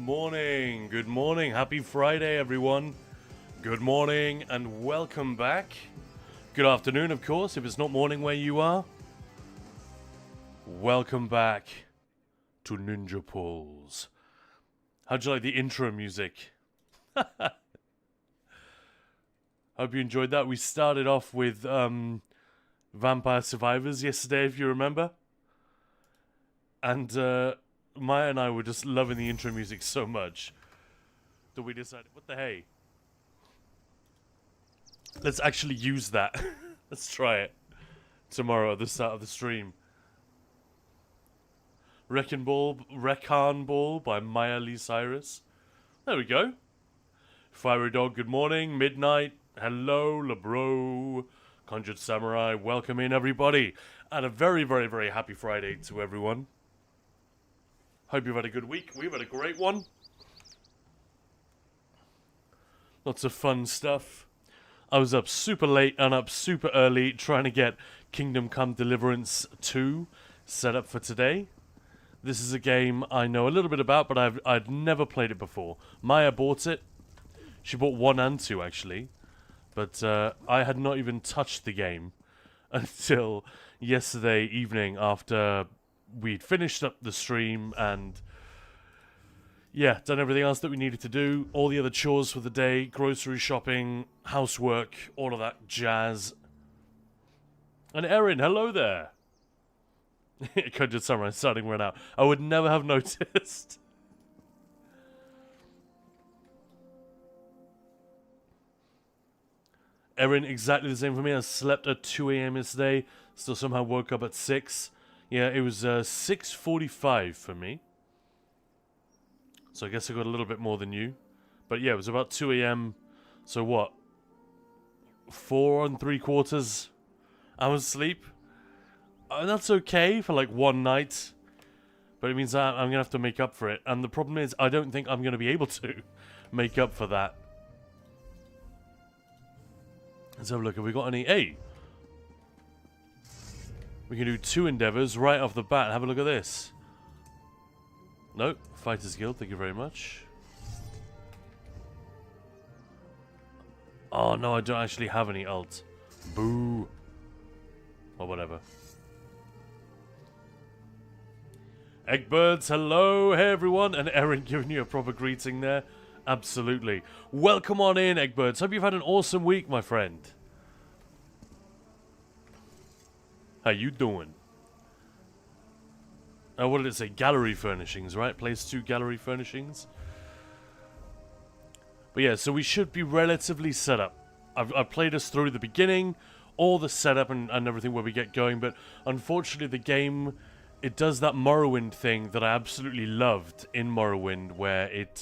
morning, good morning. Happy Friday, everyone. Good morning and welcome back. Good afternoon, of course, if it's not morning where you are. Welcome back to Ninja Pulls. How'd you like the intro music? Hope you enjoyed that. We started off with Vampire Survivors yesterday, if you remember. And Maya and I were just loving the intro music so much that we decided, what the hey? Let's actually use that. Let's try it tomorrow at the start of the stream. Wrecking Ball by Maya Lee Cyrus. There we go. Fiery Dog, good morning. Midnight, hello, LeBro. Conjured Samurai, welcome in everybody. And a very, very, very happy Friday to everyone. Hope you've had a good week. We've had a great one. Lots of fun stuff. I was up super late and up super early trying to get Kingdom Come Deliverance 2 set up for today. This is a game I know a little bit about, but I'd never played it before. Maya bought it. She bought 1 and 2 actually. But I had not even touched the game until yesterday evening after we'd finished up the stream and yeah, done everything else that we needed to do. All the other chores for the day, grocery shopping, housework, all of that jazz. And Erin, hello there. Conjured Samurai starting to run out. I would never have noticed. Erin, exactly the same for me. I slept at 2 a.m. yesterday. Still somehow woke up at 6. Yeah, it was 6:45 for me. So I guess I got a little bit more than you. But yeah, it was about 2 a.m. So what? 4 3/4 hours sleep? And that's okay for like one night. But it means I'm going to have to make up for it. And the problem is, I don't think I'm going to be able to make up for that. Let's have a look. Have we got any? Hey! We can do 2 endeavors right off the bat. Have a look at this. Nope. Fighters Guild, thank you very much. Oh no, I don't actually have any ult. Boo. Or whatever. Eggbirds, hello, hey everyone. And Erin giving you a proper greeting there. Absolutely. Welcome on in, Eggbirds. Hope you've had an awesome week, my friend. How you doing? What did it say? Gallery furnishings, right? Place 2 gallery furnishings. But yeah, so we should be relatively set up. I've played us through the beginning, all the setup and everything where we get going, but unfortunately the game, it does that Morrowind thing that I absolutely loved in Morrowind, where it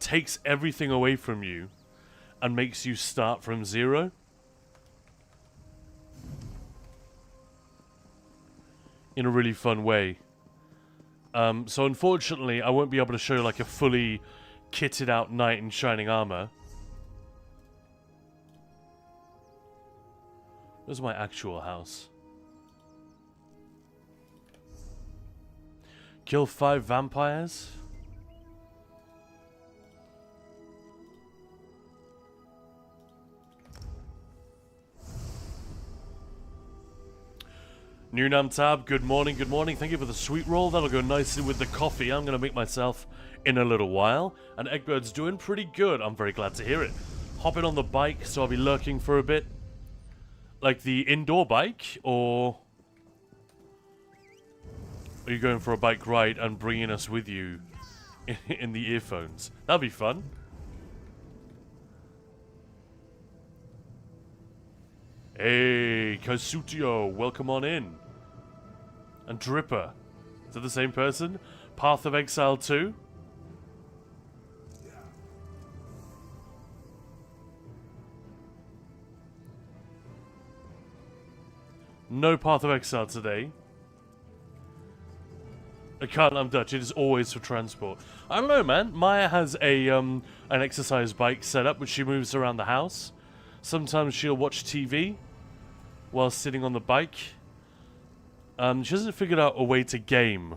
takes everything away from you and makes you start from 0. In a really fun way. So unfortunately, I won't be able to show like a fully kitted out knight in shining armor. Where's my actual house? Kill 5 vampires? Nunam Tab, good morning, good morning. Thank you for the sweet roll. That'll go nicely with the coffee I'm going to make myself in a little while. And Eggbird's doing pretty good. I'm very glad to hear it. Hopping on the bike, so I'll be lurking for a bit. Like the indoor bike, or are you going for a bike ride and bringing us with you in the earphones? That'll be fun. Hey, Kasutio, welcome on in. And Dripper. Is that the same person? Path of Exile 2? No Path of Exile today. I can't, I'm Dutch. It is always for transport. I don't know, man. Maya has a an exercise bike set up, which she moves around the house. Sometimes she'll watch TV while sitting on the bike. She hasn't figured out a way to game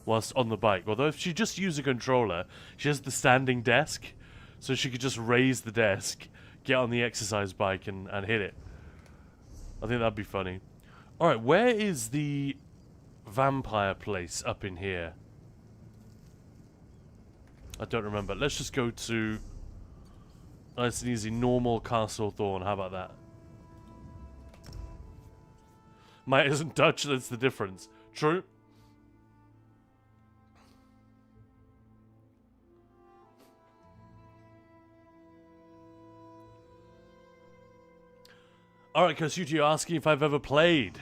whilst on the bike. Although if she just used a controller, she has the standing desk, so she could just raise the desk, get on the exercise bike, and hit it. I think that'd be funny. Alright, where is the vampire place up in here? I don't remember. Let's just go to nice and easy normal Castle Thorn. How about that? Mine isn't Dutch, that's the difference. True. Alright, Kosuti, you're asking if I've ever played.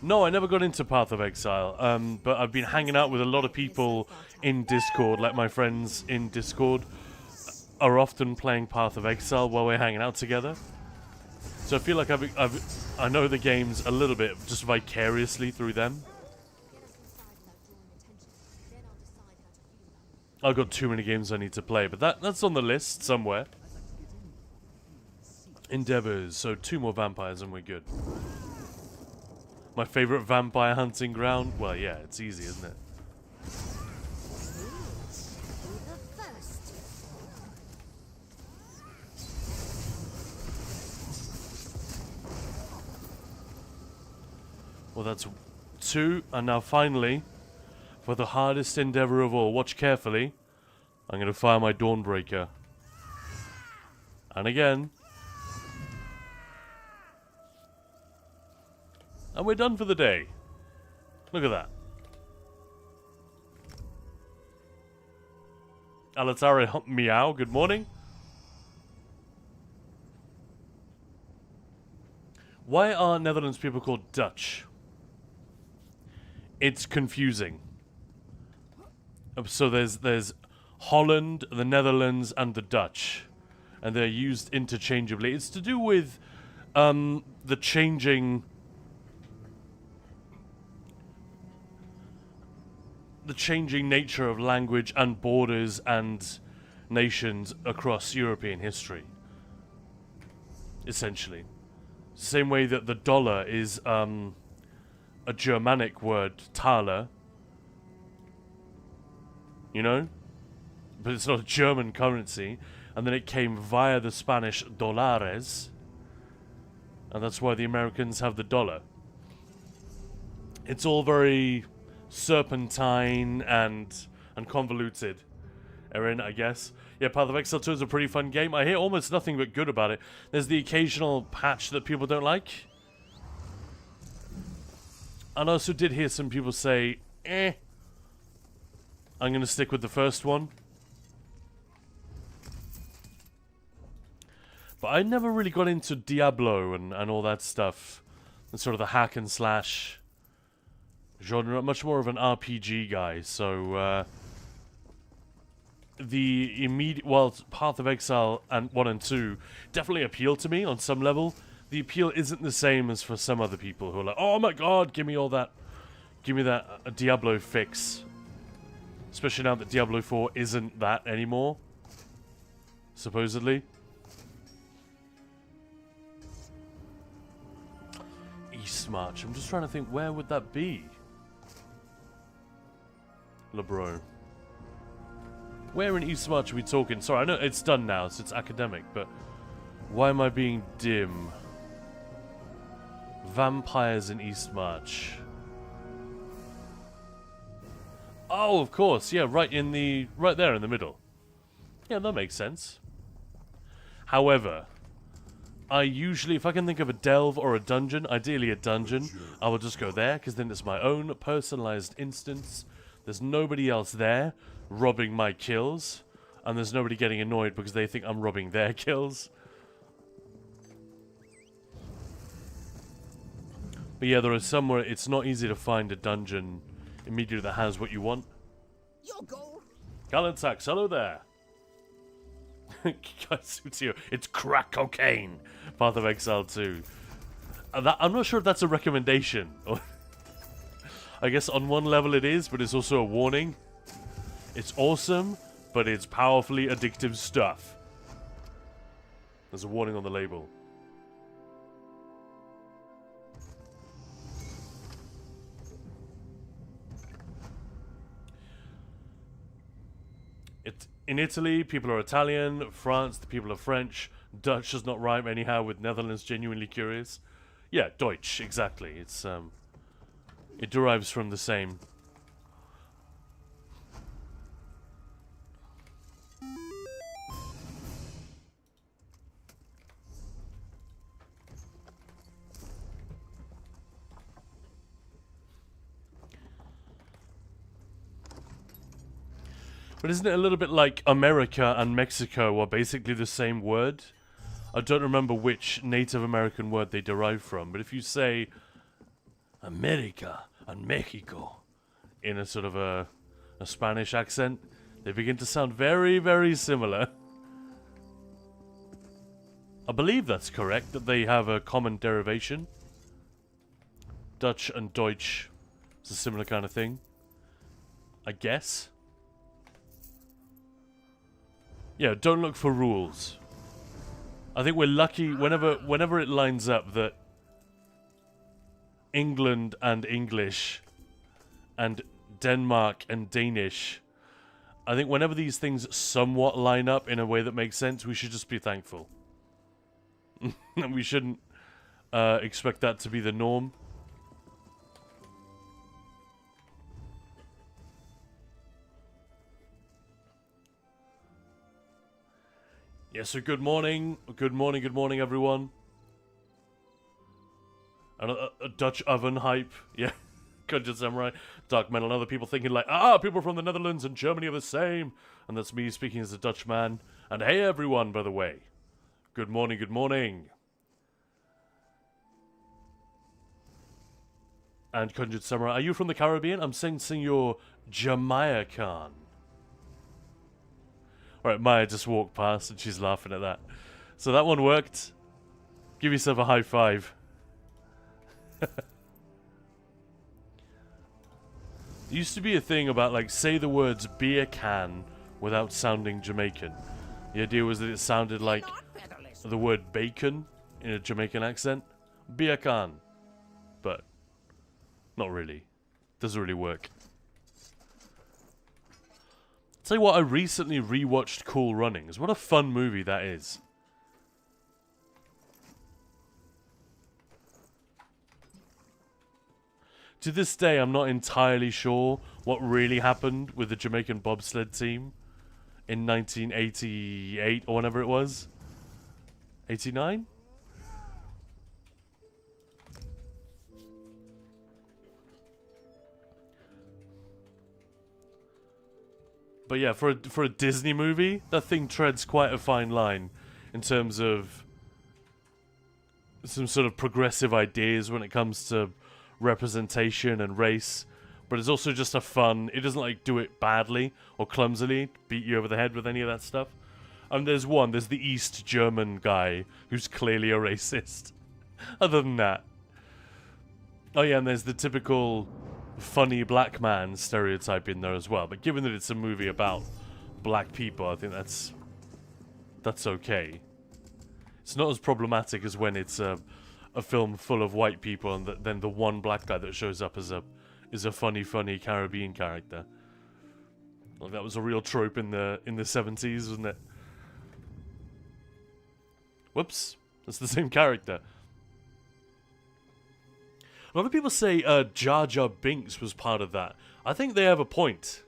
No, I never got into Path of Exile, but I've been hanging out with a lot of people in Discord, like my friends in Discord are often playing Path of Exile while we're hanging out together. So I feel like I know the games a little bit, just vicariously through them. I've got too many games I need to play, but that's on the list somewhere. Endeavors, so 2 more vampires and we're good. My favorite vampire hunting ground? Well, yeah, it's easy, isn't it? Well, that's 2, and now finally, for the hardest endeavor of all, watch carefully, I'm going to fire my Dawnbreaker. And again. And we're done for the day. Look at that. Alatari meow, good morning. Why are Netherlands people called Dutch? It's confusing. So there's Holland, the Netherlands, and the Dutch. And they're used interchangeably. It's to do with the changing nature of language and borders and nations across European history. Essentially. Same way that the dollar is a Germanic word, Thaler. You know? But it's not a German currency. And then it came via the Spanish dólares. And that's why the Americans have the dollar. It's all very serpentine and convoluted, Erin, I guess. Yeah, Path of Exile 2 is a pretty fun game. I hear almost nothing but good about it. There's the occasional patch that people don't like. And I also did hear some people say, I'm going to stick with the first one. But I never really got into Diablo and all that stuff. And sort of the hack and slash genre. Much more of an RPG guy, so the immediate, well, Path of Exile and 1 and 2 definitely appeal to me on some level. The appeal isn't the same as for some other people who are like, oh my god, give me all that, give me that Diablo fix. Especially now that Diablo 4 isn't that anymore, supposedly. Eastmarch, I'm just trying to think, where would that be? LeBro. Where in Eastmarch are we talking? Sorry, I know it's done now, so it's academic, but why am I being dim? Vampires in Eastmarch. Oh, of course, yeah, right there in the middle. Yeah, that makes sense. However, I usually, if I can think of a delve or a dungeon, ideally a dungeon, I will just go there, because then it's my own personalized instance. There's nobody else there robbing my kills, and there's nobody getting annoyed because they think I'm robbing their kills. But yeah, there are some where it's not easy to find a dungeon immediately that has what you want. Your goal. Galantax, hello there. It's crack cocaine. Path of Exile 2. I'm not sure if that's a recommendation. I guess on one level it is, but it's also a warning. It's awesome, but it's powerfully addictive stuff. There's a warning on the label. In Italy, people are Italian. France, the people are French. Dutch does not rhyme anyhow with Netherlands. Genuinely curious. Yeah, Deutsch, exactly. It's it derives from the same. But isn't it a little bit like America and Mexico are basically the same word? I don't remember which Native American word they derive from, but if you say America and Mexico in a sort of a Spanish accent, they begin to sound very, very similar. I believe that's correct, that they have a common derivation. Dutch and Deutsch is a similar kind of thing, I guess. Yeah, don't look for rules. I think we're lucky whenever it lines up that England and English and Denmark and Danish, I think whenever these things somewhat line up in a way that makes sense, we should just be thankful. And we shouldn't expect that to be the norm. Yeah, so good morning, everyone. And a Dutch oven hype, yeah. Gungeon Samurai, Dark Metal, and other people thinking like, people from the Netherlands and Germany are the same. And that's me speaking as a Dutch man. And hey everyone, by the way. Good morning, good morning. And Gungeon Samurai, are you from the Caribbean? I'm sensing you're Jamaican. Alright, Maya just walked past and she's laughing at that. So that one worked. Give yourself a high five. There used to be a thing about, like, say the words beer can without sounding Jamaican. The idea was that it sounded like the word bacon in a Jamaican accent. Beer can. But not really. Doesn't really work. Tell you what, I recently rewatched Cool Runnings. What a fun movie that is. To this day, I'm not entirely sure what really happened with the Jamaican bobsled team in 1988 or whenever it was. 89? But yeah, for a Disney movie, that thing treads quite a fine line in terms of some sort of progressive ideas when it comes to representation and race. But it's also just a fun, it doesn't like do it badly or clumsily, beat you over the head with any of that stuff. And there's the East German guy who's clearly a racist. Other than that. Oh yeah, and there's the typical funny black man stereotype in there as well. But given that it's a movie about black people, I think that's okay. It's not as problematic as when it's a film full of white people and then the one black guy that shows up as a funny Caribbean character. Like that was a real trope in the 70s, wasn't it? Whoops, that's the same character. A lot of people say Jar Jar Binks was part of that. I think they have a point.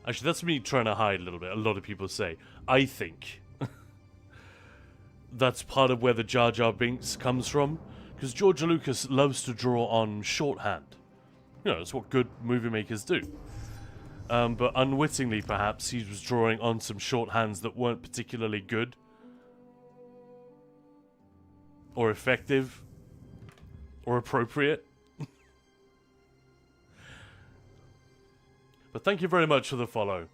Actually, that's me trying to hide a little bit. A lot of people say. I think that's part of where the Jar Jar Binks comes from. Because George Lucas loves to draw on shorthand. You know, it's what good movie makers do. But unwittingly, perhaps, he was drawing on some shorthands that weren't particularly good. Or effective. Or appropriate. But thank you very much for the follow.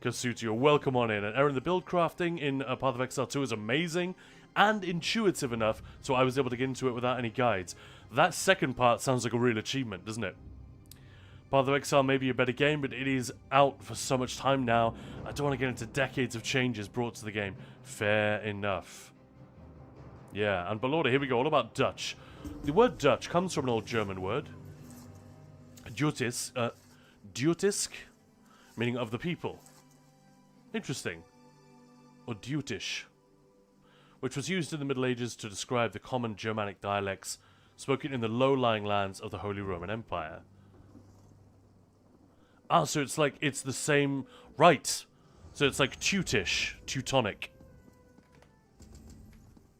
Kasuti, you're welcome on in. And Aaron, the build crafting in Path of Exile 2 is amazing and intuitive enough, so I was able to get into it without any guides. That second part sounds like a real achievement, doesn't it? Path of Exile may be a better game, but it is out for so much time now. I don't want to get into decades of changes brought to the game. Fair enough. Yeah, and Belorda, here we go, all about Dutch. The word Dutch comes from an old German word. Dutisk, meaning of the people. Interesting. Or Dutish, which was used in the Middle Ages to describe the common Germanic dialects spoken in the low-lying lands of the Holy Roman Empire. Ah, so it's like, it's the same... Right. So it's like Teutish, Teutonic.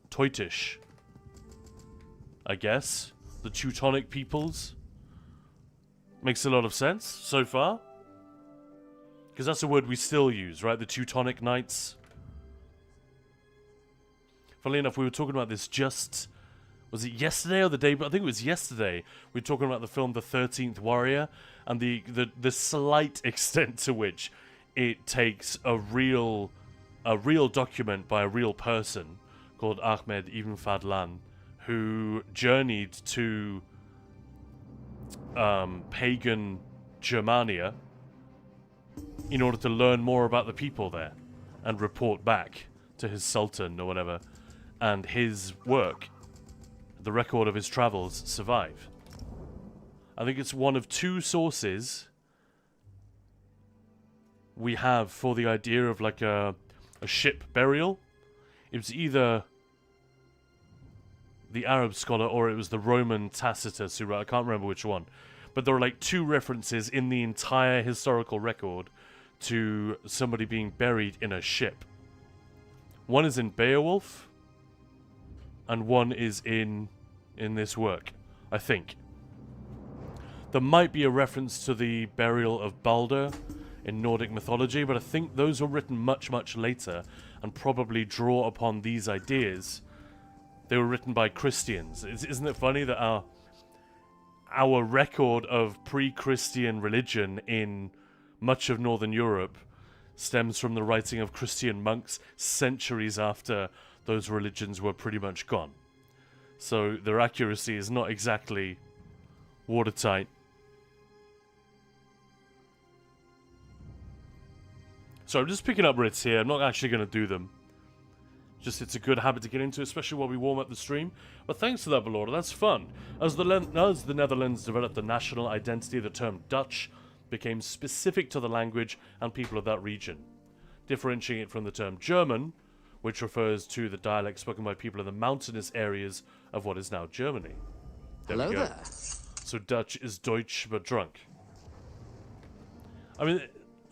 Teutish. I guess. The Teutonic peoples. Makes a lot of sense so far. Because that's a word we still use, right? The Teutonic Knights. Funnily enough, we were talking about this just... Was it yesterday or the day? But I think it was yesterday. We were talking about the film The 13th Warrior and the slight extent to which it takes a real document by a real person called Ahmed Ibn Fadlan, who journeyed to pagan Germania in order to learn more about the people there and report back to his sultan or whatever. And his work, the record of his travels, survive. I think it's one of two sources we have for the idea of like a ship burial. It was either the Arab scholar or it was the Roman Tacitus who wrote, I can't remember which one. But there are like two references in the entire historical record to somebody being buried in a ship. One is in Beowulf, and one is in this work, I think. There might be a reference to the burial of Balder in Nordic mythology, but I think those were written much, much later and probably draw upon these ideas. They were written by Christians. Isn't it funny that our record of pre-Christian religion in much of Northern Europe stems from the writing of Christian monks centuries after those religions were pretty much gone. So their accuracy is not exactly watertight. So I'm just picking up writs here. I'm not actually going to do them. Just it's a good habit to get into, especially while we warm up the stream. But thanks to that, Valorda. That's fun. As the Netherlands developed a national identity, the term Dutch became specific to the language and people of that region, differentiating it from the term German, which refers to the dialect spoken by people in the mountainous areas of what is now Germany. Hello there. So Dutch is Deutsch, but drunk. I mean,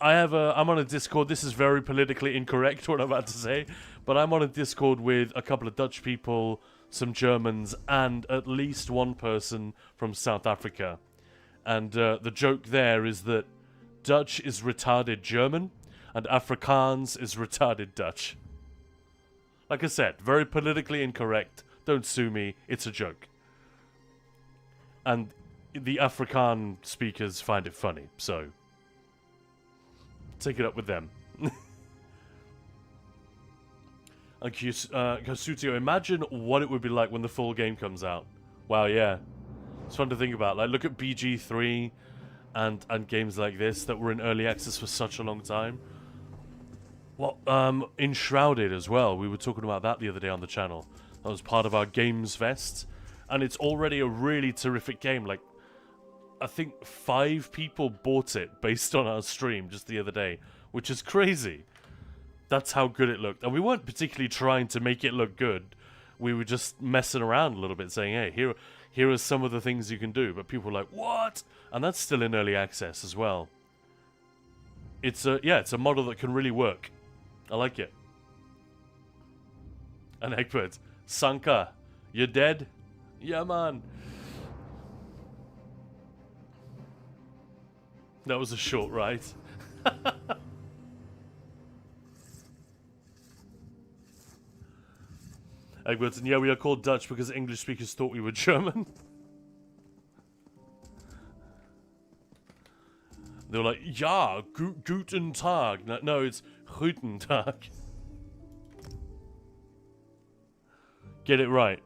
I'm on a Discord. This is very politically incorrect, what I'm about to say, but I'm on a Discord with a couple of Dutch people, some Germans, and at least one person from South Africa. And the joke there is that Dutch is retarded German, and Afrikaans is retarded Dutch. Like I said, very politically incorrect. Don't sue me. It's a joke. And the Afrikaan speakers find it funny, so take it up with them. And Kasutio, imagine what it would be like when the full game comes out. Wow, yeah. It's fun to think about. Like, look at BG3 and games like this that were in early access for such a long time. Well, Enshrouded as well. We were talking about that the other day on the channel. That was part of our Gamesfest. And it's already a really terrific game. Like, I think 5 people bought it based on our stream just the other day, which is crazy. That's how good it looked. And we weren't particularly trying to make it look good. We were just messing around a little bit, saying, hey, here are some of the things you can do. But people were like, what? And that's still in early access as well. It's a model that can really work. I like it. And Egbert, Sanka, you dead? Yeah, man. That was a short ride. Egbert, and yeah, we are called Dutch because English speakers thought we were German. They were like, ja, guten Tag. No, it's guten Tag. Get it right.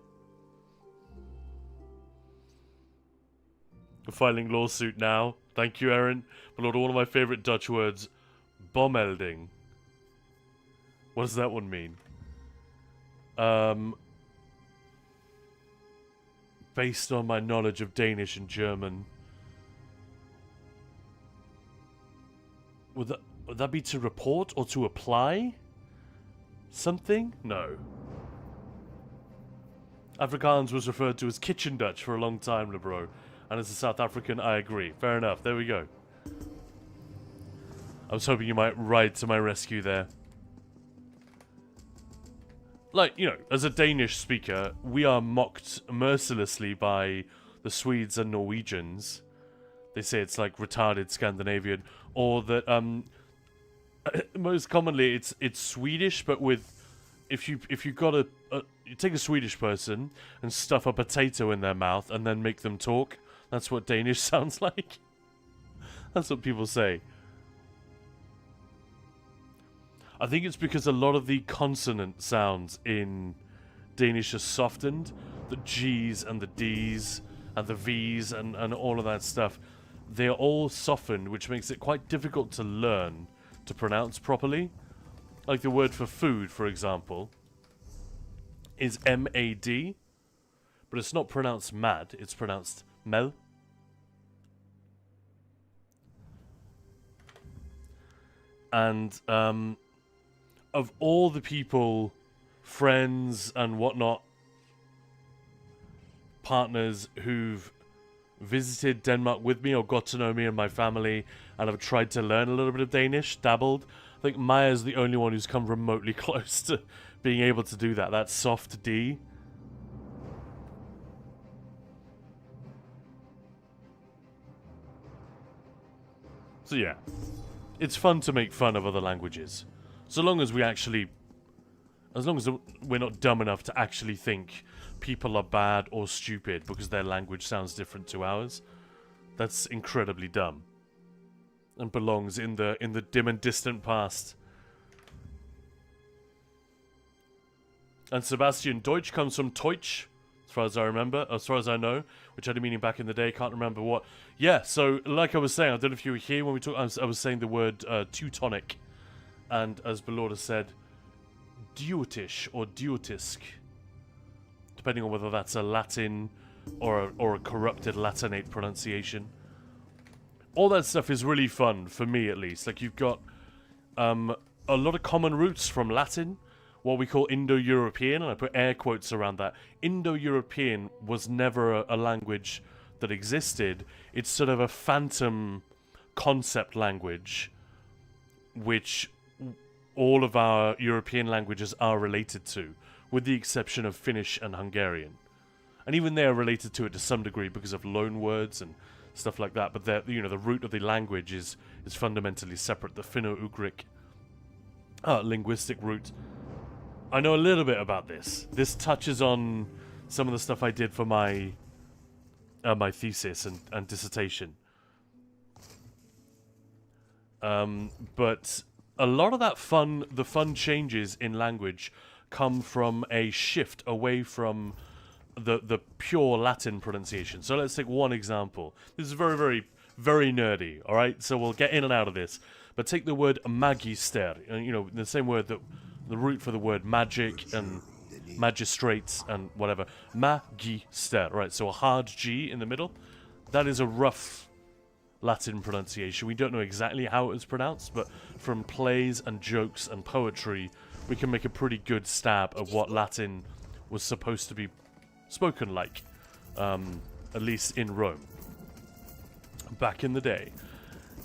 Filing lawsuit now. Thank you, Aaron. But one of my favorite Dutch words, bommelding. What does that one mean? Based on my knowledge of Danish and German, Would that be to report or to apply? Something? No. Afrikaans was referred to as kitchen Dutch for a long time, LeBro. And as a South African, I agree. Fair enough. There we go. I was hoping you might ride to my rescue there. Like, you know, as a Danish speaker, we are mocked mercilessly by the Swedes and Norwegians. They say it's like retarded Scandinavian, or that most commonly it's Swedish, but with if you got you take a Swedish person and stuff a potato in their mouth and then make them talk. That's what Danish sounds like. That's what people say. I think it's because a lot of the consonant sounds in Danish are softened. The G's and the D's and the V's and all of that stuff. They're all softened, which makes it quite difficult to learn to pronounce properly. Like the word for food, for example, is M-A-D, but it's not pronounced mad, it's pronounced mel. And of all the people, friends and whatnot, partners who've visited Denmark with me or got to know me and my family and have tried to learn a little bit of Danish, dabbled, I think Maya's the only one who's come remotely close to being able to do that. That soft D. So yeah, it's fun to make fun of other languages. So long as we actually, as long as we're not dumb enough to actually think people are bad or stupid because their language sounds different to ours. That's incredibly dumb. And belongs in the dim and distant past. And Sebastian, Deutsch comes from Teutsch, as far as I remember, as far as I know, which had a meaning back in the day, can't remember what. Yeah, so like I was saying, I don't know if you were here when we talked, I was saying the word Teutonic. And as Belorda said, Deutisch or Deutisk, depending on whether that's a Latin or a corrupted Latinate pronunciation. All that stuff is really fun, for me at least. Like, you've got a lot of common roots from Latin, what we call Indo-European, and I put air quotes around that. Indo-European was never a language that existed. It's sort of a phantom concept language, which all of our European languages are related to, with the exception of Finnish and Hungarian. And even they are related to it to some degree because of loan words and stuff like that, but the root of the language is fundamentally separate, the Finno-Ugric linguistic root. I know a little bit about this. This touches on some of the stuff I did for my my thesis and dissertation. But a lot of that the fun changes in language come from a shift away from the pure Latin pronunciation. So let's take one example. This is very, very, very nerdy, alright? So we'll get in and out of this. But take the word magister, and the same word that the root for the word magic and magistrates and whatever. Magister, right? So a hard G in the middle. That is a rough Latin pronunciation. We don't know exactly how it was pronounced, but from plays and jokes and poetry, we can make a pretty good stab at what Latin was supposed to be spoken like, at least in Rome, back in the day.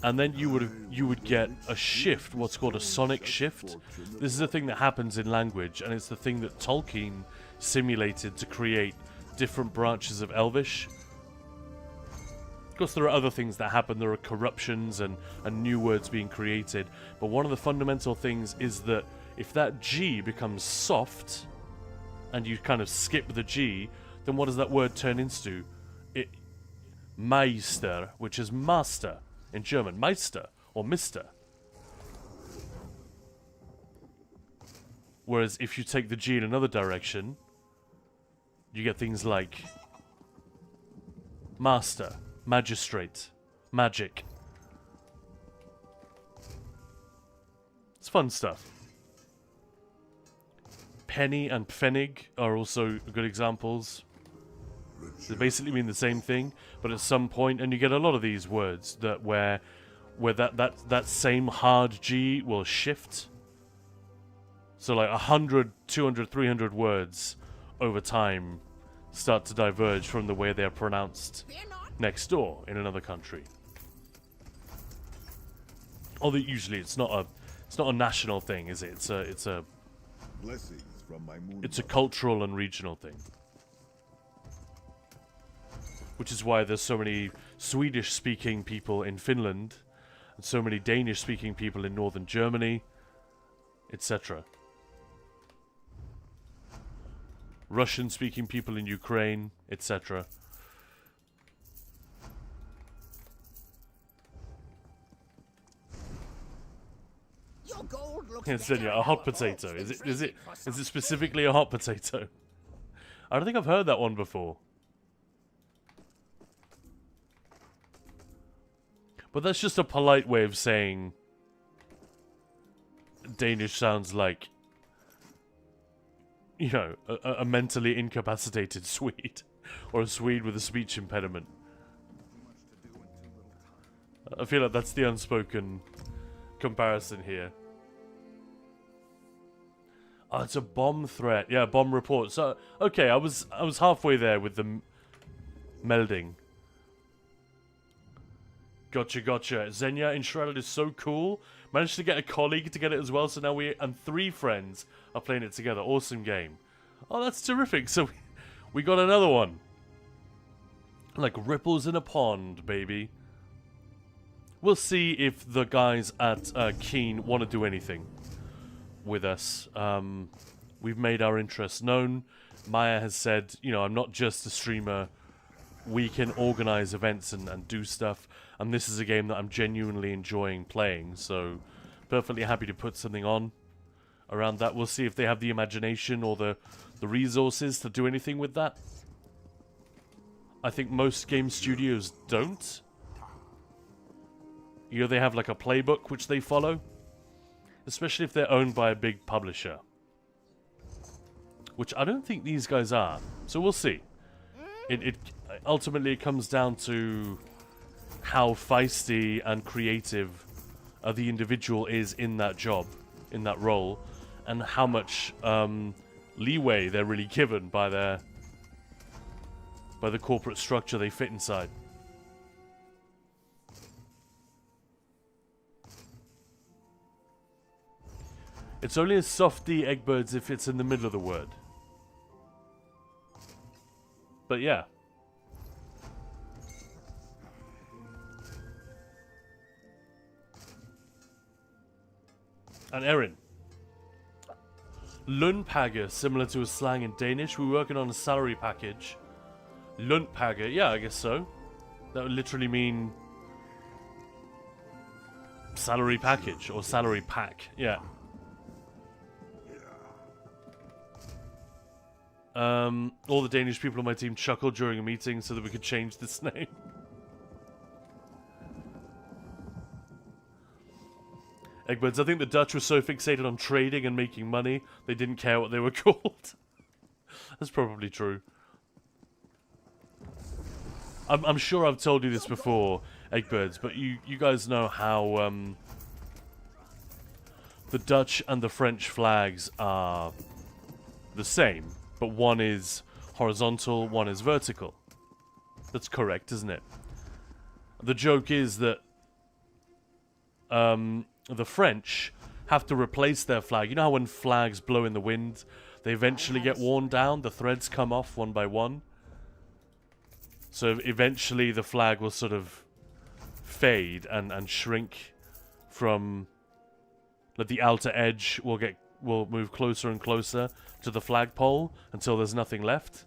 And then you would get a shift, what's called a sonic shift. This is a thing that happens in language, and it's the thing that Tolkien simulated to create different branches of Elvish. Of course, there are other things that happen. There are corruptions and new words being created. But one of the fundamental things is that if that G becomes soft, and you kind of skip the G, then what does that word turn into? Meister, which is master in German. Meister, or Mister. Whereas if you take the G in another direction, you get things like master, magistrate, magic. It's fun stuff. Penny and pfennig are also good examples. They basically mean the same thing, but at some point, and you get a lot of these words where where that same hard G will shift. So like 100, 200, 300 words over time start to diverge from the way they're pronounced next door in another country. Although usually it's not a national thing, is it? It's a Blessings from my moon. it's a cultural and regional thing. Which is why there's so many Swedish-speaking people in Finland, and so many Danish-speaking people in northern Germany, etc. Russian-speaking people in Ukraine, etc. Your gold looks It's better a hot now. potato. Oh, Is it specifically a hot potato? I don't think I've heard that one before. But that's just a polite way of saying Danish sounds like, you know, a mentally incapacitated Swede. Or a Swede with a speech impediment. I feel like that's the unspoken comparison here. Oh, it's a bomb threat. Yeah, bomb report. So, okay, I was halfway there with the melding. Gotcha. Xenia Enshrouded is so cool. Managed to get a colleague to get it as well, so now we and 3 friends are playing it together. Awesome game. Oh, that's terrific. So we got another one. Like ripples in a pond, baby. We'll see if the guys at Keen want to do anything with us. We've made our interests known. Maya has said, you know, I'm not just a streamer. We can organize events and do stuff. And this is a game that I'm genuinely enjoying playing. So, perfectly happy to put something on around that. We'll see if they have the imagination or the resources to do anything with that. I think most game studios don't. You know, they have like a playbook which they follow. Especially if they're owned by a big publisher. Which I don't think these guys are. So we'll see. It ultimately comes down to how feisty and creative the individual is in that job, in that role, and how much leeway they're really given by the corporate structure they fit inside. It's only a softy Eggbirds if it's in the middle of the word. But yeah. And Erin. Lønpakke, similar to a slang in Danish. We're working on a salary package. Lønpakke, yeah, I guess so. That would literally mean salary package or salary pack, yeah. All the Danish people on my team chuckled during a meeting so that we could change this name. Eggbirds, I think the Dutch were so fixated on trading and making money, they didn't care what they were called. That's probably true. I'm sure I've told you this before, Eggbirds, but you guys know how the Dutch and the French flags are the same, but one is horizontal, one is vertical. That's correct, isn't it? The joke is that the French have to replace their flag. You know how when flags blow in the wind, they eventually get worn down, the threads come off one by one? So eventually the flag will sort of fade and shrink from, like, the outer edge will move closer and closer to the flagpole until there's nothing left.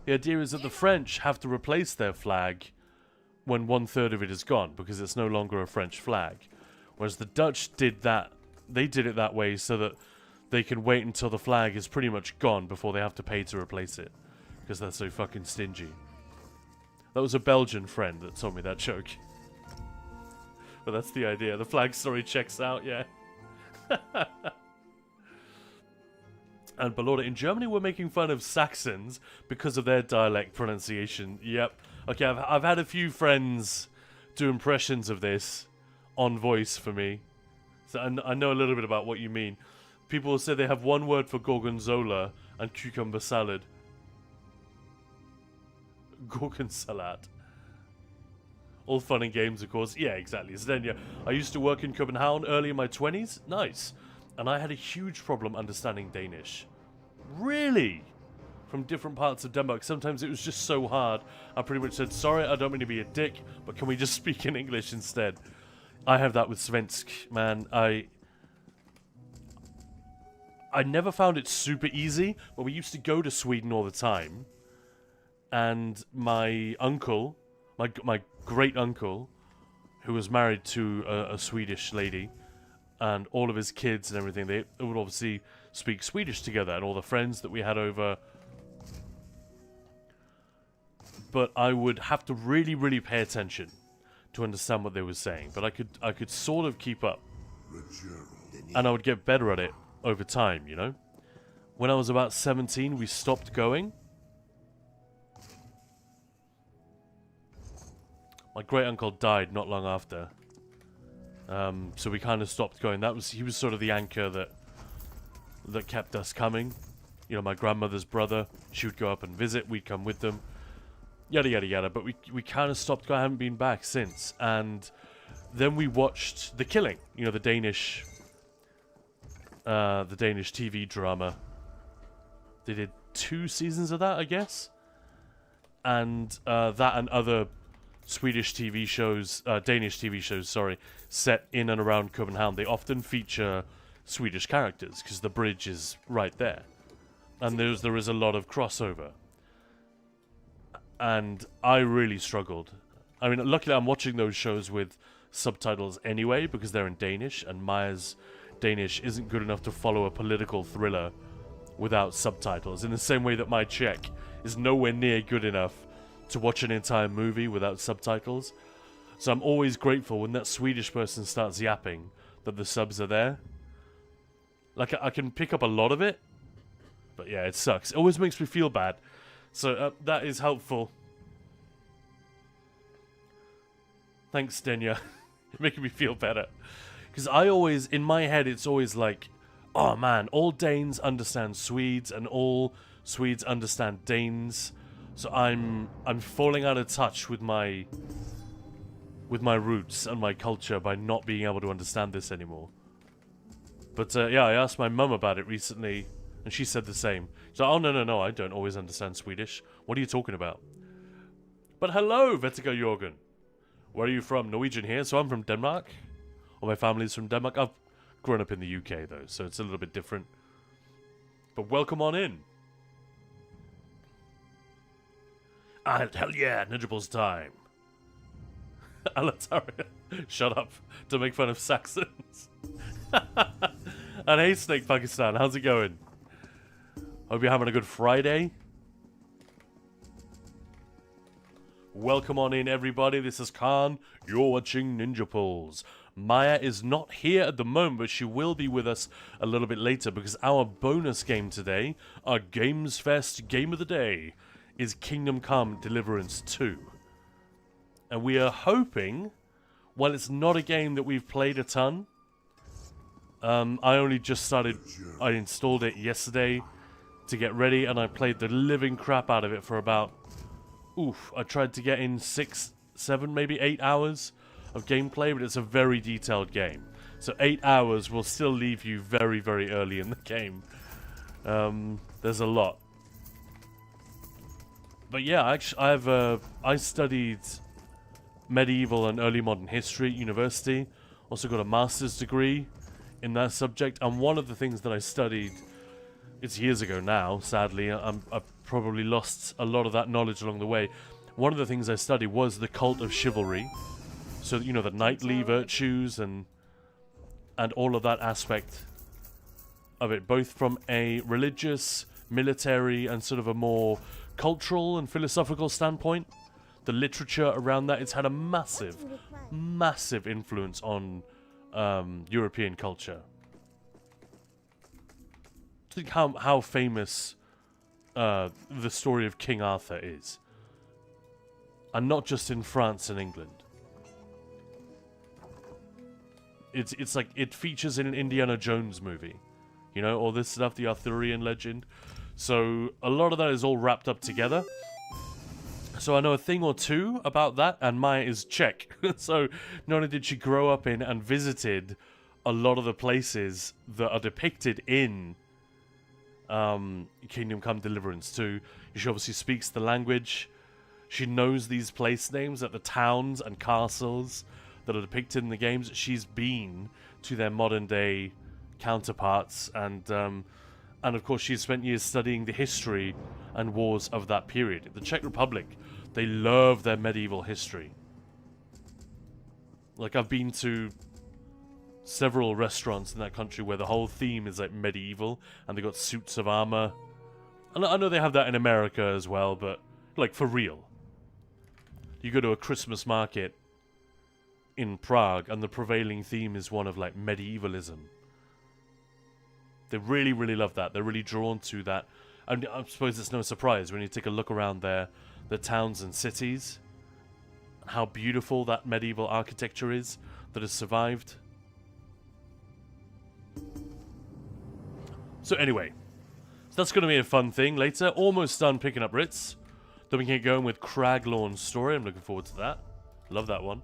The idea is that the French have to replace their flag when 1/3 of it is gone, because it's no longer a French flag. Whereas the Dutch did that, they did it that way so that they can wait until the flag is pretty much gone before they have to pay to replace it. Because they're so fucking stingy. That was a Belgian friend that told me that joke. But that's the idea. The flag story checks out, yeah. And Balorda, in Germany we're making fun of Saxons because of their dialect pronunciation. Yep. Okay, I've had a few friends do impressions of this. on voice for me. So I know a little bit about what you mean. People will say they have one word for gorgonzola and cucumber salad. Gorgon salad. All fun and games, of course. Yeah, exactly. Zdenya, I used to work in Copenhagen early in my 20s. Nice. And I had a huge problem understanding Danish. Really? From different parts of Denmark. Sometimes it was just so hard. I pretty much said, sorry, I don't mean to be a dick, but can we just speak in English instead? I have that with Svensk, man. I never found it super easy, but we used to go to Sweden all the time. And my uncle, my great uncle, who was married to a Swedish lady, and all of his kids and everything, they would obviously speak Swedish together, and all the friends that we had over. But I would have to really, really pay attention to understand what they were saying. But I could sort of keep up, and I would get better at it over time. You know, when I was about 17, we stopped going. My great uncle died not long after, so we kind of stopped going. He was sort of the anchor that kept us coming. You know, my grandmother's brother, she would go up and visit. We'd come with them. Yada yada yada. But we kind of stopped going. I haven't been back since. And then we watched The Killing. You know, the Danish TV drama. They did 2 seasons of that, I guess. And that and other Swedish TV shows, Danish TV shows, sorry, set in and around Copenhagen. They often feature Swedish characters because the bridge is right there, and there is a lot of crossover. And I really struggled. I mean, luckily I'm watching those shows with subtitles anyway because they're in Danish, and Maya's Danish isn't good enough to follow a political thriller without subtitles. In the same way that my Czech is nowhere near good enough to watch an entire movie without subtitles. So I'm always grateful when that Swedish person starts yapping that the subs are there. Like, I can pick up a lot of it, but yeah, it sucks. It always makes me feel bad. So that is helpful. Thanks, Denya. Making me feel better. Because I always, in my head, it's always like, oh man, all Danes understand Swedes and all Swedes understand Danes. So I'm falling out of touch with my roots and my culture by not being able to understand this anymore. But yeah, I asked my mum about it recently, and she said the same. So, oh no, I don't always understand Swedish. What are you talking about? But hello, Vetica Jorgen. Where are you from? Norwegian here. So I'm from Denmark. Well, my family's from Denmark. I've grown up in the UK though, so it's a little bit different. But welcome on in. Hell yeah, Ninja Ball's time. Alataria, shut up. Don't make fun of Saxons. And hey, Snake Pakistan, how's it going? Hope you're having a good Friday. Welcome on in, everybody. This is Khan. You're watching Ninja Pulls. Maya is not here at the moment, but she will be with us a little bit later because our bonus game today, our Gamesfest Game of the Day, is Kingdom Come Deliverance 2. And we are hoping, well, it's not a game that we've played a ton. I only just started, I installed it yesterday to get ready, and I played the living crap out of it for about, I tried to get in 6, 7, maybe 8 hours of gameplay, but it's a very detailed game. So 8 hours will still leave you very, very early in the game. There's a lot. But yeah, actually, I studied medieval and early modern history at university. Also got a master's degree in that subject. And one of the things that I studied, it's years ago now, sadly. I've probably lost a lot of that knowledge along the way. One of the things I studied was the cult of chivalry. So, you know, the knightly virtues and all of that aspect of it, both from a religious, military, and sort of a more cultural and philosophical standpoint. The literature around that, it's had a massive, massive influence on European culture. Think how famous the story of King Arthur is. And not just in France and England. it's like it features in an Indiana Jones movie, you know, all this stuff, the Arthurian legend. So a lot of that is all wrapped up together. So I know a thing or two about that, and Maya is Czech. So not only did she grow up in and visited a lot of the places that are depicted in Kingdom Come Deliverance 2, she obviously speaks the language. She knows these place names at the towns and castles that are depicted in the games. She's been to their modern day counterparts, and of course she's spent years studying the history and wars of that period. The Czech Republic, they love their medieval history. Like, I've been to several restaurants in that country where the whole theme is like medieval, and they got suits of armor. And I know they have that in America as well, but like for real. You go to a Christmas market in Prague, and the prevailing theme is one of like medievalism. They really, really love that. They're really drawn to that. And I suppose it's no surprise when you take a look around their towns and cities, how beautiful that medieval architecture is that has survived. So anyway, so that's going to be a fun thing later. Almost done picking up writs. Then we can get going with Craglooorn's story. I'm looking forward to that. Love that one.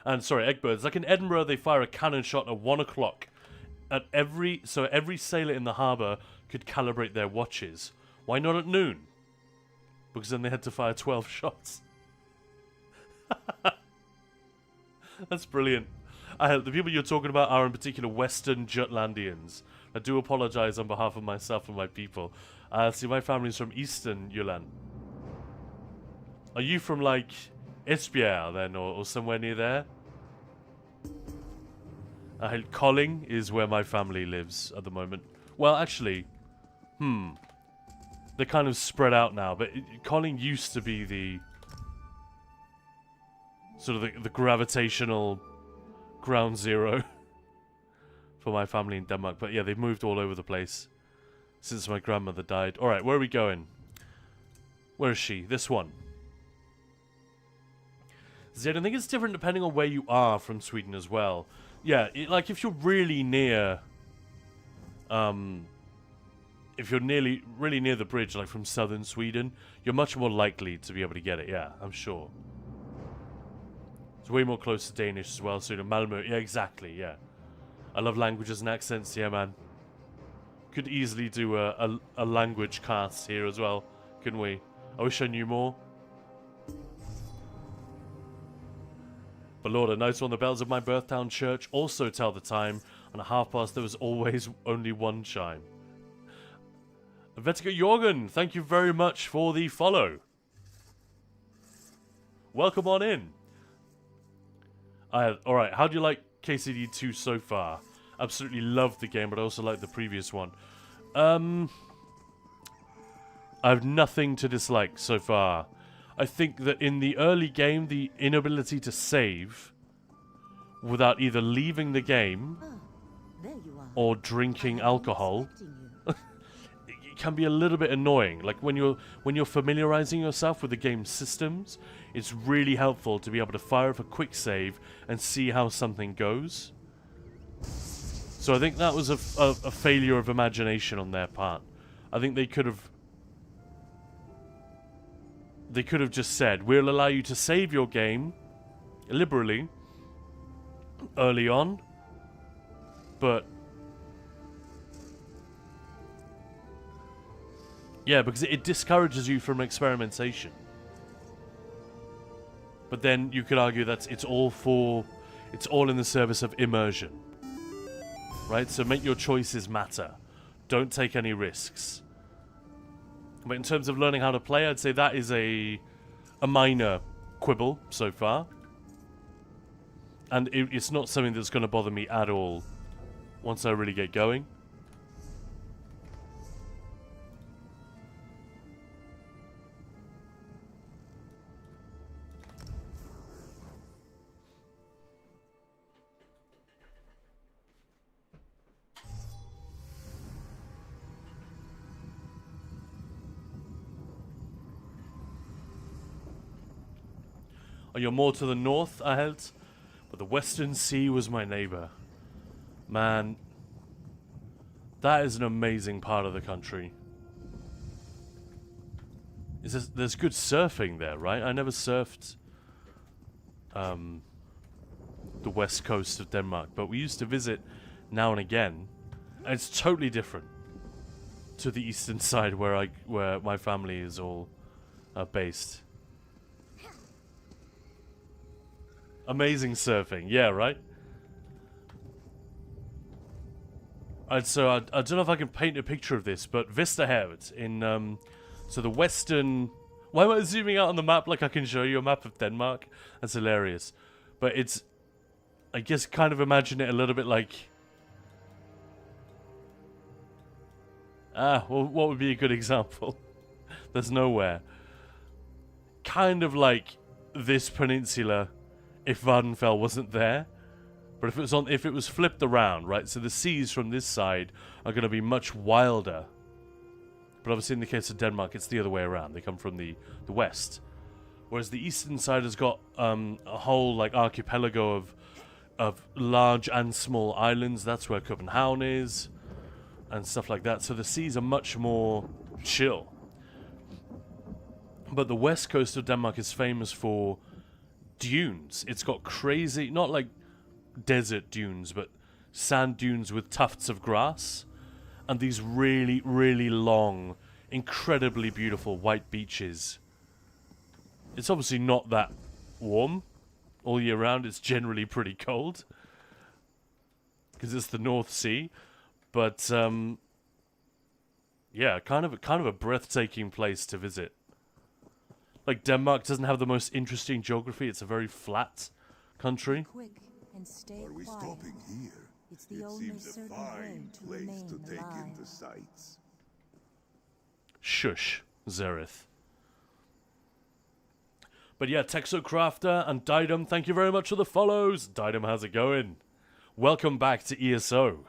And sorry, Eggbirds. Like in Edinburgh, they fire a cannon shot at 1 o'clock. So every sailor in the harbour could calibrate their watches. Why not at noon? Because then they had to fire 12 shots. That's brilliant. The people you're talking about are in particular Western Jutlandians. I do apologise on behalf of myself and my people. See, my family's from Eastern Jutland. Are you from, like, Esbjerg, then, or somewhere near there? Colling is where my family lives at the moment. Well, actually, they're kind of spread out now, but Colling used to be the sort of the gravitational ground zero for my family in Denmark. But yeah, they've moved all over the place since my grandmother died. Alright, where are we going? Where is she? This one. See, I think it's different depending on where you are from Sweden as well. Yeah, like if you're really near, if you're really near the bridge, like from southern Sweden, you're much more likely to be able to get it. Yeah, I'm sure. It's way more close to Danish as well. So, Malmö. Yeah, exactly. Yeah, I love languages and accents. Yeah, man. Could easily do a language cast here as well, couldn't we? I wish I knew more. But Lord, a nice one. The bells of my birthtown church also tell the time, and at 1:30 there was always only one chime. Vetica Jorgen, thank you very much for the follow. Welcome on in. Alright, how do you like KCD 2 so far? Absolutely loved the game, but I also like the previous one. I have nothing to dislike so far. I think that in the early game, the inability to save without either leaving the game or drinking alcohol it can be a little bit annoying. Like when you're familiarizing yourself with the game's systems, it's really helpful to be able to fire up a quick save and see how something goes. So I think that was a failure of imagination on their part. I think they could have just said, we'll allow you to save your game liberally early on, but yeah, because it discourages you from experimentation. But then you could argue that it's all in the service of immersion, right? So make your choices matter. Don't take any risks. But in terms of learning how to play, I'd say that is a minor quibble so far. And it's not something that's going to bother me at all once I really get going. you're more to the north, I held, but the Western Sea was my neighbor. Man, that is an amazing part of the country. There's good surfing there, right? I never surfed the west coast of Denmark, but we used to visit now and again, and it's totally different to the eastern side where my family is all based. Amazing surfing, yeah, right? So I don't know if I can paint a picture of this, but Vesterhavet in so the western. Why am I zooming out on the map like I can show you a map of Denmark? That's hilarious. But it's, I guess, kind of imagine it a little bit like. Well, what would be a good example? There's nowhere. Kind of like this peninsula, if Vardenfell wasn't there. But if it was flipped around, right? So the seas from this side are going to be much wilder. But obviously in the case of Denmark, it's the other way around. They come from the west. Whereas the eastern side has got a whole like archipelago of large and small islands. That's where Copenhagen is. And stuff like that. So the seas are much more chill. But the west coast of Denmark is famous for dunes. It's got crazy, not like desert dunes, but sand dunes with tufts of grass. And these really, really long, incredibly beautiful white beaches. It's obviously not that warm all year round. It's generally pretty cold. Because it's the North Sea. But, yeah, kind of a breathtaking place to visit. Like, Denmark doesn't have the most interesting geography. It's a very flat country. Quick and stay Are we quiet. stopping here? It's the It only seems a certain way fine to place remain to take alive. in the sights. Shush, Zereth. But yeah, Texocrafter and Didem, thank you very much for the follows. Didem, how's it going? Welcome back to ESO.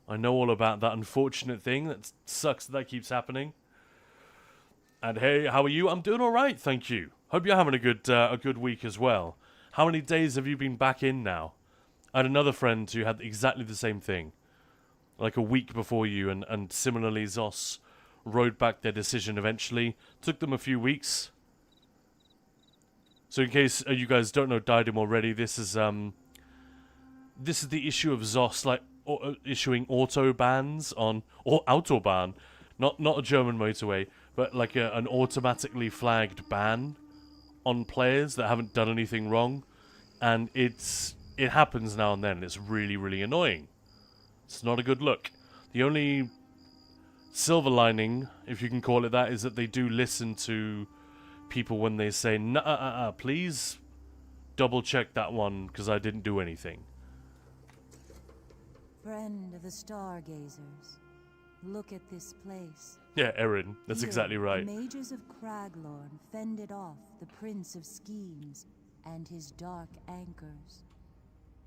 I know all about that unfortunate thing. That sucks that keeps happening. And hey, how are you? I'm doing all right, thank you. Hope you're having a good week as well. How many days have you been back in now? I had another friend who had exactly the same thing. Like a week before you, and similarly Zos rode back their decision eventually. Took them a few weeks. So in case you guys don't know Didem already, this is the issue of Zos like issuing auto bans on, or Autobahn, not a German motorway, but like an automatically flagged ban on players that haven't done anything wrong, and it happens now and then. It's really, really annoying. It's not a good look. The only silver lining, if you can call it that, is that they do listen to people when they say, please double check that one because I didn't do anything. Friend of the stargazers, look at this place. Yeah, Erin, that's Here, exactly right. The mages of Craglooorn fended off the Prince of Schemes and his dark anchors.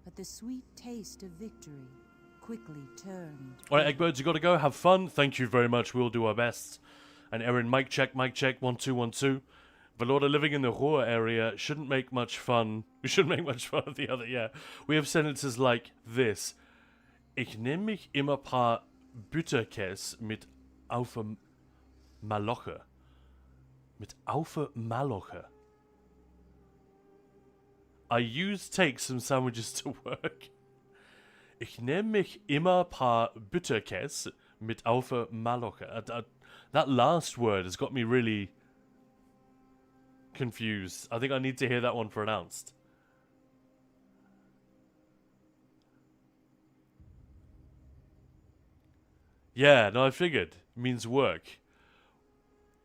But the sweet taste of victory quickly turned. Alright, Eggbirds, you gotta go. Have fun. Thank you very much. We'll do our best. And Erin, mic check, 1212. Valorda living in the Ruhr area shouldn't make much fun. We shouldn't make much fun of the other, yeah. We have sentences like this. Ich nehm mich immer paar Bütterkäse mit Aufe Maloche. Mit Aufe Maloche. I take some sandwiches to work. Ich nehm mich immer paar Bütterkäse mit Aufe Maloche. That last word has got me really confused. I think I need to hear that one pronounced. Yeah, no, I figured. It means work.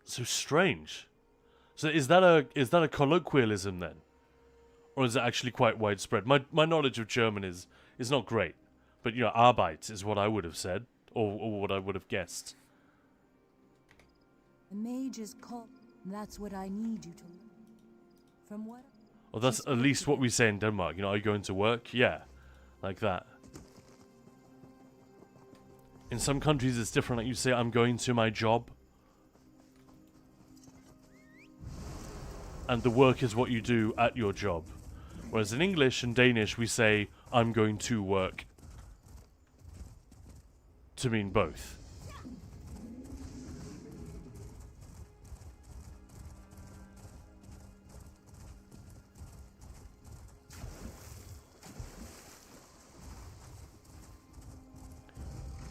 So strange. So is that a colloquialism then? Or is it actually quite widespread? My knowledge of German is not great. But, you know, Arbeit is what I would have said. Or what I would have guessed. The mage is called. That's what I need you to. From what? Well, that's at least what we say in Denmark. You know, are you going to work? Yeah. Like that. In some countries it's different. Like you say, I'm going to my job. and the work is what you do at your job. Whereas in English and Danish, we say, I'm going to work, to mean both.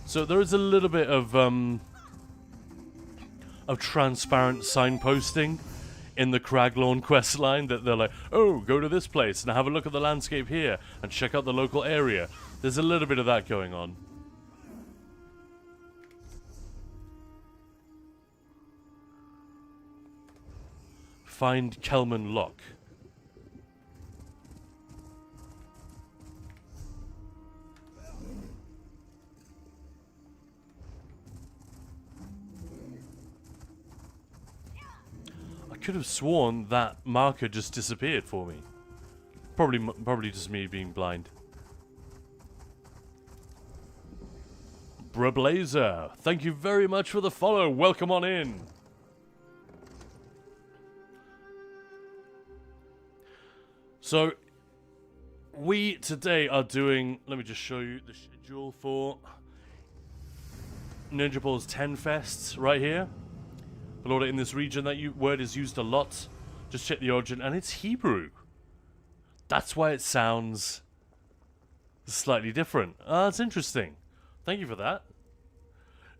So there is a little bit of transparent signposting in the Craglooorn quest line that they're like, oh, go to this place and have a look at the landscape here and check out the local area. There's a little bit of that going on. Find Kelman Lock. I could have sworn that marker just disappeared for me. Probably just me being blind. Brablazer, thank you very much for the follow. Welcome on in. So, we today are doing, let me just show you the schedule for Ninja Ball's 10 Fests right here. Below it in this region, that word is used a lot. Just check the origin, and it's Hebrew. That's why it sounds slightly different. That's interesting. Thank you for that.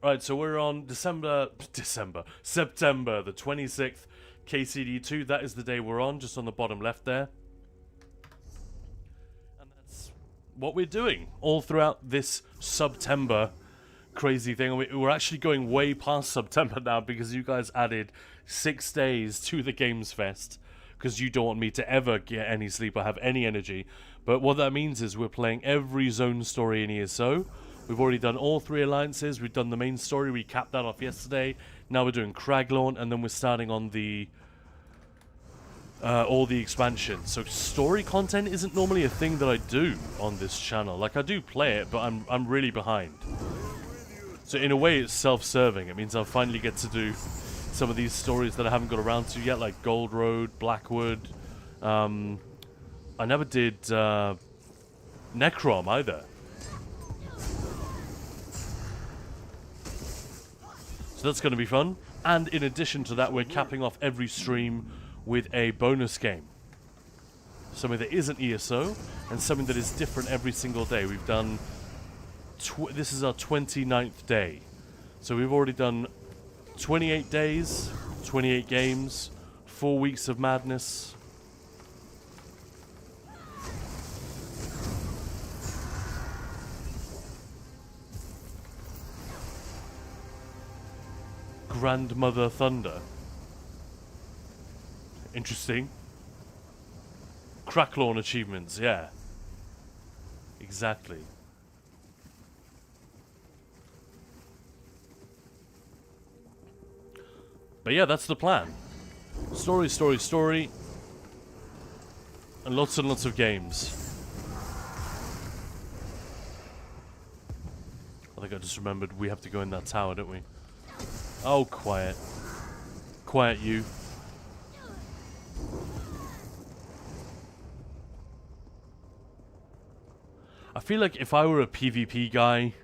Right, so we're on September the 26th, KCD2. That is the day we're on, just on the bottom left there. And that's what we're doing all throughout this September crazy thing. We're actually going way past September now because you guys added 6 days to the Gamesfest because you don't want me to ever get any sleep or have any energy. But what that means is we're playing every zone story in ESO. We've already done all 3 alliances. We've done the main story. We capped that off yesterday. Now we're doing Craglooorn, and then we're starting on the all the expansions. So story content isn't normally a thing that I do on this channel. Like, I do play it, but I'm really behind. So in a way, it's self-serving. It means I'll finally get to do some of these stories that I haven't got around to yet, like Gold Road, Blackwood. I never did Necrom either. So that's going to be fun. And in addition to that, we're capping off every stream with a bonus game. Something that isn't ESO, and something that is different every single day. We've done... this is our 29th day. So we've already done 28 days, 28 games, 4 weeks of madness. Grandmother Thunder. Interesting. Craglooorn achievements, yeah. Exactly. But yeah, that's the plan. Story, story, story. And lots of games. I think I just remembered we have to go in that tower, don't we? Oh, quiet. Quiet, you. I feel like if I were a PvP guy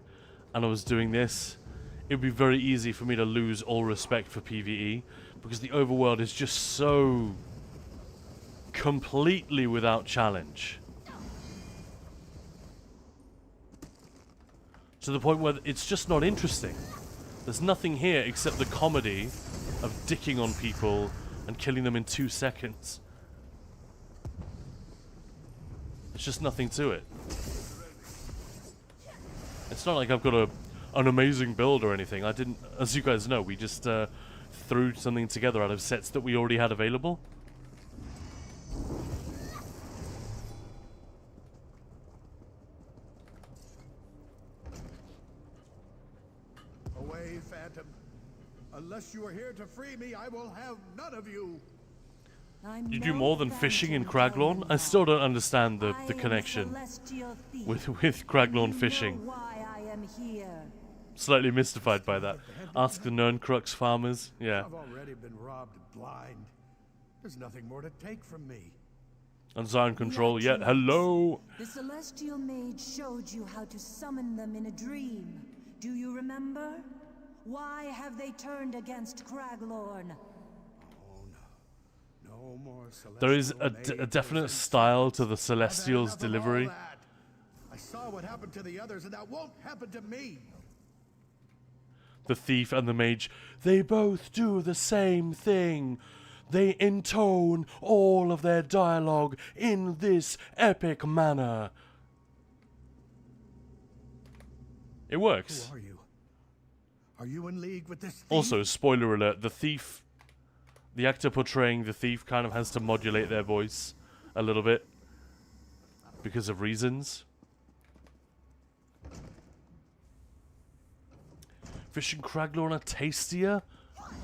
and I was doing this, it would be very easy for me to lose all respect for PvE, because the overworld is just so completely without challenge. To the point where it's just not interesting. There's nothing here except the comedy of dicking on people and killing them in 2 seconds. There's just nothing to it. It's not like I've got an amazing build or anything. I didn't, as you guys know, we just threw something together out of sets that we already had available. Away, Phantom. Unless you are here to free me, I will have none of you. You do more than fishing in Craglooorn? I still don't understand the connection with Craglooorn fishing. Slightly mystified by that. Ask the Nerncrux farmers. Yeah. I've already been robbed blind. There's nothing more to take from me. Unsigned control yet. Hello. The celestial mage showed you how to summon them in a dream. Do you remember? Why have they turned against Craglooorn? Oh no. No more celestial There is a mages definite and style to the I've had Celestials' enough of delivery. all that. I saw what happened to the others, and that won't happen to me. The thief and the mage, they both do the same thing. They intone all of their dialogue in this epic manner. It works. Who are you? Are you in league with this thief? Also, spoiler alert, the actor portraying the thief kind of has to modulate their voice a little bit because of reasons. Fish and Craglooorn are tastier?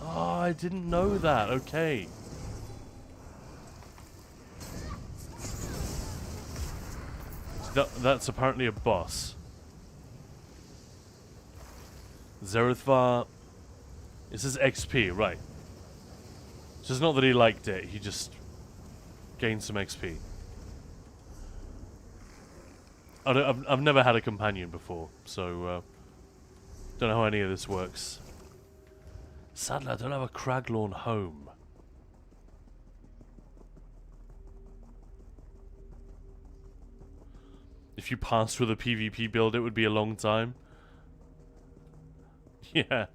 Oh, I didn't know that. Okay. That's apparently a boss. Zerethvar. This is XP, right. So it's not that he liked it, he just gained some XP. I've never had a companion before, so don't know how any of this works. Sadly, I don't have a Craglooorn home. If you passed with a PvP build, it would be a long time. Yeah.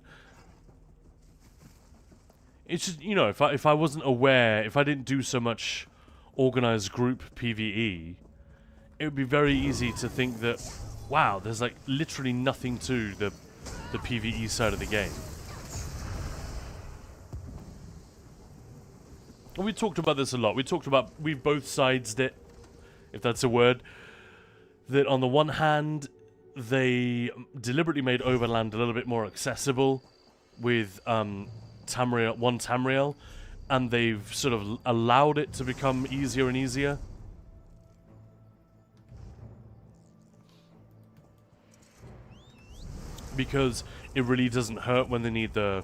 It's just, you know, if I wasn't aware, if I didn't do so much organized group PvE, it would be very easy to think that, wow, there's like literally nothing to the PvE side of the game. And we talked about this a lot. We talked about, we've both sidesed it, if that's a word. That on the one hand, they deliberately made Overland a little bit more accessible with Tamriel, and they've sort of allowed it to become easier and easier. Because it really doesn't hurt when they need the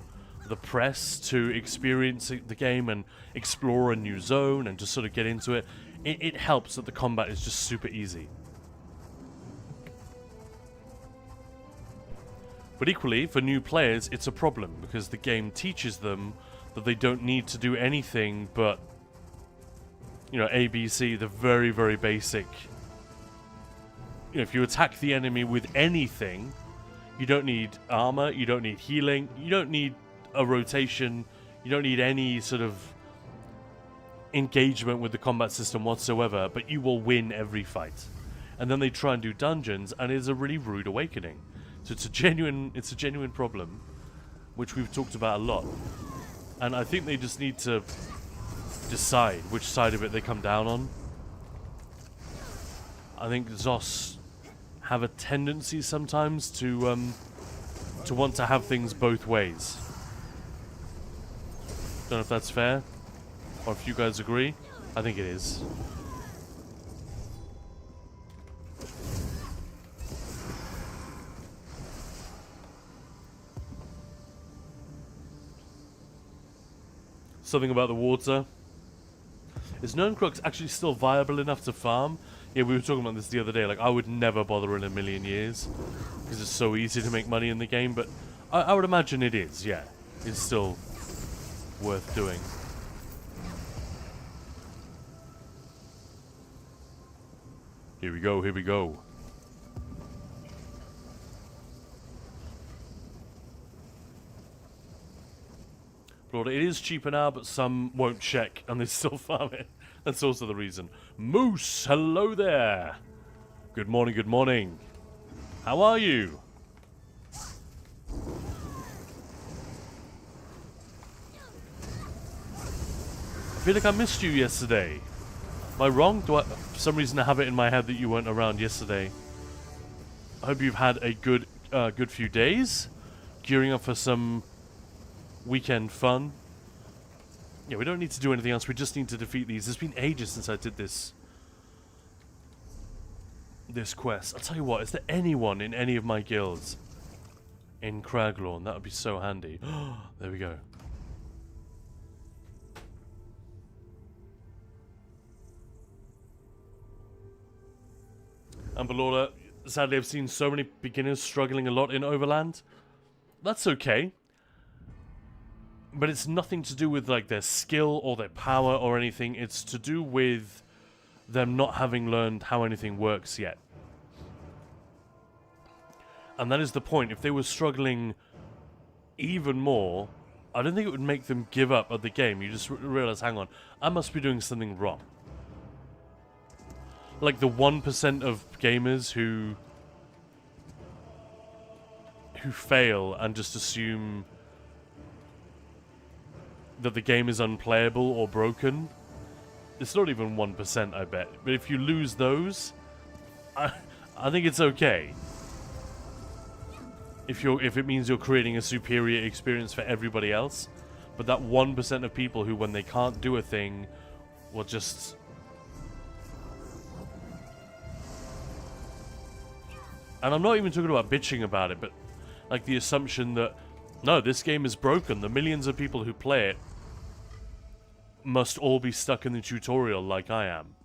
press to experience the game and explore a new zone and just sort of get into it. It helps that the combat is just super easy. But equally, for new players, it's a problem because the game teaches them that they don't need to do anything but, you know, ABC, the very, very basic. You know, if you attack the enemy with anything, you don't need armor, you don't need healing, you don't need a rotation, you don't need any sort of engagement with the combat system whatsoever, but you will win every fight. And then they try and do dungeons, and it's a really rude awakening. So it's a genuine problem, which we've talked about a lot. And I think they just need to decide which side of it they come down on. I think Zos have a tendency sometimes to want to have things both ways. Don't know if that's fair, or if you guys agree. I think it is. Something about the water. Is Nerncrux actually still viable enough to farm? Yeah, we were talking about this the other day. Like, I would never bother in a million years because it's so easy to make money in the game. But I would imagine it is. Yeah, it's still worth doing. Here we go. Here we go. Lord, it is cheaper now, but some won't check and they still farm it. That's also the reason. Moose, hello there. Good morning, good morning. How are you? I feel like I missed you yesterday. Am I wrong? For some reason I have it in my head that you weren't around yesterday. I hope you've had a good few days. Gearing up for some weekend fun. Yeah, we don't need to do anything else. We just need to defeat these. It's been ages since I did this quest. I'll tell you what, is there anyone in any of my guilds in Craglooorn? That would be so handy. There we go. And Belora, sadly I've seen so many beginners struggling a lot in Overland. That's okay. But it's nothing to do with like their skill or their power or anything. It's to do with them not having learned how anything works yet. And that is the point. If they were struggling even more, I don't think it would make them give up at the game. You just realize, hang on, I must be doing something wrong. Like the 1% of gamers who fail and just assume that the game is unplayable or broken. It's not even 1%, I bet. But if you lose those, I think it's okay. If it means you're creating a superior experience for everybody else. But that 1% of people who, when they can't do a thing, will just... And I'm not even talking about bitching about it, but like the assumption that, no, this game is broken. The millions of people who play it must all be stuck in the tutorial like I am.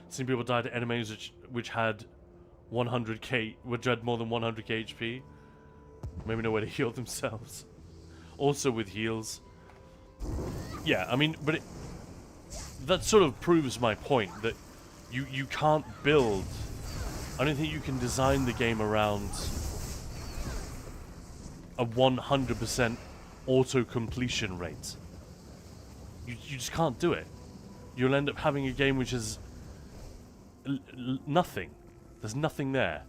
Seen people die to enemies which had 100k, which had more than 100k HP. Maybe no way to heal themselves. Also with heals. Yeah, I mean, but that sort of proves my point that you can't build. I don't think you can design the game around a 100% auto-completion rate. You just can't do it. You'll end up having a game which is nothing. There's nothing there.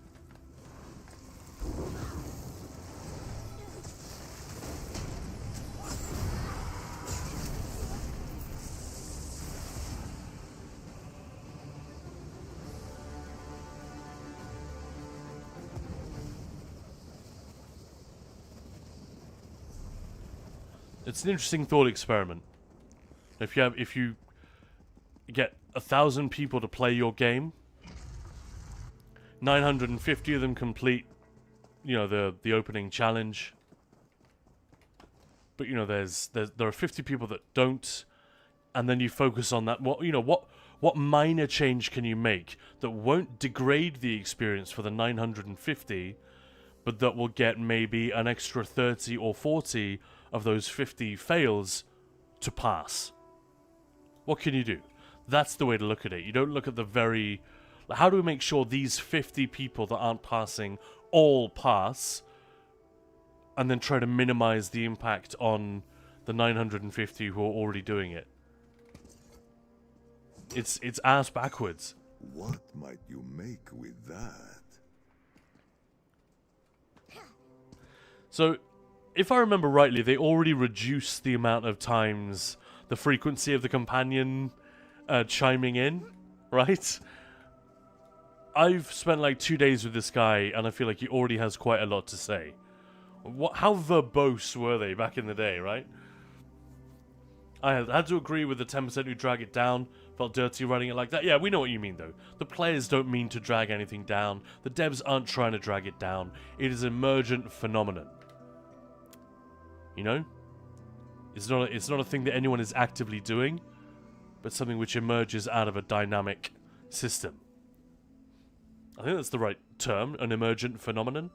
It's an interesting thought experiment. If you get 1,000 people to play your game, 950 of them complete, you know, the opening challenge. But you know, there are 50 people that don't, and then you focus on that. What minor change can you make that won't degrade the experience for the 950, but that will get maybe an extra 30 or 40 of those 50 fails to pass? What can you do? That's the way to look at it. You don't look at the very... How do we make sure these 50 people that aren't passing all pass, and then try to minimize the impact on the 950 who are already doing it? It's ass backwards. What might you make with that? So, if I remember rightly, they already reduced the amount of times, the frequency of the companion chiming in, right? I've spent like 2 days with this guy, and I feel like he already has quite a lot to say. How verbose were they back in the day, right? I had to agree with the 10% who drag it down. Felt dirty writing it like that. Yeah, we know what you mean, though. The players don't mean to drag anything down. The devs aren't trying to drag it down. It is an emergent phenomenon. You know? It's not a thing that anyone is actively doing, but something which emerges out of a dynamic system. I think that's the right term, an emergent phenomenon.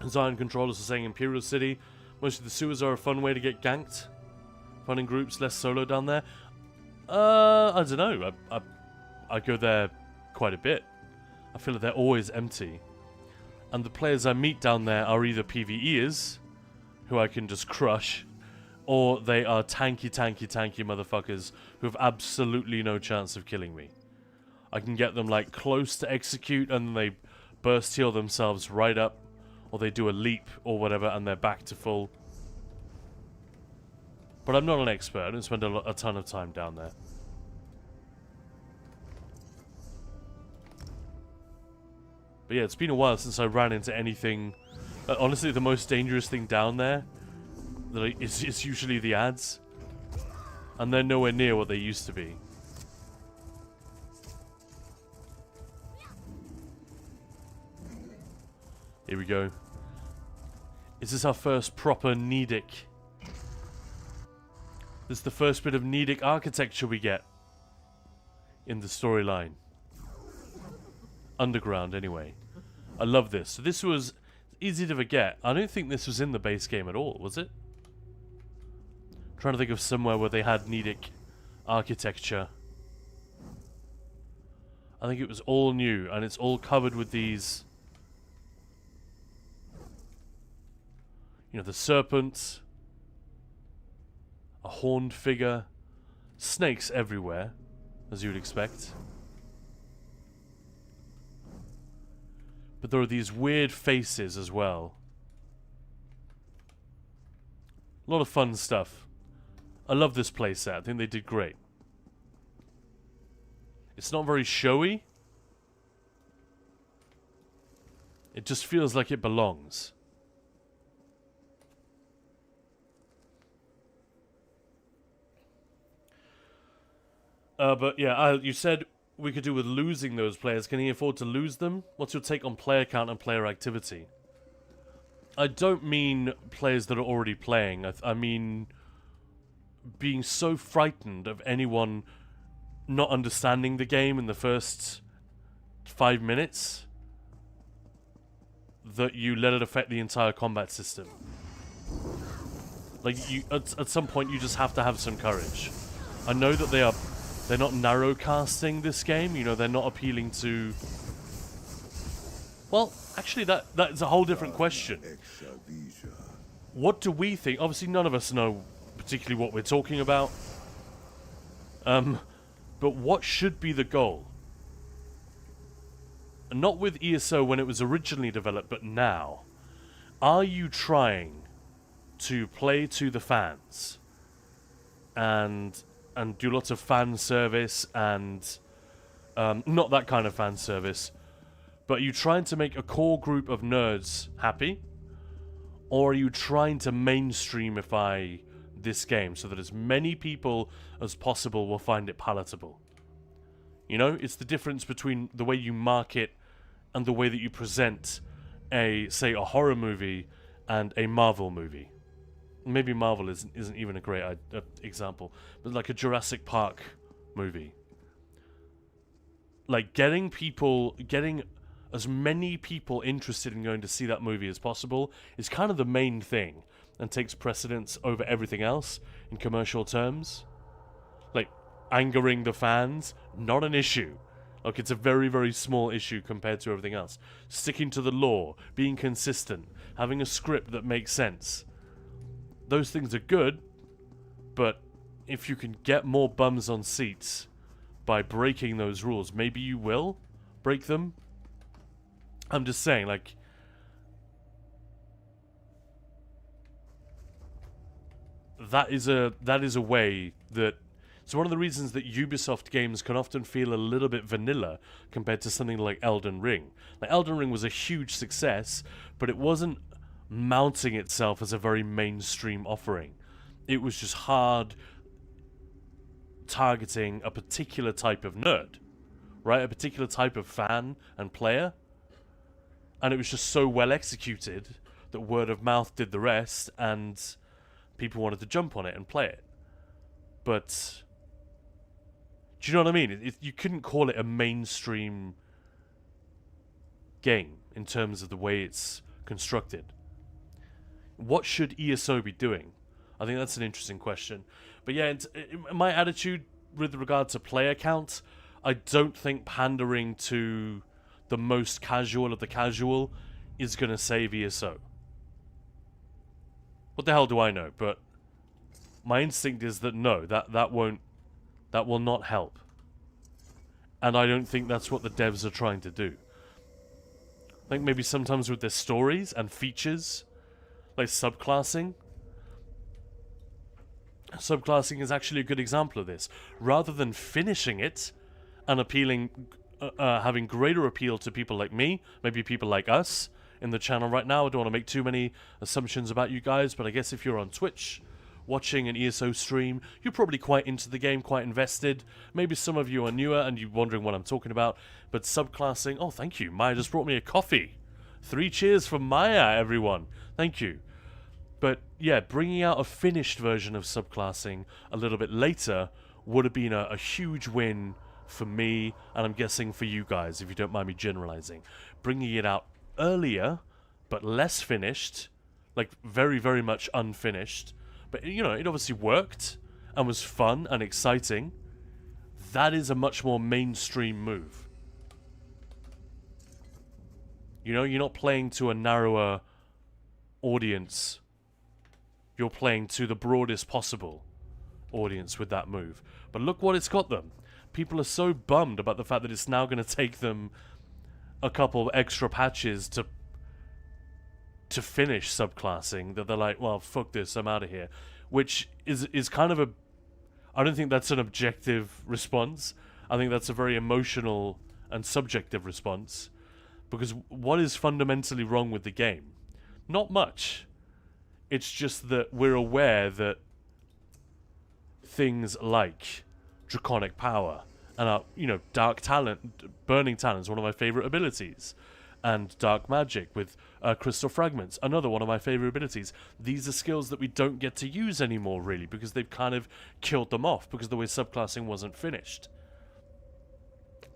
Zion controllers are saying Imperial City, most of the sewers are a fun way to get ganked. Fun in groups, less solo down there. I don't know. I go there quite a bit. I feel like they're always empty. And the players I meet down there are either PvEers, who I can just crush, or they are tanky motherfuckers who have absolutely no chance of killing me. I can get them like close to execute and they burst heal themselves right up, or they do a leap or whatever and they're back to full. But I'm not an expert. I don't spend a ton of time down there. But yeah, it's been a while since I ran into anything. Honestly, the most dangerous thing down there is usually the ads. And they're nowhere near what they used to be. Here we go. Is this our first proper Nedic? This is the first bit of Nedic architecture we get in the storyline. Underground, anyway. I love this. So this was easy to forget. I don't think this was in the base game at all, was it? Trying to think of somewhere where they had Nedic architecture. I think it was all new, and it's all covered with these... You know, the serpent, a horned figure, snakes everywhere, as you would expect. But there are these weird faces as well. A lot of fun stuff. I love this playset. I think they did great. It's not very showy. It just feels like it belongs. But yeah, you said we could do with losing those players. Can he afford to lose them? What's your take on player count and player activity? I don't mean players that are already playing. I mean being so frightened of anyone not understanding the game in the first 5 minutes that you let it affect the entire combat system. Like, you at some point you just have to have some courage. I know that they're not narrow casting this game, you know, they're not appealing to... Well, actually that's a whole different question. What do we think? Obviously none of us know particularly what we're talking about. But what should be the goal? Not with ESO when it was originally developed, but now. Are you trying to play to the fans? And do lots of fan service and... not that kind of fan service. But are you trying to make a core group of nerds happy? Or are you trying to mainstreamify this game so that as many people as possible will find it palatable? You know, it's the difference between the way you market and the way that you present say a horror movie and a Marvel movie. Maybe Marvel isn't even a great example, but like a Jurassic Park movie. Like getting as many people interested in going to see that movie as possible is kind of the main thing and takes precedence over everything else in commercial terms. Like, angering the fans, not an issue. Like, it's a very, very small issue compared to everything else. Sticking to the lore, being consistent, having a script that makes sense. Those things are good, but if you can get more bums on seats by breaking those rules, maybe you will break them. I'm just saying, like... That is a way that... It's one of the reasons that Ubisoft games can often feel a little bit vanilla compared to something like Elden Ring. Like, Elden Ring was a huge success, but it wasn't mounting itself as a very mainstream offering. It was just hard targeting a particular type of nerd, right? A particular type of fan and player. And it was just so well executed that word of mouth did the rest, and people wanted to jump on it and play it. But do you know what I mean? You couldn't call it a mainstream game in terms of the way it's constructed. What should ESO be doing? I think that's an interesting question. But yeah, my attitude with regard to player count, I don't think pandering to the most casual of the casual is going to save ESO. What the hell do I know? But my instinct is that no, that will not help. And I don't think that's what the devs are trying to do. I think maybe sometimes with their stories and features, like subclassing. Subclassing is actually a good example of this. Rather than finishing it and having greater appeal to people like me, maybe people like us in the channel right now. I don't want to make too many assumptions about you guys, but I guess if you're on Twitch watching an ESO stream, you're probably quite into the game, quite invested. Maybe some of you are newer and you're wondering what I'm talking about, but subclassing... Oh, thank you. Maya just brought me a coffee. 3 cheers for Maya, everyone. Thank you. But yeah, bringing out a finished version of subclassing a little bit later would have been a huge win for me, and I'm guessing for you guys, if you don't mind me generalizing. Bringing it out earlier, but less finished, like very, very much unfinished, but you know, it obviously worked and was fun and exciting. That is a much more mainstream move. You know, you're not playing to a narrower audience. You're playing to the broadest possible audience with that move. But look what it's got them. People are so bummed about the fact that it's now going to take them a couple extra patches to finish subclassing, that they're like, well, fuck this, I'm out of here. Which is kind of a... I don't think that's an objective response. I think that's a very emotional and subjective response. Because what is fundamentally wrong with the game? Not much. It's just that we're aware that things like draconic power and you know, dark talent, burning talent is one of my favorite abilities, and dark magic with crystal fragments, another one of my favorite abilities. These are skills that we don't get to use anymore, really, because they've kind of killed them off because the way subclassing wasn't finished.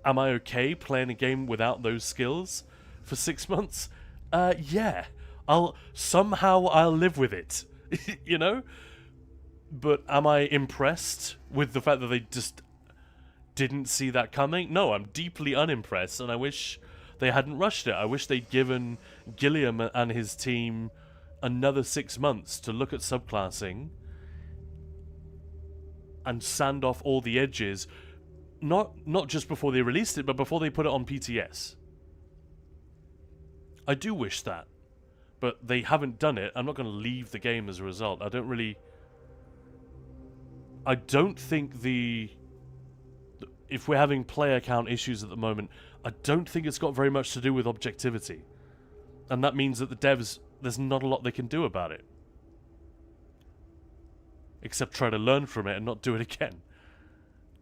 Am I okay playing a game without those skills for 6 months? Yeah. I'll live with it. You know? But am I impressed with the fact that they just didn't see that coming? No, I'm deeply unimpressed, and I wish they hadn't rushed it. I wish they'd given Gilliam and his team another 6 months to look at subclassing and sand off all the edges. Not just before they released it, but before they put it on PTS. I do wish that. But they haven't done it. I'm not going to leave the game as a result. I don't think if we're having player count issues at the moment, I don't think it's got very much to do with objectivity. And that means that the devs, there's not a lot they can do about it. Except try to learn from it and not do it again.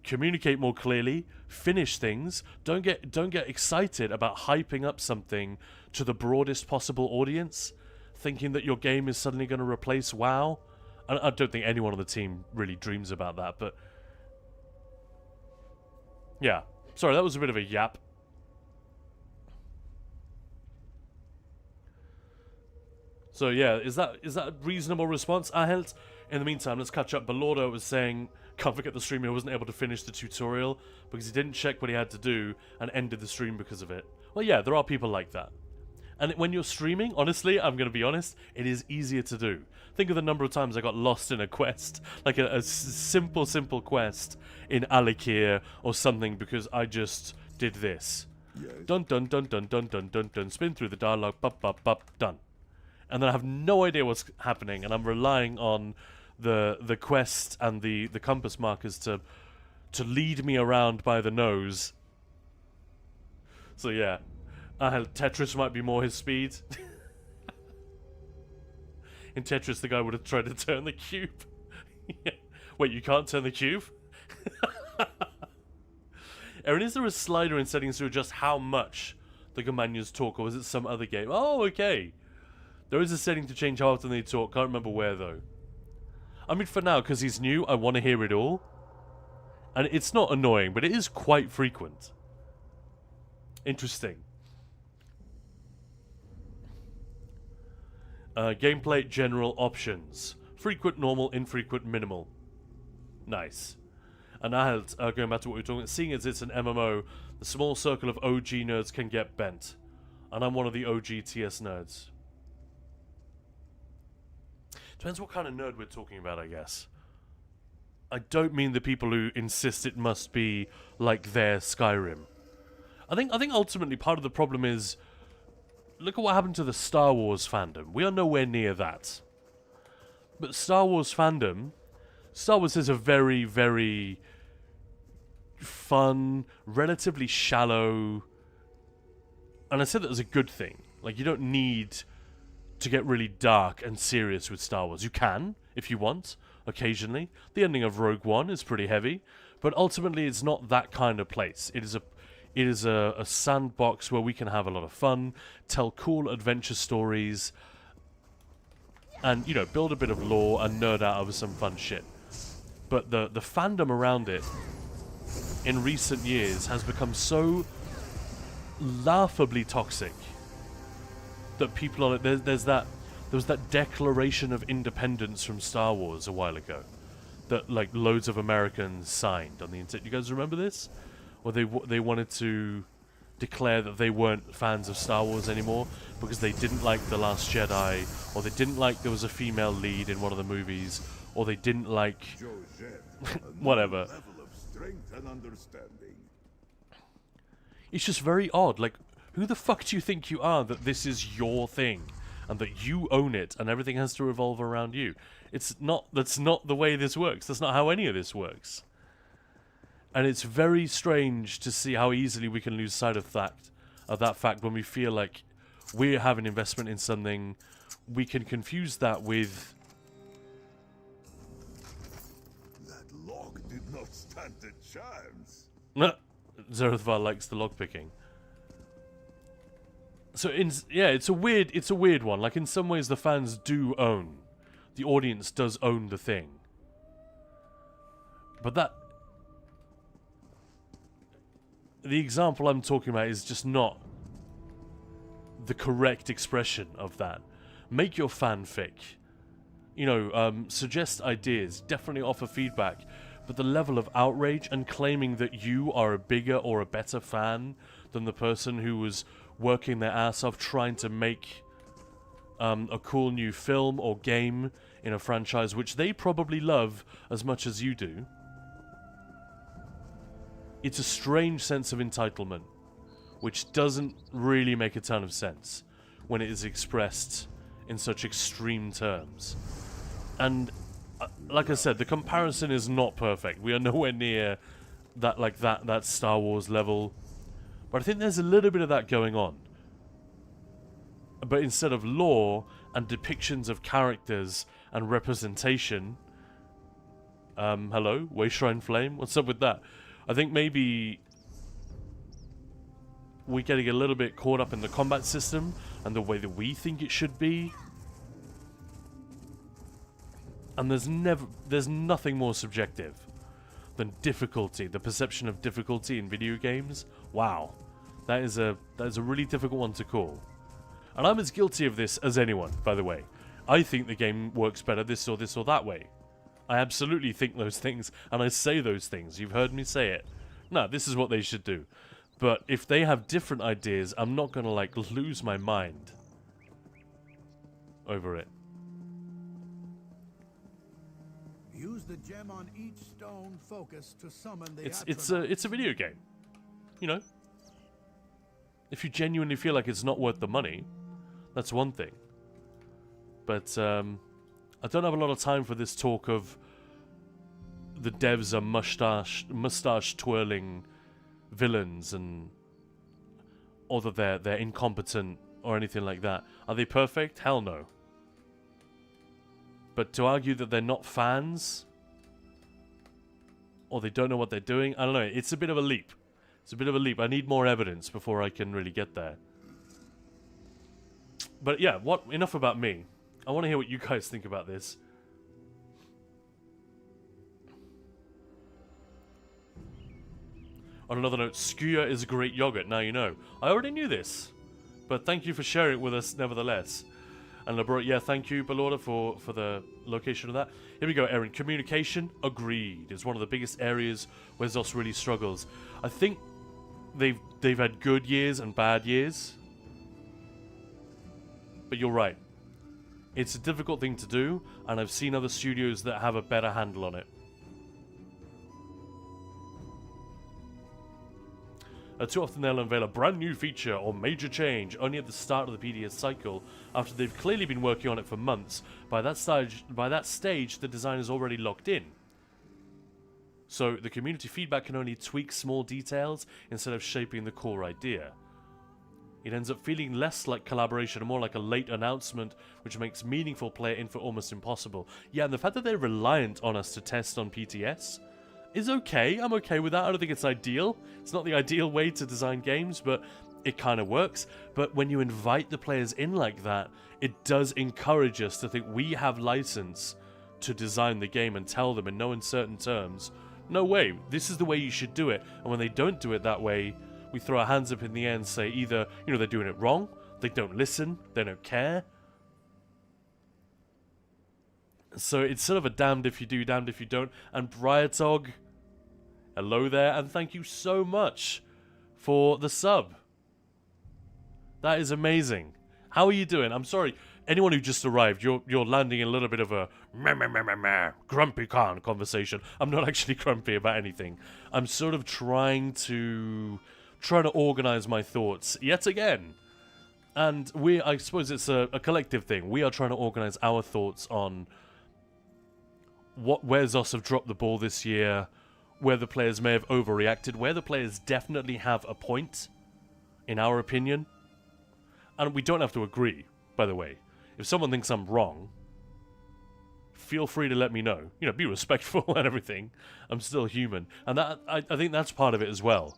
Communicate more clearly, finish things, don't get excited about hyping up something to the broadest possible audience, thinking that your game is suddenly going to replace WoW. I don't think anyone on the team really dreams about that, but yeah. Sorry, that was a bit of a yap. So yeah, is that a reasonable response, Ahelt? In the meantime, let's catch up. Belordo was saying, can't forget the streamer who wasn't able to finish the tutorial because he didn't check what he had to do and ended the stream because of it. Well, yeah, there are people like that. And when you're streaming, honestly, I'm going to be honest, it is easier to do. Think of the number of times I got lost in a quest, like a simple quest in Alikir or something, because I just did this. Yes. Dun dun dun dun dun dun dun dun, spin through the dialogue, bup bup bup, done. And then I have no idea what's happening, and I'm relying on the quest and the compass markers to lead me around by the nose. So yeah, Tetris might be more his speed. In Tetris, the guy would have tried to turn the cube. Yeah. Wait, you can't turn the cube? Aaron, is there a slider in settings to adjust how much the companions talk, or is it some other game? Oh, okay. There is a setting to change how often they talk. Can't remember where, though. I mean, for now, because he's new, I want to hear it all. And it's not annoying, but it is quite frequent. Interesting. Gameplay general options. Frequent, normal, infrequent, minimal. Nice. And going back to what we were talking about, seeing as it's an MMO, the small circle of OG nerds can get bent. And I'm one of the OG TS nerds. Depends what kind of nerd we're talking about, I guess. I don't mean the people who insist it must be like their Skyrim. I think ultimately part of the problem is, look at what happened to the Star Wars fandom. We are nowhere near that. But Star Wars fandom, Star Wars is a very, very fun, relatively shallow, and I said that as a good thing. Like, you don't need to get really dark and serious with Star Wars. You can, if you want, occasionally. The ending of Rogue One is pretty heavy, but ultimately it's not that kind of place. It is a sandbox where we can have a lot of fun, tell cool adventure stories, and, you know, build a bit of lore and nerd out over some fun shit. But the fandom around it in recent years has become so laughably toxic that people on it, there was that Declaration of Independence from Star Wars a while ago that like loads of Americans signed on the internet. You guys remember this? Or they wanted to declare that they weren't fans of Star Wars anymore because they didn't like The Last Jedi, or they didn't like there was a female lead in one of the movies, or they didn't like whatever. Level of strength and understanding. It's just very odd. Like, who the fuck do you think you are that this is your thing and that you own it and everything has to revolve around you? It's not. That's not the way this works. That's not how any of this works. And it's very strange to see how easily we can lose sight of that fact when we feel like we have an investment in something. We can confuse that with That log did not stand a chance. Zerethvar likes the lockpicking. So it's a weird one. Like in some ways the fans do own. The audience does own the thing. But the example I'm talking about is just not the correct expression of that. Make your fanfic. You know, suggest ideas, definitely offer feedback, but the level of outrage and claiming that you are a bigger or a better fan than the person who was working their ass off trying to make a cool new film or game in a franchise which they probably love as much as you do. It's a strange sense of entitlement, which doesn't really make a ton of sense when it is expressed in such extreme terms. And like I said, the comparison is not perfect. We are nowhere near that Star Wars level. But I think there's a little bit of that going on. But instead of lore and depictions of characters and representation... hello? Wayshrine Flame? What's up with that? I think maybe we're getting a little bit caught up in the combat system and the way that we think it should be. And there's nothing more subjective than difficulty, the perception of difficulty in video games. Wow. That is a really difficult one to call. And I'm as guilty of this as anyone, by the way. I think the game works better this or that way. I absolutely think those things, and I say those things. You've heard me say it. No, this is what they should do. But if they have different ideas, I'm not going to, like, lose my mind over it. Use the gem on each stone focus to summon the It's a video game. You know? If you genuinely feel like it's not worth the money, that's one thing. But, I don't have a lot of time for this talk of the devs are mustache twirling villains and or that they're incompetent or anything like that. Are they perfect? Hell no. But to argue that they're not fans or they don't know what they're doing, I don't know. It's a bit of a leap. It's a bit of a leap. I need more evidence before I can really get there. But yeah, enough about me. I want to hear what you guys think about this. On another note, Skyr is a great yogurt, now you know. I already knew this, but thank you for sharing it with us nevertheless. And LeBron, yeah, thank you, Balorda, for the location of that. Here we go, Aaron. Communication, agreed, is one of the biggest areas where ZOS really struggles. I think they've had good years and bad years. But you're right. It's a difficult thing to do, and I've seen other studios that have a better handle on it. Too often they'll unveil a brand new feature or major change only at the start of the PDS cycle, after they've clearly been working on it for months. By that stage, the design is already locked in. So the community feedback can only tweak small details instead of shaping the core idea. It ends up feeling less like collaboration and more like a late announcement, which makes meaningful player input almost impossible. Yeah, and the fact that they're reliant on us to test on PTS is okay. I'm okay with that. I don't think it's ideal. It's not the ideal way to design games, but it kind of works. But when you invite the players in like that, it does encourage us to think we have license to design the game and tell them in no uncertain terms, no way, this is the way you should do it. And when they don't do it that way, we throw our hands up in the air and say either, you know, they're doing it wrong, they don't listen, they don't care. So it's sort of a damned if you do, damned if you don't. And Briartog, hello there, and thank you so much for the sub. That is amazing. How are you doing? I'm sorry, anyone who just arrived, you're landing in a little bit of a grumpy Khan conversation. I'm not actually grumpy about anything. I'm sort of trying to organize my thoughts yet again. And I suppose it's a collective thing. We are trying to organize our thoughts on where Zos have dropped the ball this year, where the players may have overreacted, where the players definitely have a point, in our opinion. And we don't have to agree, by the way. If someone thinks I'm wrong, feel free to let me know. You know, be respectful and everything. I'm still human. And that I think that's part of it as well.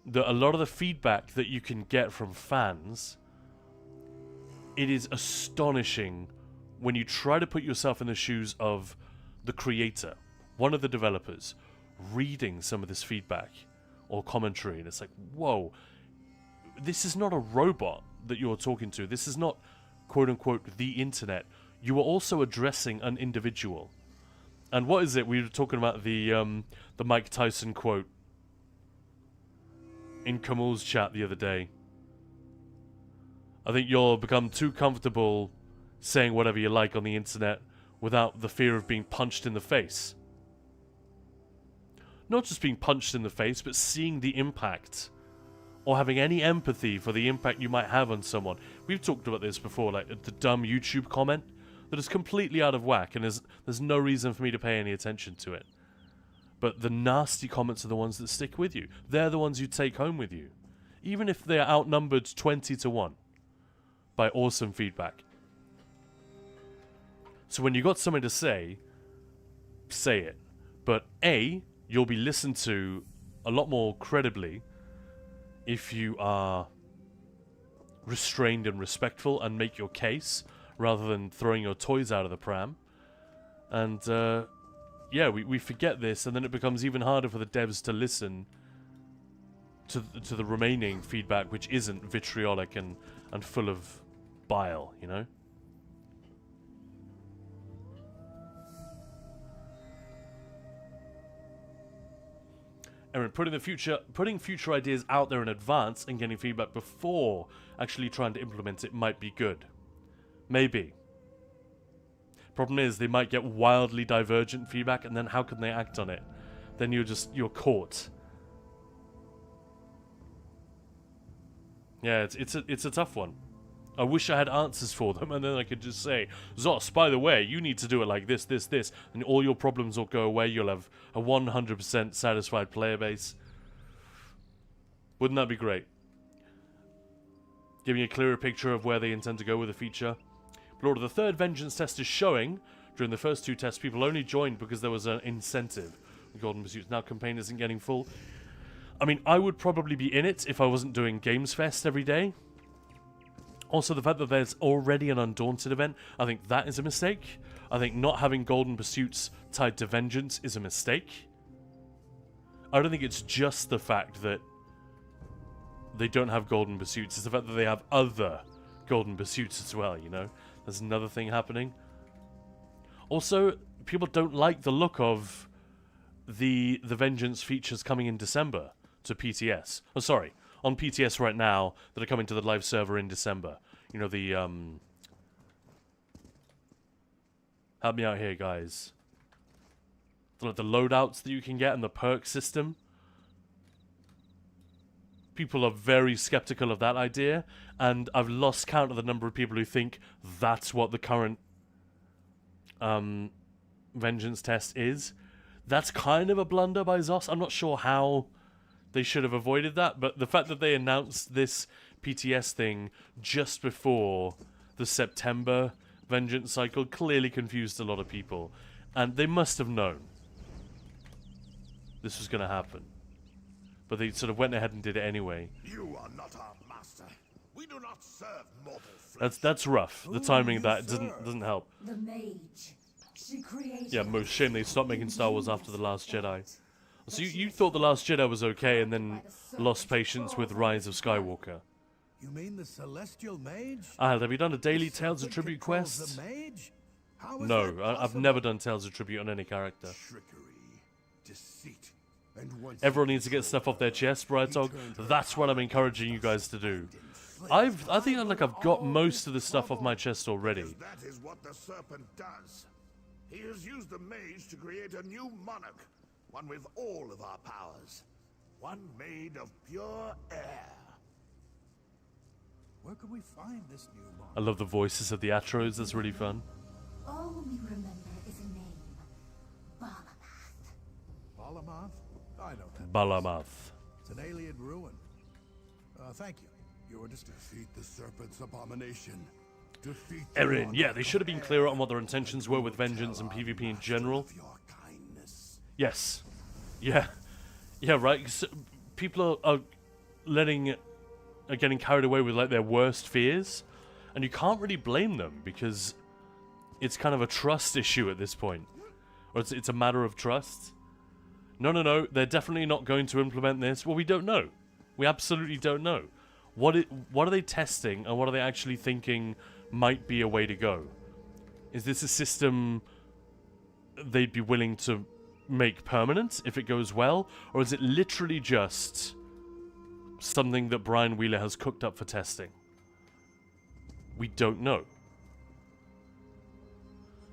That a lot of the feedback that you can get from fans, it is astonishing when you try to put yourself in the shoes of the creator, one of the developers, reading some of this feedback or commentary, and it's like, whoa, this is not a robot that you're talking to. This is not, quote-unquote, the internet. You are also addressing an individual. And what is it? We were talking about the Mike Tyson quote in Kamul's chat the other day. I think you'll become too comfortable saying whatever you like on the internet without the fear of being punched in the face. Not just being punched in the face, but seeing the impact or having any empathy for the impact you might have on someone. We've talked about this before, like the dumb YouTube comment that is completely out of whack, and there's no reason for me to pay any attention to it. But the nasty comments are the ones that stick with you. They're the ones you take home with you. Even if they're outnumbered 20-1 by awesome feedback. So when you got something to say it. But A, you'll be listened to a lot more credibly if you are restrained and respectful and make your case rather than throwing your toys out of the pram. And yeah, we forget this, and then it becomes even harder for the devs to listen to the remaining feedback, which isn't vitriolic and full of bile, you know? Aaron, putting future ideas out there in advance and getting feedback before actually trying to implement it might be good. Maybe. Problem is, they might get wildly divergent feedback, and then how can they act on it? Then you're caught. Yeah, it's a tough one. I wish I had answers for them, and then I could just say, Zos, by the way, you need to do it like this, this, this, and all your problems will go away. You'll have a 100% satisfied player base. Wouldn't that be great? Giving a clearer picture of where they intend to go with the feature. But Lord of the third Vengeance test is showing, during the first two tests, people only joined because there was an incentive. Golden Pursuits. Now campaign isn't getting full. I mean, I would probably be in it if I wasn't doing Gamesfest every day. Also, the fact that there's already an Undaunted event, I think that is a mistake. I think not having Golden Pursuits tied to Vengeance is a mistake. I don't think it's just the fact that they don't have Golden Pursuits. It's the fact that they have other Golden Pursuits as well, you know? There's another thing happening. Also, people don't like the look of the Vengeance features coming in December to PTS. Oh, sorry. On PTS right now, that are coming to the live server in December. You know, the, help me out here, guys. The loadouts that you can get and the perk system. People are very skeptical of that idea, and I've lost count of the number of people who think that's what the current Vengeance test is. That's kind of a blunder by Zos. I'm not sure how they should have avoided that, but the fact that they announced this PTS thing just before the September Vengeance cycle clearly confused a lot of people, and they must have known this was going to happen. But they sort of went ahead and did it anyway. You are not our master. We do not serve mortal flesh. That's rough. The Who timing of you that serve? doesn't help. The mage. She created. Yeah, most shame they stopped making Star Wars after The Last Jedi. So you thought The Last Jedi was okay and then lost patience with Rise of Skywalker. You mean the celestial mage? Ahad, have you done a daily The Tales of serpent Tribute controls quest? The mage? How is No, that I've possible? never done Tales of Tribute on any character. Trickery, deceit, and once Everyone you needs to get control stuff off their chest, Brightog. That's what I'm encouraging you guys to do. I think I've got most of the stuff off my chest already. That is what the serpent does. He has used the mage to create a new monarch, one with all of our powers, one made of pure air. Where could we find this new monarch? I love the voices of the Atros, that's really fun. All we remember is a name. Balamath. Balamath? I know that. Balamath. It's an alien ruin. Thank you. You were just defeat the serpent's abomination. Defeat the Erin, yeah, monarch they should have been of clearer air. on what their intentions were with Vengeance and Tell our PvP in master general. of your kindness. Yes. Yeah. Yeah, right. 'Cause people are getting carried away with like their worst fears, and you can't really blame them because it's kind of a trust issue at this point, or it's a matter of trust. No, they're definitely not going to implement this. Well, we don't know. We absolutely don't know. What are they testing, and what are they actually thinking might be a way to go? Is this a system they'd be willing to make permanent if it goes well, or is it literally just something that Brian Wheeler has cooked up for testing? We don't know.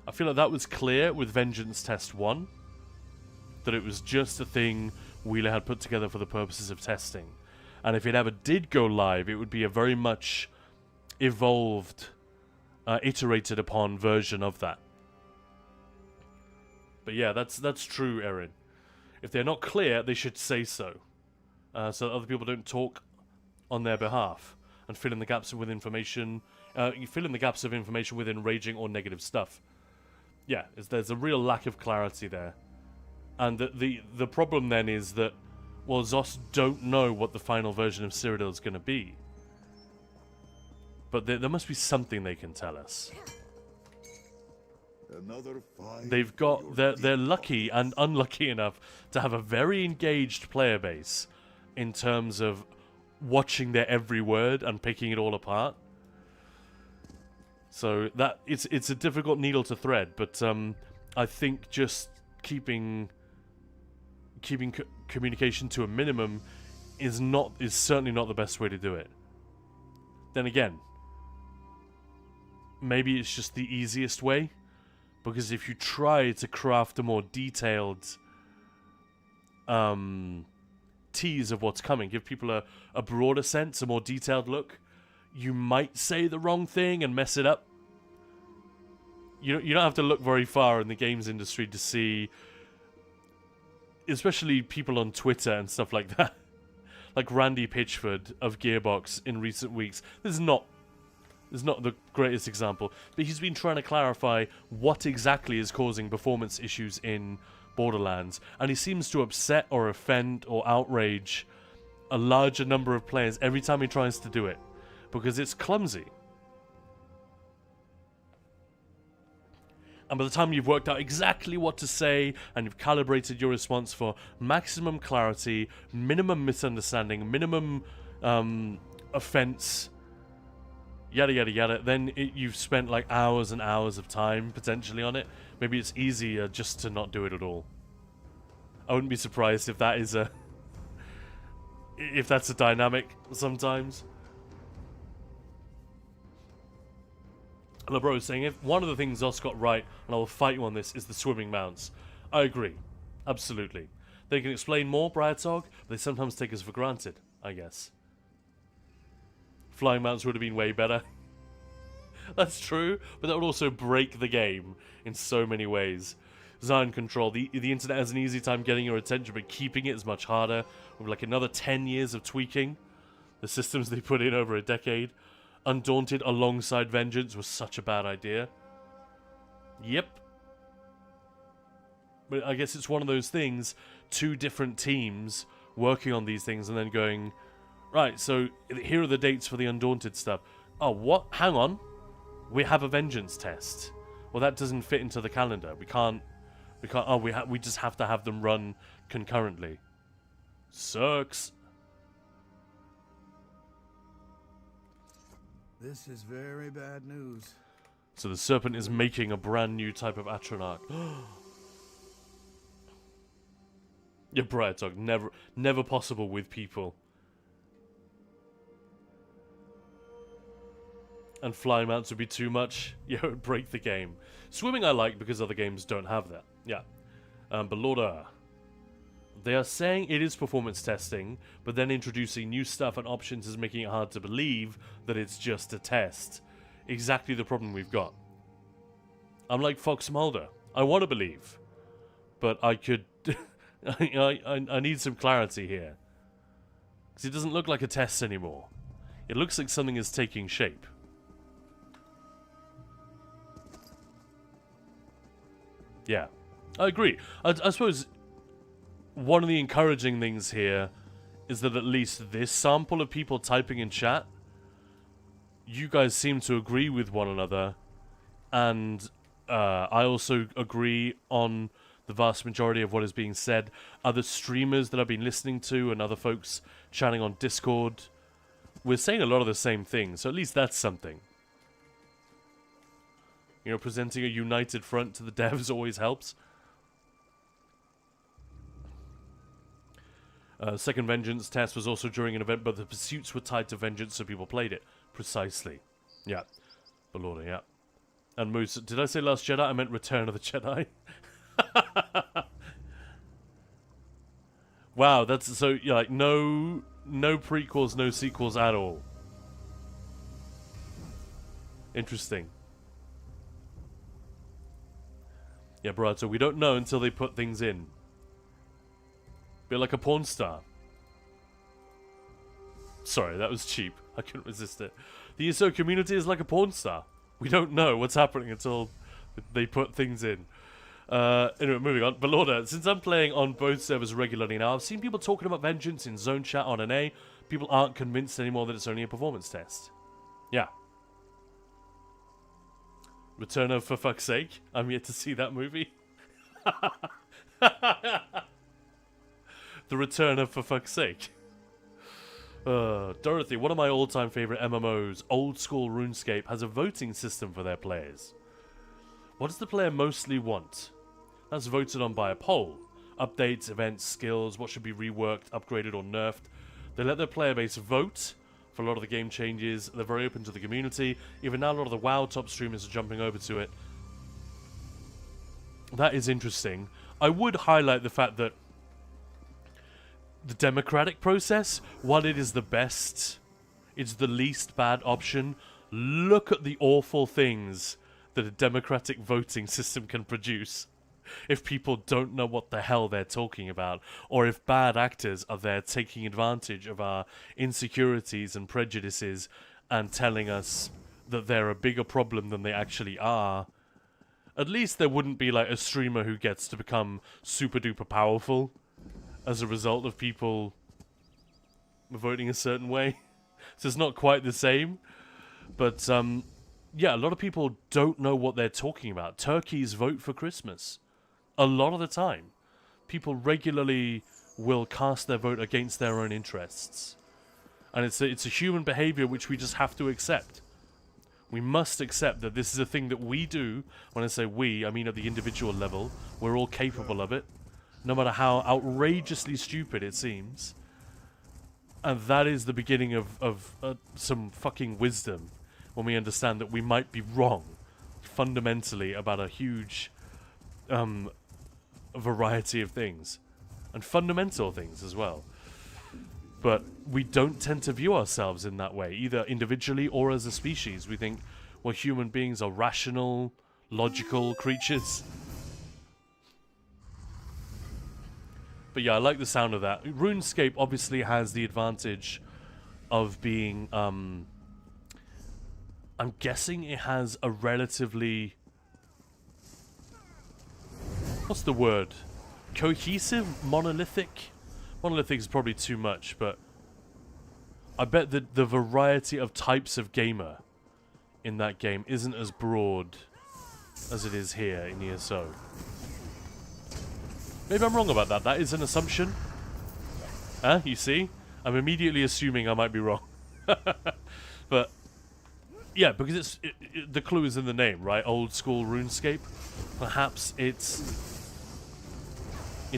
I feel like that was clear with Vengeance Test 1, that it was just a thing Wheeler had put together for the purposes of testing. And if it ever did go live, it would be a very much evolved, iterated upon version of that. But yeah, that's true, Erin. If they're not clear, they should say so. So that other people don't talk on their behalf and fill in the gaps with information. You fill in the gaps of information with enraging or negative stuff. Yeah, there's a real lack of clarity there. And the problem then is that, well, Zos don't know what the final version of Cyrodiil is going to be. But there must be something they can tell us. Another fight. They've got they're lucky and unlucky enough to have a very engaged player base in terms of watching their every word and picking it all apart. So that it's a difficult needle to thread, but I think just keeping communication to a minimum is certainly not the best way to do it. Then again, maybe it's just the easiest way, because if you try to craft a more detailed tease of what's coming, give people a broader sense, a more detailed look, you might say the wrong thing and mess it up. You don't have to look very far in the games industry to see, especially people on Twitter and stuff like that, like Randy Pitchford of Gearbox in recent weeks. This is not the greatest example, but he's been trying to clarify what exactly is causing performance issues in Borderlands, and he seems to upset or offend or outrage a larger number of players every time he tries to do it, because it's clumsy. And by the time you've worked out exactly what to say and you've calibrated your response for maximum clarity, minimum misunderstanding, minimum offense, yada yada yada, then you've spent like hours and hours of time potentially on it. Maybe it's easier just to not do it at all. I wouldn't be surprised if that is if that's a dynamic sometimes. LeBro is saying, if one of the things Zos got right, and I will fight you on this, is the swimming mounts. I agree. Absolutely. They can explain more, Briartog, but they sometimes take us for granted, I guess. Flying mounts would have been way better. That's true, but that would also break the game in so many ways. Zion control. The internet has an easy time getting your attention, but keeping it is much harder. With like another 10 years of tweaking the systems they put in over a decade. Undaunted alongside Vengeance was such a bad idea. Yep. But I guess it's one of those things, two different teams working on these things and then going, Right, so here are the dates for the Undaunted stuff. Oh, what? Hang on. We have a Vengeance test. Well, that doesn't fit into the calendar. We can't. Oh, we just have to have them run concurrently. Sucks. This is very bad news. So the Serpent is making a brand new type of Atronach. Yeah, Briar Talk. Never possible with people. And flying mounts would be too much. Yeah, it would break the game. Swimming I like because other games don't have that. Yeah. But Lorda. They are saying it is performance testing, but then introducing new stuff and options is making it hard to believe that it's just a test. Exactly the problem we've got. I'm like Fox Mulder. I want to believe. But I could... I need some clarity here. Because it doesn't look like a test anymore. It looks like something is taking shape. Yeah, I agree. I suppose one of the encouraging things here is that at least this sample of people typing in chat, you guys seem to agree with one another, and I also agree on the vast majority of what is being said. Other streamers that I've been listening to and other folks chatting on Discord, we're saying a lot of the same things, so at least that's something. You know, presenting a united front to the devs always helps. Second Vengeance test was also during an event, but the pursuits were tied to Vengeance, so people played it. Precisely. Yeah. Balorda, yeah. And Moose, did I say Last Jedi? I meant Return of the Jedi. Wow, that's so, yeah, like, no prequels, no sequels at all. Interesting. Yeah, bro, so we don't know until they put things in. Bit like a porn star. Sorry, that was cheap. I couldn't resist it. The ESO community is like a porn star. We don't know what's happening until they put things in. Anyway, moving on. But Lorda, since I'm playing on both servers regularly now, I've seen people talking about Vengeance in Zone Chat on NA. People aren't convinced anymore that it's only a performance test. Yeah. Returner, for fuck's sake. I'm yet to see that movie. The Returner, for fuck's sake. Dorothy, one of my all-time favorite MMOs, old school RuneScape, has a voting system for their players. What does the player mostly want? That's voted on by a poll. Updates, events, skills, what should be reworked, upgraded, or nerfed. They let their player base vote for a lot of the game changes. They're very open to the community. Even now, a lot of the WoW top streamers are jumping over to it. That is interesting. I would highlight the fact that the democratic process, while it is the best, it's the least bad option. Look at the awful things that a democratic voting system can produce if people don't know what the hell they're talking about, or if bad actors are there taking advantage of our insecurities and prejudices and telling us that they're a bigger problem than they actually are. At least there wouldn't be like a streamer who gets to become super duper powerful as a result of people voting a certain way. So it's not quite the same. But yeah, a lot of people don't know what they're talking about. Turkeys vote for Christmas. A lot of the time. People regularly will cast their vote against their own interests. And it's a human behavior which we just have to accept. We must accept that this is a thing that we do. When I say we, I mean at the individual level. We're all capable of it. No matter how outrageously stupid it seems. And that is the beginning of some fucking wisdom. When we understand that we might be wrong. Fundamentally about a huge variety of things. And fundamental things as well. But we don't tend to view ourselves in that way, either individually or as a species. We think, well, human beings are rational, logical creatures. But yeah, I like the sound of that. RuneScape obviously has the advantage of being, I'm guessing it has a relatively, what's the word? Cohesive? Monolithic? Monolithic is probably too much, but I bet that the variety of types of gamer in that game isn't as broad as it is here in ESO. Maybe I'm wrong about that. That is an assumption. Huh? You see? I'm immediately assuming I might be wrong. But, yeah, because the clue is in the name, right? Old school RuneScape. Perhaps it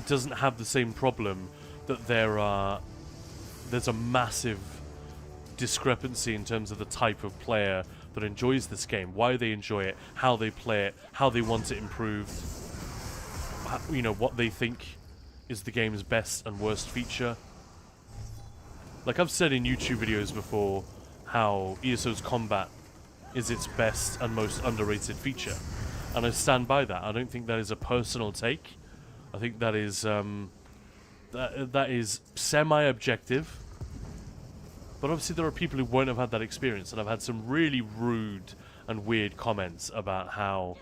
doesn't have the same problem that there's a massive discrepancy in terms of the type of player that enjoys this game, why they enjoy it, how they play it, how they want it improved, you know, what they think is the game's best and worst feature. Like I've said in YouTube videos before, how ESO's combat is its best and most underrated feature, and I stand by that. I don't think that is a personal take. I think that is that is semi-objective. But obviously there are people who won't have had that experience, and I've had some really rude and weird comments about how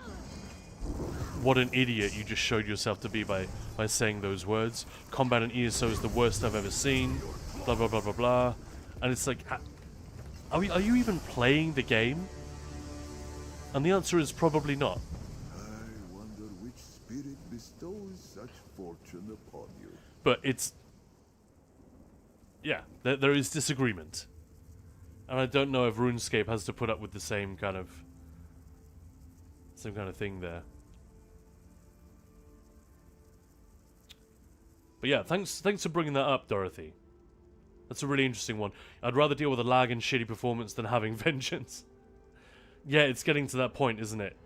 what an idiot you just showed yourself to be by saying those words. Combat in ESO is the worst I've ever seen. Blah blah blah blah blah. And it's like, are you even playing the game? And the answer is probably not. I wonder which spirit bestows such fortune upon you. But it's... yeah, there is disagreement. And I don't know if RuneScape has to put up with the same kind of thing there. But yeah, thanks for bringing that up, Dorothy. That's a really interesting one. I'd rather deal with a lag and shitty performance than having vengeance. Yeah, it's getting to that point, isn't it?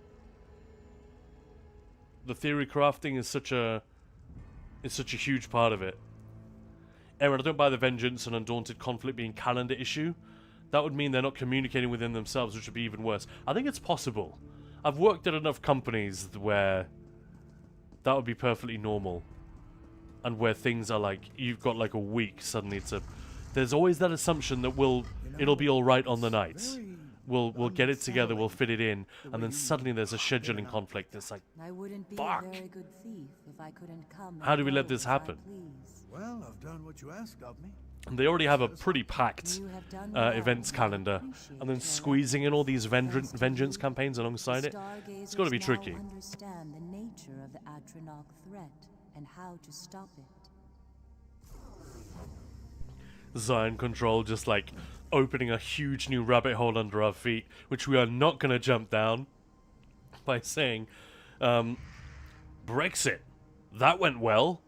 The theory crafting is such a huge part of it. Aaron, I don't buy the vengeance and undaunted conflict being calendar issue. That would mean they're not communicating within themselves, which would be even worse. I think it's possible. I've worked at enough companies where that would be perfectly normal. And where things are like, you've got like a week suddenly to... There's always that assumption that it'll be alright on the night. We'll get it together, we'll fit it in, and then suddenly there's a scheduling conflict. It's like, I wouldn't be fuck. a very good thief if I couldn't come. How do we and let go this as I happen? please. Well, I've done what you asked of me. and they already have a pretty packed You have done well, events and I calendar, appreciate and then your squeezing in all these vengeance campaigns alongside it. It's got to be Stargazers tricky. now understand the nature of the Atronach threat and how to stop it. Zion Control just like opening a huge new rabbit hole under our feet, which we are not going to jump down, by saying, Brexit, that went well.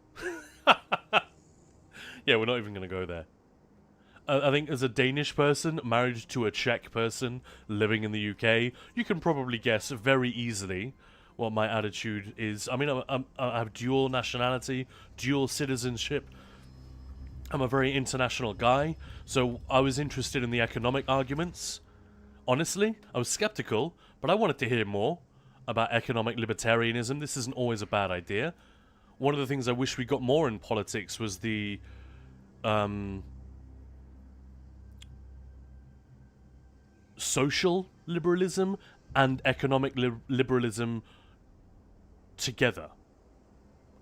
Yeah, we're not even going to go there. I think as a Danish person married to a Czech person living in the UK, you can probably guess very easily what my attitude is. I mean, I have dual nationality, dual citizenship. I'm a very international guy, so I was interested in the economic arguments. Honestly, I was skeptical, but I wanted to hear more about economic libertarianism. This isn't always a bad idea. One of the things I wish we got more in politics was the social liberalism and economic liberalism together.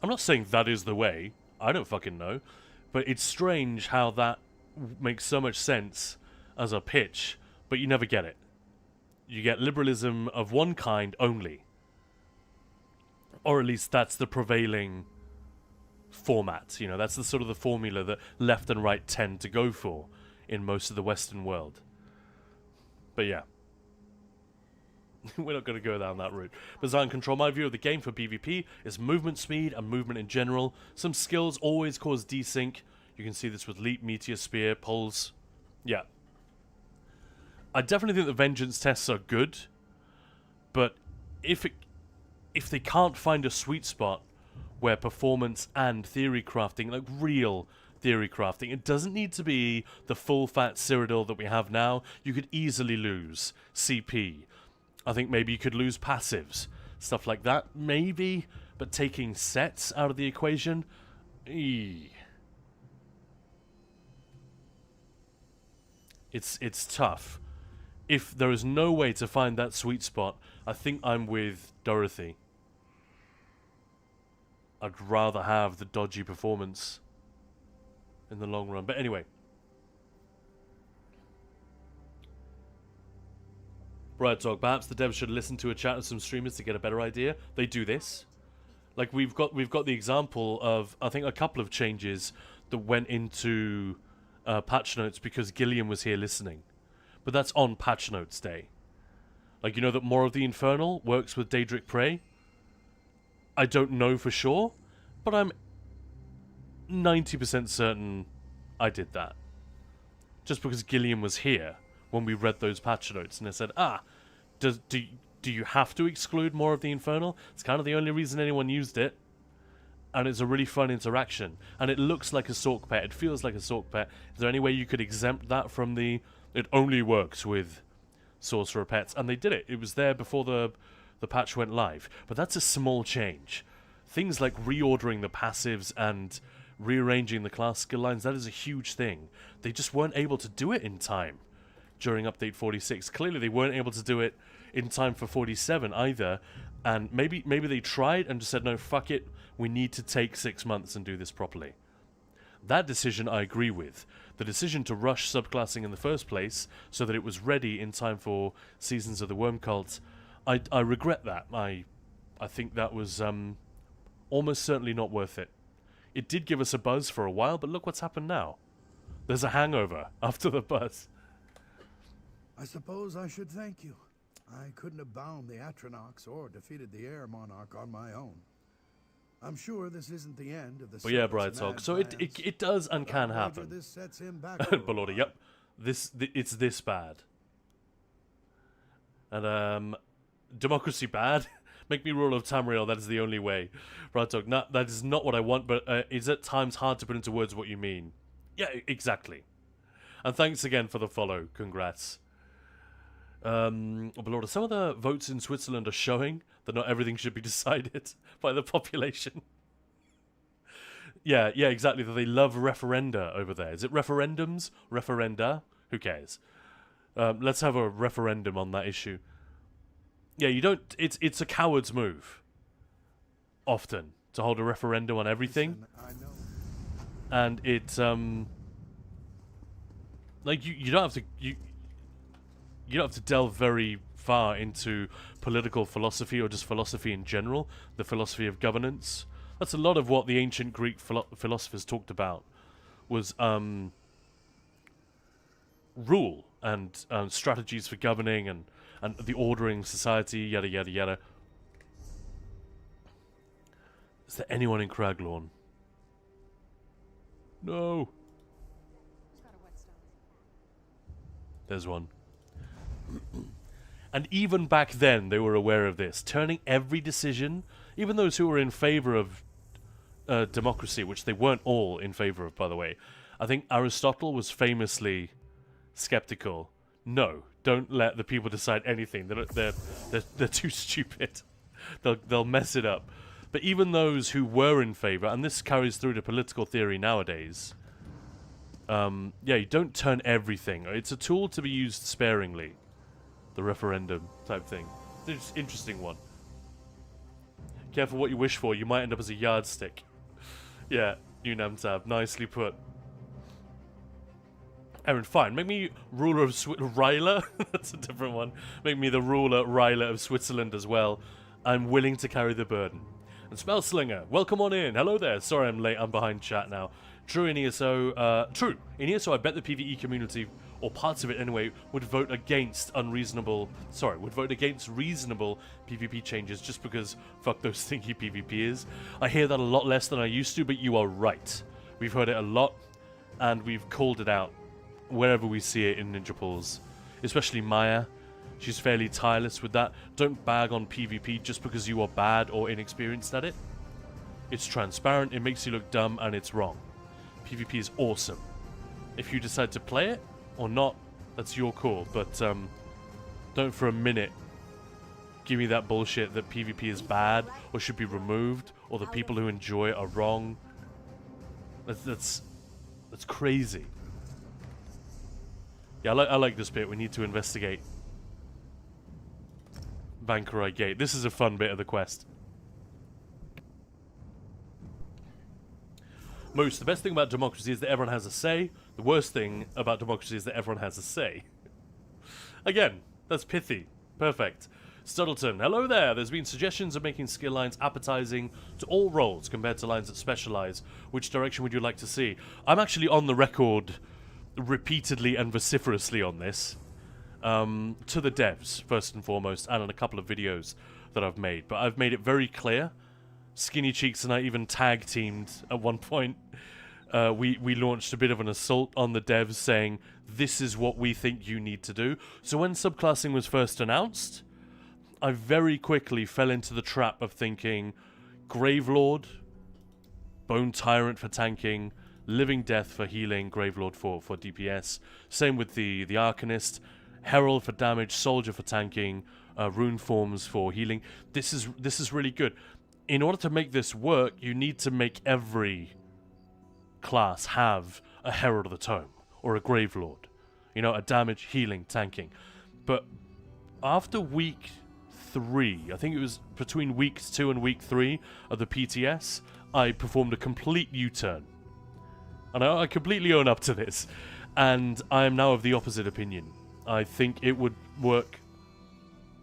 I'm not saying that is the way. I don't fucking know. But it's strange how that makes so much sense as a pitch, but you never get it. You get liberalism of one kind only. Or at least that's the prevailing format. You know, that's the sort of the formula that left and right tend to go for in most of the Western world. But yeah. We're not going to go down that route. But Zion Control, my view of the game for PvP is movement speed and movement in general. Some skills always cause desync. You can see this with Leap, Meteor, Spear, Pulse. Yeah. I definitely think the Vengeance tests are good. But if they can't find a sweet spot where performance and theory crafting, like real theory crafting, it doesn't need to be the full-fat Cyrodiil that we have now. You could easily lose CP. I think maybe you could lose passives, stuff like that, maybe, but taking sets out of the equation, it's tough. If there is no way to find that sweet spot, I think I'm with Dorothy. I'd rather have the dodgy performance in the long run. But anyway, Right, Dog. Perhaps the devs should listen to a chat of some streamers to get a better idea. They do this. Like we've got the example of I think a couple of changes that went into patch notes because Gilliam was here listening, but that's on patch notes day. Like, you know that more of the Infernal works with Daedric Prey. I don't know for sure, but I'm 90% certain I did that. Just because Gilliam was here when we read those patch notes, and I said, do you have to exclude more of the Infernal? It's kind of the only reason anyone used it. And it's a really fun interaction. And it looks like a Sork pet. It feels like a Sork pet. Is there any way you could exempt that from the... It only works with Sorcerer pets. And they did it. It was there before the patch went live. But that's a small change. Things like reordering the passives and rearranging the class skill lines, that is a huge thing. They just weren't able to do it in time during update 46. Clearly they weren't able to do it in time for 47 either, and maybe they tried and just said, no, fuck it, we need to take 6 months and do this properly. That decision I agree with. The decision to rush subclassing in the first place so that it was ready in time for Seasons of the Worm Cult, I regret that. I think that was almost certainly not worth it. It did give us a buzz for a while, but look what's happened now. There's a hangover after the buzz. I suppose I should thank you. I couldn't have bound the Atronox or defeated the Air Monarch on my own. I'm sure this isn't the end of the... But yeah, Brightsog, so it does and can happen. This sets him back. Balordi, yep. It's this bad. And democracy bad. Make me ruler of Tamriel, that is the only way. Brightsog, no, that is not what I want, but it's at times hard to put into words what you mean. Yeah, exactly. And thanks again for the follow. Congrats. Lord, some of the votes in Switzerland are showing that not everything should be decided by the population. yeah, exactly. That they love referenda over there. Is it referendums? Referenda? Who cares? Let's have a referendum on that issue. Yeah, you don't... It's a coward's move. Often. To hold a referendum on everything. Listen, and it's, like, you don't have to... You don't have to delve very far into political philosophy or just philosophy in general, the philosophy of governance. That's a lot of what the ancient Greek philosophers talked about, was rule and strategies for governing and the ordering society, yada yada yada. Is there anyone in Craglooorn? No. There's one. And even back then, they were aware of this. Turning every decision, even those who were in favor of democracy, which they weren't all in favor of, by the way. I think Aristotle was famously skeptical. No, don't let the people decide anything. They're too stupid. They'll mess it up. But even those who were in favor, and this carries through to political theory nowadays. Yeah, you don't turn everything. It's a tool to be used sparingly. The referendum type thing. It's an interesting one. Careful what you wish for. You might end up as a yardstick. Yeah, Unamtab. Nicely put. Aaron, fine. Make me ruler of Ryla. That's a different one. Make me the ruler Ryla of Switzerland as well. I'm willing to carry the burden. And Spellslinger, welcome on in. Hello there. Sorry I'm late. I'm behind chat now. True in ESO. True. In ESO, I bet the PvE community, or parts of it anyway, would vote against reasonable PvP changes just because fuck those thingy PvPers. I hear that a lot less than I used to, but you are right. We've heard it a lot, and we've called it out wherever we see it in Ninja Pools. Especially Maya. She's fairly tireless with that. Don't bag on PvP just because you are bad or inexperienced at it. It's transparent, it makes you look dumb, and it's wrong. PvP is awesome. If you decide to play it or not, that's your call. But don't for a minute give me that bullshit that PvP is bad or should be removed or the people who enjoy it are wrong. That's crazy. Yeah, I like this bit. We need to investigate Bankerai Gate. This is a fun bit of the quest. Moose, the best thing about democracy is that everyone has a say. The worst thing about democracy is that everyone has a say. Again, that's pithy. Perfect. Studdleton, hello there. There's been suggestions of making skill lines appetizing to all roles compared to lines that specialize. Which direction would you like to see? I'm actually on the record repeatedly and vociferously on this. To the devs, first and foremost, and on a couple of videos that I've made. But I've made it very clear. Skinny Cheeks and I even tag-teamed at one point. We launched a bit of an assault on the devs saying, this is what we think you need to do. So when subclassing was first announced, I very quickly fell into the trap of thinking Gravelord, Bone Tyrant for tanking, Living Death for healing, Gravelord for DPS. Same with the Arcanist, Herald for damage, Soldier for tanking, Rune Forms for healing. This is really good. In order to make this work, you need to make every class have a Herald of the Tome or a Gravelord. You know, a damage, healing, tanking. But after week 3, I think it was between week 2 and week 3 of the PTS, I performed a complete U-turn. And I completely own up to this. And I am now of the opposite opinion. I think it would work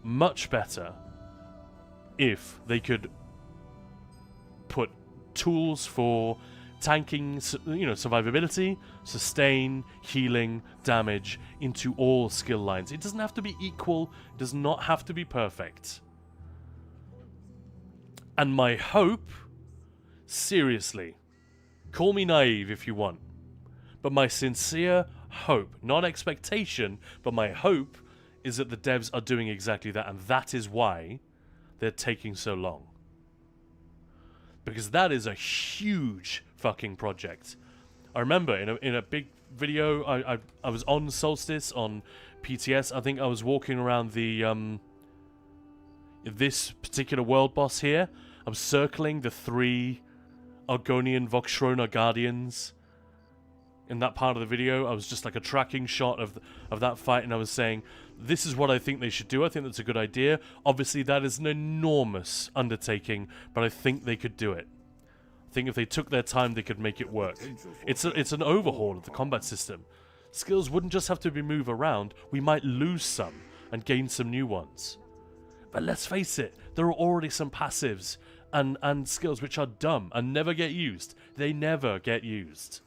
much better if they could put tools for tanking, you know, survivability, sustain, healing, damage into all skill lines. It doesn't have to be equal, it does not have to be perfect. And my hope, seriously, call me naive if you want, but my sincere hope, not expectation, but my hope is that the devs are doing exactly that, and that is why they're taking so long. Because that is a huge fucking project. I remember in a big video, I was on Solstice on PTS. I think I was walking around the this particular world boss here. I was circling the 3 Argonian Voxshrona Guardians. In that part of the video, I was just like a tracking shot of that fight, and I was saying, this is what I think they should do. I think that's a good idea. Obviously, that is an enormous undertaking, but I think they could do it. I think if they took their time, they could make it work. It's an overhaul of the combat system. Skills wouldn't just have to be moved around. We might lose some and gain some new ones. But let's face it, there are already some passives and skills which are dumb and never get used. They never get used.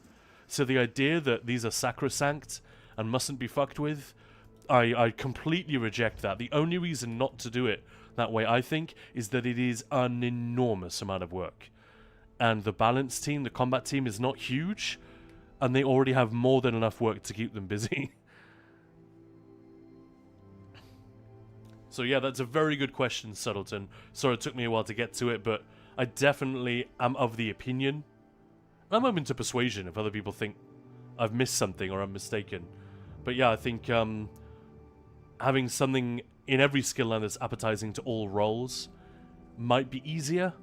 So the idea that these are sacrosanct and mustn't be fucked with, I completely reject that. The only reason not to do it that way, I think, is that it is an enormous amount of work. And the balance team, the combat team, is not huge, and they already have more than enough work to keep them busy. So yeah, that's a very good question, Subtleton. Sorry it took me a while to get to it, but I definitely am of the opinion. I'm open to persuasion if other people think I've missed something or I'm mistaken. But yeah, I think having something in every skill line that's appetizing to all roles might be easier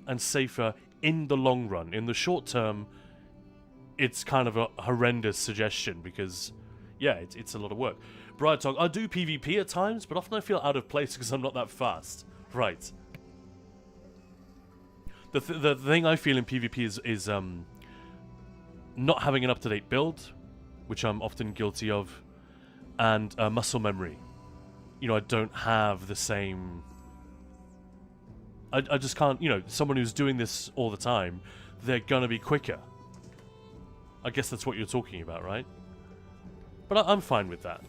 and safer in the long run. In the short term, it's kind of a horrendous suggestion because, yeah, it's a lot of work. Bright Talk, I do PvP at times, but often I feel out of place because I'm not that fast. Right. The thing I feel in PvP is not having an up-to-date build, which I'm often guilty of, and muscle memory. You know, I don't have the same... I just can't, you know, someone who's doing this all the time, they're gonna be quicker. I guess that's what you're talking about, right? But I'm fine with that.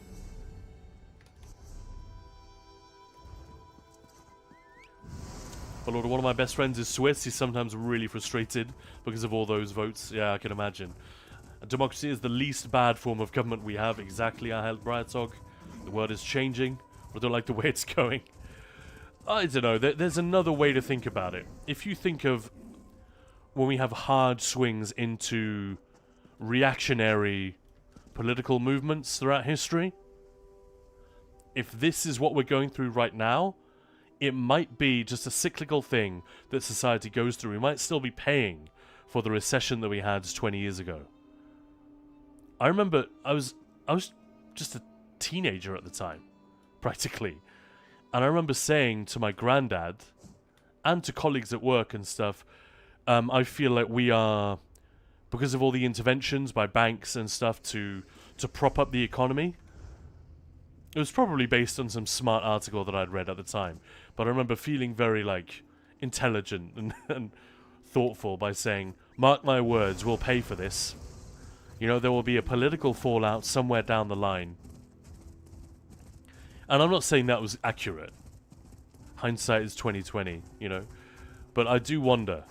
But Lord, one of my best friends is Swiss. He's sometimes really frustrated because of all those votes. Yeah, I can imagine. Democracy is the least bad form of government we have. Exactly, I held Briartog. The world is changing, but I don't like the way it's going. I don't know. There's another way to think about it. If you think of when we have hard swings into reactionary political movements throughout history, if this is what we're going through right now, it might be just a cyclical thing that society goes through. We might still be paying for the recession that we had 20 years ago. I remember I was just a teenager at the time, practically. And I remember saying to my granddad and to colleagues at work and stuff, I feel like we are, because of all the interventions by banks and stuff to prop up the economy, It was probably based on some smart article that I'd read at the time, but I remember feeling very, like, intelligent and thoughtful by saying, mark my words, we'll pay for this. You know, there will be a political fallout somewhere down the line. And I'm not saying that was accurate. Hindsight is 20/20, you know. But I do wonder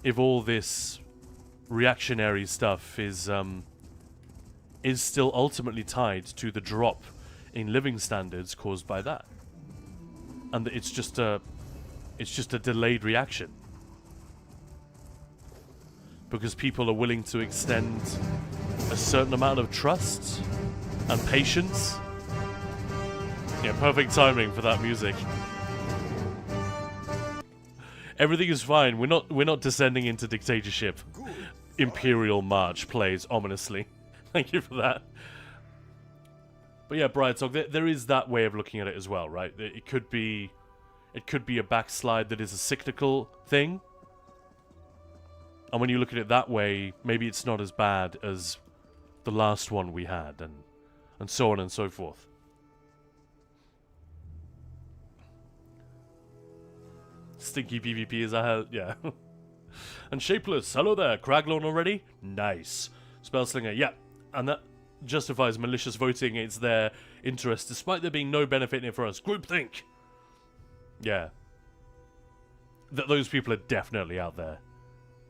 if all this reactionary stuff is still ultimately tied to the drop in living standards caused by that, and that it's just a delayed reaction because people are willing to extend a certain amount of trust and patience. Yeah, perfect timing for that music. Everything is fine. We're not descending into dictatorship. Imperial March plays ominously. Thank you for that. But yeah, Brian Talk, there is that way of looking at it as well, right? It could be a backslide that is a cyclical thing. And when you look at it that way, maybe it's not as bad as the last one we had, and so on and so forth. Stinky PvP is a hell, yeah. And Shapeless, hello there. Craglooorn already? Nice. Spellslinger, yeah. And that justifies malicious voting against their interests, despite there being no benefit in it for us. Groupthink! Yeah. Those people are definitely out there.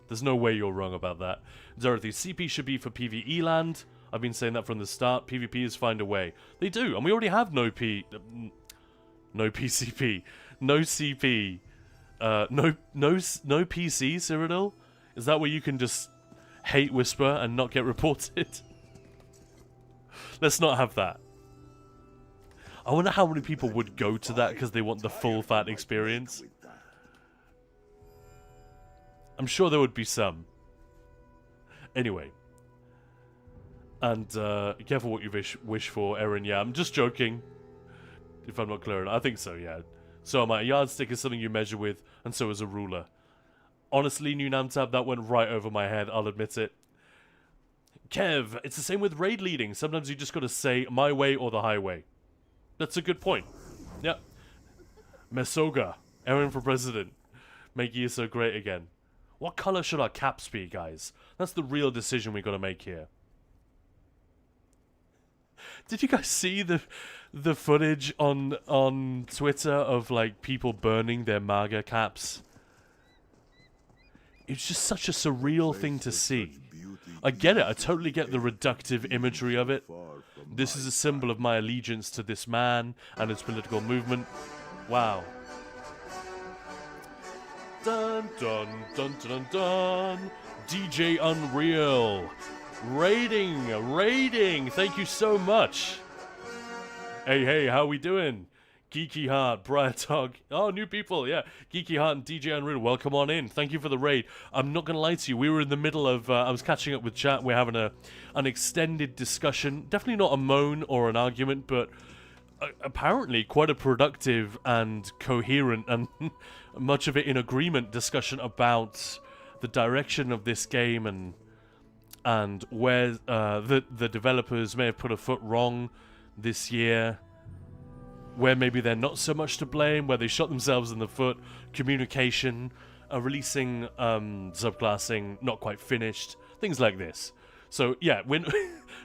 There's no way you're wrong about that. Dorothy, CP should be for PvE land. I've been saying that from the start. PvP is find a way. They do, and we already have no PCP. No CP. No PC, Cyrodiil? Is that where you can just hate whisper and not get reported? Let's not have that. I wonder how many people would go to that because they want the full fat experience. I'm sure there would be some. Anyway. And careful what you wish for, Erin. Yeah, I'm just joking. If I'm not clear enough. I think so, yeah. So a yardstick is something you measure with, and so is a ruler. Honestly, new Namtab, that went right over my head, I'll admit it. Kev, it's the same with raid leading. Sometimes you just gotta say, my way or the highway. That's a good point. Yep. Mesoga, Erin for president. Make you so great again. What color should our caps be, guys? That's the real decision we gotta make here. Did you guys see the footage on Twitter of like people burning their MAGA caps? It's just such a surreal thing to see. I get it. I totally get the reductive imagery of it. This is a symbol of my allegiance to this man and his political movement. Wow. Dun dun dun dun dun. DJ Unreal. Raiding. Thank you so much. Hey, how we doing? Geeky Heart, Briar Tog. Oh, new people, yeah. Geeky Heart and DJ Unreal, welcome on in. Thank you for the raid. I'm not going to lie to you. We were in the middle of... I was catching up with chat. We're having an extended discussion. Definitely not a moan or an argument, but apparently quite a productive and coherent and much of it in agreement discussion about the direction of this game and where the developers may have put a foot wrong this year, where maybe they're not so much to blame, where they shot themselves in the foot, communication, releasing subclassing, not quite finished, things like this. So yeah, when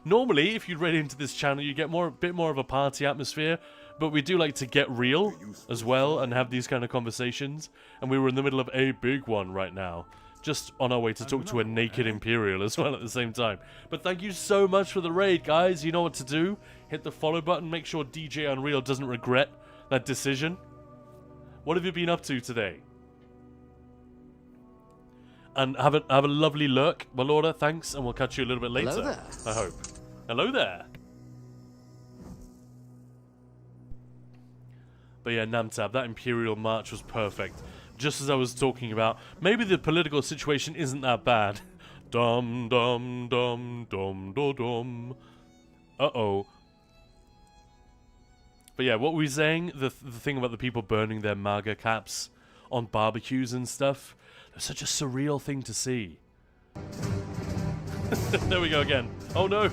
normally if you'd read into this channel you get a bit more of a party atmosphere, but we do like to get real as well and have these kind of conversations, and we were in the middle of a big one right now. Just on our way to talk to a naked Imperial as well at the same time. But thank you so much for the raid, guys. You know what to do. Hit the follow button. Make sure DJ Unreal doesn't regret that decision. What have you been up to today? And have a lovely lurk, Malorda. Thanks, and we'll catch you a little bit later. Hello there. I hope. Hello there. But yeah, Namtab, that Imperial March was perfect. Just as I was talking about, maybe the political situation isn't that bad. Dum dum dum dum dum dum. Uh-oh. But yeah, what were we saying? The thing about the people burning their MAGA caps on barbecues and stuff. It's such a surreal thing to see. There we go again. Oh no.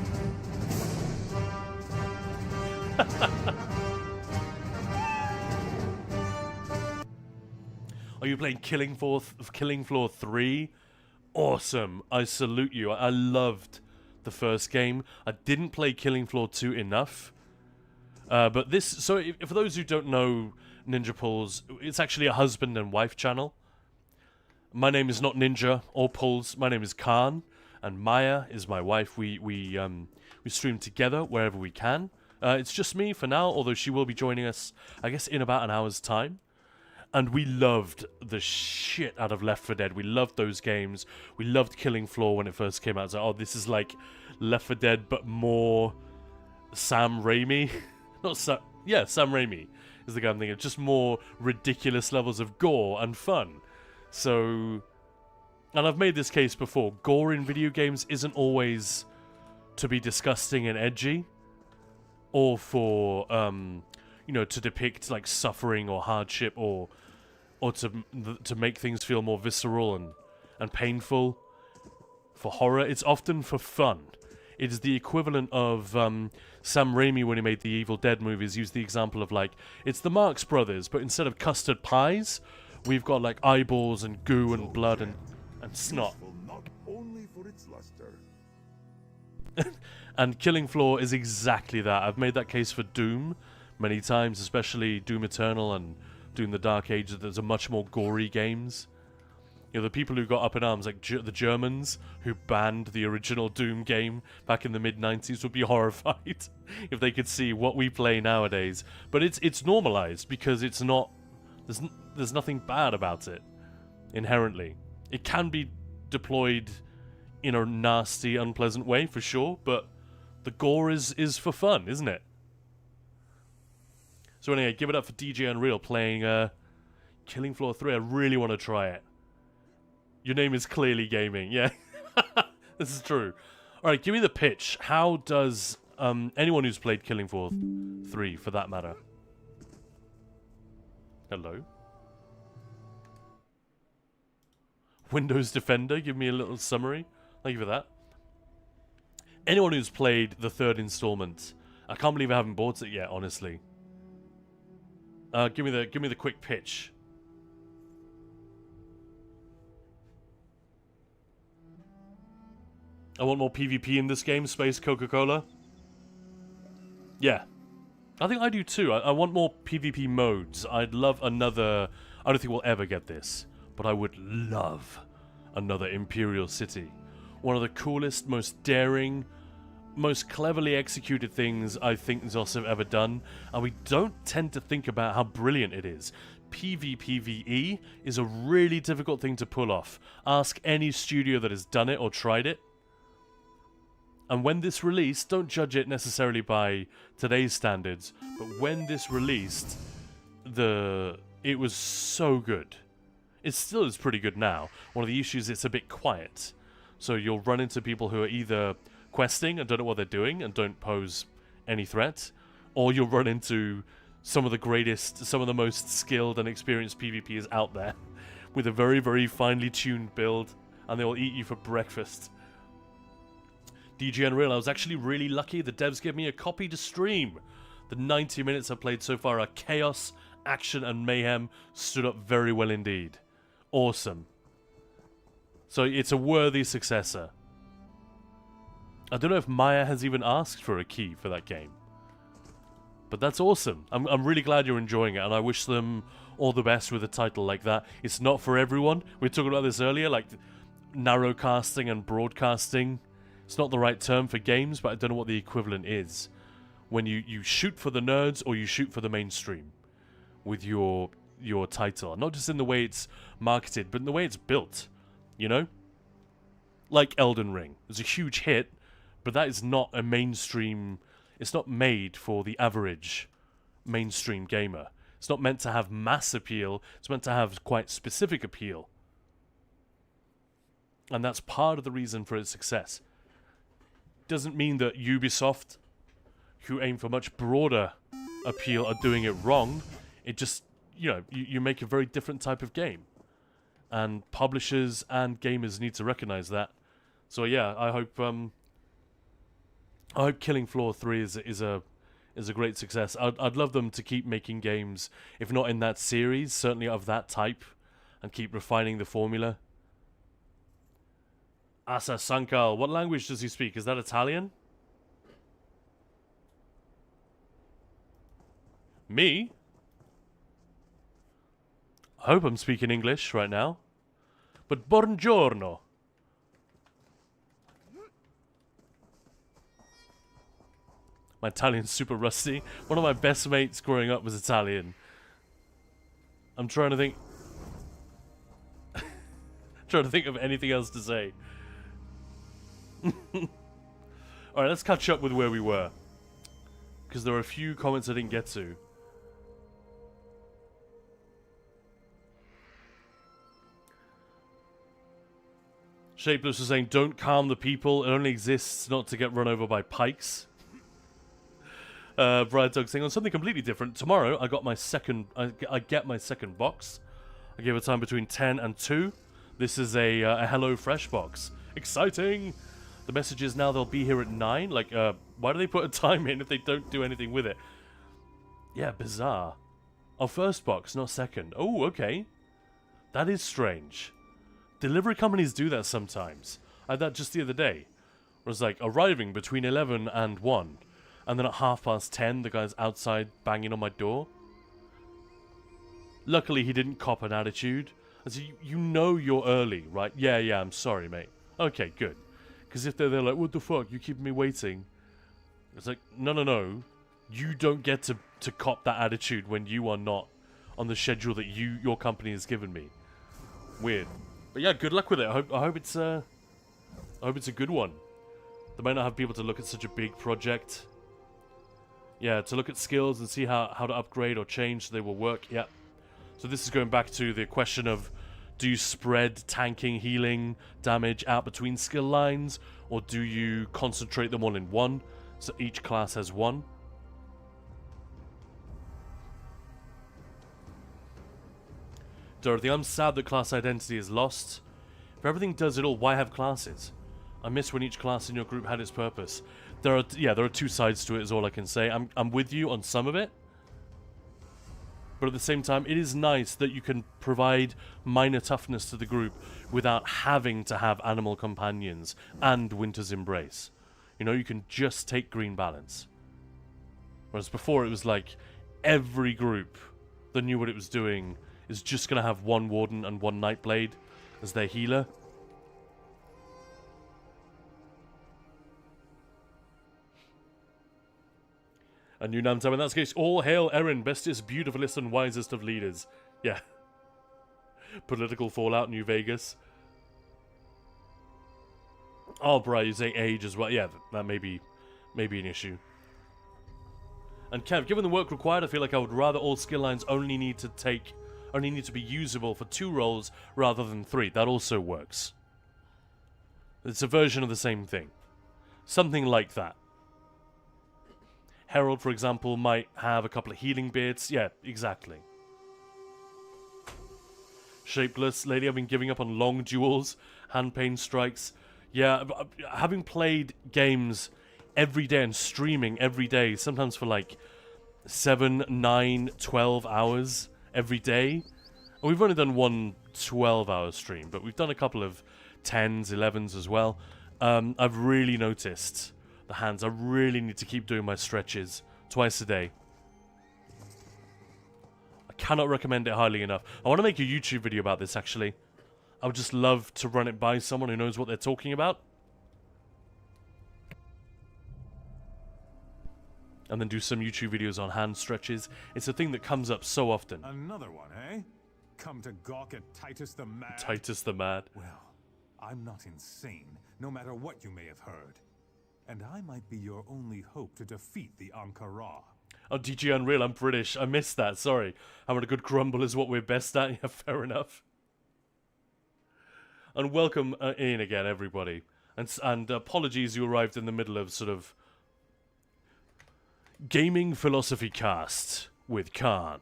Are you playing Killing Floor 3? Awesome. I salute you. I loved the first game. I didn't play Killing Floor 2 enough. But this... So, for those who don't know Ninja Pulls, it's actually a husband and wife channel. My name is not Ninja or Pulls. My name is Khan. And Maya is my wife. We stream together wherever we can. It's just me for now, although she will be joining us, I guess, in about an hour's time. And we loved the shit out of Left 4 Dead. We loved those games. We loved Killing Floor when it first came out. So, oh, this is like Left 4 Dead, but more Sam Raimi. Sam Raimi is the guy I'm thinking of. Just more ridiculous levels of gore and fun. So, and I've made this case before. Gore in video games isn't always to be disgusting and edgy. Or for, you know, to depict like suffering or hardship or to make things feel more visceral and painful. For horror, it's often for fun. It is the equivalent of Sam Raimi when he made the Evil Dead movies used the example of like, it's the Marx Brothers, but instead of custard pies, we've got like eyeballs and goo and blood and snot. Not only for its luster. And Killing Floor is exactly that. I've made that case for Doom many times, especially Doom Eternal and Doom the Dark Age. There's a much more gory games. You know, the people who got up in arms, like the Germans who banned the original Doom game back in the mid-90s, would be horrified if they could see what we play nowadays. But it's normalized because it's not... There's nothing bad about it, inherently. It can be deployed in a nasty, unpleasant way, for sure, but the gore is for fun, isn't it? So anyway, give it up for DJ Unreal playing Killing Floor 3. I really want to try it. Your name is clearly gaming, yeah. This is true. Alright, give me the pitch. How does anyone who's played Killing Floor 3, for that matter? Hello? Windows Defender, give me a little summary. Thank you for that. Anyone who's played the third installment, I can't believe I haven't bought it yet, honestly. Give me the quick pitch. I want more PvP in this game, Space Coca-Cola. Yeah. I think I do too. I want more PvP modes. I'd love another... I don't think we'll ever get this, but I would love another Imperial City. One of the coolest, most daring, most cleverly executed things I think ZOS have ever done, and we don't tend to think about how brilliant it is. PvPvE is a really difficult thing to pull off. Ask any studio that has done it or tried it. And when this released, don't judge it necessarily by today's standards, but when this released, it was so good. It still is pretty good now. One of the issues, it's a bit quiet. So you'll run into people who are either questing and don't know what they're doing and don't pose any threat, or you'll run into some of the greatest, some of the most skilled and experienced PvPers out there with a very, very finely tuned build, and they'll eat you for breakfast. DJ Unreal, I was actually really lucky. The devs gave me a copy to stream. The 90 minutes I've played so far are chaos, action, and mayhem. Stood up very well indeed. Awesome. So it's a worthy successor. I don't know if Maya has even asked for a key for that game. But that's awesome. I'm really glad you're enjoying it, and I wish them all the best with a title like that. It's not for everyone. We were talking about this earlier, like narrowcasting and broadcasting. It's not the right term for games, but I don't know what the equivalent is. When you shoot for the nerds or you shoot for the mainstream with your title. Not just in the way it's marketed, but in the way it's built. You know? Like Elden Ring. It's a huge hit, but that is not a mainstream... It's not made for the average mainstream gamer. It's not meant to have mass appeal. It's meant to have quite specific appeal. And that's part of the reason for its success. Doesn't mean that Ubisoft, who aim for much broader appeal, are doing it wrong. It just, you know, you make a very different type of game. And publishers and gamers need to recognize that. So yeah, I hope Killing Floor 3 is is a great success. I'd love them to keep making games, if not in that series, certainly of that type, and keep refining the formula. Asa Sankal, what language does he speak? Is that Italian? Me? I hope I'm speaking English right now. But buongiorno. My Italian's super rusty. One of my best mates growing up was Italian. I'm trying to think... trying to think of anything else to say. Alright, let's catch up with where we were. Because there are a few comments I didn't get to. Shapeless was saying, don't calm the people. It only exists not to get run over by pikes. Brian Dog saying, on something completely different. Tomorrow, I got my second... I get my second box. I gave a time between 10 and 2. This is a Hello Fresh box. Exciting! The message is now they'll be here at 9. Like, why do they put a time in if they don't do anything with it? Yeah, bizarre. Oh, first box, not second. Oh, okay. That is strange. Delivery companies do that sometimes. I had that just the other day. It was like arriving between 11 and 1. And then at 10:30, the guy's outside banging on my door. Luckily, he didn't cop an attitude. I said, you know you're early, right? Yeah, I'm sorry, mate. Okay, good. Because if they're there like, what the fuck, you keep me waiting. It's like, no. You don't get to cop that attitude when you are not on the schedule that your company has given me. Weird. But yeah, good luck with it. I hope it's a good one. They might not have people to look at such a big project. Yeah, to look at skills and see how to upgrade or change so they will work. Yeah. So this is going back to the question of, do you spread tanking, healing, damage out between skill lines, or do you concentrate them all in one, so each class has one? Dorothy, I'm sad that class identity is lost. If everything does it all, why have classes? I miss when each class in your group had its purpose. There are two sides to it is all I can say. I'm with you on some of it. But at the same time, it is nice that you can provide minor toughness to the group without having to have animal companions and Winter's Embrace. You know, you can just take Green Balance. Whereas before it was like every group that knew what it was doing is just going to have one Warden and one Nightblade as their healer. And you Namtam, in that case, all hail Erin, bestest, beautifulest, and wisest of leaders. Yeah. Political fallout, New Vegas. Oh, bro, you say age as well. Yeah, that may be an issue. And Kev, given the work required, I feel like I would rather all skill lines only need to be usable for 2 roles rather than 3. That also works. It's a version of the same thing. Something like that. Herald, for example, might have a couple of healing bits. Yeah, exactly. Shapeless, lady, I've been giving up on long duels, hand pain strikes. Yeah, having played games every day and streaming every day, sometimes for like 7, 9, 12 hours every day. And we've only done one 12-hour stream, but we've done a couple of 10s, 11s as well. I've really noticed the hands. I really need to keep doing my stretches twice a day. I cannot recommend it highly enough. I want to make a YouTube video about this, actually. I would just love to run it by someone who knows what they're talking about. And then do some YouTube videos on hand stretches. It's a thing that comes up so often. Another one, eh? Come to gawk at Titus the Mad? Titus the Mad. Well, I'm not insane, no matter what you may have heard. And I might be your only hope to defeat the Ankara. Oh, DG Unreal, I'm British. I missed that, sorry. Having a good grumble is what we're best at. Yeah, fair enough. And welcome in again, everybody. And apologies you arrived in the middle of sort of Gaming Philosophy Cast with Khan.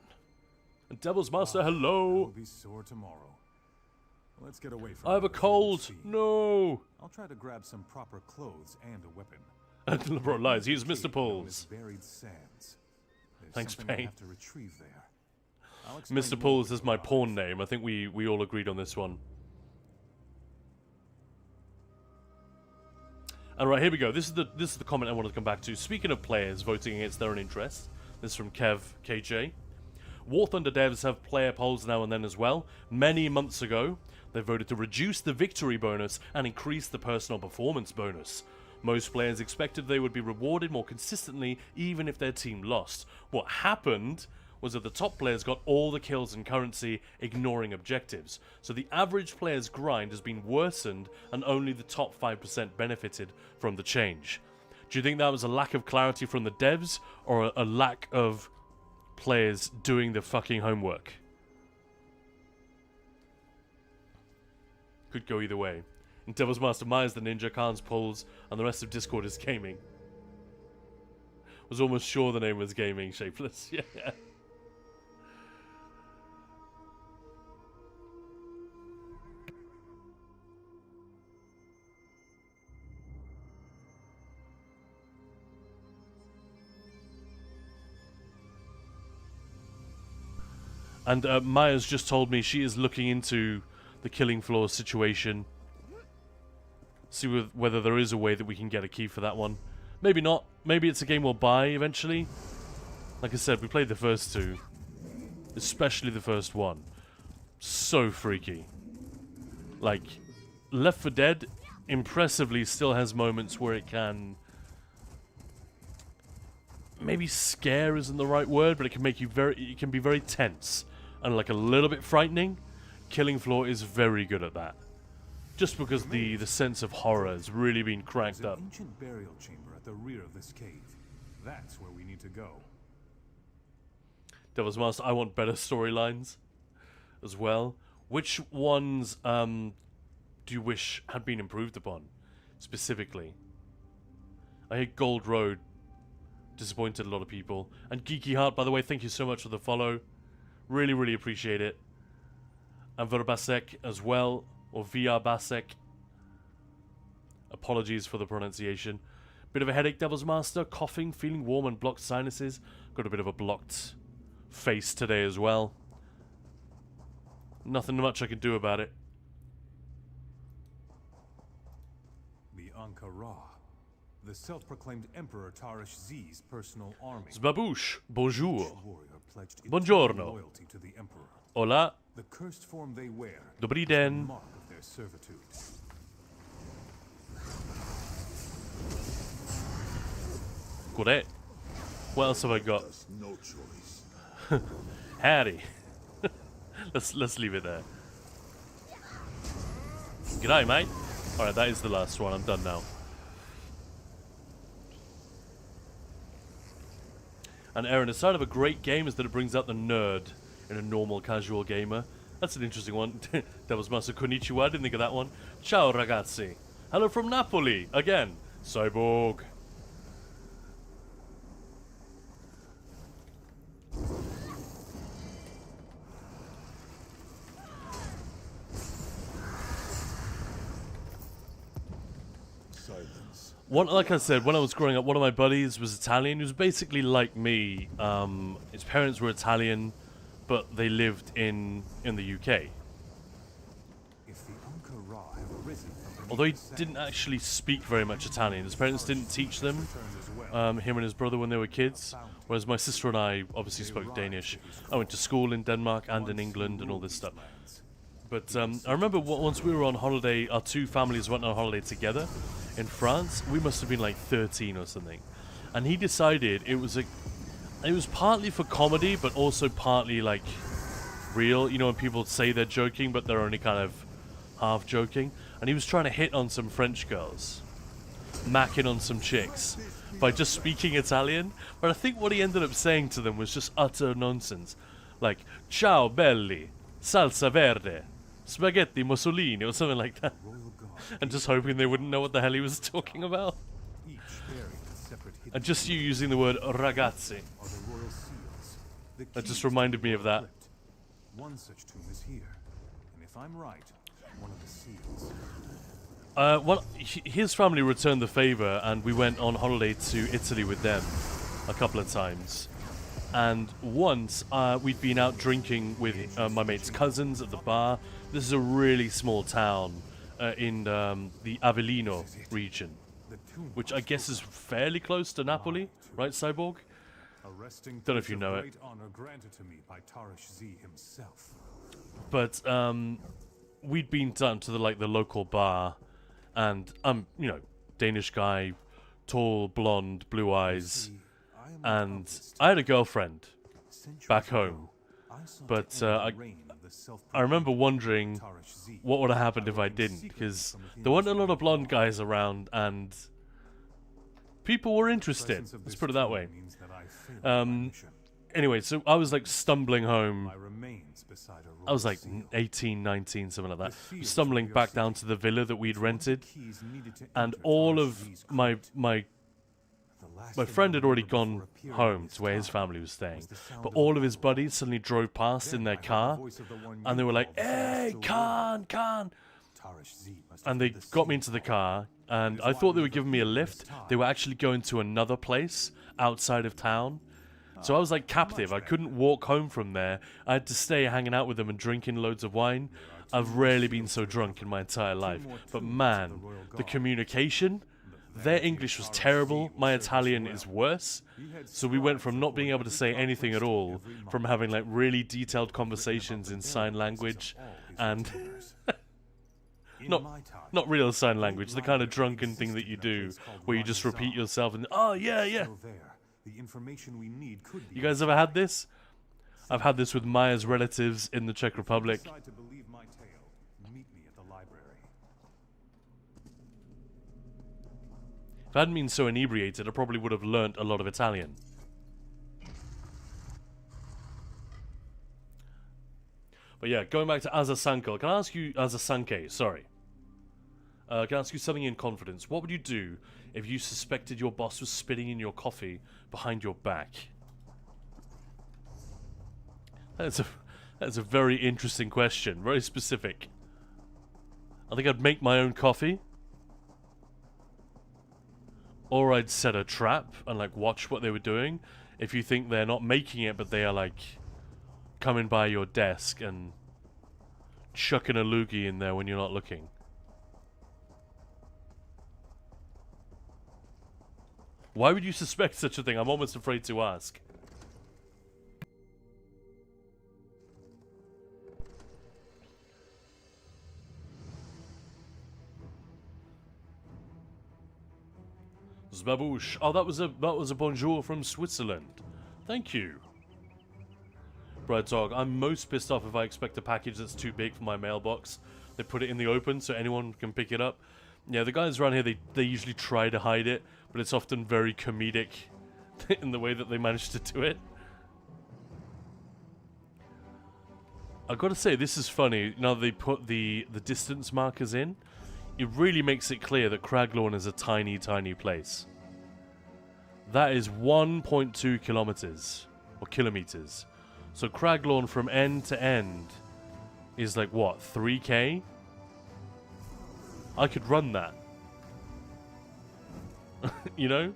And Devil's Master, hello. I'll be sore tomorrow. Let's get away from I have a here before we're cold. seen. No. I'll try to grab some proper clothes and a weapon. Deliberate lies. He's Mr. Cave known Pauls. as Buried Sands. There's Thanks, something I Payne. have to retrieve there. I'll explain Mr. more Pauls when is you my arrive. porn name. I think we all agreed on this one. And right, here we go. This is the comment I wanted to come back to. Speaking of players voting against their own interests, this is from Kev KJ. War Thunder devs have player polls now and then as well. Many months ago, they voted to reduce the victory bonus and increase the personal performance bonus. Most players expected they would be rewarded more consistently even if their team lost. What happened was that the top players got all the kills and currency, ignoring objectives. So the average player's grind has been worsened and only the top 5% benefited from the change. Do you think that was a lack of clarity from the devs or a lack of players doing the fucking homework? Could go either way. And Devil's Master Myers, the Ninja, Khan's polls, and the rest of Discord is gaming. Was almost sure the name was gaming, Shapeless. Yeah. And Maya's just told me she is looking into the Killing Floor situation. See whether there is a way that we can get a key for that one. Maybe not. Maybe it's a game we'll buy eventually. Like I said, we played the first two. Especially the first one. So freaky. Like, Left 4 Dead impressively still has moments where it can... Maybe scare isn't the right word, but it can make you it can be very tense. And like a little bit frightening. Killing Floor is very good at that. Just because the sense of horror has really been cranked There's up. an ancient burial chamber at the rear of this cave. That's where we need to go. Devil's Master, I want better storylines as well. Which ones do you wish had been improved upon, specifically? I hear Gold Road disappointed a lot of people. And Geeky Heart, by the way, thank you so much for the follow. Really, really appreciate it. And Verbasek as well, or VR Basek. Apologies for the pronunciation. Bit of a headache, Devil's Master. Coughing, feeling warm and blocked sinuses. Got a bit of a blocked face today as well. Nothing much I can do about it. The Ankara. The self-proclaimed Emperor Tarish Z's personal army. Zbabouche, bonjour. Each warrior pledged Buongiorno. eternal loyalty to the Emperor. Hola, The cursed form they wear Dobrý is the den. mark of their servitude. Correct. What else have I got? Us no choice. Harry. let's leave it there. G'day, mate. Alright, that is the last one. I'm done now. And Aaron, the side of a great game is that it brings out the nerd in a normal casual gamer. That's an interesting one. Devil's Master Konnichiwa, didn't think of that one. Ciao ragazzi. Hello from Napoli. Again. Cyborg. Silence. Like I said, when I was growing up, one of my buddies was Italian. He was basically like me. His parents were Italian, but they lived in the UK. If the Ankara have arisen from beneath Although he the sands, didn't actually speak very much Italian. His parents didn't teach them, returned as well. him and his brother when they were kids. Whereas my sister and I obviously spoke Danish. I went to school in Denmark and in England and all this stuff. But I remember once we were on holiday, our two families went on holiday together in France. We must have been like 13 or something. And he decided it was partly for comedy, but also partly like real. You know, when people say they're joking, but they're only kind of half joking. And he was trying to hit on some French girls, macking on some chicks by just speaking Italian. But I think what he ended up saying to them was just utter nonsense. Like, ciao belli, salsa verde, spaghetti Mussolini, or something like that. Royal Guard, And just hoping they wouldn't know what the hell he was talking about. each bearing a separate hidden And just you using the word ragazzi. are the royal seals. The That just keys reminded to the me of royal that. crypt. One such tomb is here, and if I'm right, one of the seals. Well, his family returned the favor, and we went on holiday to Italy with them a couple of times. And once we'd been out drinking with my mate's cousins at the bar. This is a really small town in the Avellino region, which I guess is fairly close to Napoli, right, Cyborg? Don't know if you know it. But we'd been down to the local bar, and you know, Danish guy, tall, blonde, blue eyes, and I had a girlfriend back home. But I remember wondering what would have happened if I didn't, because there weren't a lot of blonde guys around, and people were interested. Let's put it that way. Anyway, so I was like stumbling home. I was like 18, 19, something like that. Stumbling back down to the villa that we'd rented, and all of my friend had already gone home to where his family was staying, but all of his buddies suddenly drove past in their car, and they were like, "Hey, Khan!" And they got me into the car, and I thought they were giving me a lift. They were actually going to another place outside of town. So I was like captive. I couldn't walk home from there. I had to stay hanging out with them and drinking loads of wine. I've rarely been so drunk in my entire life. But man, the communication, their English was terrible. My Italian is worse. So we went from not being able to say anything at all, from having like really detailed conversations in sign language, and not real sign language, the kind of drunken thing that you do where you just repeat yourself and, oh yeah, yeah. You guys ever had this? I've had this with Maya's relatives in the Czech Republic. If I hadn't been so inebriated, I probably would have learnt a lot of Italian. But yeah, going back to Azasanko, can I ask you, Azasanke, sorry. Can I ask you something in confidence? What would you do if you suspected your boss was spitting in your coffee behind your back? That's a very interesting question, very specific. I think I'd make my own coffee. Or I'd set a trap and like watch what they were doing. If you think they're not making it, but they are like coming by your desk and chucking a loogie in there when you're not looking. Why would you suspect such a thing? I'm almost afraid to ask. Zbaboosh. Oh, that was a bonjour from Switzerland. Thank you. Brad Dog, I'm most pissed off if I expect a package that's too big for my mailbox. They put it in the open so anyone can pick it up. Yeah, the guys around here, they usually try to hide it, but it's often very comedic in the way that they manage to do it. I've got to say, this is funny. Now they put the distance markers in, it really makes it clear that Craglooorn is a tiny, tiny place. That is 1.2 kilometers, or kilometers. So Craglooorn from end to end is like, what, 3k? I could run that. You know?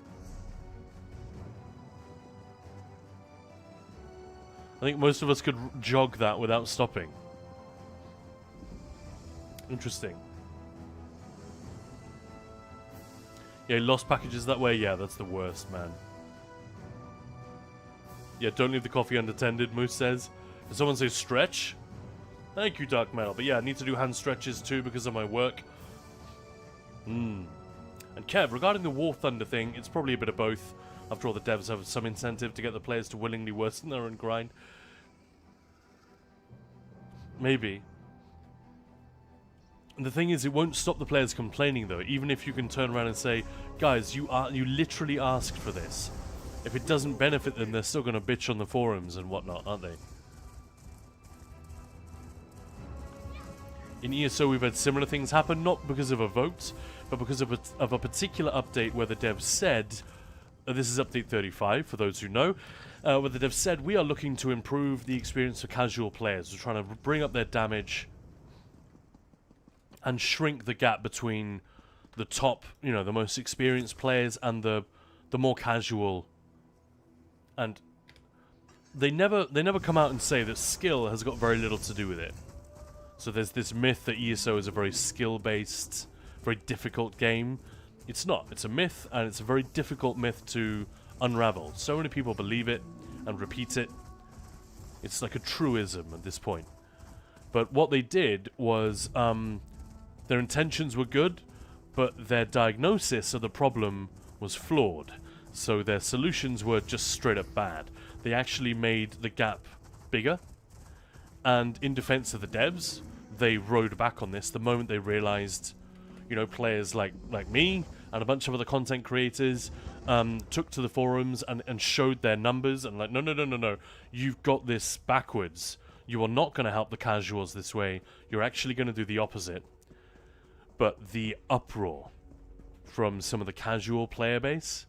I think most of us could jog that without stopping. Interesting. Yeah, lost packages that way? Yeah, that's the worst, man. Yeah, don't leave the coffee unattended, Moose says. Did someone say stretch? Thank you, Dark Mail. But yeah, I need to do hand stretches too because of my work. And Kev, regarding the War Thunder thing, it's probably a bit of both. After all, the devs have some incentive to get the players to willingly worsen their own grind. Maybe. And the thing is, it won't stop the players complaining, though. Even if you can turn around and say, guys, you literally asked for this. If it doesn't benefit them, they're still going to bitch on the forums and whatnot, aren't they? In ESO, we've had similar things happen, not because of a vote, but because of a particular update where the devs said, this is update 35, for those who know, where the devs said, we are looking to improve the experience for casual players. We're trying to bring up their damage and shrink the gap between the top, you know, the most experienced players and the more casual. And they never come out and say that skill has got very little to do with it. So there's this myth that ESO is a very skill-based, very difficult game. It's not. It's a myth, and it's a very difficult myth to unravel. So many people believe it and repeat it. It's like a truism at this point. But what they did was, their intentions were good, but their diagnosis of the problem was flawed. So their solutions were just straight up bad. They actually made the gap bigger. And in defense of the devs, they rode back on this the moment they realized, you know, players like me and a bunch of other content creators took to the forums and showed their numbers and like, no, you've got this backwards. You are not going to help the casuals this way. You're actually going to do the opposite. But the uproar from some of the casual player base,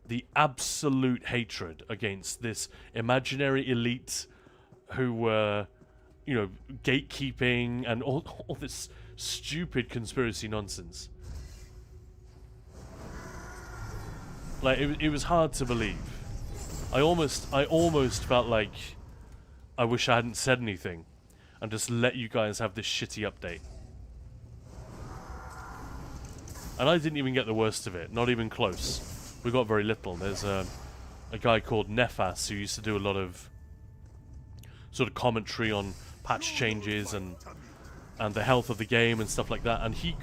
the absolute hatred against this imaginary elite who were, you know, gatekeeping and all this stupid conspiracy nonsense. Like, it was hard to believe. I almost felt like I wish I hadn't said anything and just let you guys have this shitty update. And I didn't even get the worst of it, not even close. We got very little. There's a guy called Nefas who used to do a lot of sort of commentary on patch changes and the health of the game and stuff like that, and he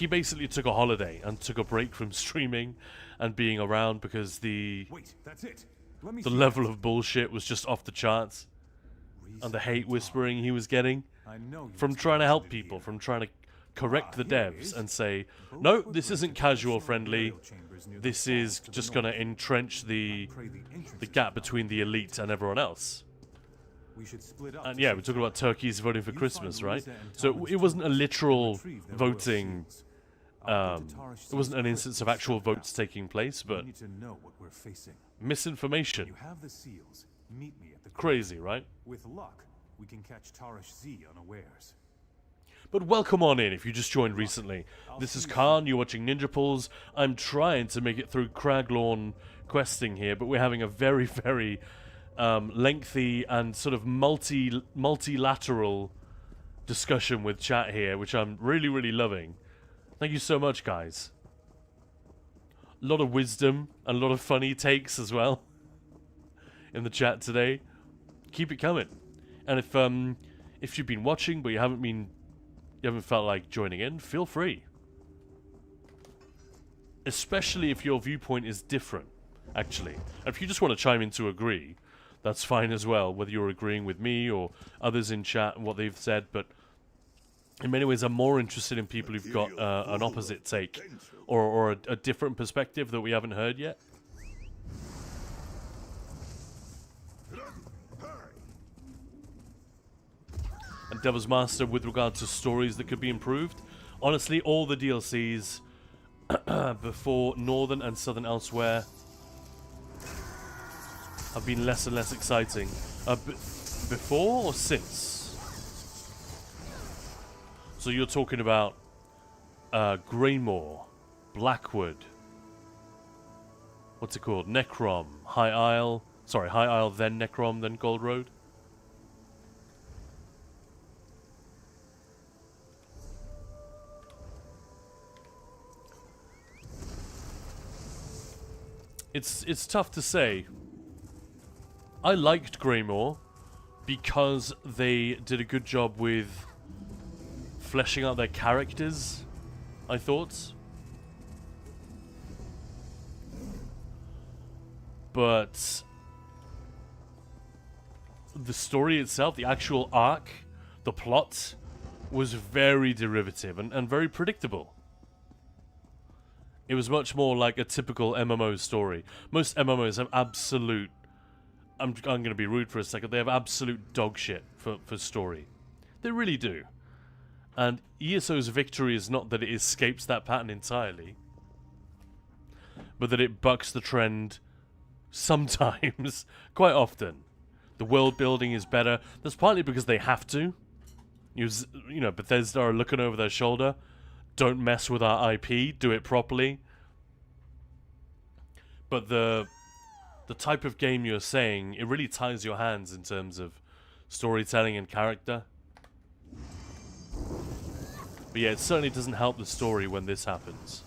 basically took a holiday and took a break from streaming and being around because the level of bullshit was just off the charts, and the hate whispering he was getting from trying to help people, from trying to correct the devs and say, no, this isn't casual friendly, this is just going to entrench the gap between the elite and everyone else. And yeah, we're talking about turkeys voting for Christmas, right? So it wasn't a literal voting, it wasn't an instance of actual votes taking place, but misinformation. Crazy, right? With luck, we can catch Tarish Z unawares. But welcome on in if you just joined recently. This is Khan, you're watching Ninja Pulls. I'm trying to make it through Craglooorn questing here, but we're having a very, very lengthy and sort of multilateral discussion with chat here, which I'm really, really loving. Thank you so much, guys. A lot of wisdom and a lot of funny takes as well in the chat today. Keep it coming. And if you've been watching but you haven't felt like joining in, feel free. Especially if your viewpoint is different, actually. And if you just want to chime in to agree, that's fine as well, whether you're agreeing with me or others in chat and what they've said. But in many ways, I'm more interested in people who've got an opposite take or a different perspective that we haven't heard yet. And Devil's Master, with regard to stories that could be improved, honestly, all the DLCs before Northern and Southern Elsewhere have been less and less exciting. Before or since? So you're talking about Greymoor, Blackwood, what's it called? Necrom, High Isle, then Necrom, then Gold Road? It's tough to say. I liked Greymoor because they did a good job with fleshing out their characters, I thought. But the story itself, the actual arc, the plot, was very derivative and very predictable. It was much more like a typical MMO story. Most MMOs have absolute... I'm going to be rude for a second. They have absolute dog shit for story. They really do. And ESO's victory is not that it escapes that pattern entirely, but that it bucks the trend sometimes, quite often. The world building is better. That's partly because they have to. You know, Bethesda are looking over their shoulder. Don't mess with our IP. Do it properly. But the type of game you're saying, it really ties your hands in terms of storytelling and character. But yeah, it certainly doesn't help the story when this happens.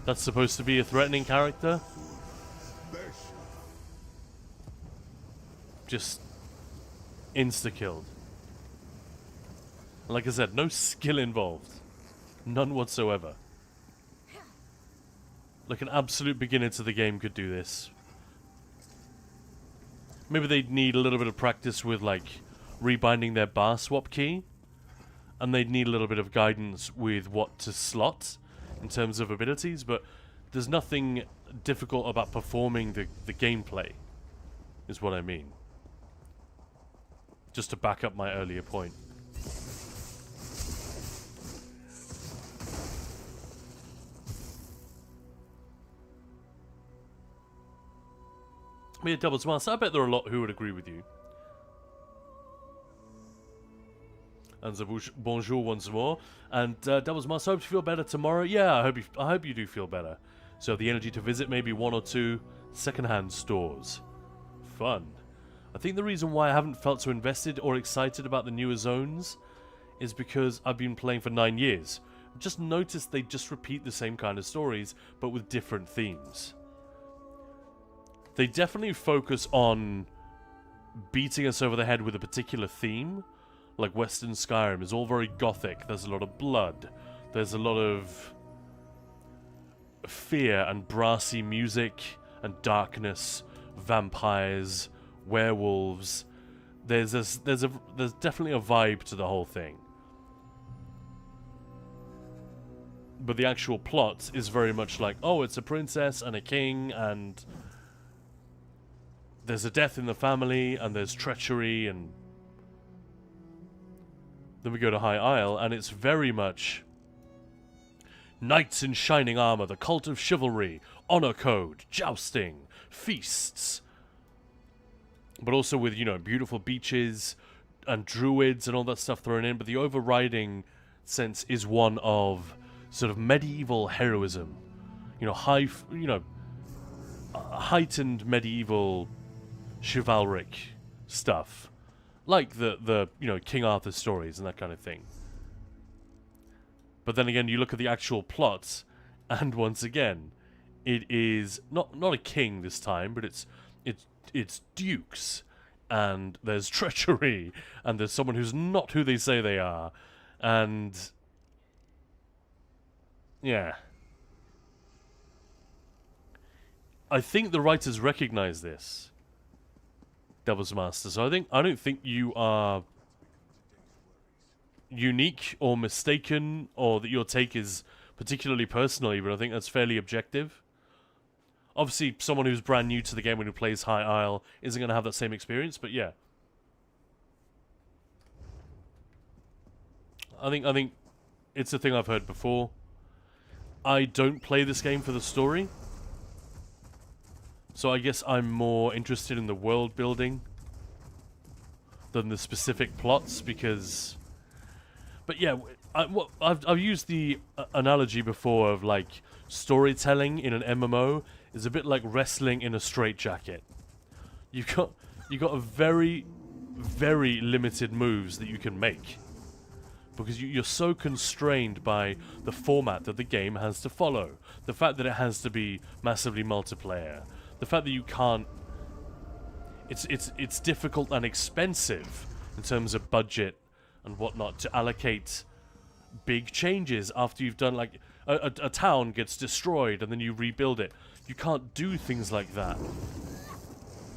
That's supposed to be a threatening character? Just insta-killed. Like I said, no skill involved. None whatsoever. Like an absolute beginner to the game could do this. Maybe they'd need a little bit of practice with, like, rebinding their bar swap key. And they'd need a little bit of guidance with what to slot in terms of abilities. But there's nothing difficult about performing the gameplay, is what I mean. Just to back up my earlier point. But yeah, Double Smash, I bet there are a lot who would agree with you. And the bonjour once more. And Double Smash, hope you feel better tomorrow. Yeah, I hope you do feel better. So have the energy to visit maybe 1 or 2 secondhand stores. Fun. I think the reason why I haven't felt so invested or excited about the newer zones is because I've been playing for 9 years. I've just noticed they just repeat the same kind of stories, but with different themes. They definitely focus on beating us over the head with a particular theme. Like Western Skyrim is all very gothic. There's a lot of blood. There's a lot of fear and brassy music and darkness, vampires, werewolves. There's definitely a vibe to the whole thing. But the actual plot is very much like, oh, it's a princess and a king, and there's a death in the family, and there's treachery, and then we go to High Isle, and it's very much knights in shining armor, the cult of chivalry, honor code, jousting, feasts. But also with, you know, beautiful beaches and druids and all that stuff thrown in. But the overriding sense is one of sort of medieval heroism. You know, heightened medieval chivalric stuff. Like the you know, King Arthur stories and that kind of thing. But then again, you look at the actual plot, and once again, it is not a king this time, but it's dukes, and there's treachery, and there's someone who's not who they say they are, and yeah. I think the writers recognize this, Devil's Master, so I don't think you are unique or mistaken, or that your take is particularly personal even. I think that's fairly objective. Obviously, someone who's brand new to the game and who plays High Isle isn't going to have that same experience, but yeah. I think it's a thing I've heard before. I don't play this game for the story, so I guess I'm more interested in the world building than the specific plots, because... But yeah, I've used the analogy before of, like, storytelling in an MMO is a bit like wrestling in a straitjacket. You've got a very, very limited moves that you can make, because you're so constrained by the format that the game has to follow. The fact that it has to be massively multiplayer. The fact that you can't... It's difficult and expensive in terms of budget and whatnot to allocate big changes after you've done, like, a town gets destroyed and then you rebuild it. You can't do things like that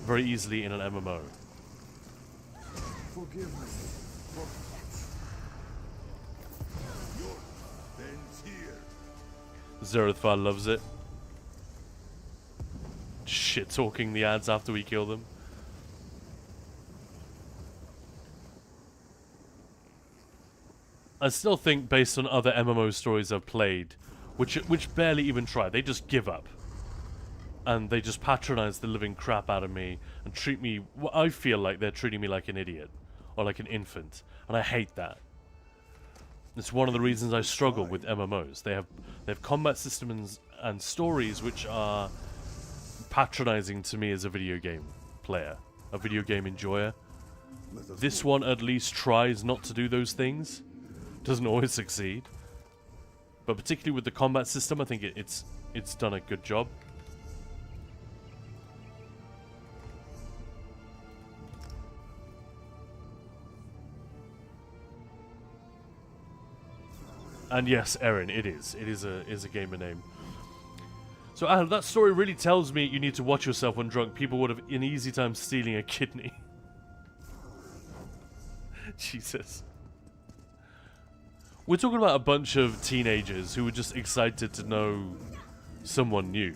very easily in an MMO. Forgive me. Ben's here. Zerethar loves it. Shit-talking the ads after we kill them. I still think, based on other MMO stories I've played, which barely even try, they just give up. and they just patronize the living crap out of me and treat me. I feel like they're treating me like an idiot or like an infant, and I hate that. It's one of the reasons I struggle with MMOs. They have combat systems and stories which are patronizing to me as a video game player, a video game enjoyer. This one at least tries not to do those things. Doesn't always succeed, but particularly with the combat system, I think it's done a good job. And yes, Erin, it is a gamer name. So that story really tells me you need to watch yourself when drunk. People would have an easy time stealing a kidney. Jesus. We're talking about a bunch of teenagers who were just excited to know someone new.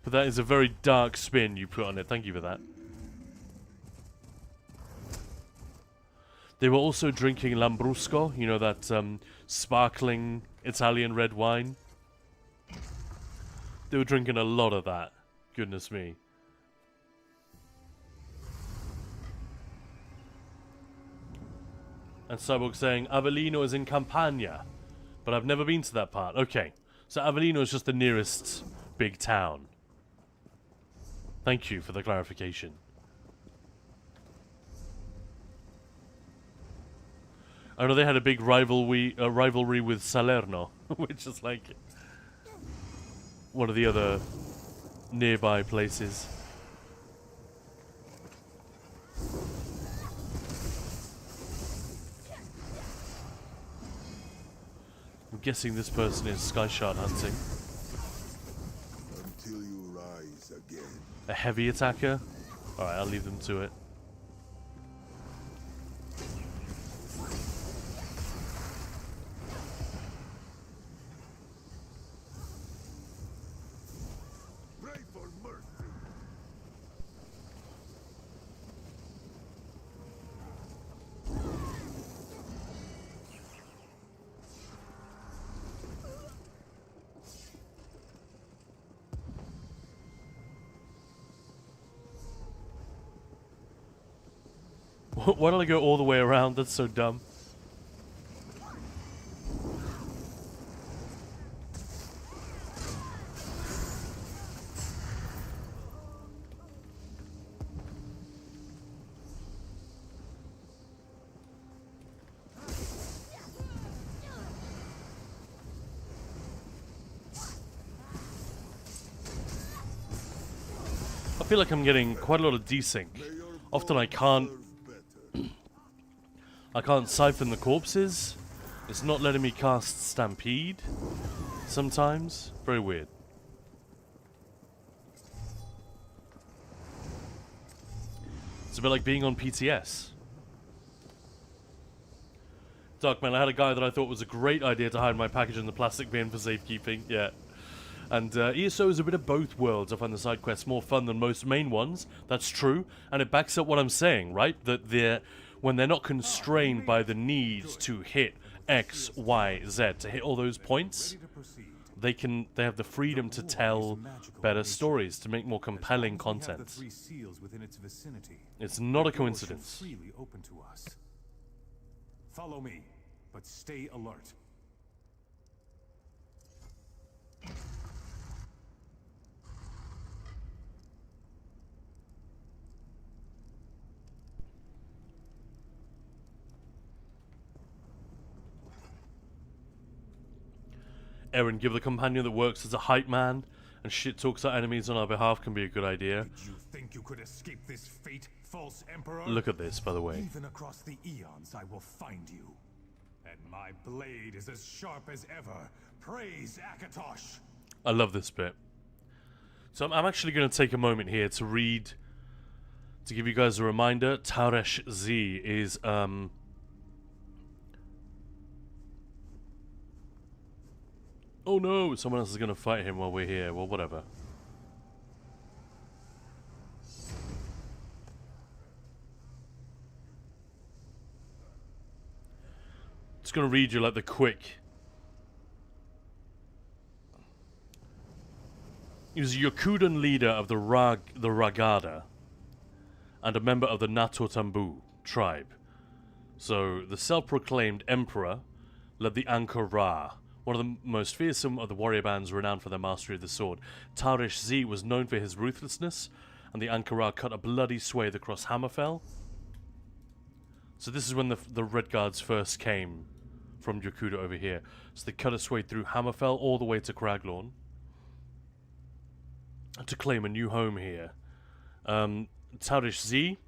But that is a very dark spin you put on it. Thank you for that. They were also drinking Lambrusco, you know, that sparkling Italian red wine. They were drinking a lot of that. Goodness me. And Cyborg saying, Avellino is in Campania. But I've never been to that part. Okay. So Avellino is just the nearest big town. Thank you for the clarification. I know they had a big rivalry with Salerno, which is like one of the other nearby places. I'm guessing this person is sky shard hunting. Until you rise again. A heavy attacker? Alright, I'll leave them to it. Pray for mercy. Why don't I go all the way around? That's so dumb. I feel like I'm getting quite a lot of desync. Often I can't siphon the corpses. It's not letting me cast Stampede sometimes. Very weird. It's a bit like being on PTS. Darkman, I had a guy that I thought was a great idea to hide my package in the plastic bin for safekeeping. Yeah. And ESO is a bit of both worlds. I find the side quests more fun than most main ones. That's true. And it backs up what I'm saying, right? That when they're not constrained by the need to hit X, Y, Z, to hit all those points, they have the freedom to tell better stories, to make more compelling content. It's not a coincidence. Follow me, but stay alert. Erin, give the companion that works as a hype man and shit talks our enemies on our behalf can be a good idea. Did you think you could escape this fate, false emperor? Look at this, by the way. Even across the eons I will find you. And my blade is as sharp as ever. Praise Akatosh! I love this bit. So I'm actually going to take a moment here to read, to give you guys a reminder. Taresh Z is, oh no, someone else is going to fight him while we're here. Well, whatever. Just going to read you like the quick He was a Yokudan leader of the Ragada and a member of the Natotambu tribe. So, the self-proclaimed emperor led the Angkor Ra, one of the most fearsome of the warrior bands renowned for their mastery of the sword. Tarish Z was known for his ruthlessness, and the Angkor Ra cut a bloody swathe across Hammerfell. So this is when the Red Guards first came from Yokuda over here. So they cut a swathe through Hammerfell all the way to Craglooorn to claim a new home here. Tarish Z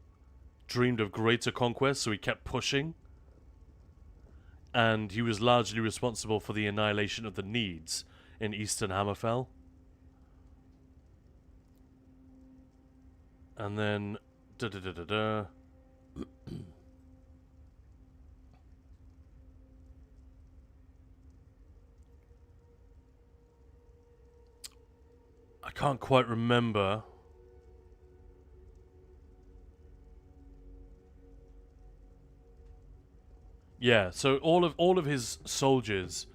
dreamed of greater conquest, so he kept pushing. And he was largely responsible for the annihilation of the Needs in eastern Hammerfell. And then... I can't quite remember. Yeah, so all of his soldiers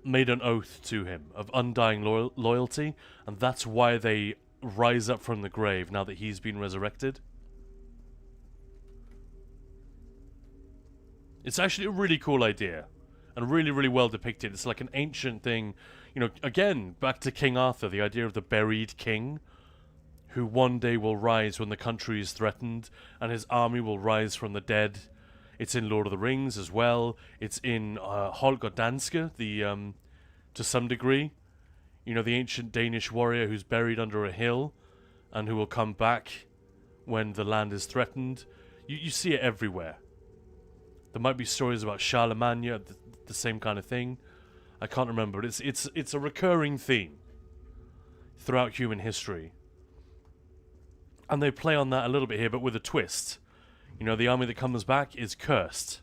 made an oath to him of undying loyalty, and that's why they rise up from the grave now that he's been resurrected. It's actually a really cool idea, and really, really well depicted. It's like an ancient thing, you know, again, back to King Arthur, the idea of the buried king, who one day will rise when the country is threatened, and his army will rise from the dead. It's in Lord of the Rings as well. It's in Holger Danske, to some degree. You know, the ancient Danish warrior who's buried under a hill and who will come back when the land is threatened. You see it everywhere. There might be stories about Charlemagne, the same kind of thing. I can't remember, but it's a recurring theme throughout human history. And they play on that a little bit here, but with a twist. You know, the army that comes back is cursed.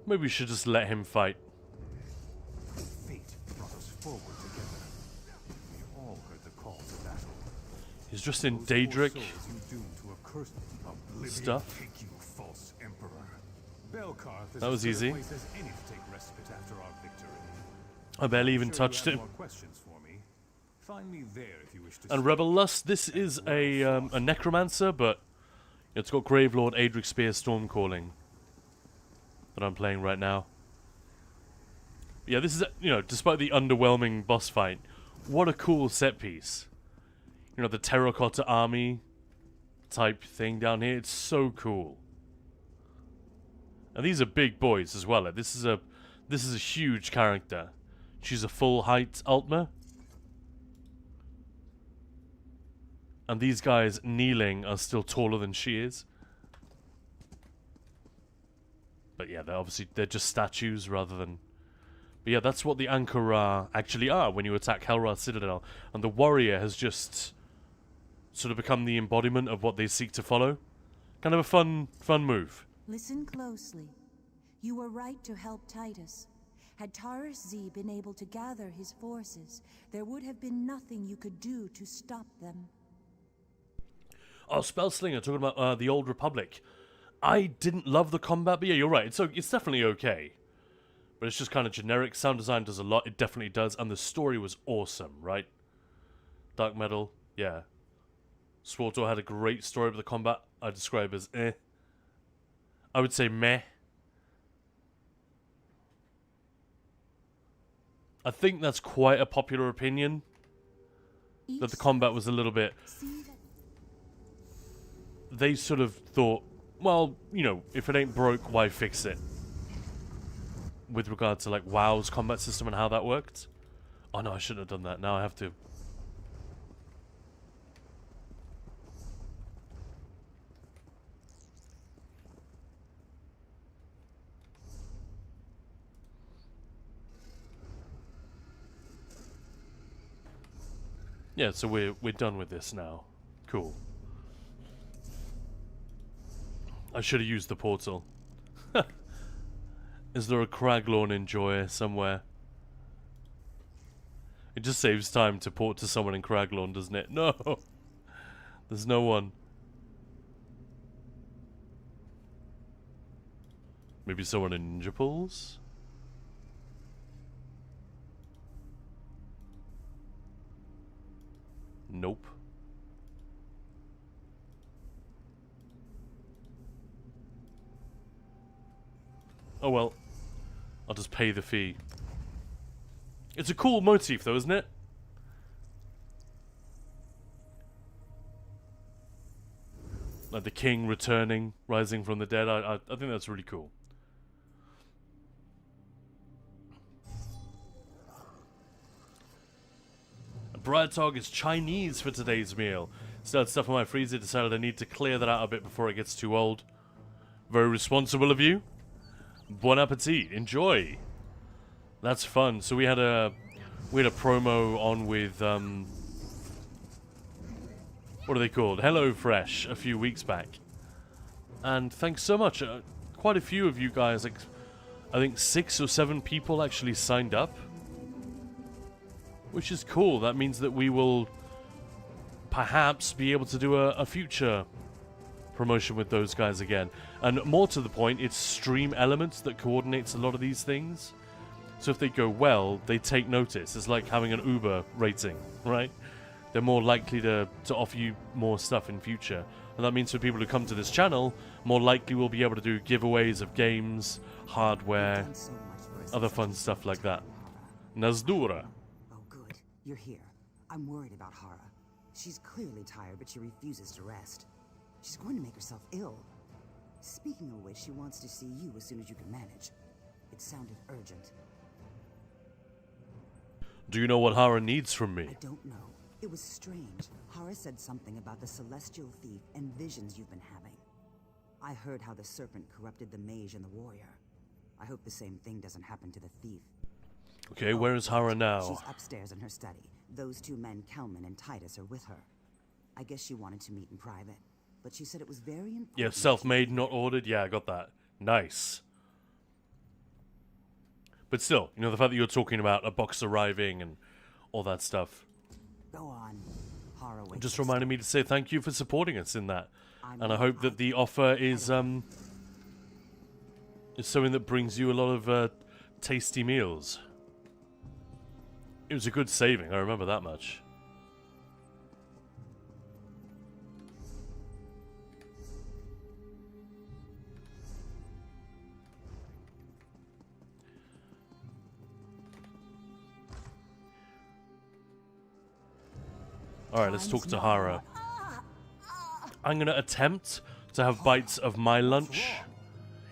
Maybe we should just let him fight. Fate brought us forward together. We all heard the call to battle. He's just in Those poor Daedric souls you doomed to a cursed oblivion stuff. take you, false emperor. Belkarth is That was as good a easy. place as any to take respite after our victory. I barely even Sure you touched have him. more questions for me. Find me there if you wish to And see. Rebel Lust, this is a necromancer, but it's got Gravelord, Adric Spear, Stormcalling that I'm playing right now. Yeah, this is, you know, despite the underwhelming boss fight, what a cool set piece. You know, the terracotta army type thing down here, it's so cool. And these are big boys as well. This is a huge character. She's a full height Altmer. And these guys kneeling are still taller than she is. But yeah, they're just statues rather than... But yeah, that's what the Angkor Ra actually are when you attack Helra Citadel. And the warrior has just sort of become the embodiment of what they seek to follow. Kind of a fun move. Listen closely. You were right to help Titus. Had Tarish Z been able to gather his forces, there would have been nothing you could do to stop them. Oh, Spellslinger, talking about the Old Republic. I didn't love the combat, but yeah, you're right. It's definitely okay. But it's just kind of generic. Sound design does a lot. It definitely does. And the story was awesome, right? Dark Metal, yeah. SWTOR had a great story, but the combat I describe as eh. I would say meh. I think that's quite a popular opinion. That the combat was a little bit... They sort of thought, well, you know, if it ain't broke, why fix it? With regard to, like, WoW's combat system and how that worked. Oh no, I shouldn't have done that. Now I have to... Yeah, so we're done with this now. Cool. I should have used the portal. Is there a Craglooorn enjoyer somewhere? It just saves time to port to someone in Craglooorn, doesn't it? No! There's no one. Maybe someone in ninja pools? Nope. Oh well. I'll just pay the fee. It's a cool motif though, isn't it? Like the king returning, rising from the dead. I think that's really cool. Bradtog is Chinese for today's meal. Still had stuff in my freezer, decided I need to clear that out a bit before it gets too old. Very responsible of you. Bon appetit. Enjoy. That's fun. So we had a promo on with what are they called? HelloFresh a few weeks back. And thanks so much. Quite a few of you guys, like I think 6 or 7 people actually signed up. Which is cool. That means that we will perhaps be able to do a future promotion with those guys again. And more to the point, it's Stream Elements that coordinates a lot of these things. So if they go well, they take notice. It's like having an Uber rating, right? They're more likely to offer you more stuff in future. And that means for people who come to this channel, more likely we'll be able to do giveaways of games, hardware, other fun stuff like that. Nazdura. You're here. I'm worried about Hara. She's clearly tired, but she refuses to rest. She's going to make herself ill. Speaking of which, she wants to see you as soon as you can manage. It sounded urgent. Do you know what Hara needs from me? I don't know. It was strange. Hara said something about the celestial thief and visions you've been having. I heard how the serpent corrupted the mage and the warrior. I hope the same thing doesn't happen to the thief. Okay, where is Hara now? She's upstairs in her study. Those 2 men, Kelman and Titus, are with her. I guess she wanted to meet in private, but she said it was very important. Yeah, self-made, not ordered. Yeah, I got that. Nice. But still, you know, the fact that you're talking about a box arriving and all that stuff. Go on. Hara waits. Just reminded me to say thank you for supporting us in that. And I hope that the offer is something that brings you a lot of tasty meals. It was a good saving, I remember that much. Alright, let's talk to Hara. I'm gonna attempt to have bites of my lunch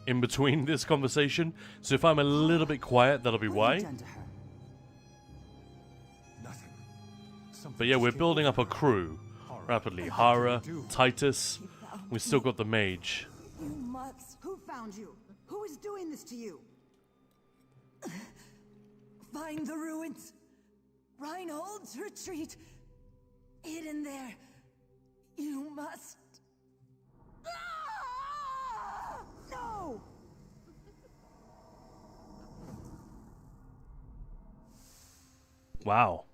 in between this conversation. So if I'm a little bit quiet, that'll be why. But yeah, we're building up a crew rapidly. Hara, Titus, we've still got the mage. You mucks! Who found you? Who is doing this to you? Find the ruins. Reinhold's retreat. Hidden there. You must. Ah! No! Wow.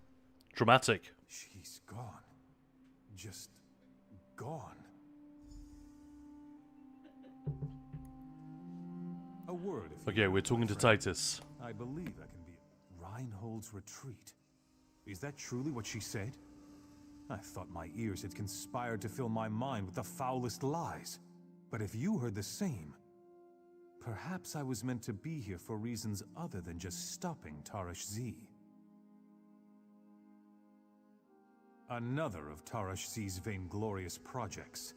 Dramatic. She's gone. Just gone. A word. Okay, we're talking to Titus. I believe I can be at Reinhold's retreat. Is that truly what she said? I thought my ears had conspired to fill my mind with the foulest lies. But if you heard the same, perhaps I was meant to be here for reasons other than just stopping Tarash Z. Another of Tarash Z's vainglorious projects.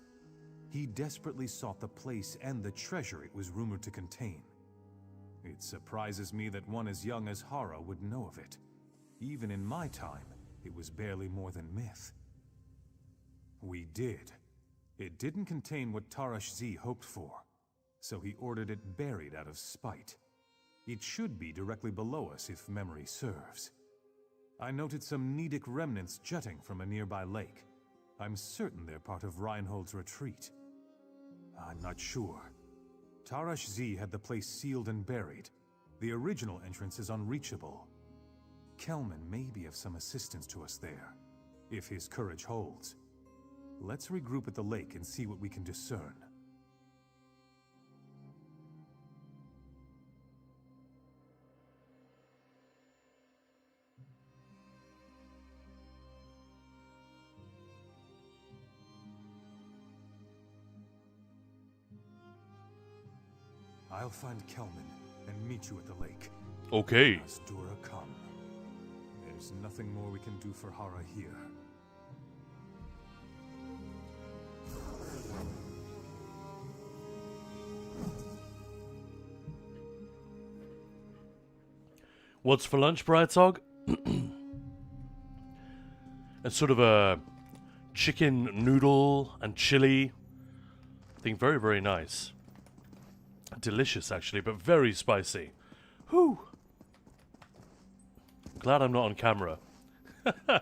He desperately sought the place and the treasure it was rumored to contain. It surprises me that one as young as Hara would know of it. Even in my time, it was barely more than myth. We did. It didn't contain what Tarash Z hoped for, so he ordered it buried out of spite. It should be directly below us if memory serves. I noted some Nedic remnants jutting from a nearby lake. I'm certain they're part of Reinhold's retreat. I'm not sure. Tarash Z had the place sealed and buried. The original entrance is unreachable. Kelman may be of some assistance to us there, if his courage holds. Let's regroup at the lake and see what we can discern. I'll find Kelman and meet you at the lake. Okay. Astura come. There's nothing more we can do for Hara here. What's for lunch, Brighthog? It's sort of a chicken noodle and chili. I think very, very nice. Delicious, actually, but very spicy. Whew. Glad I'm not on camera. I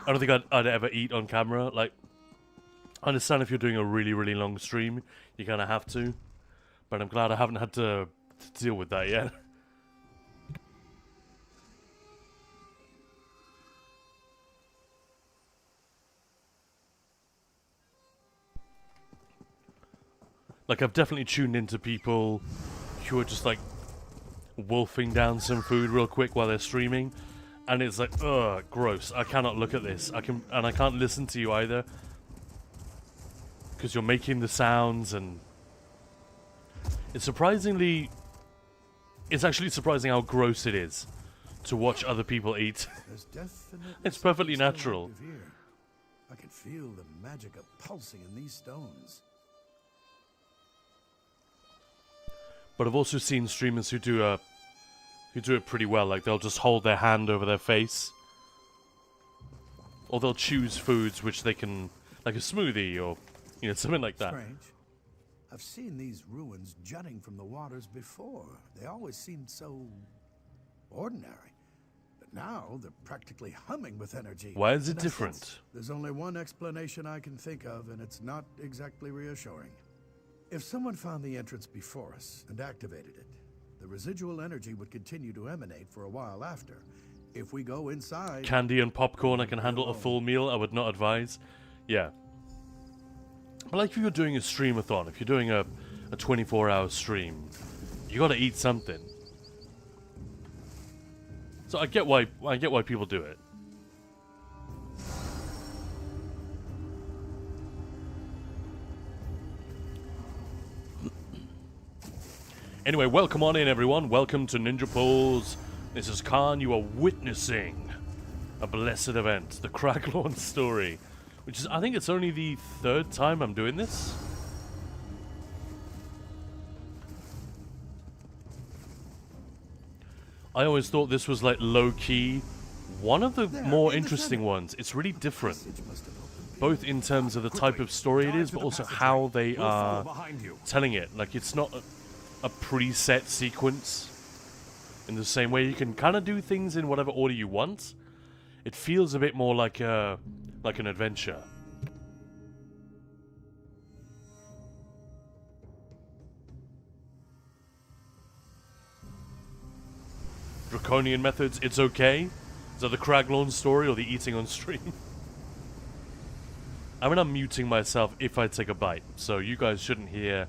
don't think I'd ever eat on camera. Like, I understand if you're doing a really, really long stream, you kind of have to. But I'm glad I haven't had to deal with that yet. Like, I've definitely tuned into people who are just, like, wolfing down some food real quick while they're streaming. And it's like, ugh, gross. I cannot look at this. I can't listen to you either. Because you're making the sounds and... It's actually surprising how gross it is to watch other people eat. It's perfectly natural. I can feel the magic of pulsing in these stones. But I've also seen streamers who do it pretty well. Like, they'll just hold their hand over their face. Or they'll choose foods which they can... Like a smoothie or, you know, something like that. Strange. I've seen these ruins jutting from the waters before. They always seemed so... ordinary. But now, they're practically humming with energy. Why is it different? There's only one explanation I can think of, and it's not exactly reassuring. If someone found the entrance before us and activated it, the residual energy would continue to emanate for a while after. If we go inside... Candy and popcorn, I can handle a full meal. I would not advise. Yeah. But like if you're doing a streamathon, if you're doing a 24-hour stream, you gotta eat something. So I get why people do it. Anyway, welcome on in, everyone. Welcome to Ninja Pulls. This is Khan. You are witnessing a blessed event, the Craglooorn story, which is, I think it's only the 3rd time I'm doing this. I always thought this was like low-key one of the more interesting ones. It's really different, both in terms of the type of story it is, but also how they are telling it. Like, it's not a preset sequence in the same way. You can kind of do things in whatever order you want. It feels a bit more like an adventure. Draconian methods, it's okay. Is that the Craglooorn story or the eating on stream? I mean, I'm muting myself if I take a bite, so you guys shouldn't hear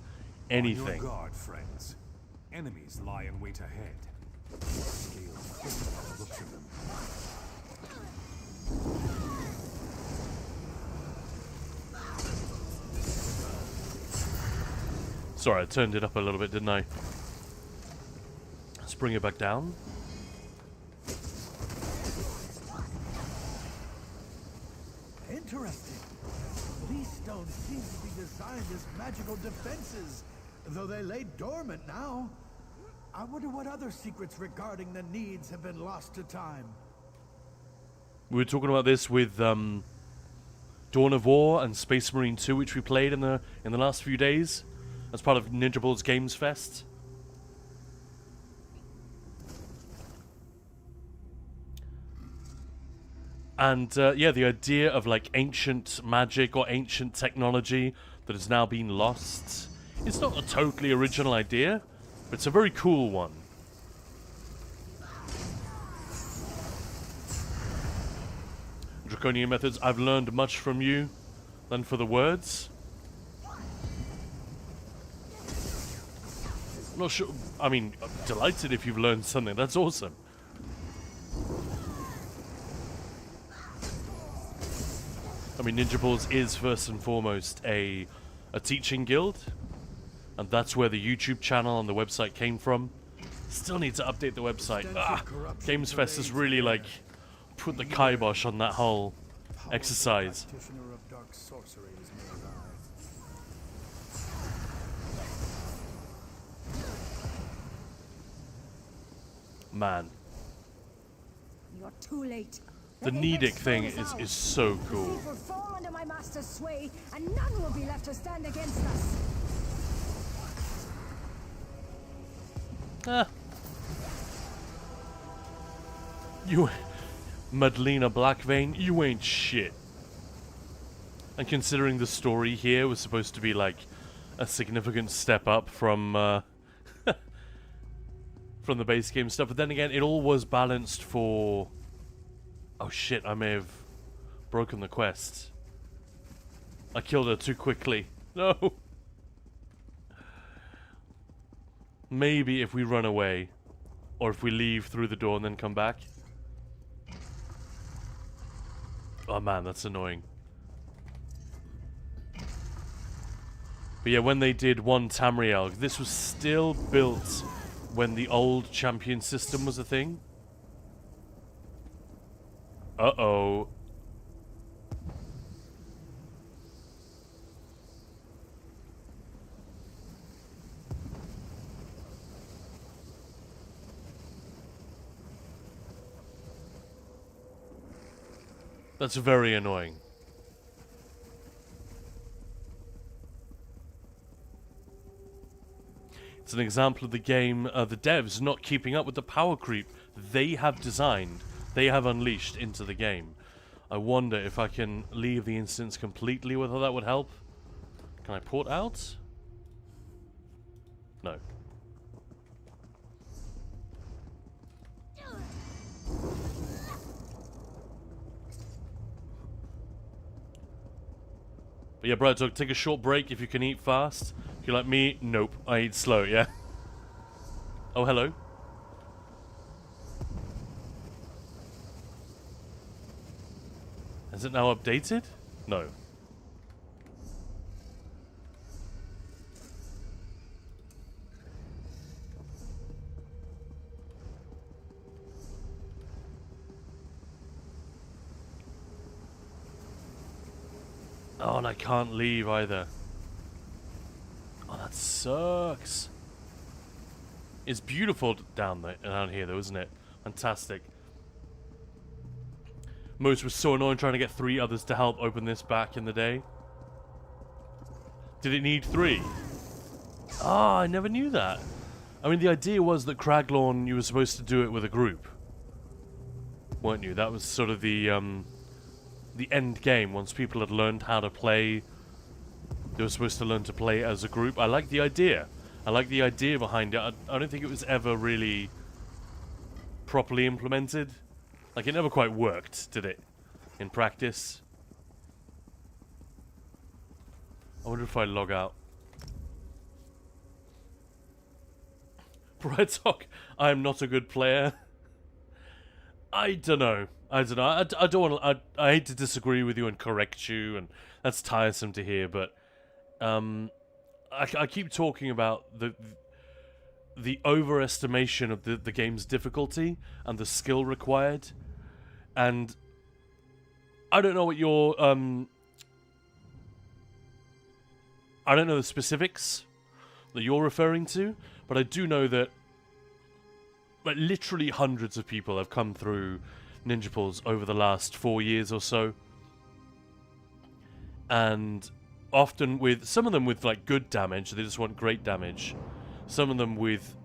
anything. On your guard, friends. Enemies lie in wait ahead. Scales thicken by the looks of them. Sorry, I turned it up a little bit, didn't I? Let's bring it back down. Interesting. These stones seem to be designed as magical defenses, though they lay dormant now. I wonder what other secrets regarding the needs have been lost to time. We were talking about this with Dawn of War and Space Marine 2, which we played in the last few days as part of Ninja Ball's Gamesfest. And yeah, the idea of like ancient magic or ancient technology that has now been lost. It's not a totally original idea, but it's a very cool one. Draconian methods, I've learned much from you than for the words. I'm not sure, I mean, I'm delighted if you've learned something, that's awesome. I mean, Ninja Balls is first and foremost a teaching guild. And that's where the YouTube channel and the website came from. Still need to update the website. Gamesfest has really, like, put the kibosh on that whole exercise. Practitioner of dark sorcery is made Man, You're too late. the Nedic thing is so cool. will fall under my master's sway, and none will be left to stand against us. You, Madlena Blackvein, you ain't shit. And considering the story here was supposed to be like a significant step up from from the base game stuff, but then again, it all was balanced for. Oh shit! I may have broken the quest. I killed her too quickly. No. Maybe if we run away, or if we leave through the door and then come back. Oh man, that's annoying. But yeah, when they did one Tamriel, this was still built when the old champion system was a thing. Uh-oh. That's very annoying. It's an example of the game, the devs not keeping up with the power creep they have designed, they have unleashed into the game. I wonder if I can leave the instance completely, whether that would help. Can I port out? No. But yeah, bro, take a short break if you can eat fast. If you're like me, nope, I eat slow, yeah? Oh, hello. Is it now updated? No. Oh, and I can't leave either. Oh, that sucks. It's beautiful down here, though, isn't it? Fantastic. Most was so annoying trying to get 3 others to help open this back in the day. Did it need 3? Ah, I never knew that. I mean, the idea was that Craglooorn, you were supposed to do it with a group, weren't you? That was sort of the end game. Once people had learned how to play, they were supposed to learn to play as a group. I like the idea. I like the idea behind it. I don't think it was ever really properly implemented. Like, it never quite worked, did it? In practice. I wonder if I log out. Brightock, I am not a good player. I don't know. I don't want. I hate to disagree with you and correct you, and that's tiresome to hear. But I keep talking about the overestimation of the game's difficulty and the skill required, and I don't know what your I don't know the specifics that you're referring to, but I do know that like literally hundreds of people have come through Ninja Pulls over the last 4 years or so, and often with some of them with like good damage, they just want great damage, some of them with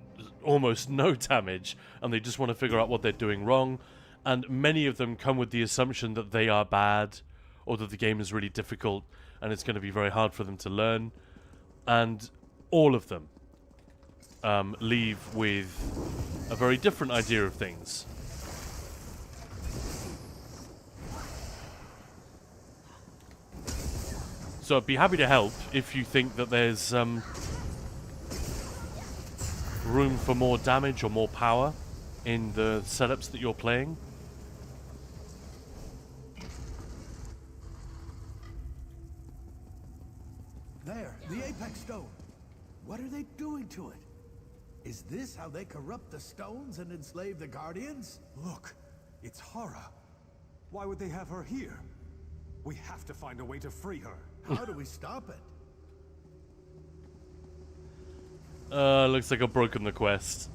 almost no damage and they just want to figure out what they're doing wrong, and many of them come with the assumption that they are bad or that the game is really difficult and it's going to be very hard for them to learn, and all of them leave with a very different idea of things. So I'd be happy to help if you think that there's room for more damage or more power in the setups that you're playing. There, the Apex Stone. What are they doing to it? Is this how they corrupt the stones and enslave the Guardians? Look, it's Hara. Why would they have her here? We have to find a way to free her. How do we stop it? Looks like I've broken the quest.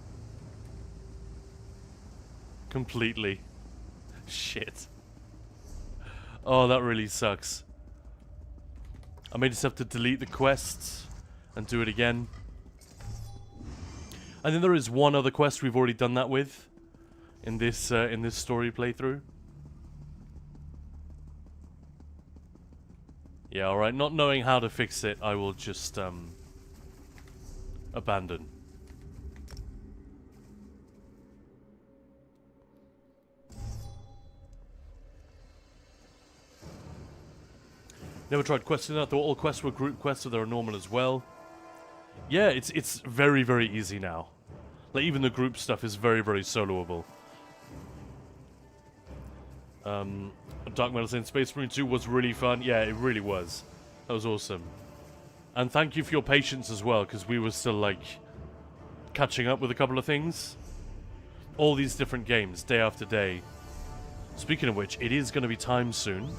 Completely. Shit. Oh, that really sucks. I may just have to delete the quest and do it again. And then there is one other quest we've already done that with in this story playthrough. Yeah, alright, not knowing how to fix it, I will just abandon. Never tried questing. I thought all quests were group quests, so they're normal as well. Yeah, it's very, very easy now. Like, even the group stuff is very, very soloable. Dark Metal saying Space Marine 2 was really fun. Yeah, it really was. That was awesome. And thank you for your patience as well, because we were still, like, catching up with a couple of things. All these different games, day after day. Speaking of which, it is going to be time soon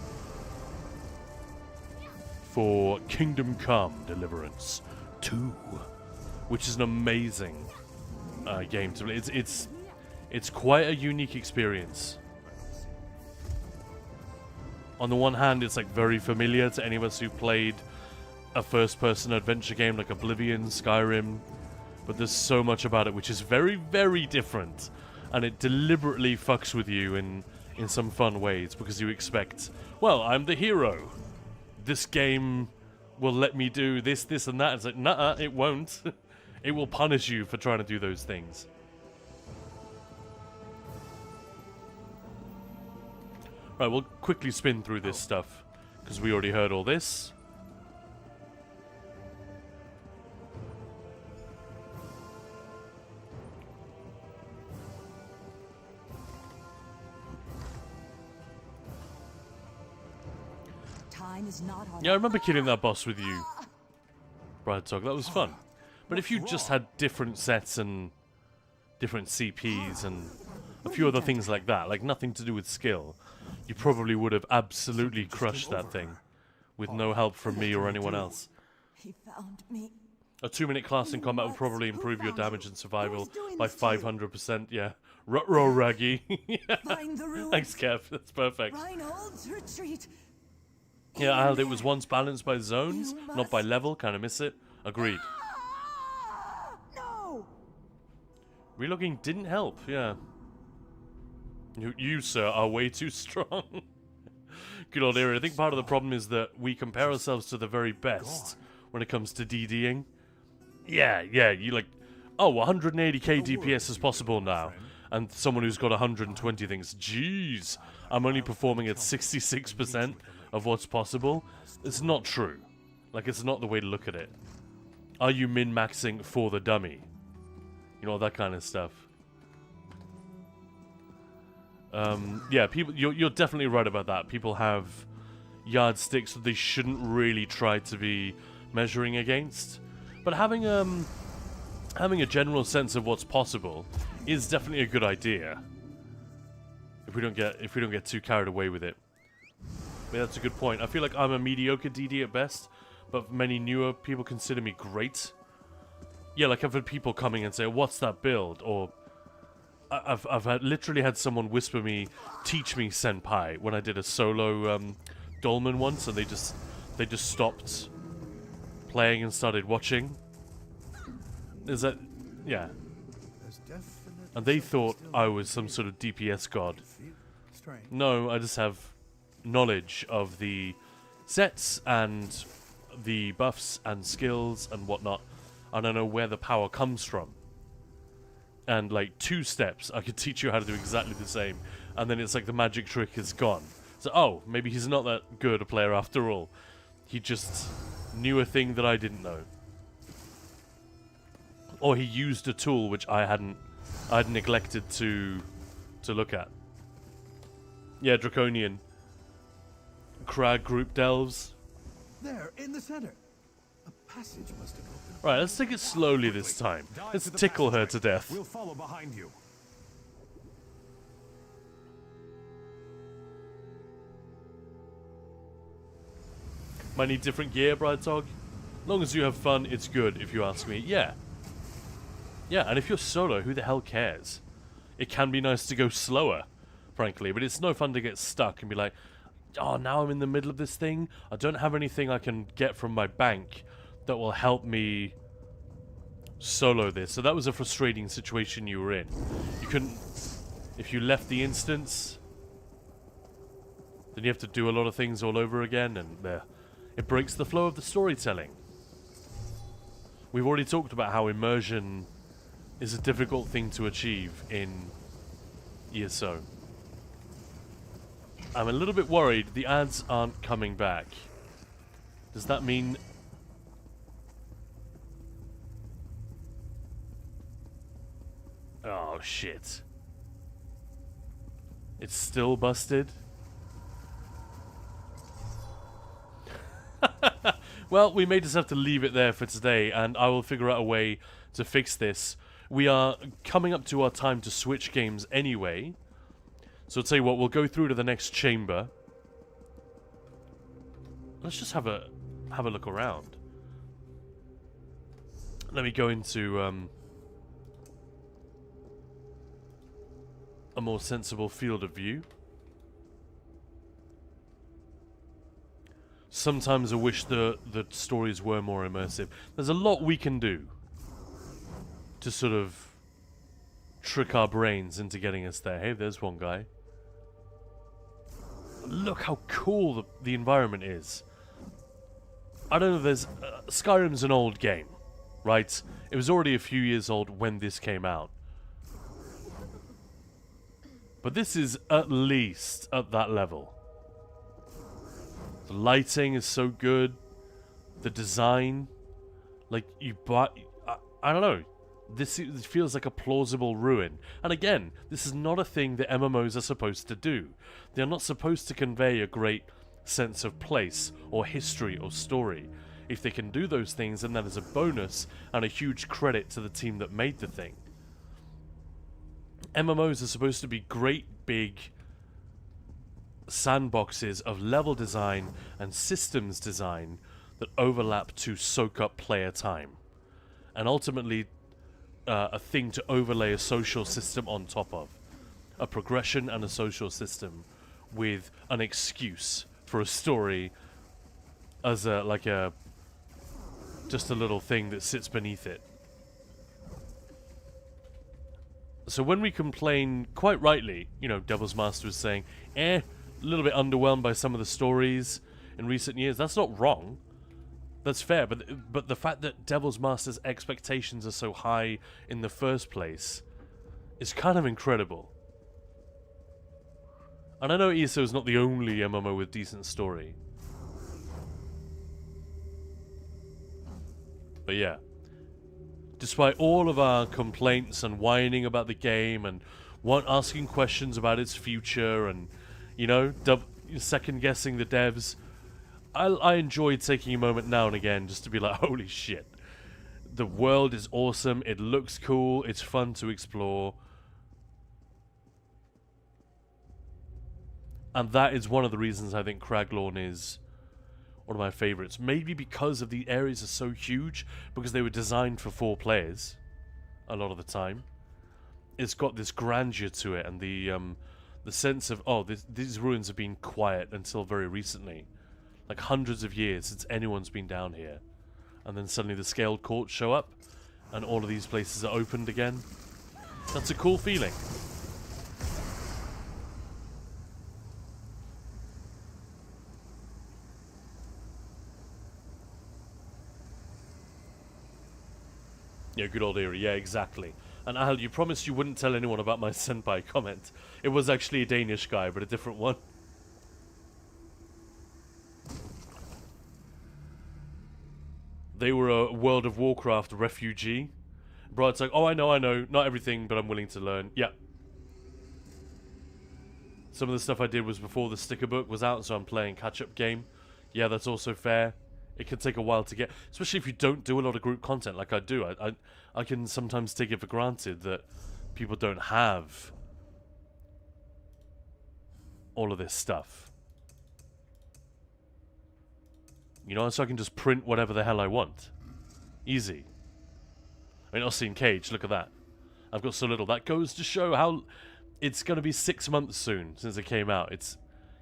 for Kingdom Come Deliverance 2, which is an amazing game to play. It's quite a unique experience. On the one hand, it's like very familiar to any of us who played a first-person adventure game like Oblivion, Skyrim, but there's so much about it which is very, very different, and it deliberately fucks with you in some fun ways because you expect, well, I'm the hero. This game will let me do this, this, and that. It's like, nuh-uh, it won't. It will punish you for trying to do those things. Right, we'll quickly spin through this stuff, because we already heard all this. Time is not on. Yeah, I remember killing that boss with you, Brad Talk. That was fun. But if you just had different sets and different CPs and a few other things like that, like nothing to do with skill, you probably would have absolutely crushed that thing with no help from me or anyone else. He found me. A 2-minute class in combat will probably improve your damage and survival by 500%, yeah. Ruh-roh, Raggy. Yeah. Find the ruins. Thanks, Kev. That's perfect. Reinhold's retreat. Yeah, Al, it was once balanced by zones, not by level. Kind of miss it. Agreed. No. Relogging didn't help, yeah. You, sir, are way too strong. Good old area. I think part of the problem is that we compare ourselves to the very best when it comes to DDing. Yeah, you like, oh, 180k DPS is possible now. And someone who's got 120 thinks, geez, I'm only performing at 66% of what's possible. It's not true. Like, it's not the way to look at it. Are you min-maxing for the dummy? You know, that kind of stuff. Yeah, people, you're definitely right about that. People have yardsticks that they shouldn't really try to be measuring against. But having a general sense of what's possible is definitely a good idea. If we don't get too carried away with it. But that's a good point. I feel like I'm a mediocre DD at best, but many newer people consider me great. Yeah, like I've had people coming and say, "What's that build?" Or I've literally had someone whisper me, "Teach me, senpai," when I did a solo dolmen once, and they just stopped playing and started watching. Is that, yeah? And they thought I was some sort of DPS god. No, I just have knowledge of the sets and the buffs and skills and whatnot, and I know where the power comes from. And like 2 steps, I could teach you how to do exactly the same, and then it's like the magic trick is gone. So, oh, maybe he's not that good a player after all. He just knew a thing that I didn't know. Or he used a tool which I'd neglected to look at. Yeah, Draconian. Crag group delves. There, in the center. A passage must have opened. Right, let's take it slowly this time. Dive Let's to the tickle her passageway. to death. We'll follow behind you. Might need different gear, Bride Dog. Long as you have fun, it's good, if you ask me. Yeah. Yeah, and if you're solo, who the hell cares? It can be nice to go slower, frankly, but it's no fun to get stuck and be like, oh, now I'm in the middle of this thing. I don't have anything I can get from my bank that will help me solo this. So that was a frustrating situation you were in. You couldn't... If you left the instance, then you have to do a lot of things all over again, and it breaks the flow of the storytelling. We've already talked about how immersion is a difficult thing to achieve in ESO. I'm a little bit worried the ads aren't coming back. Does that mean... Oh, shit. It's still busted? Well, we may just have to leave it there for today, and I will figure out a way to fix this. We are coming up to our time to switch games anyway. So I'll tell you what, we'll go through to the next chamber. Let's just have a look around. Let me go into a more sensible field of view. Sometimes I wish the stories were more immersive. There's a lot we can do to sort of trick our brains into getting us there. Hey, there's one guy. Look how cool the environment is. I don't know, there's... Skyrim's an old game, right? It was already a few years old when this came out. But this is at least at that level. The lighting is so good. The design. Like, you buy... I don't know. This feels like a plausible ruin. And again, this is not a thing that MMOs are supposed to do. They're not supposed to convey a great sense of place, or history, or story. If they can do those things, then that is a bonus, and a huge credit to the team that made the thing. MMOs are supposed to be great, big sandboxes of level design and systems design that overlap to soak up player time. And ultimately, a thing to overlay a social system on top of. A progression and a social system with an excuse for a story as just a little thing that sits beneath it. So when we complain, quite rightly, you know, Devil's Master was saying, a little bit underwhelmed by some of the stories in recent years. That's not wrong. That's fair, but the fact that Devil's Master's expectations are so high in the first place is kind of incredible. And I know ESO is not the only MMO with decent story. But yeah. Despite all of our complaints and whining about the game and asking questions about its future and, you know, second-guessing the devs, I enjoy taking a moment now and again just to be like, holy shit. The world is awesome, it looks cool, it's fun to explore. And that is one of the reasons I think Craglooorn is one of my favorites. Maybe because of the areas are so huge, because they were designed for 4 players a lot of the time. It's got this grandeur to it, and the sense of, oh, these ruins have been quiet until very recently. Like hundreds of years since anyone's been down here. And then suddenly the scaled courts show up, and all of these places are opened again. That's a cool feeling. Yeah, good old Eerie. Yeah, exactly. And Al, you promised you wouldn't tell anyone about my senpai comment. It was actually a Danish guy, but a different one. They were a World of Warcraft refugee. Brad's like, oh, I know, not everything, but I'm willing to learn. Yeah. Some of the stuff I did was before the sticker book was out, so I'm playing catch-up game. Yeah, that's also fair. It can take a while to get, especially if you don't do a lot of group content like I do. I can sometimes take it for granted that people don't have all of this stuff. You know, so I can just print whatever the hell I want. Easy. I mean, Austin Cage, look at that. I've got so little. That goes to show how it's going to be 6 months soon since it came out. It's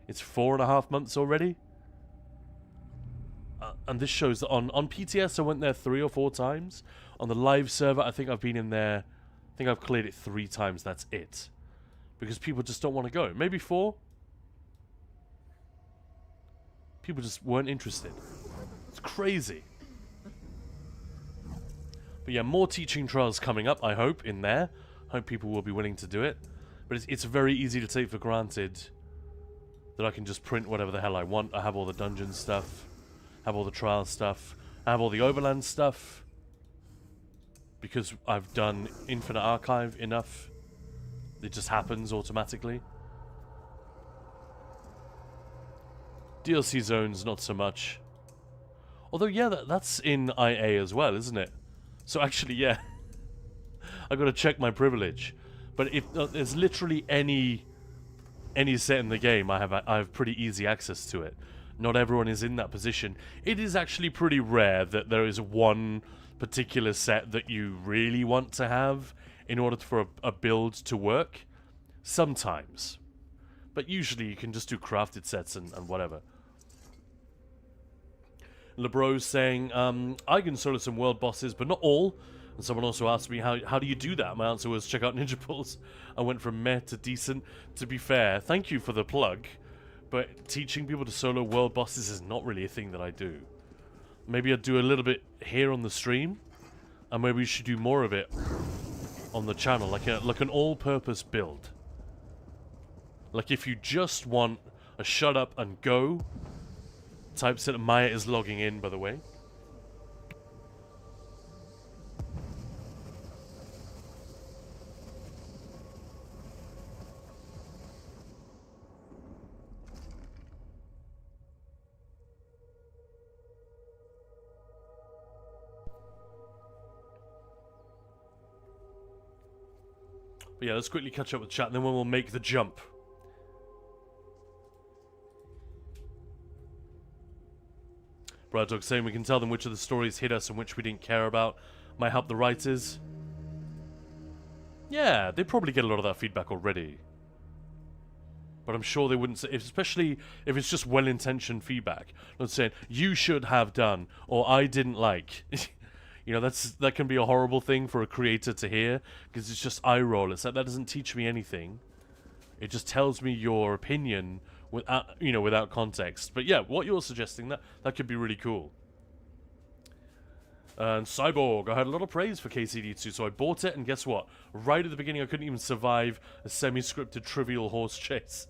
4.5 months already. And this shows that on PTS I went there 3 or 4 times. On the live server, I think I've been in there. I think I've cleared it 3 times. That's it. Because people just don't want to go. Maybe 4. People just weren't interested. It's crazy. But yeah, more teaching trials coming up, I hope, in there. Hope people will be willing to do it. But it's very easy to take for granted that I can just print whatever the hell I want. I have all the dungeon stuff. Have all the trial stuff. I have all the overland stuff. Because I've done Infinite Archive enough. It just happens automatically. DLC zones, not so much. Although, yeah, that's in IA as well, isn't it? So actually, yeah. I gotta check my privilege. But if there's literally any set in the game, I have pretty easy access to it. Not everyone is in that position. It is actually pretty rare that there is one particular set that you really want to have in order for a build to work. Sometimes. But usually you can just do crafted sets and whatever. LeBro's saying, I can solo some world bosses, but not all. And someone also asked me, how do you do that? My answer was, check out Ninja Pulse. I went from meh to decent. To be fair, thank you for the plug. But teaching people to solo world bosses is not really a thing that I do. Maybe I'd do a little bit here on the stream. And maybe we should do more of it on the channel. Like an all-purpose build. Like if you just want a shut up and go type set. Maya is logging in, by the way. But yeah, let's quickly catch up with chat, and then we'll make the jump. Brad Dog saying we can tell them which of the stories hit us and which we didn't care about. Might help the writers. Yeah, they probably get a lot of that feedback already. But I'm sure they wouldn't say, especially if it's just well-intentioned feedback. Not saying, you should have done, or I didn't like. You know, that can be a horrible thing for a creator to hear, because it's just eye roll. It's like, that doesn't teach me anything. It just tells me your opinion without context. But yeah, what you're suggesting, that could be really cool. And Cyborg, I had a lot of praise for KCD2, so I bought it, and guess what? Right at the beginning, I couldn't even survive a semi-scripted trivial horse chase.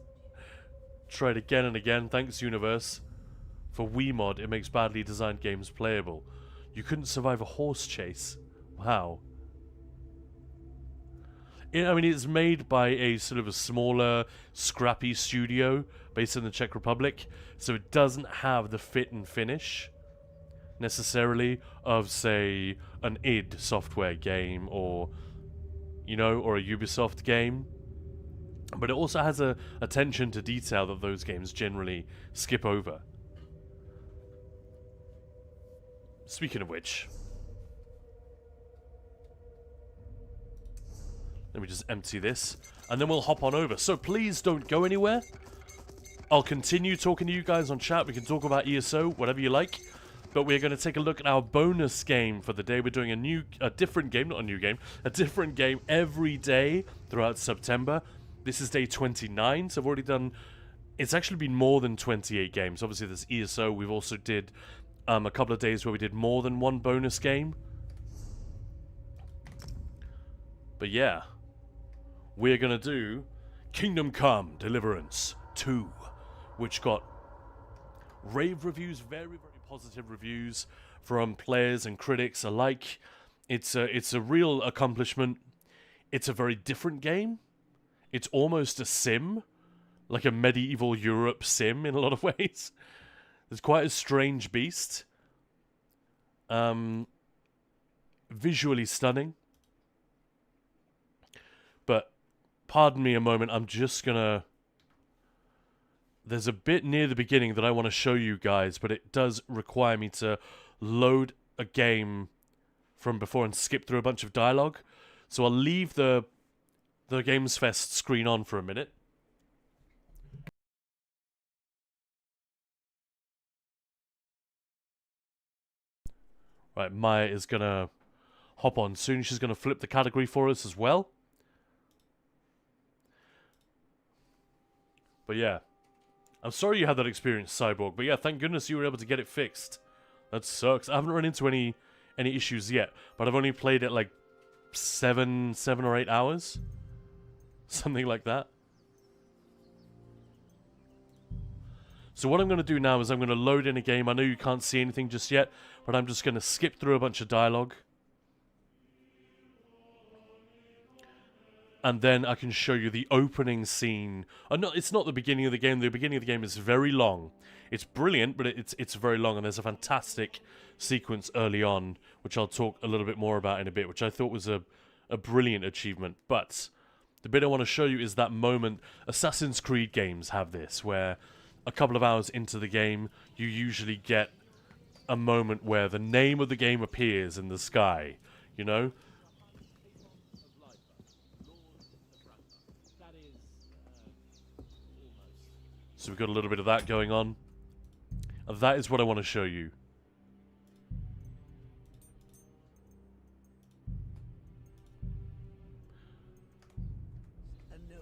Tried again and again, thanks universe. For Wiimod, it makes badly designed games playable. You couldn't survive a horse chase. Wow. I mean, it's made by a sort of a smaller, scrappy studio based in the Czech Republic, so it doesn't have the fit and finish necessarily of, say, an id Software game or, or a Ubisoft game. But it also has a attention to detail that those games generally skip over. Speaking of which, let me just empty this, and then we'll hop on over. So please don't go anywhere. I'll continue talking to you guys on chat. We can talk about ESO, whatever you like. But we're going to take a look at our bonus game for the day. We're doing a different game, not a new game, a different game every day throughout September. This is day 29, so I've already done... It's actually been more than 28 games. Obviously, there's ESO. We've also did a couple of days where we did more than one bonus game. But yeah, we're going to do Kingdom Come Deliverance 2, which got rave reviews, very, very positive reviews from players and critics alike. It's a real accomplishment. It's a very different game. It's almost a sim, like a medieval Europe sim in a lot of ways. It's quite a strange beast, Visually stunning. But pardon me a moment, I'm just gonna... There's a bit near the beginning that I want to show you guys, but it does require me to load a game from before and skip through a bunch of dialogue. So I'll leave the Gamesfest screen on for a minute. Right, Maya is gonna hop on soon. She's gonna flip the category for us as well. But yeah, I'm sorry you had that experience, Cyborg. But yeah, thank goodness you were able to get it fixed. That sucks. I haven't run into any issues yet, but I've only played it like 7 or 8 hours, something like that. So what I'm going to do now is I'm going to load in a game. I know you can't see anything just yet, but I'm just going to skip through a bunch of dialogue. And then I can show you the opening scene. No, it's not the beginning of the game. The beginning of the game is very long. It's brilliant, but it's very long. And there's a fantastic sequence early on, which I'll talk a little bit more about in a bit, which I thought was a brilliant achievement. But the bit I want to show you is that moment. Assassin's Creed games have this, where a couple of hours into the game, you usually get a moment where the name of the game appears in the sky, you know? So we've got a little bit of that going on. And that is what I want to show you.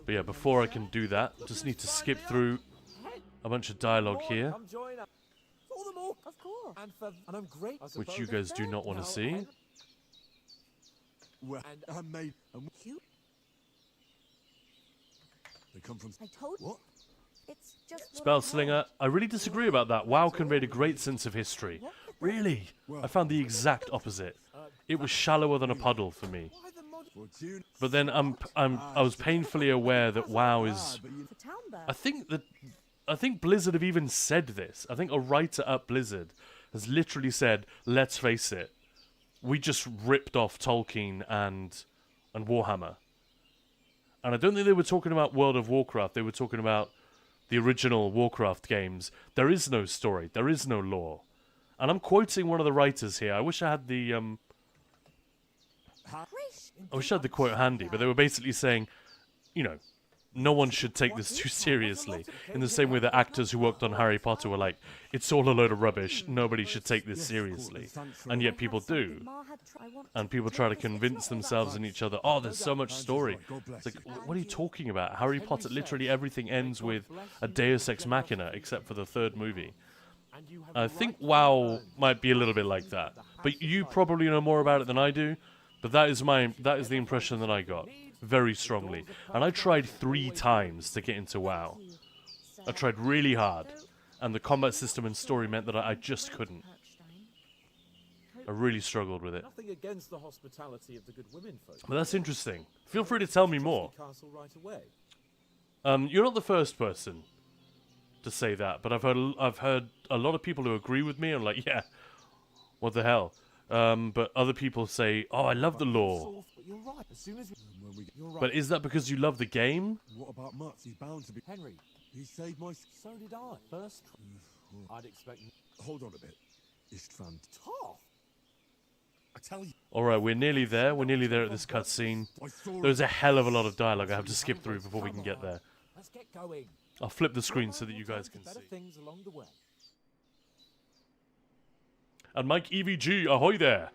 But yeah, before I can do that, I just need to skip through a bunch of dialogue here, Of course. And I'm great. which you guys do not want to see. Well, I made... You? They come from... I told you. What? It's just Spellslinger, I really disagree about that. WoW conveyed a great sense of history. Really? I found the exact opposite. It was shallower than a puddle for me. But then I was painfully aware that WoW is... I think Blizzard have even said this. I think a writer at Blizzard has literally said, let's face it, we just ripped off Tolkien and Warhammer. And I don't think they were talking about World of Warcraft. They were talking about the original Warcraft games. There is no story. There is no lore. And I'm quoting one of the writers here. I wish I had the quote handy, but they were basically saying, you know, no one should take this too seriously. In the same way that actors who worked on Harry Potter were like, it's all a load of rubbish. Nobody should take this seriously. And yet people do. And people try to convince themselves and each other, oh, there's so much story. It's like, what are you talking about? Harry Potter, literally everything ends with a Deus Ex Machina, except for the third movie. I think WoW might be a little bit like that. But you probably know more about it than I do. But that is the impression that I got. Very strongly. And I tried 3 times to get into WoW. I tried really hard. And the combat system and story meant that I just couldn't. I really struggled with it. Nothing against the hospitality of the good women folk. But that's interesting. Feel free to tell me more. Castle right away. You're not the first person to say that, but I've heard a lot of people who agree with me and like, yeah, what the hell? But other people say, oh, I love the lore. You're right. As soon as you're right. But is that because you love the game? What about Mutz? He's bound to be... Henry, He saved my... so did I. First, I'd expect Hold on a bit. Istvan. tough. I tell you... Alright, we're nearly there. We're nearly there at this cutscene. There's a hell of a lot of dialogue I have to skip through before we can get there. Let's get going. I'll flip the screen so that you guys can Better see. things along the way. And Mike EVG, ahoy there!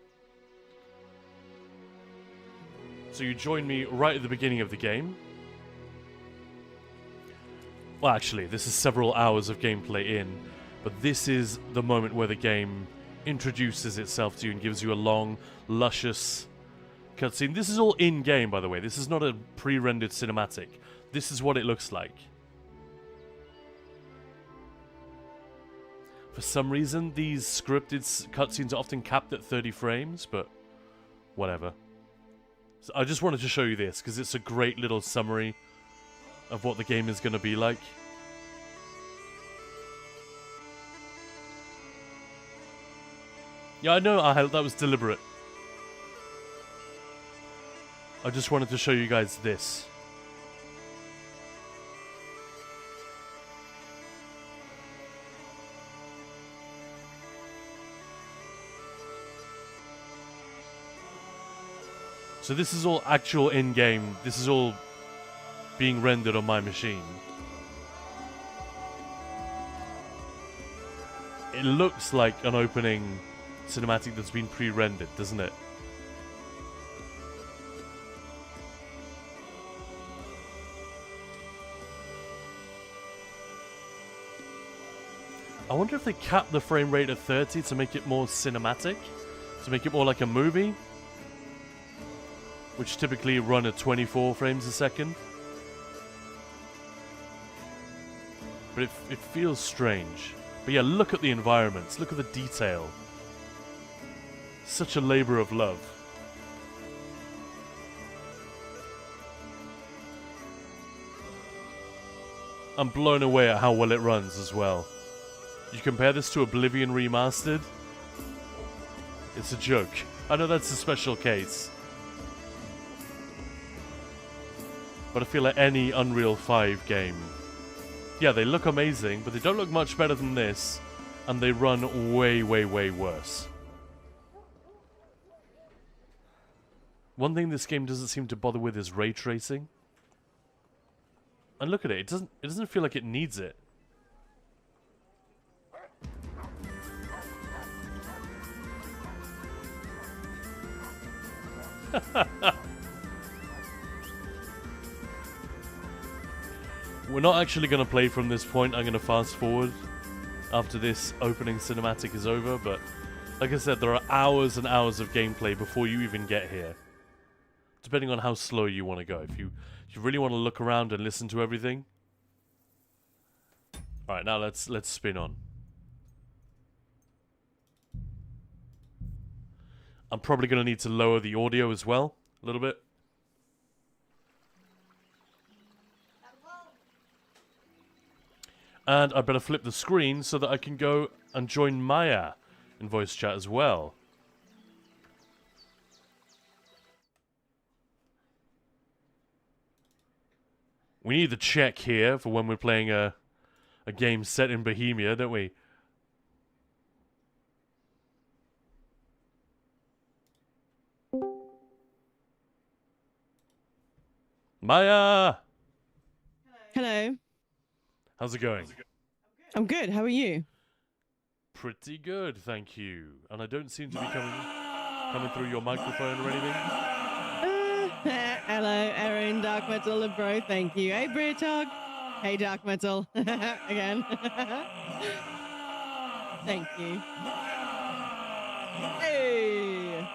So you join me right at the beginning of the game. Well, actually, this is several hours of gameplay in, but this is the moment where the game introduces itself to you and gives you a long, luscious cutscene. This is all in-game, by the way. This is not a pre-rendered cinematic. This is what it looks like. For some reason, these scripted cutscenes are often capped at 30 frames, but whatever. So I just wanted to show you this, because it's a great little summary of what the game is going to be like. Yeah, I know, that was deliberate. I just wanted to show you guys this. So this is all actual in-game. This is all being rendered on my machine. It looks like an opening cinematic that's been pre-rendered, doesn't it? I wonder if they capped the frame rate at 30 to make it more cinematic? To make it more like a movie? Which typically run at 24 frames a second. But it feels strange. But yeah, look at the environments. Look at the detail. Such a labor of love. I'm blown away at how well it runs as well. You compare this to Oblivion Remastered? It's a joke. I know that's a special case. But I feel like any Unreal 5 game. Yeah, they look amazing, but they don't look much better than this. And they run way, way, way worse. One thing this game doesn't seem to bother with is ray tracing. And look at it, it doesn't feel like it needs it. We're not actually going to play from this point. I'm going to fast forward after this opening cinematic is over, but like I said, there are hours and hours of gameplay before you even get here. Depending on how slow you want to go. If you really want to look around and listen to everything. Alright, now let's spin on. I'm probably going to need to lower the audio as well, a little bit. And I better flip the screen so that I can go and join Maya in voice chat as well. We need the check here for when we're playing a game set in Bohemia, don't we? Maya! Hello. How's it going? I'm good. How are you? Pretty good, thank you. And I don't seem to be coming through your microphone or anything. Hello, Erin, Dark Metal, and Bro. Thank you. Hey, Britog. Hey, Dark Metal. Again. Thank you. Hey.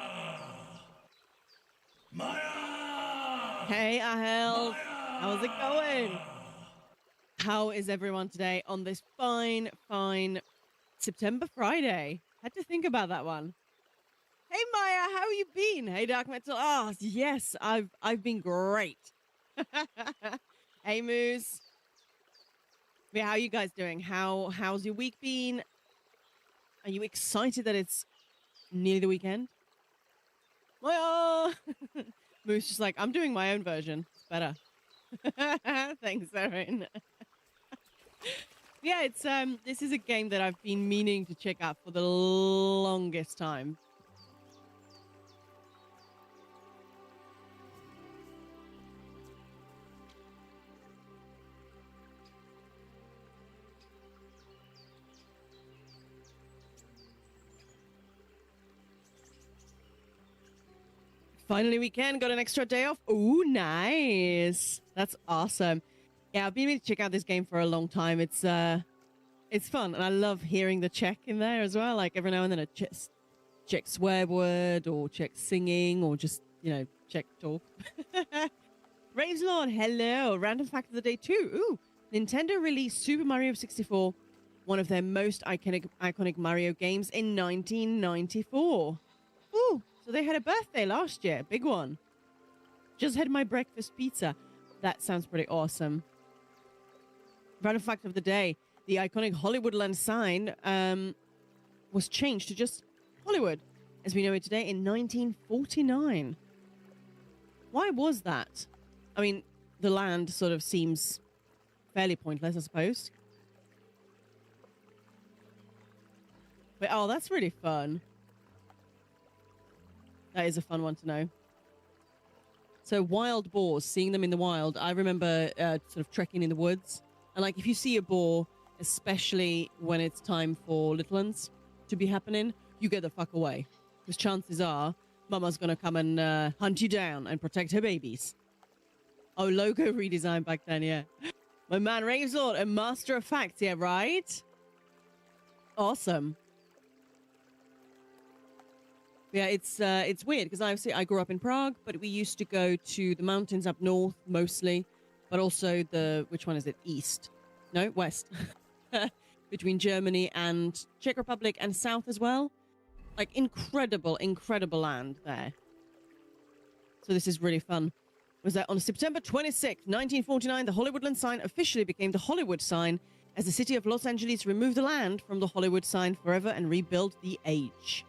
Hey, Ahel. How's it going? How is everyone today on this fine, fine September Friday? Had to think about that one. Hey Maya, how you been? Hey Dark Metal. Oh yes, I've been great. Hey Moose. Yeah, how are you guys doing? How's your week been? Are you excited that it's nearly the weekend? Maya. Moose just like, I'm doing my own version. It's better. Thanks, Erin. Yeah, it's this is a game that I've been meaning to check out for the longest time. Finally weekend, got an extra day off. Ooh, nice. That's awesome. Yeah, I've been meaning to check out this game for a long time. It's fun, and I love hearing the check in there as well. Like every now and then, I check swear word or check singing or just check talk. Raves Lord, hello. Random fact of the day too. Ooh, Nintendo released Super Mario 64, one of their most iconic Mario games, in 1994. Ooh, so they had a birthday last year, big one. Just had my breakfast pizza. That sounds pretty awesome. Random fact of the day, the iconic Hollywoodland sign was changed to just Hollywood, as we know it today, in 1949. Why was that? I mean, the land sort of seems fairly pointless, I suppose. But, oh, that's really fun. That is a fun one to know. So wild boars, seeing them in the wild. I remember sort of trekking in the woods. And like if you see a boar, especially when it's time for little ones to be happening, you get the fuck away. Because chances are Mama's going to come and hunt you down and protect her babies. Oh, logo redesign back then, yeah. My man Raves Lord, a master of facts, yeah, right? Awesome. Yeah, it's weird because I grew up in Prague, but we used to go to the mountains up north mostly, but also which one is it? East? No, west. Between Germany and Czech Republic and south as well. Like incredible land there. So this is really fun. Was that on September 26th, 1949, the Hollywoodland sign officially became the Hollywood sign as the city of Los Angeles removed the land from the Hollywood sign forever and rebuilt the H.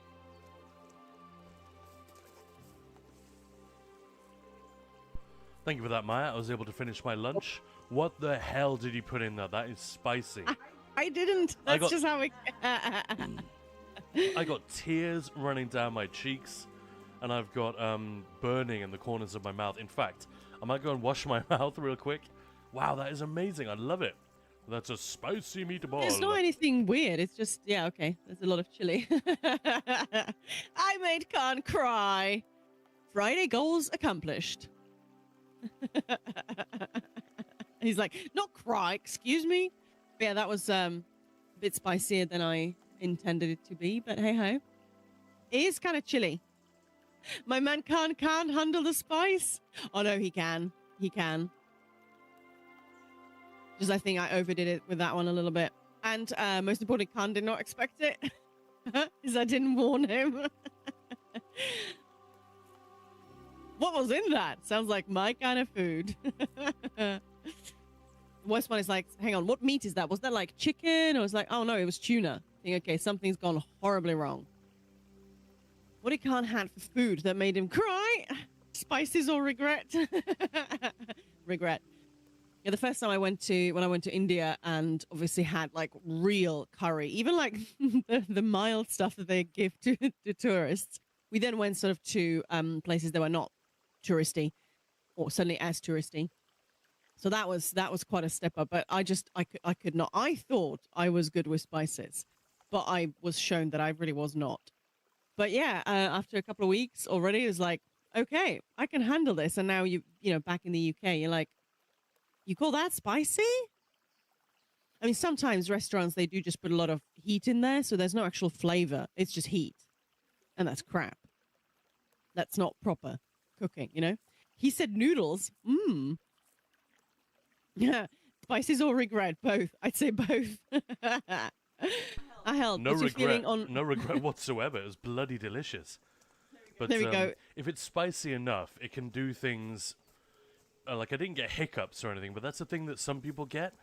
Thank you for that, Maya. I was able to finish my lunch. What the hell did you put in there? That is spicy. I didn't. That's just how it... I got tears running down my cheeks, and I've got burning in the corners of my mouth. In fact, I might go and wash my mouth real quick. Wow, that is amazing. I love it. That's a spicy meatball. It's not anything weird. It's just, yeah, okay. There's a lot of chili. I made Khan cry. Friday goals accomplished. He's like, not cry, excuse me. But yeah, that was a bit spicier than I intended it to be, but hey ho. It is kind of chilly. My man can't handle the spice. Oh no, he can. He can. Just I think I overdid it with that one a little bit. And most importantly, Khan did not expect it. Because I didn't warn him. What was in that? Sounds like my kind of food. The worst one is like, hang on, what meat is that? Was that like chicken? Or was like, oh no, it was tuna. I think, okay, something's gone horribly wrong. What did Khan had for food that made him cry? Spices or regret? Regret. Yeah, the first time when I went to India and obviously had like real curry, even like the mild stuff that they give to tourists. We then went sort of to places that were not touristy, or certainly as touristy. So that was quite a step up. But I could not. I thought I was good with spices, but I was shown that I really was not. But yeah, after a couple of weeks already, it was like, okay, I can handle this. And now you know, back in the UK, you're like, you call that spicy? I mean, sometimes restaurants, they do just put a lot of heat in there, so there's no actual flavor. It's just heat. And that's crap. That's not proper cooking, you know? He said noodles. Yeah, spices or regret, both. I'd say both. I held. No regret whatsoever. It was bloody delicious. But there we go. If it's spicy enough, it can do things... like, I didn't get hiccups or anything, but that's a thing that some people get.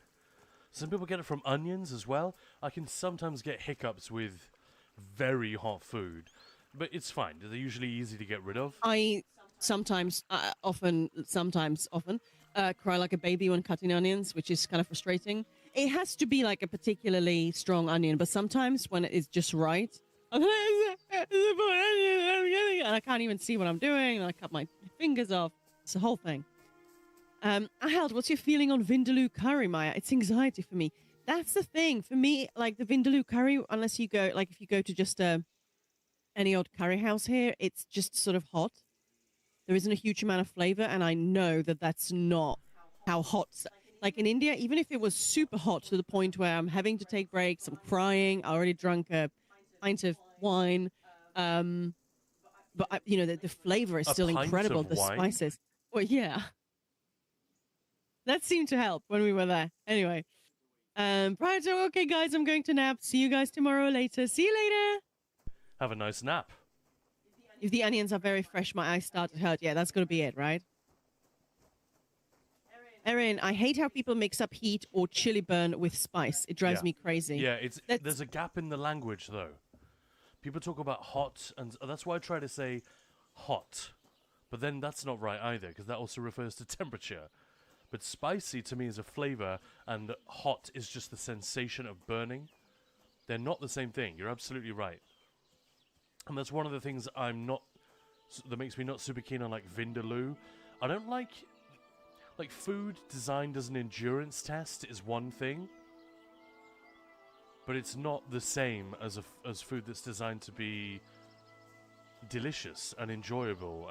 Some people get it from onions as well. I can sometimes get hiccups with very hot food. But it's fine. They're usually easy to get rid of. I often cry like a baby when cutting onions, which is kind of frustrating. It has to be like a particularly strong onion, but sometimes when it is just right, and I can't even see what I'm doing, and I cut my fingers off. It's the whole thing. Aheld, what's your feeling on Vindaloo curry, Maya? It's anxiety for me. That's the thing. For me, like the Vindaloo curry, unless you go, like if you go to just any old curry house here, it's just sort of hot. There isn't a huge amount of flavor, and I know that that's not how hot... Like in India, even if it was super hot to the point where I'm having to take breaks, I'm crying, I already drunk a pint of wine, but, you know, the flavor is still incredible, the spices. Well, yeah. That seemed to help when we were there. Anyway. Prior to, okay, guys, I'm going to nap. See you guys tomorrow or later. See you later. Have a nice nap. If the onions are very fresh, my eyes start to hurt. Yeah, that's going to be it, right? Erin, I hate how people mix up heat or chili burn with spice. It drives me crazy. Yeah, there's a gap in the language, though. people talk about hot, and that's why I try to say hot. But then that's not right either, because that also refers to temperature. But spicy to me is a flavor, and hot is just the sensation of burning. They're not the same thing. You're absolutely right. And that's one of the things that makes me not super keen on, like, Vindaloo. I don't like food designed as an endurance test is one thing, but it's not the same as food that's designed to be delicious and enjoyable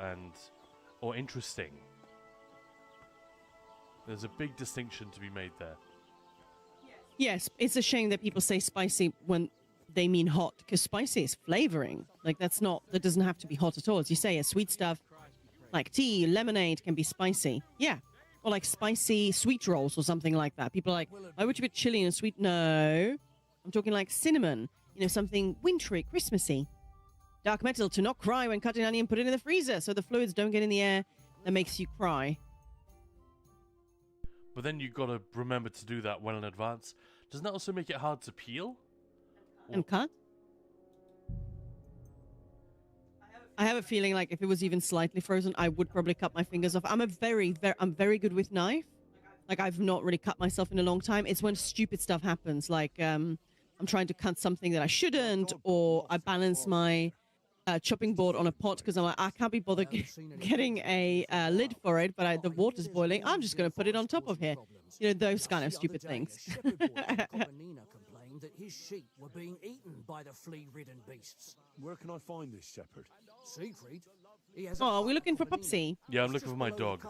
or interesting. There's a big distinction to be made there. Yes, it's a shame that people say spicy when they mean hot, because spicy is flavoring. Like, that doesn't have to be hot at all. As you say, sweet stuff like tea, lemonade can be spicy. Yeah. Or like spicy sweet rolls or something like that. People are like, why would you put chili and sweet? No. I'm talking like cinnamon, something wintry, Christmassy. Dark metal, to not cry when cutting onion, put it in the freezer so the fluids don't get in the air. That makes you cry. But then you've got to remember to do that well in advance. Doesn't that also make it hard to peel? And cut? I have a feeling like if it was even slightly frozen, I would probably cut my fingers off. I'm very good with knife. Like, I've not really cut myself in a long time. It's when stupid stuff happens. Like, I'm trying to cut something that I shouldn't, or I balance my chopping board on a pot because I'm like, I can't be bothered getting a lid for it, but the water's boiling. I'm just going to put it on top of here. Those kind of stupid things. That his sheep were being eaten by the flea-ridden beasts. Where can I find this shepherd? Siegfried? He has Oh, are we looking for Pupsy? Yeah, I'm looking for my dog.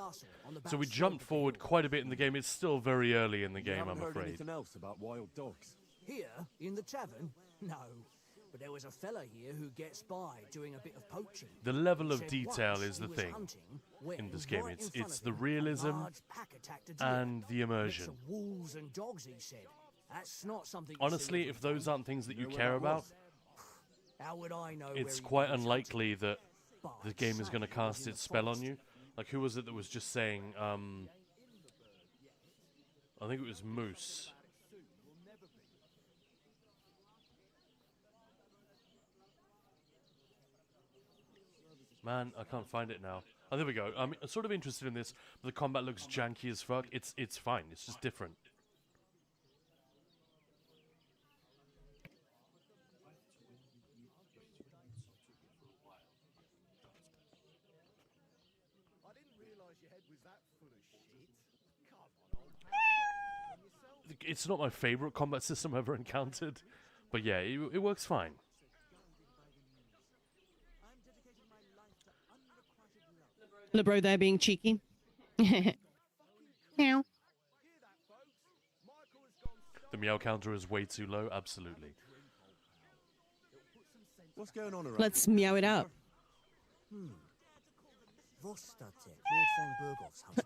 So we jumped forward quite a bit in the game. It's still very early in the game, I'm Heard afraid. anything else about wild dogs? Here, in the tavern? No. But there was a fella here who gets by doing a bit of poaching. The level of Said detail once is the he was thing hunting when in this game. right in It's front of the him, a realism large pack attacked a deer. and the immersion. Mix of wolves and dogs, he said. That's not something you Honestly, see if every those day. aren't things that you where care that about, was? How would I know it's where he quite was unlikely hunting? that But the I'd game is say going to he was cast in its the spell on forest. you. Like, who was it that was just saying, I think it was Moose. Man, I can't find it now. Oh, there we go. I'm sort of interested in this, but the combat looks janky as fuck. It's fine. It's just different. It's not my favorite combat system I've ever encountered, but yeah, it works fine. LeBro there being cheeky. Meow. The meow counter is way too low, absolutely. What's going on around? Let's meow it up. Vostatek, Lord von Burgoff's hunting.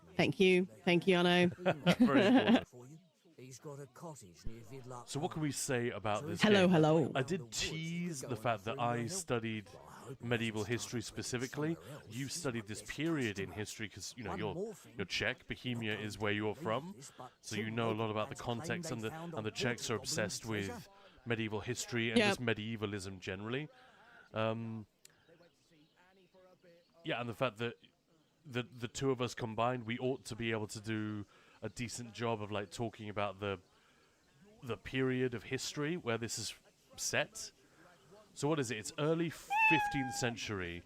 Thank you, Anno. Very important. For you. He's got a cottage near Vidlar. So what can we say about this Hello, game? hello. I did tease the fact that I studied medieval history specifically. You studied this period in history because, you're Czech. Bohemia is where you're from. So you know a lot about the context, and the Czechs are obsessed with medieval history and just medievalism generally. Yeah, and the fact that the two of us combined, we ought to be able to do a decent job of like talking about the period of history where this is set. So what is it? It's early 15th century.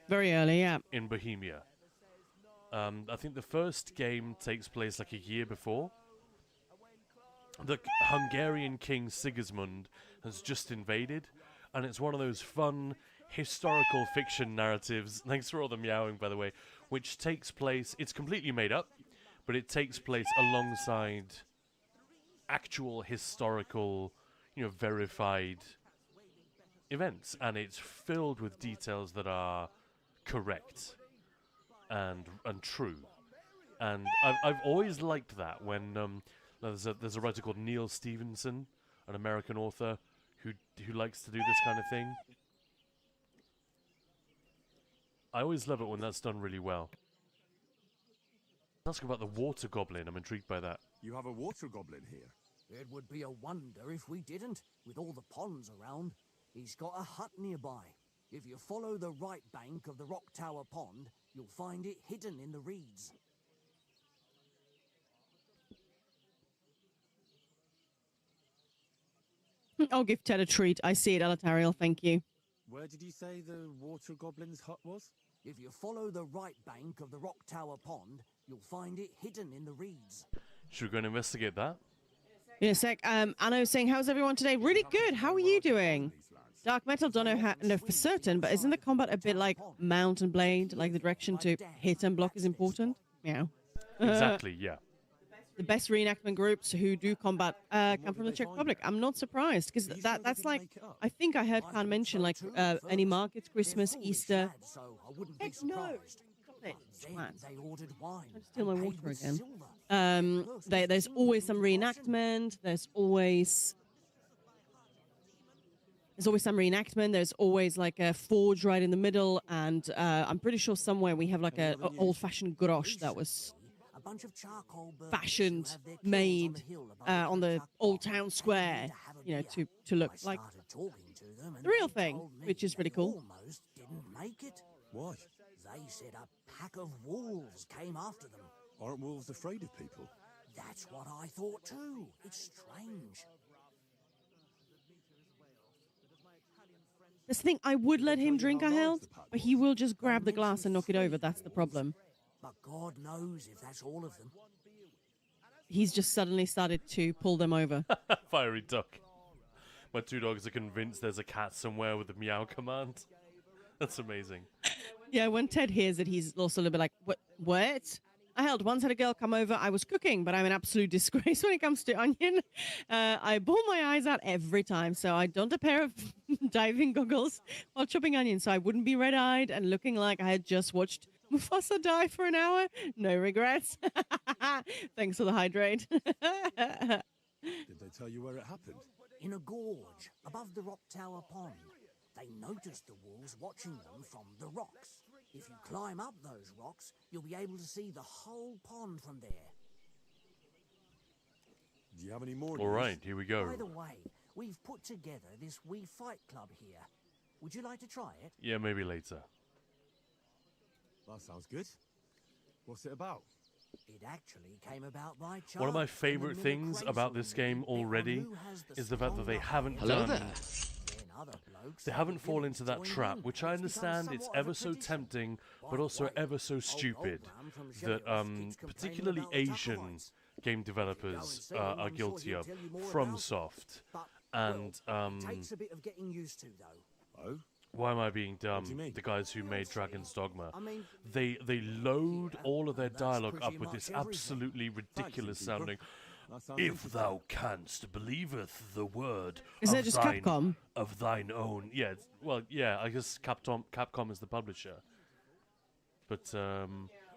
Very early, yeah. In Bohemia. I think the first game takes place like a year before. The Hungarian king Sigismund has just invaded, and it's one of those fun historical fiction narratives. Thanks for all the meowing, by the way. Which takes place, it's completely made up, but it takes place alongside actual historical, verified events, and it's filled with details that are correct and true. And I've always liked that when there's a writer called Neil Stevenson, an American author who likes to do this kind of thing. I always love it when that's done really well. Ask about the water goblin. I'm intrigued by that. You have a water goblin here. It would be a wonder if we didn't, with all the ponds around. He's got a hut nearby. If you follow the right bank of the Rock Tower Pond, you'll find it hidden in the reeds. I'll give Ted a treat. I see it, Alatariel. Thank you. Where did you say the water goblin's hut was? If you follow the right bank of the Rock Tower Pond, you'll find it hidden in the reeds. Should we go and investigate that? In a sec. Anno's saying, how's everyone today? Really good. How are you doing? Dark Metal, don't know for certain, but isn't the combat a bit like Mount and Blade? Like the direction to hit and block is important? Meow. Exactly, yeah. The best reenactment groups who do combat come from the Czech Republic. I'm not surprised, because that's like, I think I heard Khan mention, like, any markets, Christmas, Easter. Heck no! Stop it, twat. I'll steal my water again. There's always some reenactment. There's always some reenactment. There's always like a forge right in the middle, and I'm pretty sure somewhere we have like a old-fashioned grosh that was fashioned, made on the old town square, you know, to look like the real thing, which is pretty cool. Almost didn't make it. Why? They said a pack of wolves came after them. Aren't wolves afraid of people? That's what I thought too. It's strange. That's the thing, I would let him drink, I held, but he will just grab the glass and knock it over. That's the problem. But God knows if that's all of them. He's just suddenly started to pull them over. Fiery duck. My two dogs are convinced there's a cat somewhere with the meow command. That's amazing. Yeah, when Ted hears it, he's also a little bit like, what? I held once had a girl come over. I was cooking, but I'm an absolute disgrace when it comes to onion. I bawl my eyes out every time, so I donned a pair of diving goggles while chopping onions, so I wouldn't be red-eyed and looking like I had just watched Mufasa die for an hour. No regrets. Thanks for the hydrate. Did they tell you where it happened? In a gorge above the Rock Tower Pond. They noticed the wolves watching them from the rocks. If you climb up those rocks, you'll be able to see the whole pond from there. Do you have any more? All right, here we go. By the way, we've put together this wee fight club here. Would you like to try it? Yeah, maybe later. That sounds good. What's it about? It actually came about by chance. One of my favorite things about this game already is the fact that they haven't They haven't fallen into that trap, which I understand it's ever so tempting, but also ever so stupid, that particularly Asian game developers are guilty of, FromSoft. And takes a bit of getting used to, though. Oh? Why am I being dumb? The guys who made Dragon's Dogma. They load all of their dialogue up with this absolutely ridiculous sounding, "If thou canst believeth the word Isn't it just Capcom? Of thine own." Yeah, well, yeah, I guess Capcom is the publisher. But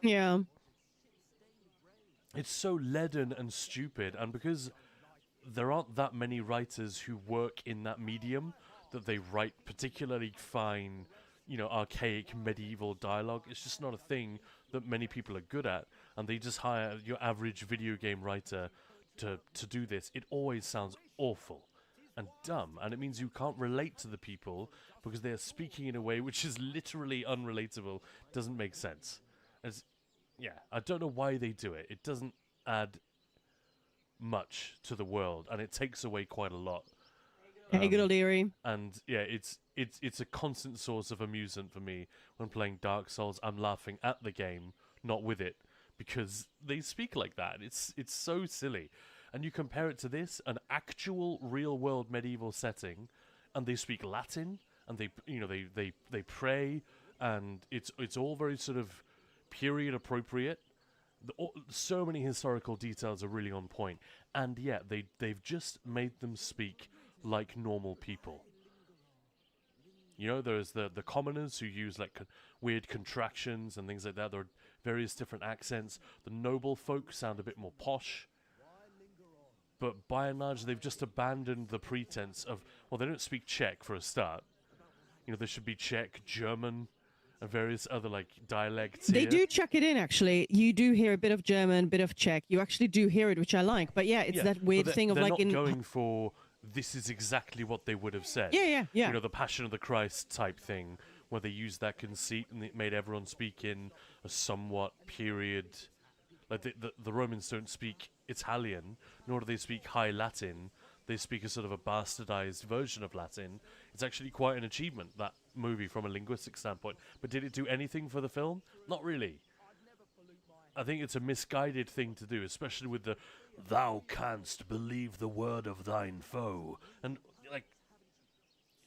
yeah. It's so leaden and stupid, and because there aren't that many writers who work in that medium, that they write particularly fine, you know, archaic medieval dialogue. It's just not a thing that many people are good at, and they just hire your average video game writer to do this. It always sounds awful and dumb, and it means you can't relate to the people because they're speaking in a way which is literally unrelatable. Doesn't make sense. Yeah, I don't know why they do it. It doesn't add much to the world, and it takes away quite a lot. Hey, good old Eerie. And yeah, it's a constant source of amusement for me when playing Dark Souls. I'm laughing at the game, not with it, because they speak like that. It's so silly. And you compare it to this, an actual real world medieval setting, and they speak Latin, and they pray, and it's all very sort of period appropriate. So many historical details are really on point, and yet they've just made them speak like normal people. You know, there's the commoners who use like weird contractions and things like that. There are various different accents. The noble folk sound a bit more posh. But by and large, they've just abandoned the pretense of, well, they don't speak Czech for a start. You know, there should be Czech, German, and various other like dialects. They here. do chuck it in, actually. You do hear a bit of German, bit of Czech. You actually do hear it, which I like. But yeah, it's that weird thing of they're like not in going for this is exactly what they would have said. Yeah. You know, the Passion of the Christ type thing, where they used that conceit and it made everyone speak in a somewhat period. Like the Romans don't speak Italian, nor do they speak High Latin. They speak a sort of a bastardized version of Latin. It's actually quite an achievement, that movie, from a linguistic standpoint. But did it do anything for the film? Not really. I think it's a misguided thing to do, especially with the "thou canst believe the word of thine foe," and like,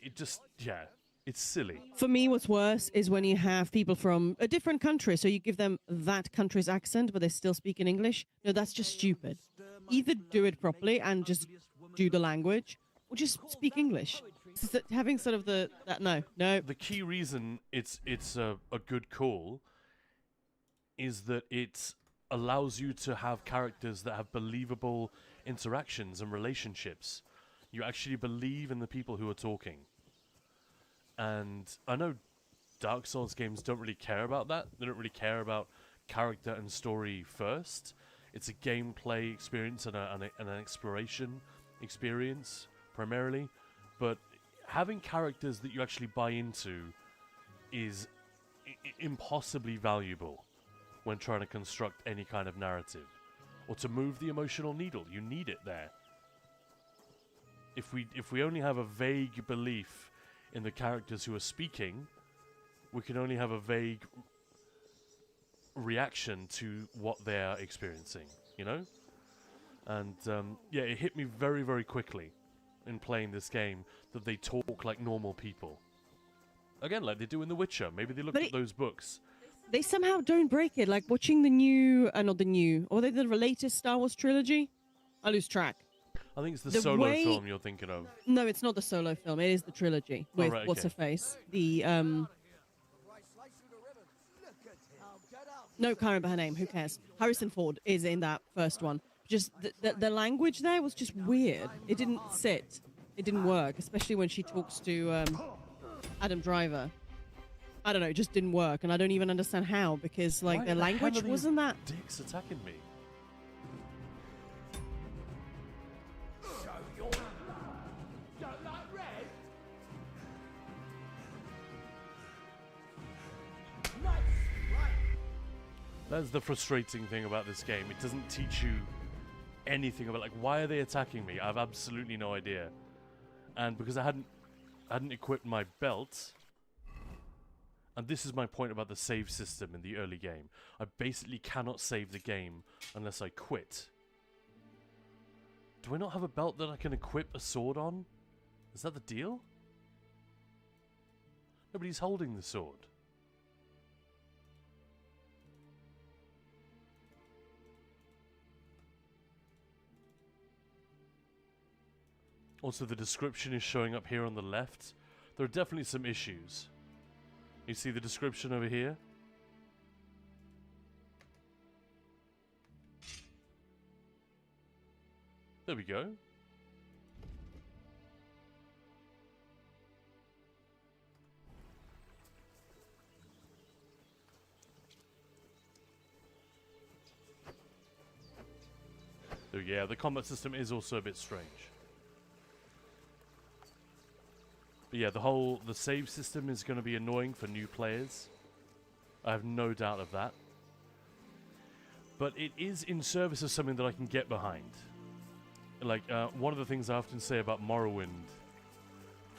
it just, yeah, it's silly. For me, what's worse is when you have people from a different country, so you give them that country's accent, but they still speak in English. No, that's just stupid. Either do it properly and just do the language, or just speak English. Having sort of no. The key reason it's a good call is that it allows you to have characters that have believable interactions and relationships. You actually believe in the people who are talking. And I know Dark Souls games don't really care about that. They don't really care about character and story first. It's a gameplay experience and an exploration experience, primarily. But having characters that you actually buy into is impossibly valuable when trying to construct any kind of narrative. Or to move the emotional needle. You need it there. If we only have a vague belief in the characters who are speaking, we can only have a vague reaction to what they're experiencing, you know? And yeah, it hit me very, very quickly in playing this game that they talk like normal people. Again, like they do in The Witcher. Maybe they looked at those books. They somehow don't break it. Like watching the new, not the new, or the latest Star Wars trilogy. I lose track. I think it's the solo film you're thinking of. No, it's not the solo film. It is the trilogy with what's her face. The no, can't remember her name. Who cares? Harrison Ford is in that first one. Just the language there was just weird. It didn't sit. It didn't work, especially when she talks to Adam Driver. I don't know, it just didn't work, and I don't even understand how, because like their language wasn't that. Dicks attacking me. That's the frustrating thing about this game. It doesn't teach you anything about, like, why are they attacking me? I have absolutely no idea. And because I hadn't equipped my belt, and this is my point about the save system in the early game. I basically cannot save the game unless I quit. Do I not have a belt that I can equip a sword on? Is that the deal? Nobody's holding the sword. Also, the description is showing up here on the left. There are definitely some issues. You see the description over here? There we go. So yeah, the combat system is also a bit strange. But yeah, the save system is going to be annoying for new players. I have no doubt of that. But it is in service of something that I can get behind. Like, one of the things I often say about Morrowind,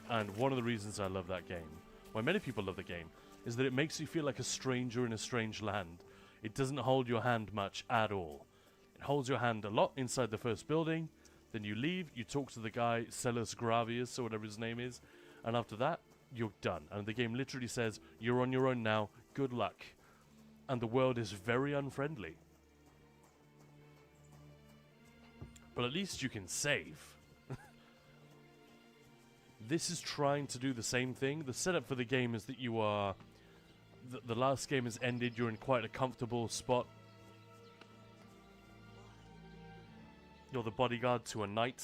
and one of the reasons I love that game, why many people love the game, is that it makes you feel like a stranger in a strange land. It doesn't hold your hand much at all. It holds your hand a lot inside the first building, then you leave, you talk to the guy, Celis Gravius, or whatever his name is, and after that, you're done. And the game literally says, you're on your own now, good luck. And the world is very unfriendly. But at least you can save. This is trying to do the same thing. The setup for the game is that you are... The last game has ended, you're in quite a comfortable spot. You're the bodyguard to a knight.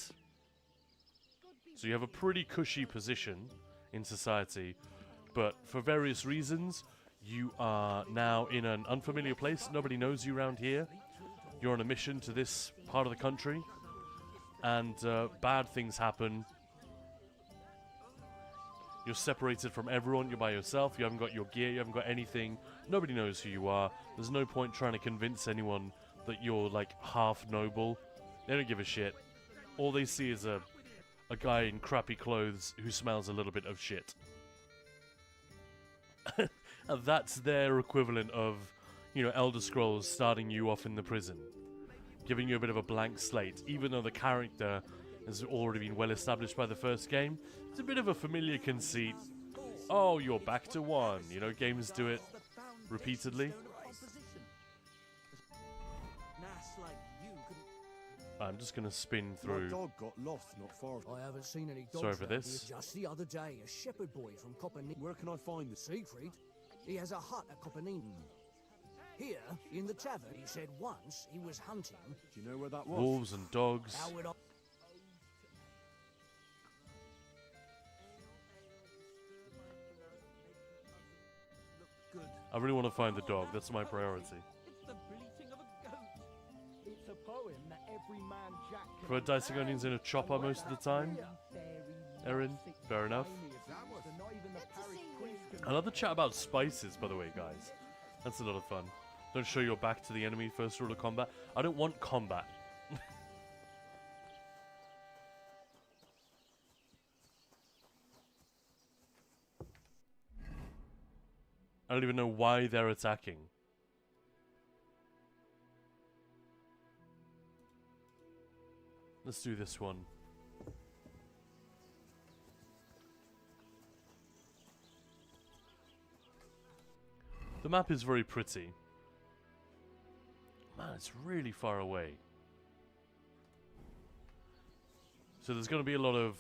So you have a pretty cushy position in society, but for various reasons, you are now in an unfamiliar place. Nobody knows you around here. You're on a mission to this part of the country, and bad things happen. You're separated from everyone, you're by yourself, you haven't got your gear, you haven't got anything, nobody knows who you are. There's no point trying to convince anyone that you're like half noble. They don't give a shit. All they see is a guy in crappy clothes who smells a little bit of shit. And that's their equivalent of, you know, Elder Scrolls starting you off in the prison. Giving you a bit of a blank slate, even though the character has already been well established by the first game. It's a bit of a familiar conceit. Oh, you're back to 1. You know, games do it repeatedly. I'm just going to spin through. My dog got lost not far. I haven't seen any dogs Sorry for around here this. just the other day. A shepherd boy from Copenhagen. Where can I find the Siegfried? He has a hut at Copenhagen. Here, in the tavern, he said once he was hunting. Do you know where that was? Wolves and dogs. How would I... I really want to find the dog. That's my priority. It's the bleating of a goat. It's a poem that every man Jack can Prefer dicing onions in a chopper most of the time. Erin, fair enough. Another chat about spices, by the way, guys. That's a lot of fun. Don't show your back to the enemy, first rule of combat. I don't want combat. I don't even know why they're attacking. Let's do this one. The map is very pretty. Man, it's really far away. So there's going to be a lot of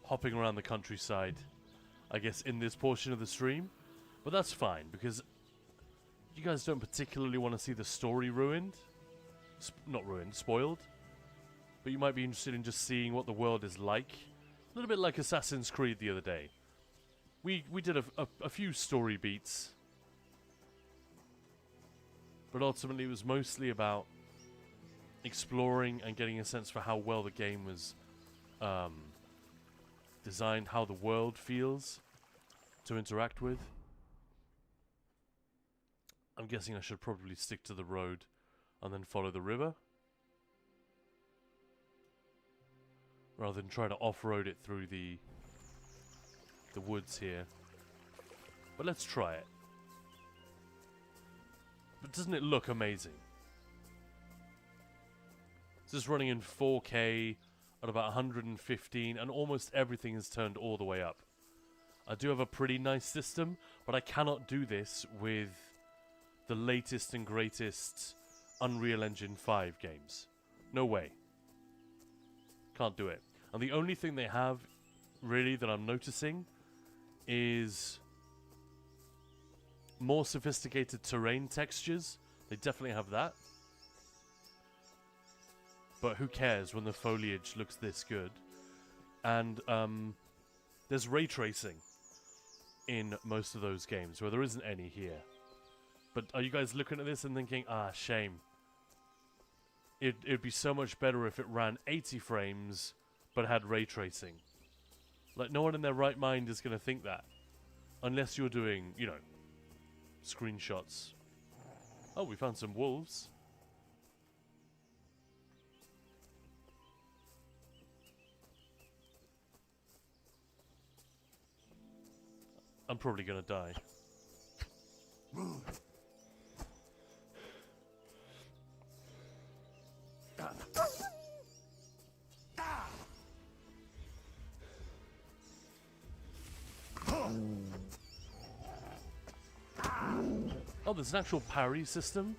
hopping around the countryside, I guess, in this portion of the stream. But that's fine, because you guys don't particularly want to see the story ruined. Not ruined, spoiled. But you might be interested in just seeing what the world is like. A little bit like Assassin's Creed the other day. We did a few story beats. But ultimately it was mostly about exploring and getting a sense for how well the game was designed, how the world feels to interact with. I'm guessing I should probably stick to the road and then follow the river, rather than try to off-road it through the woods here. But let's try it. But doesn't it look amazing? This is running in 4K at about 115, and almost everything is turned all the way up. I do have a pretty nice system, but I cannot do this with the latest and greatest Unreal Engine 5 games. No way. Can't do it. And the only thing they have, really, that I'm noticing is more sophisticated terrain textures. They definitely have that. But who cares when the foliage looks this good? And there's ray tracing in most of those games, where there isn't any here. But are you guys looking at this and thinking, ah, shame. It'd be so much better if it ran 80 frames, but had ray tracing. Like, no one in their right mind is going to think that. Unless you're doing, you know, screenshots. Oh, we found some wolves. I'm probably going to die. Oh, there's an actual parry system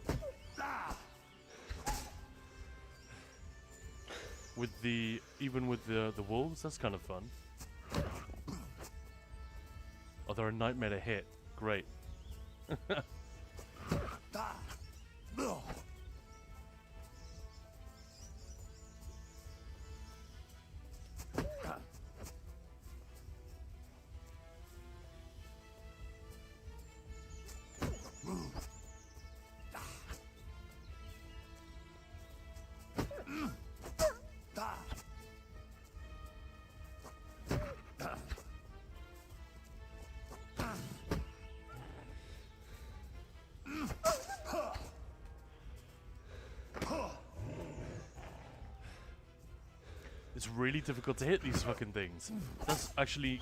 with even with the wolves. That's kind of fun. Oh, they're a nightmare to hit. Great. It's really difficult to hit these fucking things. That's actually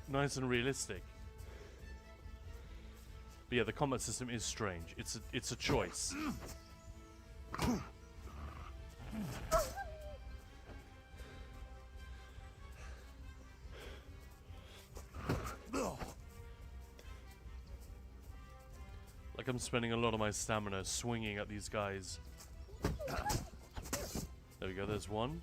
nice and realistic. But yeah, the combat system is strange. It's a choice. Like I'm spending a lot of my stamina swinging at these guys. There we go, there's one.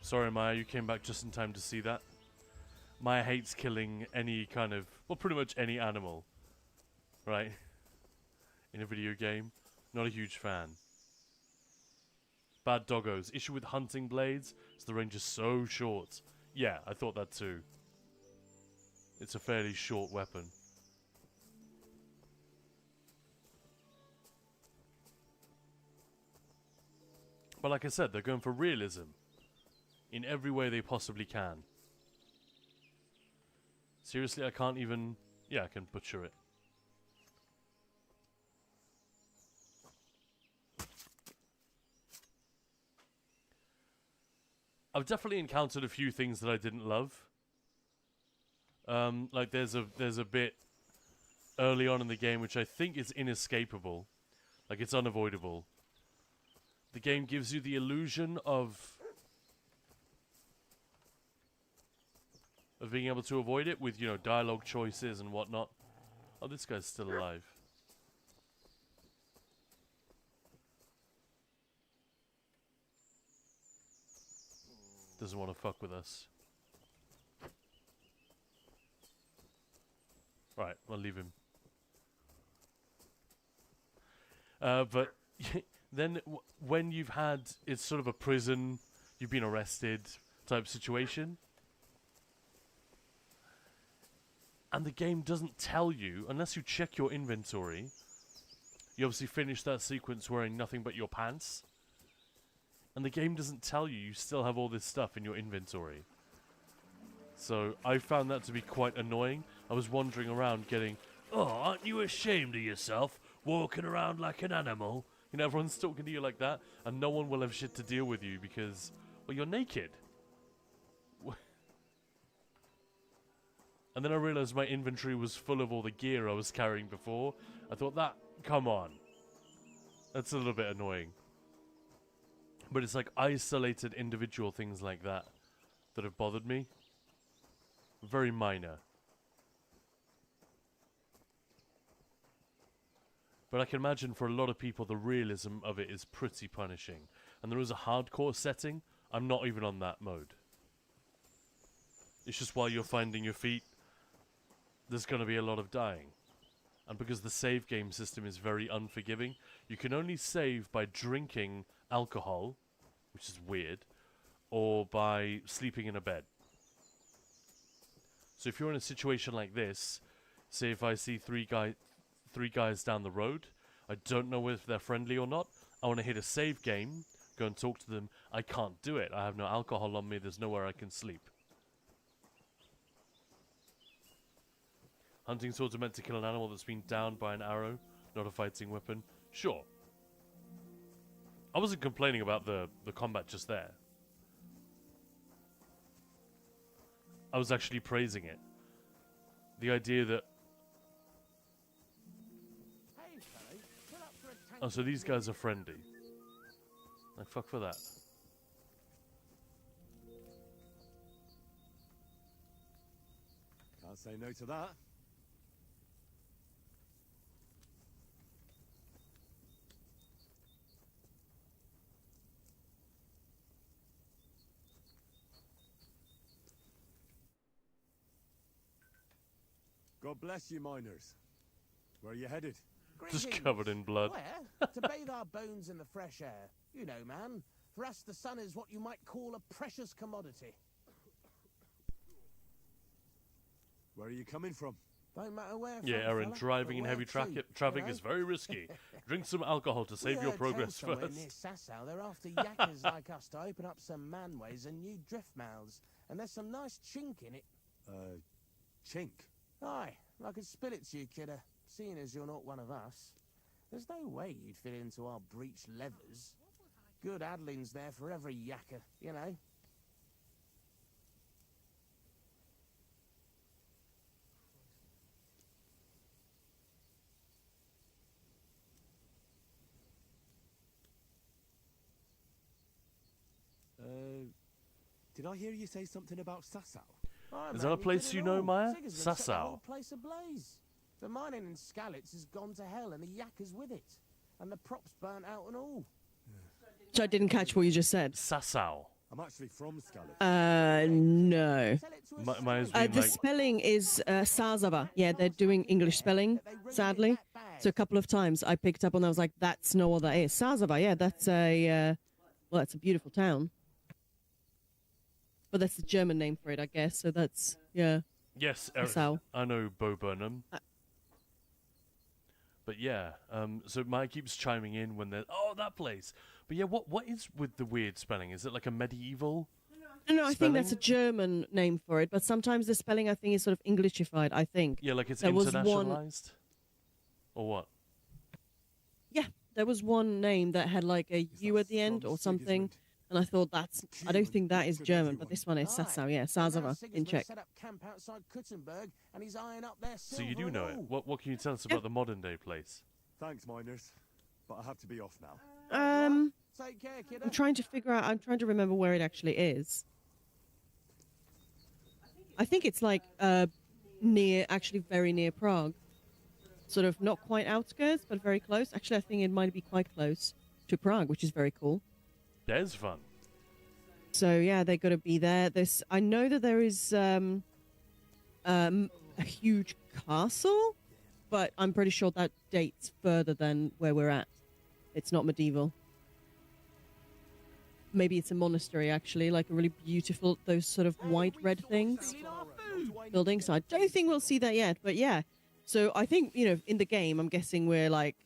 Sorry, Maya, you came back just in time to see that. Maya hates killing any kind of, well, pretty much any animal, right? In a video game. Not a huge fan. Bad doggos. Issue with hunting blades is the range is so short. Yeah, I thought that too. It's a fairly short weapon. But like I said, they're going for realism. In every way they possibly can. Seriously, I can't even... Yeah, I can butcher it. I've definitely encountered a few things that I didn't love. Like there's a bit early on in the game which I think is inescapable. Like it's unavoidable. The game gives you the illusion of being able to avoid it with, you know, dialogue choices and whatnot. Oh, this guy's still alive. Doesn't want to fuck with us. Right, I'll leave him. But then when you've had, it's sort of a prison, you've been arrested type situation. And the game doesn't tell you, unless you check your inventory, you obviously finish that sequence wearing nothing but your pants. And the game doesn't tell you you still have all this stuff in your inventory. So I found that to be quite annoying. I was wandering around getting, oh, aren't you ashamed of yourself, walking around like an animal? You know, everyone's talking to you like that, and no one will have shit to deal with you because, well, you're naked. And then I realized my inventory was full of all the gear I was carrying before. I thought, come on. That's a little bit annoying. But it's like isolated individual things like that that have bothered me. Very minor. But I can imagine for a lot of people the realism of it is pretty punishing. And there is a hardcore setting. I'm not even on that mode. It's just while you're finding your feet, there's going to be a lot of dying. And because the save game system is very unforgiving, you can only save by drinking alcohol, which is weird, or by sleeping in a bed. So if you're in a situation like this, say if I see three guys down the road, I don't know if they're friendly or not, I want to hit a save game, go and talk to them, I can't do it. I have no alcohol on me, there's nowhere I can sleep. Hunting swords are meant to kill an animal that's been downed by an arrow, not a fighting weapon. Sure. I wasn't complaining about the combat just there. I was actually praising it. The idea that... Oh, so these guys are friendly. Like, fuck for that. Can't say no to that. God bless you, miners. Where are you headed? Just covered in blood. Where? To bathe our bones in the fresh air. You know, man. For us, the sun is what you might call a precious commodity. Where are you coming from? Don't matter where. Yeah, Aaron, fella, driving in but heavy where to, traffic you know? is very risky. Drink some alcohol to save your progress somewhere first. Near Sasau, they're after yakkers like us to open up some manways and new drift mouths. And there's some nice chink in it. Chink? Aye, I could spill it to you, kidder, seeing as you're not one of us. There's no way you'd fit into our breeched leathers. Good addling's there for every yakker, you know. Did I hear you say something about Sasau? Is that a place you know, Maya? Sasau. Place ablaze. The mining in Skalitz has gone to hell, and the yakkers with it, and the props burnt out and all. So I didn't catch what you just said. Sasau. I'm actually from Skalitz. No. Maya's The being like, spelling is Sazava. Yeah, they're doing English spelling, sadly. So a couple of times I picked up and I was like, that's not what that is. Sazava, yeah, that's a, well, that's a beautiful town. But that's the German name for it, I guess. So that's, yeah. yes, Eric, Sasau. I know Bo Burnham. But yeah, so Maya keeps chiming in when they're, oh, that place. But yeah, what is with the weird spelling? Is it like a medieval No, I think that's a spelling? German name for it. But sometimes the spelling, I think, is sort of Englishified, I think. Yeah, like it's There was one- internationalized? Or what? Yeah, there was one name that had like a U at the end or something. And I thought I don't think that is German, but this one is Sasau, yeah, Sazava in Czech. Set up camp outside Kuttenberg, and he's eyeing up their So you silver do and know it. all. What can you tell us about the modern day place? Thanks, miners. But I have to be off now. Take care, kiddo. I'm trying to remember where it actually is. I think it's like actually very near Prague. Sort of not quite outskirts, but very close. Actually, I think it might be quite close to Prague, which is very cool. There's fun. So yeah, they got to be there. I know that there is a huge castle, but I'm pretty sure that dates further than where we're at. It's not medieval. Maybe it's a monastery, actually, like a really beautiful, those sort of white red things, buildings. So I don't think we'll see that yet, but yeah. So I think, in the game, I'm guessing we're like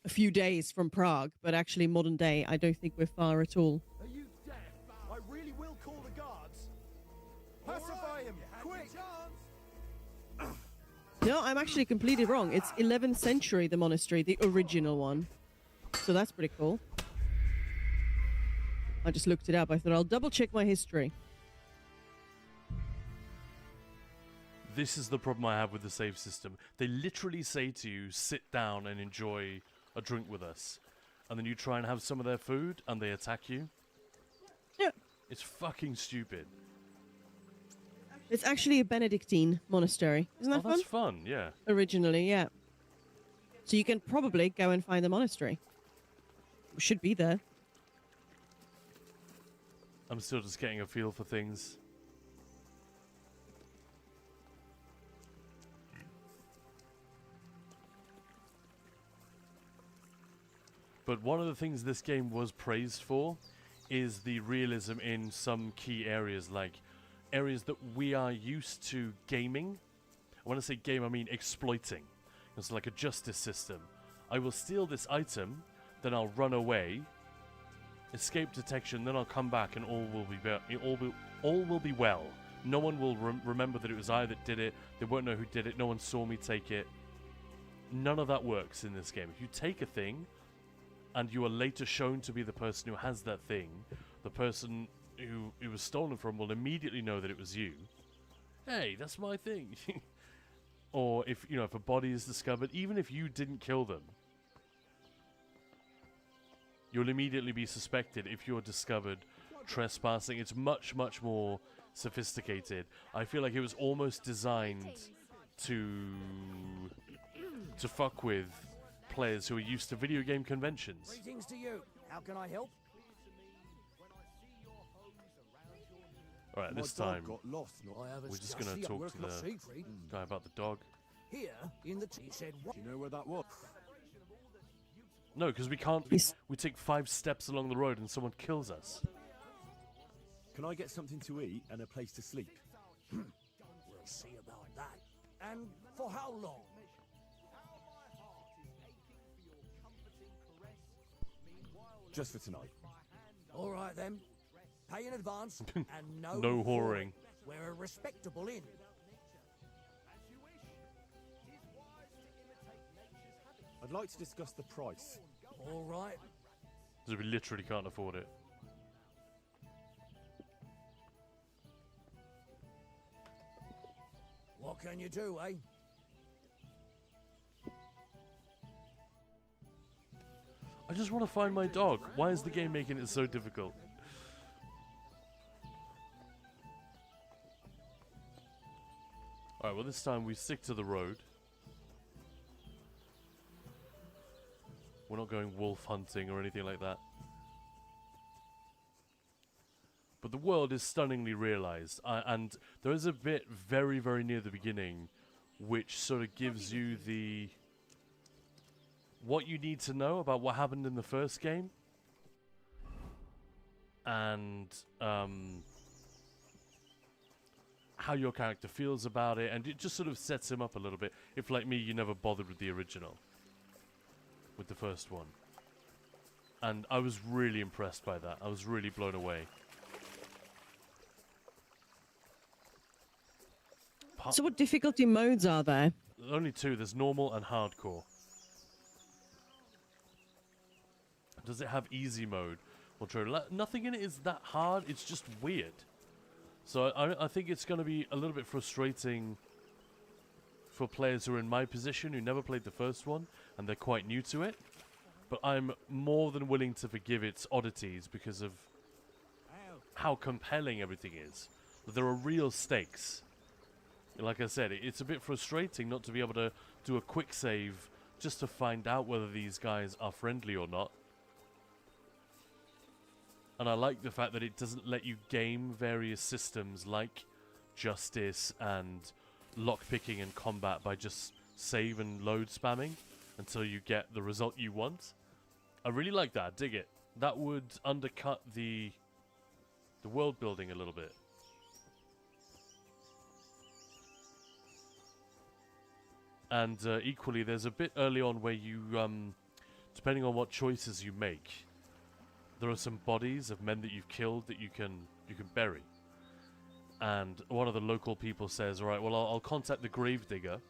a few days from Prague, but actually modern day, I don't think we're far at all. Are you deaf? I really will call the guards. Pacify him, quick! No, I'm actually completely wrong. It's 11th century, the monastery, the original one. So that's pretty cool. I just looked it up. I thought I'll double check my history. This is the problem I have with the save system. They literally say to you, sit down and enjoy a drink with us. And then you try and have some of their food and they attack you. Yeah. It's fucking stupid. It's actually a Benedictine monastery. Isn't that Oh, fun? that's fun, yeah. Originally, yeah. So you can probably go and find the monastery. We should be there. I'm still just getting a feel for things. But one of the things this game was praised for is the realism in some key areas, like areas that we are used to gaming. When I say game, I mean exploiting. It's like a justice system. I will steal this item, then I'll run away, escape detection, then I'll come back, and all will be well. No one will remember that it was I that did it. They won't know who did it. No one saw me take it. None of that works in this game. If you take a thing, and you are later shown to be the person who has that thing, the person who it was stolen from will immediately know that it was you. Hey, that's my thing. Or if a body is discovered, even if you didn't kill them, you'll immediately be suspected if you're discovered trespassing. It's much, much more sophisticated. I feel like it was almost designed to fuck with players who are used to video game conventions. Greetings to you. How can I help? Alright, this My dog time got lost. we're just going to talk to the guy about the dog. Here in the he said what? Do you know where that was? No, because we can't. We take 5 steps along the road and someone kills us. Can I get something to eat and a place to sleep? We'll see about that. And for how long? Just for tonight. All right then. Pay in advance and no No whoring. We're a respectable inn. I'd like to discuss the price. All right. Because we literally can't afford it. What can you do, eh? I just want to find my dog. Why is the game making it so difficult? Alright, well this time we stick to the road. We're not going wolf hunting or anything like that. But the world is stunningly realized. And there is a bit very, very near the beginning which sort of gives you the... what you need to know about what happened in the first game. And how your character feels about it. And it just sort of sets him up a little bit. If, like me, you never bothered with the original. With the first one. And I was really impressed by that. I was really blown away. So what difficulty modes are there? Only two. There's normal and hardcore. Does it have easy mode? Well, true. Nothing in it is that hard. It's just weird. So I think it's going to be a little bit frustrating for players who are in my position, who never played the first one, and they're quite new to it. But I'm more than willing to forgive its oddities because of how compelling everything is. There are real stakes. Like I said, it's a bit frustrating not to be able to do a quick save just to find out whether these guys are friendly or not. And I like the fact that it doesn't let you game various systems like justice and lockpicking and combat by just save and load spamming until you get the result you want. I really like that. Dig it. That would undercut the world building a little bit. And equally, there's a bit early on where you, depending on what choices you make, there are some bodies of men that you've killed that you can bury. And one of the local people says, "All right, well, I'll contact the gravedigger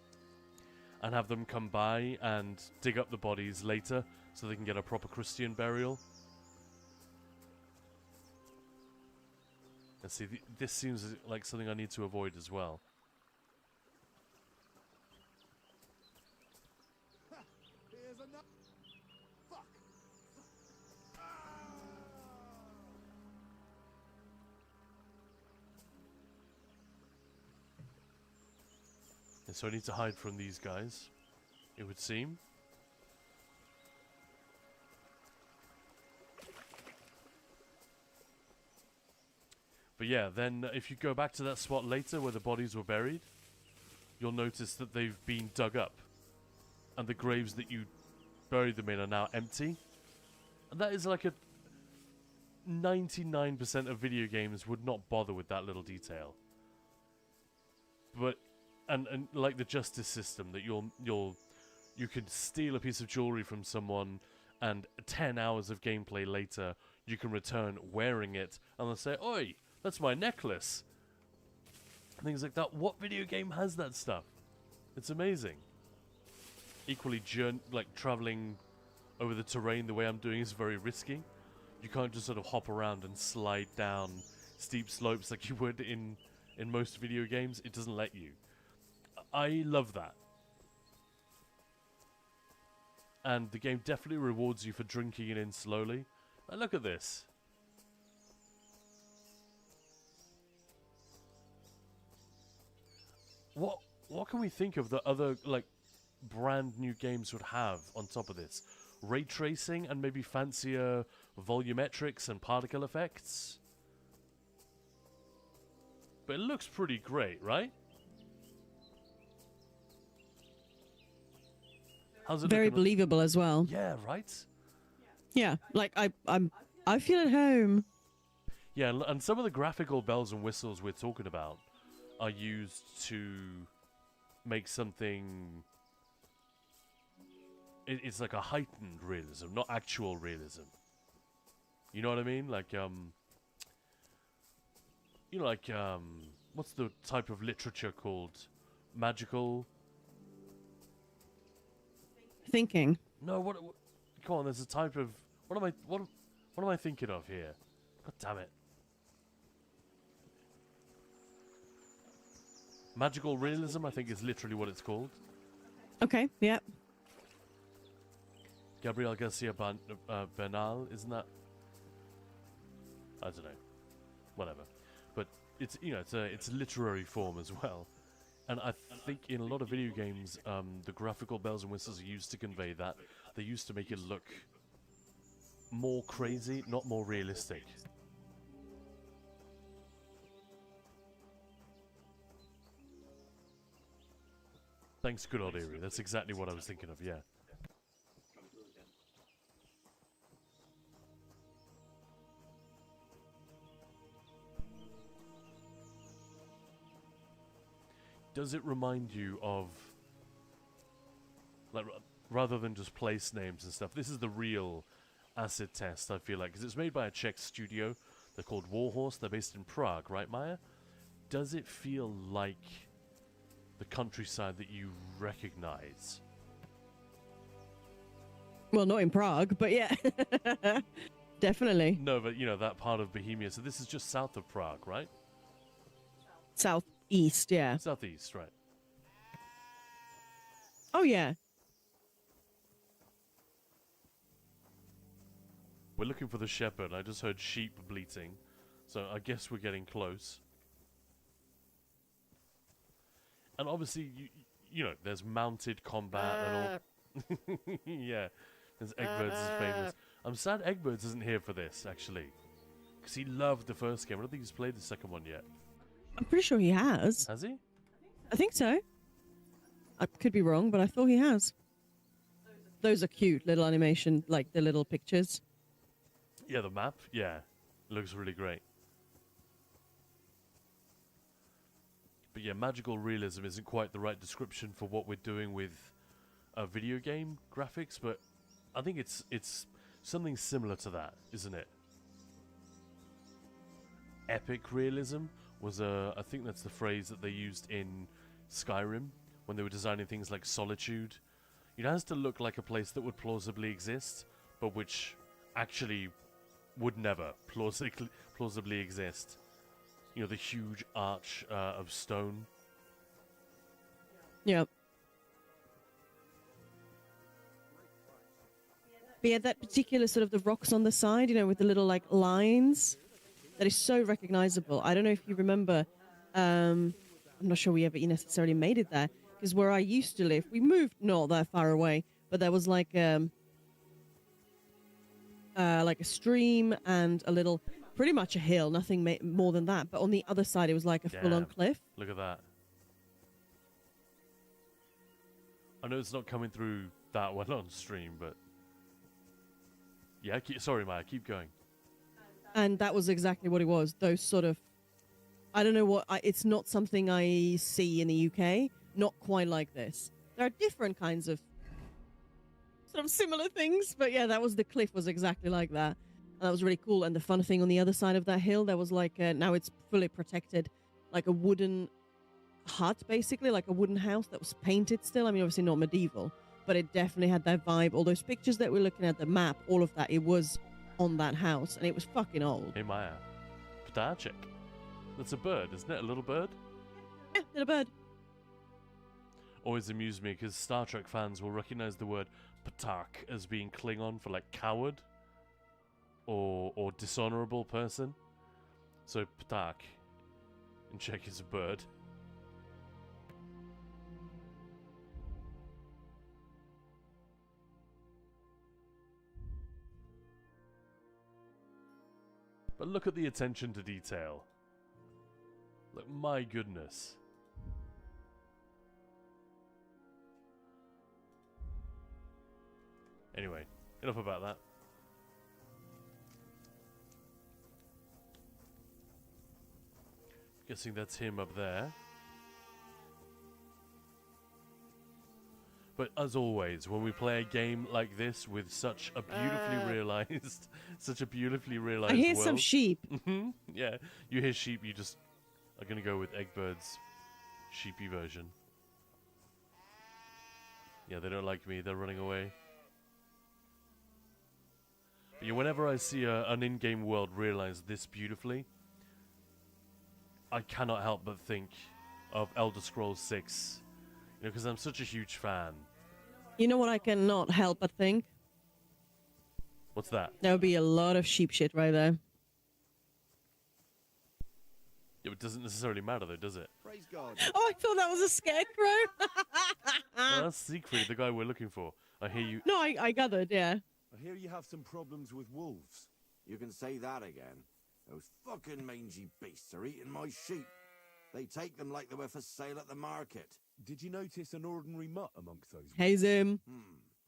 and have them come by and dig up the bodies later so they can get a proper Christian burial." And see, this seems like something I need to avoid as well. Here's another. Fuck. And so I need to hide from these guys, it would seem. But yeah, then if you go back to that spot later where the bodies were buried, you'll notice that they've been dug up. And the graves that you buried them in are now empty. And that is like a 99% of video games would not bother with that little detail. But and like the justice system that you can steal a piece of jewelry from someone and 10 hours of gameplay later you can return wearing it and they'll say, "Oi, that's my necklace." Things like that. What video game has that stuff? It's amazing. Equally, like traveling over the terrain the way I'm doing is very risky. You can't just sort of hop around and slide down steep slopes like you would in most video games. It doesn't let you. I love that. And the game definitely rewards you for drinking it in slowly. And look at this. What can we think of that other, like, brand new games would have on top of this? Ray tracing and maybe fancier volumetrics and particle effects? But it looks pretty great, right? How's it Very looking? believable as well. Yeah, right? Yeah, like I feel at home. Yeah, and some of the graphical bells and whistles we're talking about are used to make something... It's like a heightened realism, not actual realism. You know what I mean? Like, you know, like, what's the type of literature called? Magical? Thinking. No, what? Come on, there's a type of... What am I thinking of here? God damn it. Magical realism, I think, is literally what it's called. Okay, yeah. Gabriel Garcia Bernal, isn't that? I don't know. Whatever. But it's, you know, it's literary form as well. And I think in a lot of video games, the graphical bells and whistles are used to convey that. They used to make it look more crazy, not more realistic. Thanks, good old Eerie. That's exactly what I was thinking of, yeah. Does it remind you of, like, rather than just place names and stuff, this is the real acid test, I feel like, because it's made by a Czech studio. They're called Warhorse. They're based in Prague, right, Maya? Does it feel like the countryside that you recognize? Well, not in Prague, but yeah. Definitely. No, but, you know, that part of Bohemia. So this is just south of Prague, right? Southeast, yeah. Southeast, right. Oh, yeah. We're looking for the shepherd. I just heard sheep bleating. So I guess we're getting close. And obviously, you know, there's mounted combat and all. Yeah, there's Eggbirds is famous. I'm sad Eggbirds isn't here for this, actually. Because he loved the first game. I don't think he's played the second one yet. I'm pretty sure he has. Has he? I think so. I could be wrong, but I thought he has. Those are cute, little animation, like the little pictures. Yeah, the map? Yeah. Looks really great. But yeah, magical realism isn't quite the right description for what we're doing with video game graphics, but I think it's something similar to that, isn't it? Epic realism was I think that's the phrase that they used in Skyrim when they were designing things like Solitude. It has to look like a place that would plausibly exist, but which actually would never plausibly exist. You know, the huge arch of stone. Yep. But yeah, that particular sort of the rocks on the side, you know, with the little like lines, that is so recognizable. I don't know if you remember. I'm not sure we ever necessarily made it there, because where I used to live, we moved not that far away, but there was like a stream and a little, pretty much a hill, nothing more than that. But on the other side, it was like a full-on cliff. Look at that. I know it's not coming through that well on stream, but yeah. Sorry, Maya. Keep going. And that was exactly what it was. Those sort of, I don't know what. It's not something I see in the UK. Not quite like this. There are different kinds of sort of similar things, but yeah, the cliff was exactly like that. And that was really cool. And the fun thing on the other side of that hill, there was like, now it's fully protected, like a wooden hut, basically, like a wooden house that was painted still. I mean, obviously not medieval, but it definitely had that vibe. All those pictures that we're looking at, the map, all of that, it was on that house, and it was fucking old. Hey, Maya. Ptarchik. That's a bird, isn't it? A little bird? Yeah, little bird. Always amused me, because Star Trek fans will recognize the word Ptark as being Klingon for, like, coward. Or dishonorable person. So Ptark in Czech is a bird. But look at the attention to detail. Look, my goodness. Anyway, enough about that. Guessing that's him up there. But as always, when we play a game like this with such a beautifully realized, I hear some sheep. Yeah, you hear sheep. You just are gonna go with Eggbird's sheepy version. Yeah, they don't like me. They're running away. Yeah, whenever I see an in-game world realized this beautifully, I cannot help but think of Elder Scrolls 6. You know, because I'm such a huge fan. You know what I cannot help but think? What's that? There would be a lot of sheep shit right there. Yeah, it doesn't necessarily matter though, does it? Praise God. Oh, I thought that was a scarecrow. No, that's Siegfried, the guy we're looking for. I hear you. No, I gathered, yeah. I hear you have some problems with wolves. You can say that again. Those fucking mangy beasts are eating my sheep. They take them like they were for sale at the market. Did you notice an ordinary mutt amongst those wolves? Hey, Zim.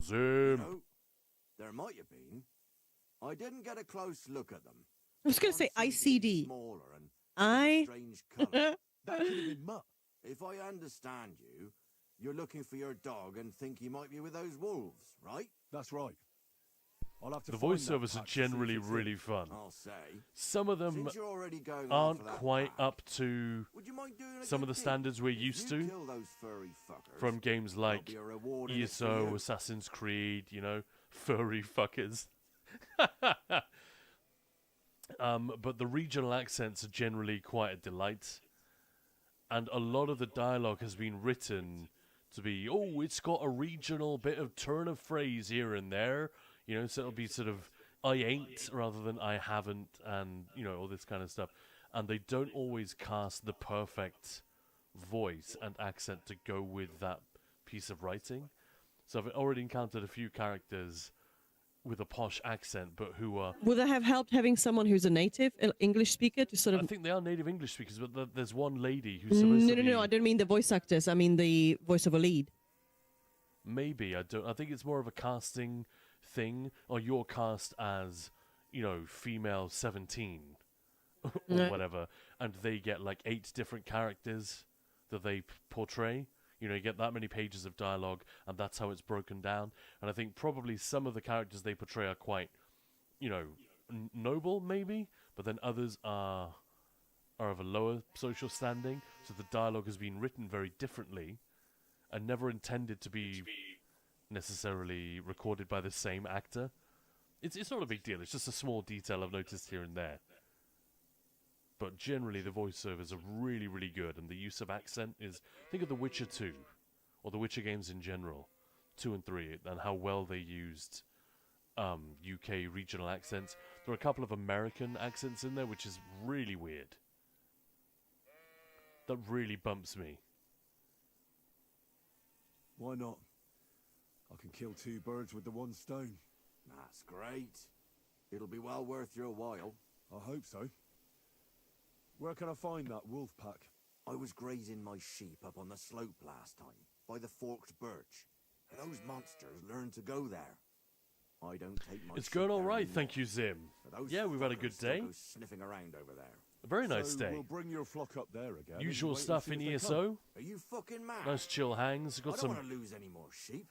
Zim. No, there might have been. I didn't get a close look at them. I was going to say ICD. Smaller and I. strange colour. That could have been mutt. If I understand you, you're looking for your dog and think he might be with those wolves, right? That's right. I'll have to The find that voiceovers are patch to see if generally it's really it. fun. I'll say. Some of them Since you're already going aren't off of that quite path, up to would you mind doing a some of good the deed? standards we're If used you to kill those furry fuckers, from games there'll like be a reward in it for ESO, you. Assassin's Creed, you know, furry fuckers. But the regional accents are generally quite a delight. And a lot of the dialogue has been written to be, oh, it's got a regional bit of turn of phrase here and there. You know, so it'll be sort of, I ain't rather than I haven't, and, you know, all this kind of stuff. And they don't always cast the perfect voice and accent to go with that piece of writing. So I've already encountered a few characters with a posh accent, but who are... Would it have helped having someone who's a native English speaker to sort of... I think they are native English speakers, but there's one lady who's supposed to be... No, I don't mean the voice actors. I mean the voiceover lead. Maybe, I don't... I think it's more of a casting thing, or you're cast as, you know, female 17, or whatever, and they get like 8 different characters that they portray. You know, you get that many pages of dialogue, and that's how it's broken down. And I think probably some of the characters they portray are quite, you know, noble, maybe, but then others are of a lower social standing, so the dialogue has been written very differently, and never intended to be necessarily recorded by the same actor. It's not a big deal, it's just a small detail I've noticed here and there. But generally, the voiceovers are really, really good, and the use of accent is... Think of The Witcher 2, or the Witcher games in general, 2 and 3, and how well they used UK regional accents. There are a couple of American accents in there, which is really weird. That really bumps me. Why not? I can kill 2 birds with the one stone. That's great. It'll be well worth your while. I hope so. Where can I find that wolf pack? I was grazing my sheep up on the slope last time, by the forked birch. Those monsters learn to go there. I don't take my It's sheep going all there right, anymore. thank you, Zim. But those Yeah, we've had a good fuckers still day. go sniffing around over there. A very nice So day. we'll bring your flock up there again. and Usual wait and stuff see in if they come. ESO. Are you fucking mad? Nice chill hangs. I Got don't some want to lose any more sheep.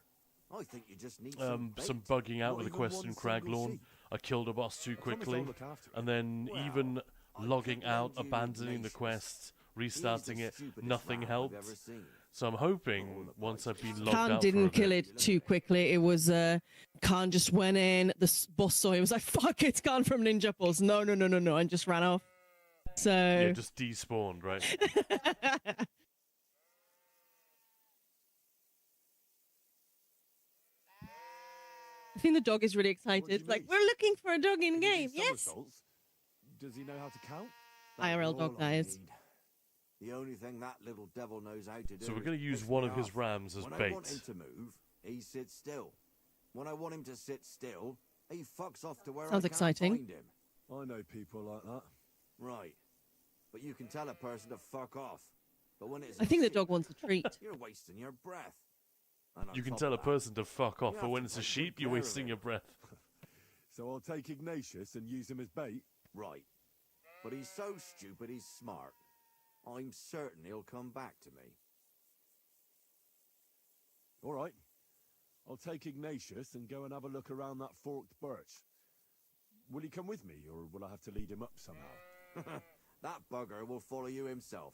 I think you just need some bait. bugging out Not with a even quest one in single Craglooorn. sheep. I killed a boss too I promise I'll quickly, look after it. and then Well, even I logging could out, lend you abandoning the Ignatius. quest, He is restarting the it, stupidest nothing rat I've helped. ever seen. So I'm hoping once I've been logged Khan out for a didn't kill bit, it too quickly. It was Khan just went in. The boss saw him. Was like, "Fuck, it's Khan from Ninja Pulse." No, and just ran off. So yeah, just despawned, right? I think the dog is really excited. Like, we're looking for a dog in game. Yes. Somersaults? Does he know how to count? IRL All dog I guys. need. The only thing that little devil knows how to do. So we're is going to use piss one me of his off. rams as When I bait. want him to move, he sits still. When I want him to sit still, he fucks off to where Sounds I can't exciting. find him. I know people like that. Right. But you can tell a person to fuck off. But when it's I think the dog wants a treat. you're wasting your breath. And on You can top tell a of that, person to fuck off, you but have when to it's a take good sheep, you're care of wasting it. your breath. So I'll take Ignatius and use him as bait. Right. But he's so stupid he's smart. I'm certain he'll come back to me. All right. I'll take Ignatius and go and have a look around that forked birch. Will he come with me, or will I have to lead him up somehow? That bugger will follow you himself.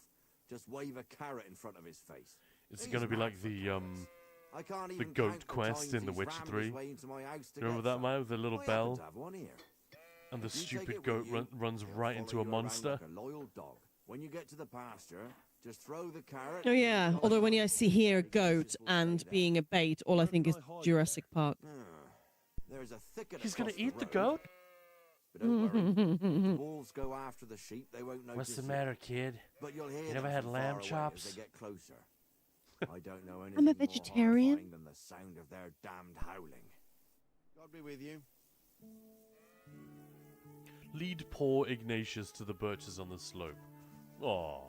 Just wave a carrot in front of his face. It's He's going to be mad like for the carrots. I can't the even goat count the quest times in The he's Witcher rammed 3. his way into my house to Remember get that, some. man, with the little I happen bell? to have one here. And the If you take stupid it goat with you, runs it'll right follow into a you around monster. like a loyal dog. When you get to the pasture, just throw the carrot. Oh yeah. Although when I see here a goat and being a bait, all I think is Jurassic Park. There's a thicket He's gonna across the eat the road. goat? But don't worry. If the wolves go after the sheep, they won't notice. What's the you. matter, kid? But you'll hear You never them had from lamb far away chops? as they get closer. I don't know anything I'm a more vegetarian. horrifying than the sound of their damned howling. God be with you. Lead poor Ignatius to the birches on the slope. Aww.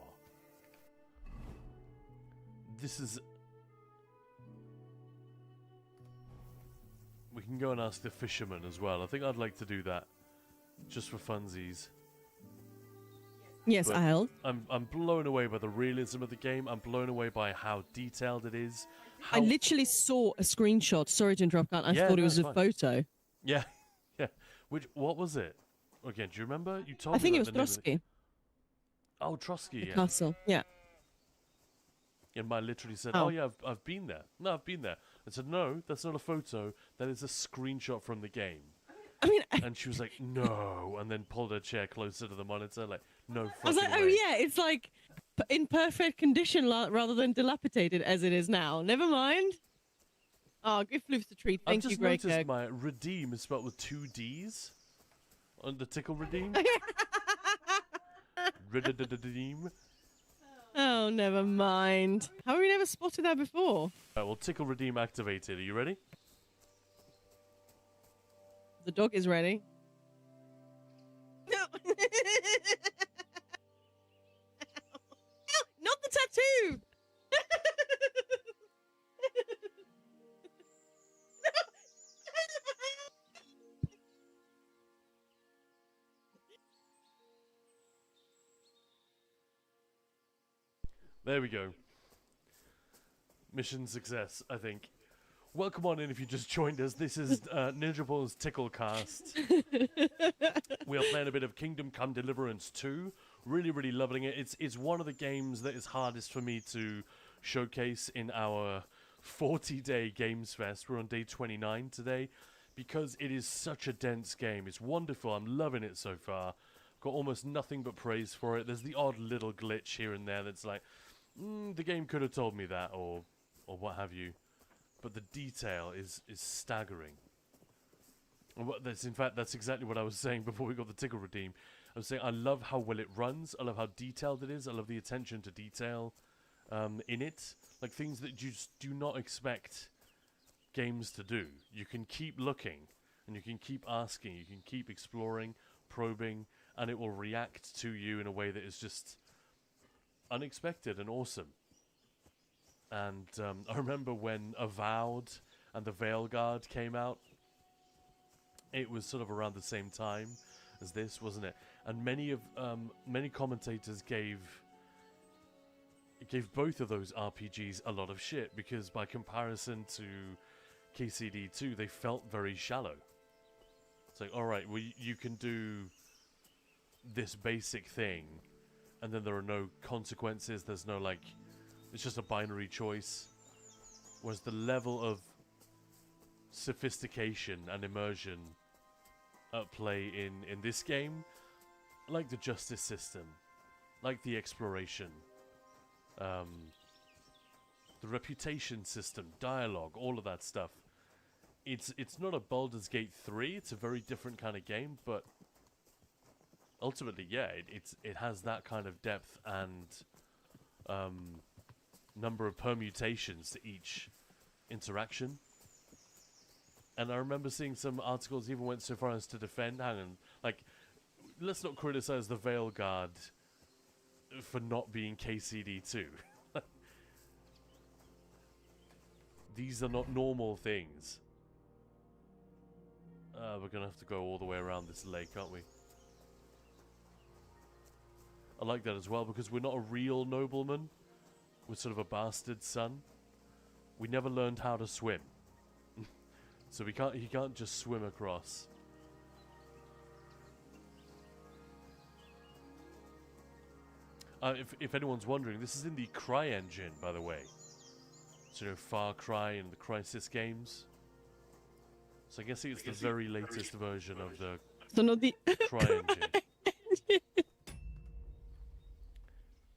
This is... We can go and ask the fisherman as well. I think I'd like to do that. Just for funsies. Yes, But I'll. I'm blown away by the realism of the game. I'm blown away by how detailed it is. I literally saw a screenshot. Sorry to interrupt, Grant. I Yeah, thought it no, was it's a fine. photo. Yeah, yeah. What was it? Again, do you remember? You told I me think it like was the name of it. Trotsky. Oh, Trotsky, The yeah. castle. Yeah. And I literally said, Oh. "Oh yeah, I've been there. No, I've been there." I said, "No, that's not a photo. That is a screenshot from the game." I mean, and she was like, "No," and then pulled her chair closer to the monitor, like, "No fucking I was like, oh way." yeah, it's like in perfect condition rather than dilapidated as it is now. Never mind. Oh, give Floofs a treat. I've Thank you, just Grey noticed Kirk. my redeem is spelled with 2 D's on the tickle redeem. Redeem. Oh, never mind. How have we never spotted that before? Right, well, tickle redeem activated. Are you ready? The dog is ready. No. Not the tattoo. There we go. Mission success, I think. Welcome on in if you just joined us. This is Ninja Ball's Ticklecast. We are playing a bit of Kingdom Come Deliverance 2. Really, really loving it. It's one of the games that is hardest for me to showcase in our 40-day Gamesfest. We're on day 29 today because it is such a dense game. It's wonderful. I'm loving it so far. Got almost nothing but praise for it. There's the odd little glitch here and there that's like, the game could have told me that, or what have you. But the detail is staggering. And in fact, that's exactly what I was saying before we got the tickle redeem. I was saying I love how well it runs. I love how detailed it is. I love the attention to detail in it. Like things that you just do not expect games to do. You can keep looking, and you can keep asking, you can keep exploring, probing, and it will react to you in a way that is just unexpected and awesome. And I remember when Avowed and the Veil Guard came out, it was sort of around the same time as this, wasn't it? And many commentators gave both of those RPGs a lot of shit because by comparison to KCD2, they felt very shallow. It's like, all right, well, you can do this basic thing, and then there are no consequences. There's no like. It's just a binary choice. Whereas the level of sophistication and immersion at play in this game, like the justice system, like the exploration, the reputation system, dialogue, all of that stuff. It's not a Baldur's Gate 3. It's a very different kind of game, but ultimately, yeah, it has that kind of depth and number of permutations to each interaction. And I remember seeing some articles even went so far as to defend, let's not criticize the Veil Guard for not being KCD2. These are not normal things. We're gonna have to go all the way around this lake, aren't we? I like that as well because we're not a real nobleman. We're sort of a bastard son. We never learned how to swim. So he can't just swim across. If anyone's wondering, this is in the CryEngine, by the way. So, Far Cry and the Crysis games. So I guess it's the very latest version of the Cry engine.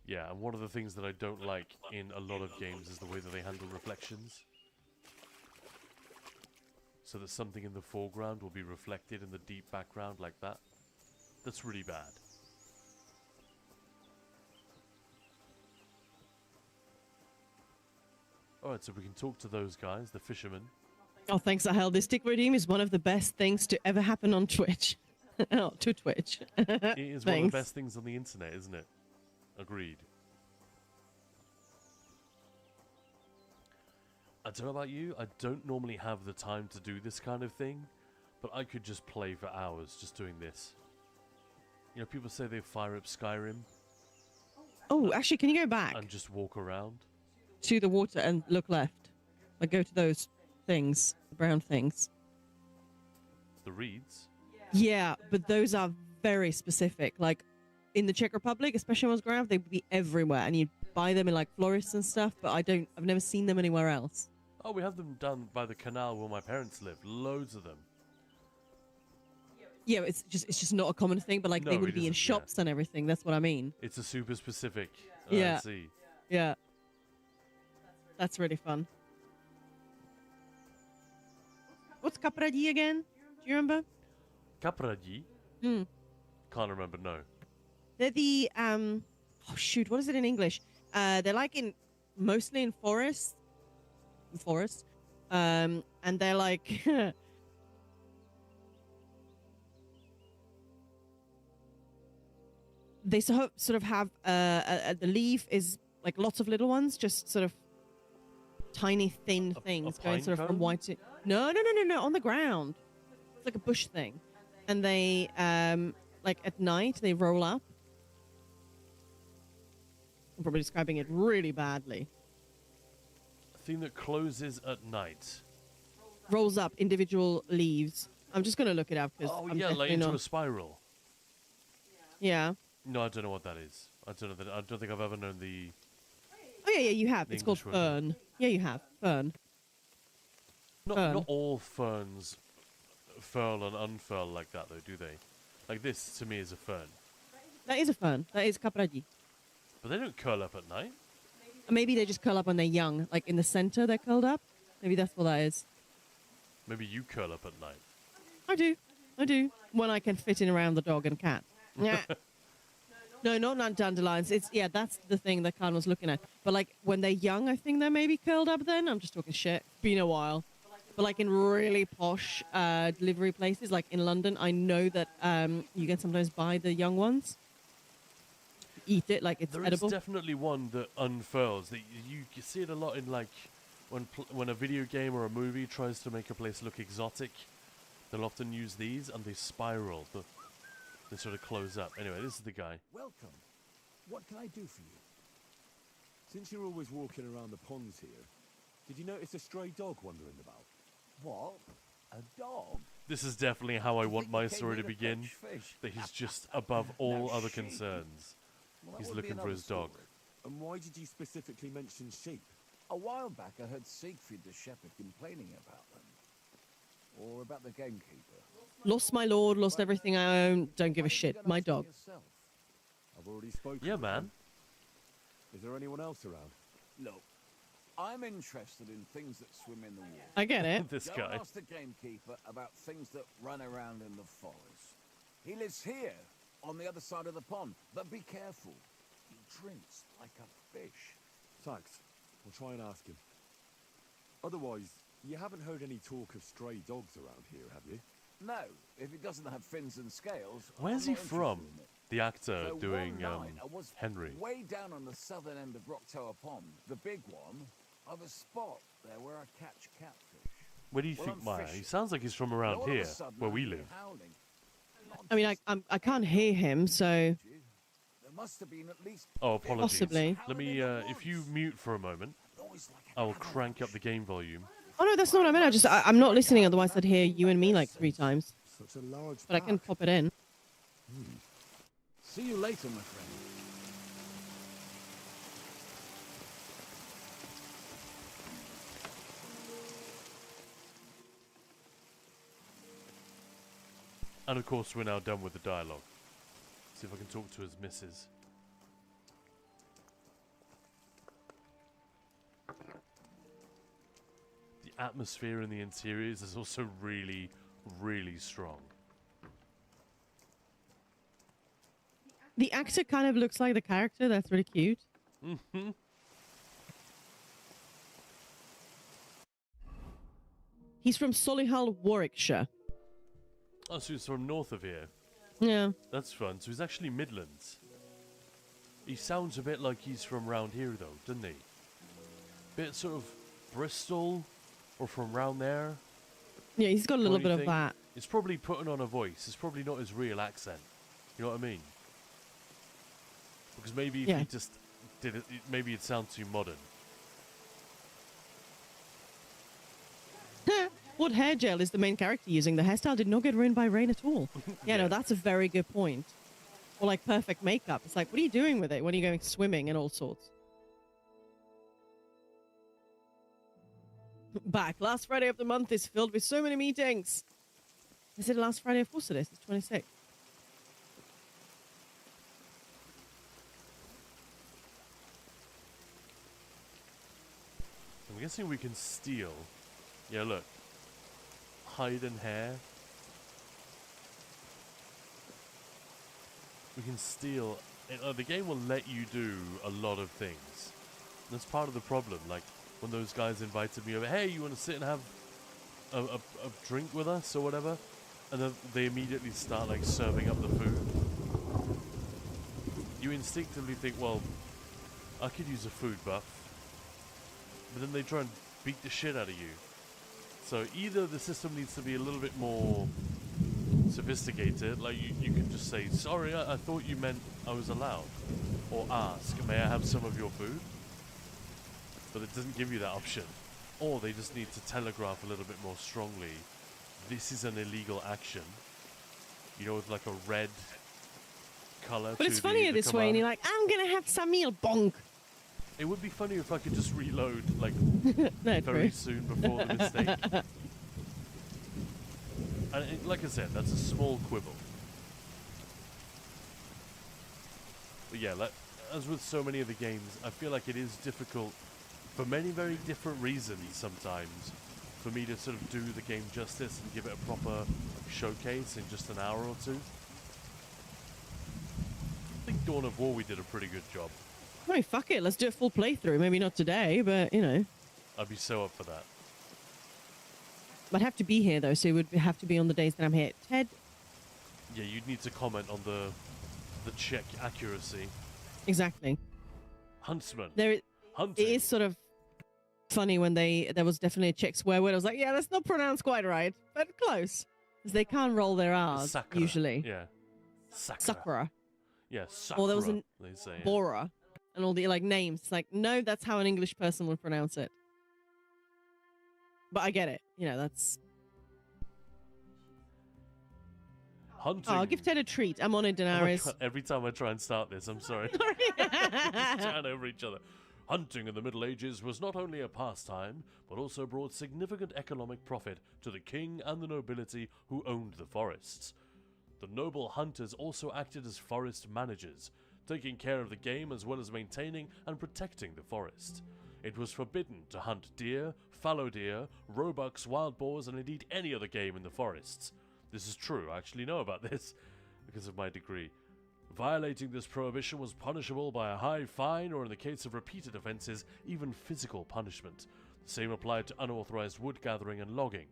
Yeah, and one of the things that I don't like in a lot of games is the way that they handle reflections. So that something in the foreground will be reflected in the deep background like that. That's really bad. Alright, so we can talk to those guys, the fishermen. Oh, thanks, Ahel. This tick redeem is one of the best things to ever happen on Twitch. Oh, to Twitch. It is one of the best things on the internet, isn't it? Agreed. I don't know about you, I don't normally have the time to do this kind of thing, but I could just play for hours just doing this. You know, people say they fire up Skyrim. Oh, actually, can you go back? And just walk around? To the water and look left. Like, go to those things, the brown things. The reeds? Yeah, but those are very specific. Like, in the Czech Republic, especially when I was growing up, they'd be everywhere, and you'd buy them in, like, florists and stuff, but I've never seen them anywhere else. Oh, we have them done by the canal where my parents live. Loads of them. Yeah, it's just not a common thing, but like No, they would it be in isn't, shops and everything. That's what I mean. It's a super specific. Yeah. I see. Yeah. That's really fun. What's Kapradí again? Do you remember? Kapradí? Hmm. Can't remember, no. They're the oh shoot, what is it in English? They're like mostly in forest. And they're like they sort of have the leaf is like lots of little ones, just sort of tiny thin things going sort of from white to no, on the ground. It's like a bush thing, and they like at night they roll up. I'm probably describing it really badly. A thing that closes at night. Rolls up individual leaves. I'm just gonna look it up because Oh yeah, like into a spiral. Yeah. No, I don't know what that is. I don't know that. I don't think I've ever known the. Oh yeah, you have. It's called English word. fern. Yeah, you have fern. Not all ferns furl and unfurl like that, though, do they? Like this, to me, is a fern. That is a fern. That is Kapradí. But they don't curl up at night. Maybe they just curl up when they're young. Like in the center, they're curled up. Maybe that's what that is. Maybe you curl up at night. I do. When I can fit in around the dog and cat. Yeah. No, not dandelions. That's the thing that Khan was looking at. But like when they're young, I think they're maybe curled up then. I'm just talking shit. Been a while. But like in really posh delivery places, like in London, I know that you can sometimes buy the young ones. Eat it like it's edible. There is definitely one that unfurls. That you see it a lot in like when a video game or a movie tries to make a place look exotic. They'll often use these and they spiral. They sort of close up. Anyway, this is the guy. Welcome. What can I do for you? Since you're always walking around the ponds here, did you notice a stray dog wandering about? What? A dog? This is definitely how I want my story to here to begin. fetch fish. That he's just above all other sheep. concerns. Well, that He's would be looking for another his dog. story. And why did you specifically mention sheep? A while back, I heard Siegfried the shepherd complaining about them. Or about the gamekeeper. Lost my lord, lost everything I own. Don't give a shit. My dog. I've already spoken. Yeah, with man. him. Is there anyone else around? Look, I'm interested in things that swim in the water. I get it. This Don't guy. ask the gamekeeper about things that run around in the forest. He lives here, on the other side of the pond. But be careful. He drinks like a fish. Thanks. We'll try and ask him. Otherwise, you haven't heard any talk of stray dogs around here, have you? No, if it doesn't have fins and scales. Where's I'm he not from? interested in it. The actor So doing one night, I was Henry. way down on the southern end of Rock Tower Pond, the big one. I've a spot there where I catch catfish. Where do you Well, think I'm Maya? He fishing. sounds like he's from And around all of a here, sudden, where I we hear live. howling. Not I mean, just I can't hear him, so there must have been at least Oh, apologies. Possibly. Let me, if you mute for a moment, noise like I will crank up the game volume. oh no, that's not what I meant. I'm not listening. Otherwise, I'd hear you and me like 3 times. Such a large But I can pop it in. See you later, my friend. And of course, we're now done with the dialogue. See if I can talk to his missus. The atmosphere in the interiors is also really, really strong. The actor kind of looks like the character. That's really cute. Mm-hmm. He's from Solihull, Warwickshire. Oh, so he's from north of here. Yeah. That's fun. So he's actually Midlands. He sounds a bit like he's from round here, though, doesn't he? Bit sort of Bristol, or from round there. Yeah, he's got a little bit of Thing. that. It's probably putting on a voice. It's probably not his real accent. You know what I mean? Because maybe if he just did it, maybe it'd sound too modern. What hair gel is the main character using? The hairstyle did not get ruined by rain at all. Yeah, no, that's a very good point. Or like perfect makeup. It's like, what are you doing with it when you're going swimming and all sorts? Back. Last Friday of the month is filled with so many meetings. Is it last Friday? Of course it is. It's 26th. I'm guessing we can steal. Yeah, look. Hide and hair. We can steal. The game will let you do a lot of things. That's part of the problem. Like, when those guys invited me over, hey, you want to sit and have a drink with us or whatever? And then they immediately start, like, serving up the food. You instinctively think, well, I could use a food buff. But then they try and beat the shit out of you. So either the system needs to be a little bit more sophisticated, like you can just say, sorry, I thought you meant I was allowed. Or ask, may I have some of your food? But it doesn't give you that option. Or they just need to telegraph a little bit more strongly, this is an illegal action. You know, with like a red colour. But it's funnier this way, and you're like, I'm going to have some meal, bonk. It would be funny if I could just reload, like, no, very soon before the mistake. And like I said, that's a small quibble. But yeah, like, as with so many of the games, I feel like it is difficult, for many very different reasons sometimes, for me to sort of do the game justice and give it a proper showcase in just an hour or two. I think Dawn of War, we did a pretty good job. I mean, fuck it. Let's do a full playthrough. Maybe not today, but, you know. I'd be so up for that. I'd have to be here, though, so it would have to be on the days that I'm here. Ted? Yeah, you'd need to comment on the check accuracy. Exactly. Huntsman. Hunting. It is sort of funny when there was definitely a Czech swear word. I was like, yeah, that's not pronounced quite right, but close. Because they can't roll their R's, Sakura. usually. Yeah. Sakura. Yeah, Sakura. Or there was a they say, Bora. And all the, like, names. It's like, no, that's how an English person would pronounce it. But I get it. You know, that's... Hunting. Oh, I'll give Ted a treat. I'm on it, Daenerys. Every time I try and start this, I'm sorry. Just chatting over each other. Hunting in the Middle Ages was not only a pastime, but also brought significant economic profit to the king and the nobility who owned the forests. The noble hunters also acted as forest managers, taking care of the game as well as maintaining and protecting the forest. It was forbidden to hunt deer, fallow deer, roebucks, wild boars, and indeed any other game in the forests. This is true, I actually know about this because of my degree. Violating this prohibition was punishable by a high fine or, in the case of repeated offences, even physical punishment. The same applied to unauthorised wood gathering and logging.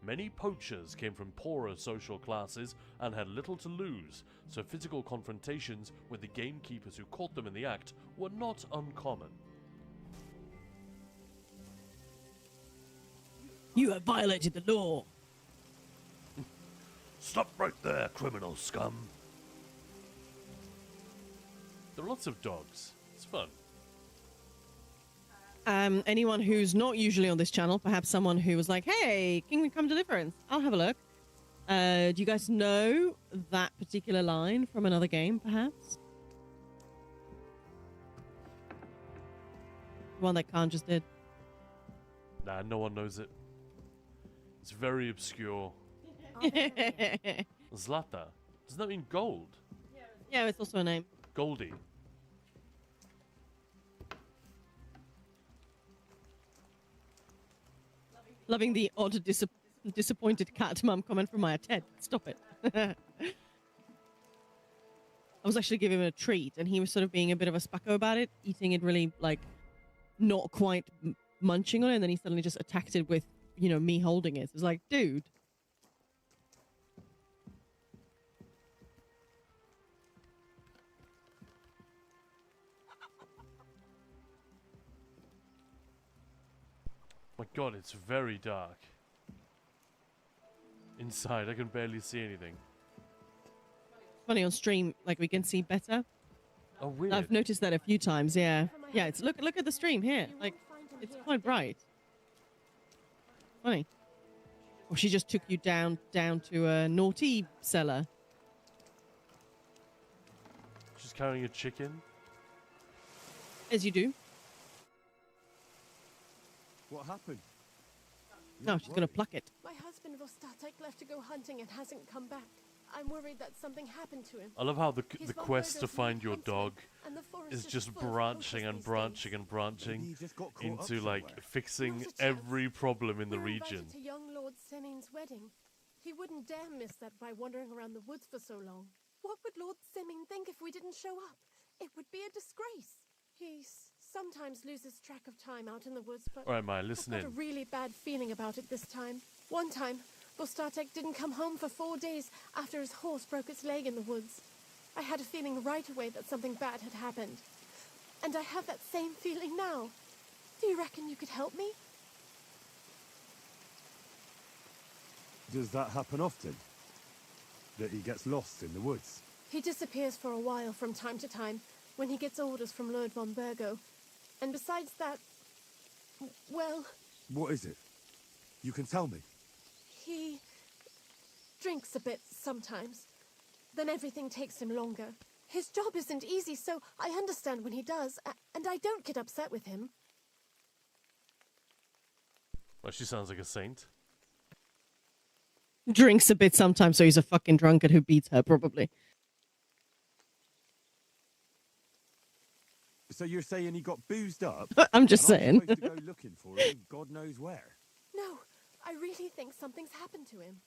Many poachers came from poorer social classes and had little to lose, so physical confrontations with the gamekeepers who caught them in the act were not uncommon. You have violated the law. Stop right there, criminal scum. There are lots of dogs. It's fun. Anyone who's not usually on this channel, perhaps someone who was like, hey, Kingdom Come Deliverance, I'll have a look. Do you guys know that particular line from another game, perhaps? One that Khan just did. Nah, no one knows it. It's very obscure. Zlata. Does that mean gold? Yeah, it's also a name. Goldie. Loving the odd disappointed cat mum comment from Maya. Ted, stop it. I was actually giving him a treat, and he was sort of being a bit of a spacko about it, eating it really, like, not quite munching on it, and then he suddenly just attacked it with, you know, me holding it. It was like, dude. My god, it's very dark. Inside, I can barely see anything. Funny, on stream, like, we can see better. Oh, weird. I've noticed that a few times, yeah. Yeah, it's look at the stream here. Like, it's quite bright. Funny. Or she just took you down to a naughty cellar. She's carrying a chicken. As you do. What happened? No, she's gonna pluck it. My husband Vostatek left to go hunting and hasn't come back. I'm worried that something happened to him. I love how the His quest to Valverdo's find your huntsman, dog and the forest is just full of branching and poachers these branching days. and branching just got caught into up like somewhere. fixing Not a chance. every problem in the We're region. invited to young Lord Semin's wedding. He wouldn't dare miss that by wandering around the woods for so long. What would Lord Semin think if we didn't show up? It would be a disgrace. He sometimes loses track of time out in the woods, but All right, Maya, listen I've got in. a really bad feeling about it this time. One time, Vostatek didn't come home for 4 days after his horse broke its leg in the woods. I had a feeling right away that something bad had happened. And I have that same feeling now. Do you reckon you could help me? Does that happen often? That he gets lost in the woods? He disappears for a while from time to time when he gets orders from Lord von Burgo. And besides that, well, What is it? You can tell me. he drinks a bit sometimes. Then everything takes him longer. His job isn't easy, so I understand when he does, and I don't get upset with him. Well, she sounds like a saint. Drinks a bit sometimes, so he's a fucking drunkard who beats her, probably. So you're saying he got boozed up? I'm just and saying. supposed to go looking for him, God knows where. No, I really think something's happened to him.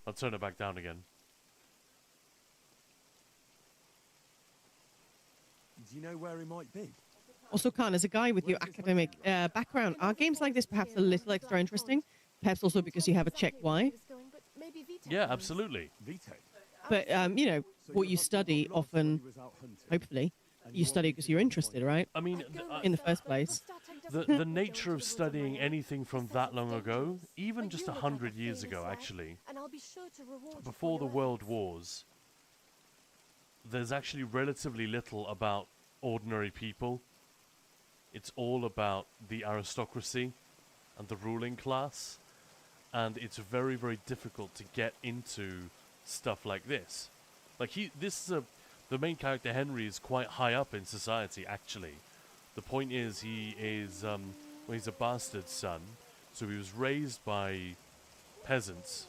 I'll turn it back down again. Do you know where he might be? Also, Khan, as a guy with your academic background, are games like this perhaps a little extra interesting? Perhaps also because you have a check why? Yeah, absolutely. But, you know, what you study often, hopefully, you study because you're interested, right? I mean, in the first place. The nature of studying anything from that long ago, even just 100 years ago, actually, before the World Wars, there's actually relatively little about ordinary people. It's all about the aristocracy and the ruling class, and it's very, very difficult to get into stuff like this. Like the main character Henry is quite high up in society, actually. The point is he's a bastard son, so he was raised by peasants,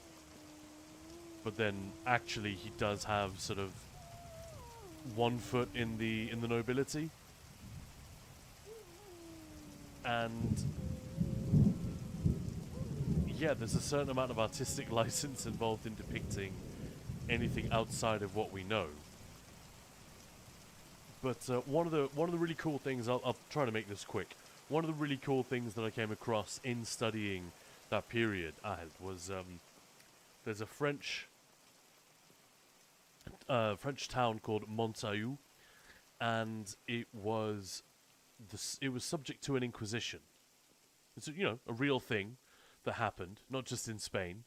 but then actually he does have sort of one foot in the nobility. And yeah, there's a certain amount of artistic license involved in depicting anything outside of what we know. But one of the really cool things, I'll try to make this quick. One of the really cool things that I came across in studying that period was there's a French town called Montaillou, and it was subject to an inquisition. It's a real thing that happened, not just in Spain,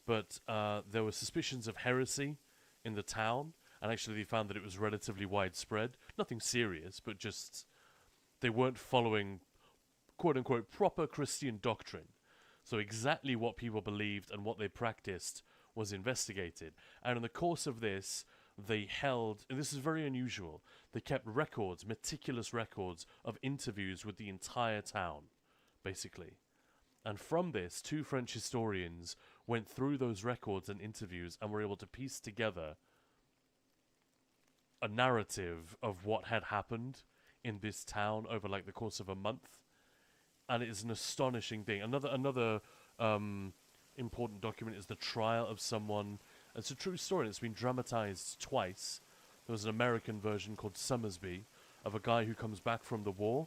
but there were suspicions of heresy in the town, and actually they found that it was relatively widespread. Nothing serious, but just they weren't following quote-unquote proper Christian doctrine. So exactly what people believed and what they practiced was investigated. And in the course of this, they held, and this is very unusual, they kept meticulous records of interviews with the entire town, basically. And from this, 2 French historians went through those records and interviews and were able to piece together a narrative of what had happened in this town over like the course of a month. And it is an astonishing thing. Another important document is the trial of someone. It's a true story. It's been dramatized twice. There was an American version called Summersby of a guy who comes back from the war.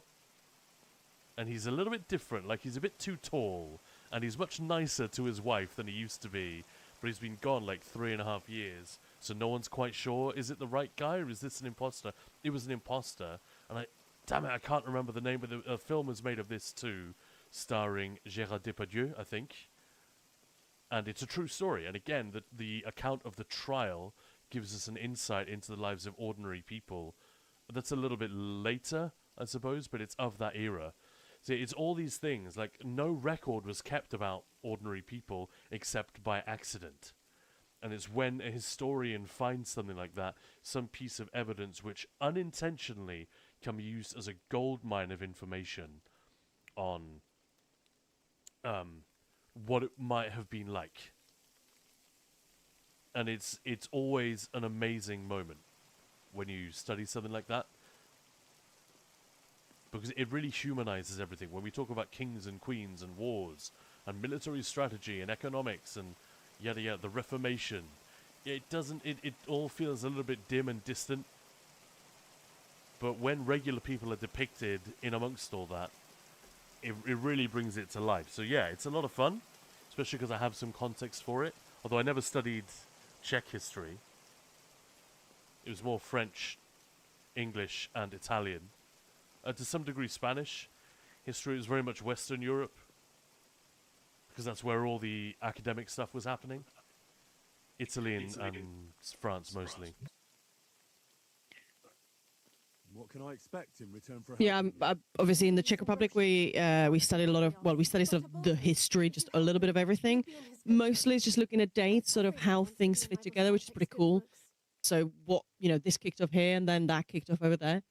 And he's a little bit different. Like, he's a bit too tall. And he's much nicer to his wife than he used to be. But he's been gone like 3.5 years. So no one's quite sure. Is it the right guy or is this an imposter? It was an imposter. And damn it, I can't remember the name. But a film was made of this too. Starring Gérard Depardieu, I think. And it's a true story. And again, the account of the trial gives us an insight into the lives of ordinary people. That's a little bit later, I suppose, but it's of that era. So it's all these things. Like, no record was kept about ordinary people except by accident. And it's when a historian finds something like that, some piece of evidence which unintentionally can be used as a goldmine of information on what it might have been like. And it's always an amazing moment when you study something like that. Because it really humanizes everything. When we talk about kings and queens and wars and military strategy and economics and yada yada, the Reformation, it all feels a little bit dim and distant. But when regular people are depicted in amongst all that, it really brings it to life. So yeah, it's a lot of fun, especially because I have some context for it. Although I never studied Czech history. It was more French, English, and Italian. To some degree Spanish. History was very much Western Europe, because that's where all the academic stuff was happening. Italy and France mostly. What can I expect in return for? Yeah, obviously in the Czech Republic we studied a lot of, we studied sort of the history, just a little bit of everything. Mostly it's just looking at dates, sort of how things fit together, which is pretty cool. So what, this kicked off here and then that kicked off over there.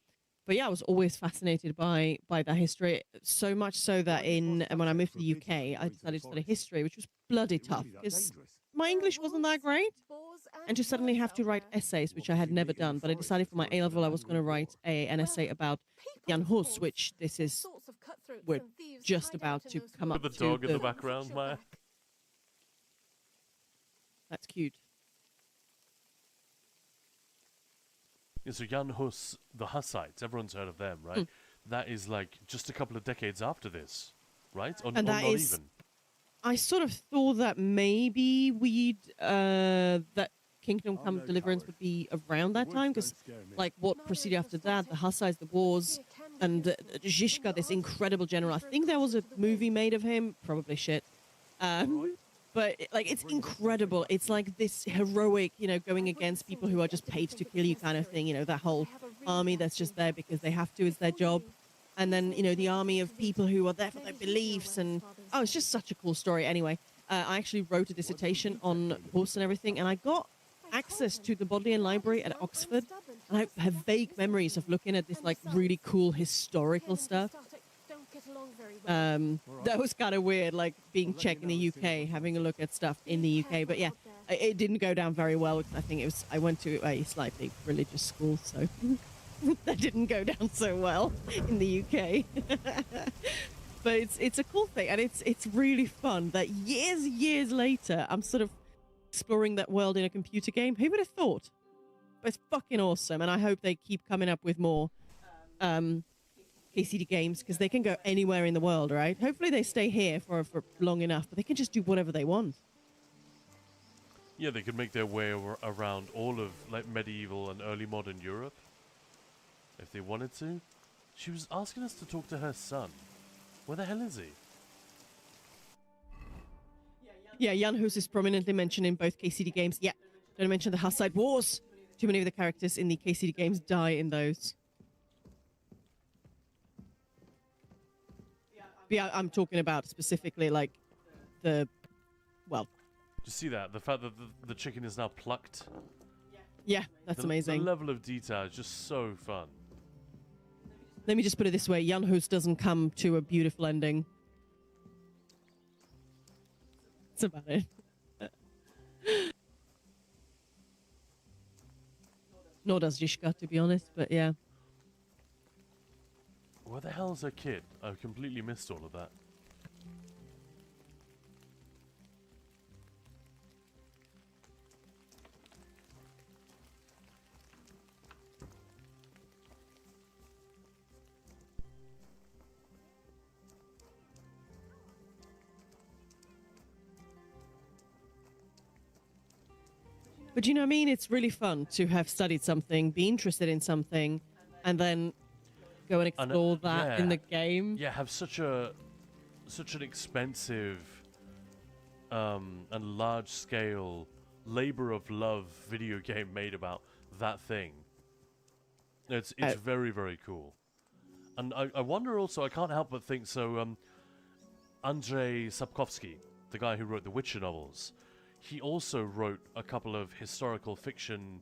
But yeah, I was always fascinated by that history, so much so that when I moved to the UK, I decided to study history, which was bloody tough because my English wasn't that great. And to suddenly have to write essays, which I had never done. But I decided for my A-level I was going to write an essay about Jan Hus, which we're just about to come up to. With the dog in the background, Maya. That's cute. Yeah, so Jan Hus, the Hussites, everyone's heard of them, right? That is like just a couple of decades after this, right? Or not even. I sort of thought that maybe that Kingdom Come Deliverance would be around that time, because like what proceeded after that, the Hussites, the wars, and Zizka, this incredible general. I think there was a movie made of him, probably shit. But like, it's incredible. It's like this heroic, going against people who are just paid to kill you kind of thing. That whole army that's just there because they have to, it's their job. And then, the army of people who are there for their beliefs. And it's just such a cool story. Anyway, I actually wrote a dissertation on Hus and everything, and I got access to the Bodleian Library at Oxford. And I have vague memories of looking at this like really cool historical stuff. That was kind of weird, like being Czech in the UK, having a look at stuff in the UK. But yeah, it didn't go down very well. I think I went to a slightly religious school, so that didn't go down so well in the UK. But it's a cool thing, and it's really fun that years later I'm sort of exploring that world in a computer game. Who would have thought? But it's fucking awesome, and I hope they keep coming up with more KCD games, because they can go anywhere in the world, right? Hopefully they stay here for long enough, but they can just do whatever they want. Yeah, they could make their way around all of like medieval and early modern Europe if they wanted to. She was asking us to talk to her son. Where the hell is he? Yeah, Jan Hus is prominently mentioned in both KCD games. Yeah, don't mention the Hussite Wars. Too many of the characters in the KCD games die in those. Yeah, I'm talking about specifically like Did you see that? The fact that the chicken is now plucked. Yeah, that's amazing. The level of detail is just so fun. Let me just put it this way: Jan Hus doesn't come to a beautiful ending. That's about it. Nor does Yishka, to be honest, but yeah. Where the hell's her kid? I've completely missed all of that. But you know what I mean? It's really fun to have studied something, be interested in something, and then go and explore that in the game. Yeah, have such an expensive and large scale labor of love video game made about that thing. It's very, very cool. And I wonder also, I can't help but think, so Andrzej Sapkowski, the guy who wrote the Witcher novels, he also wrote a couple of historical fiction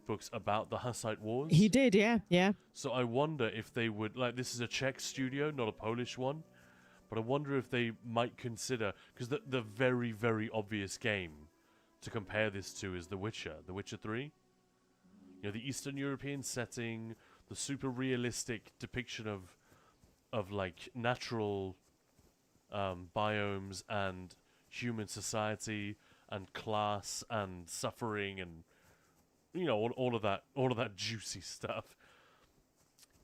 books about the Hussite Wars. He did, yeah, yeah. So I wonder if they would, like, this is a Czech studio, not a Polish one, but I wonder if they might consider, because the very, very obvious game to compare this to is The Witcher 3. You know, the Eastern European setting, the super realistic depiction of like natural biomes and human society and class and suffering and, you know, all of that juicy stuff.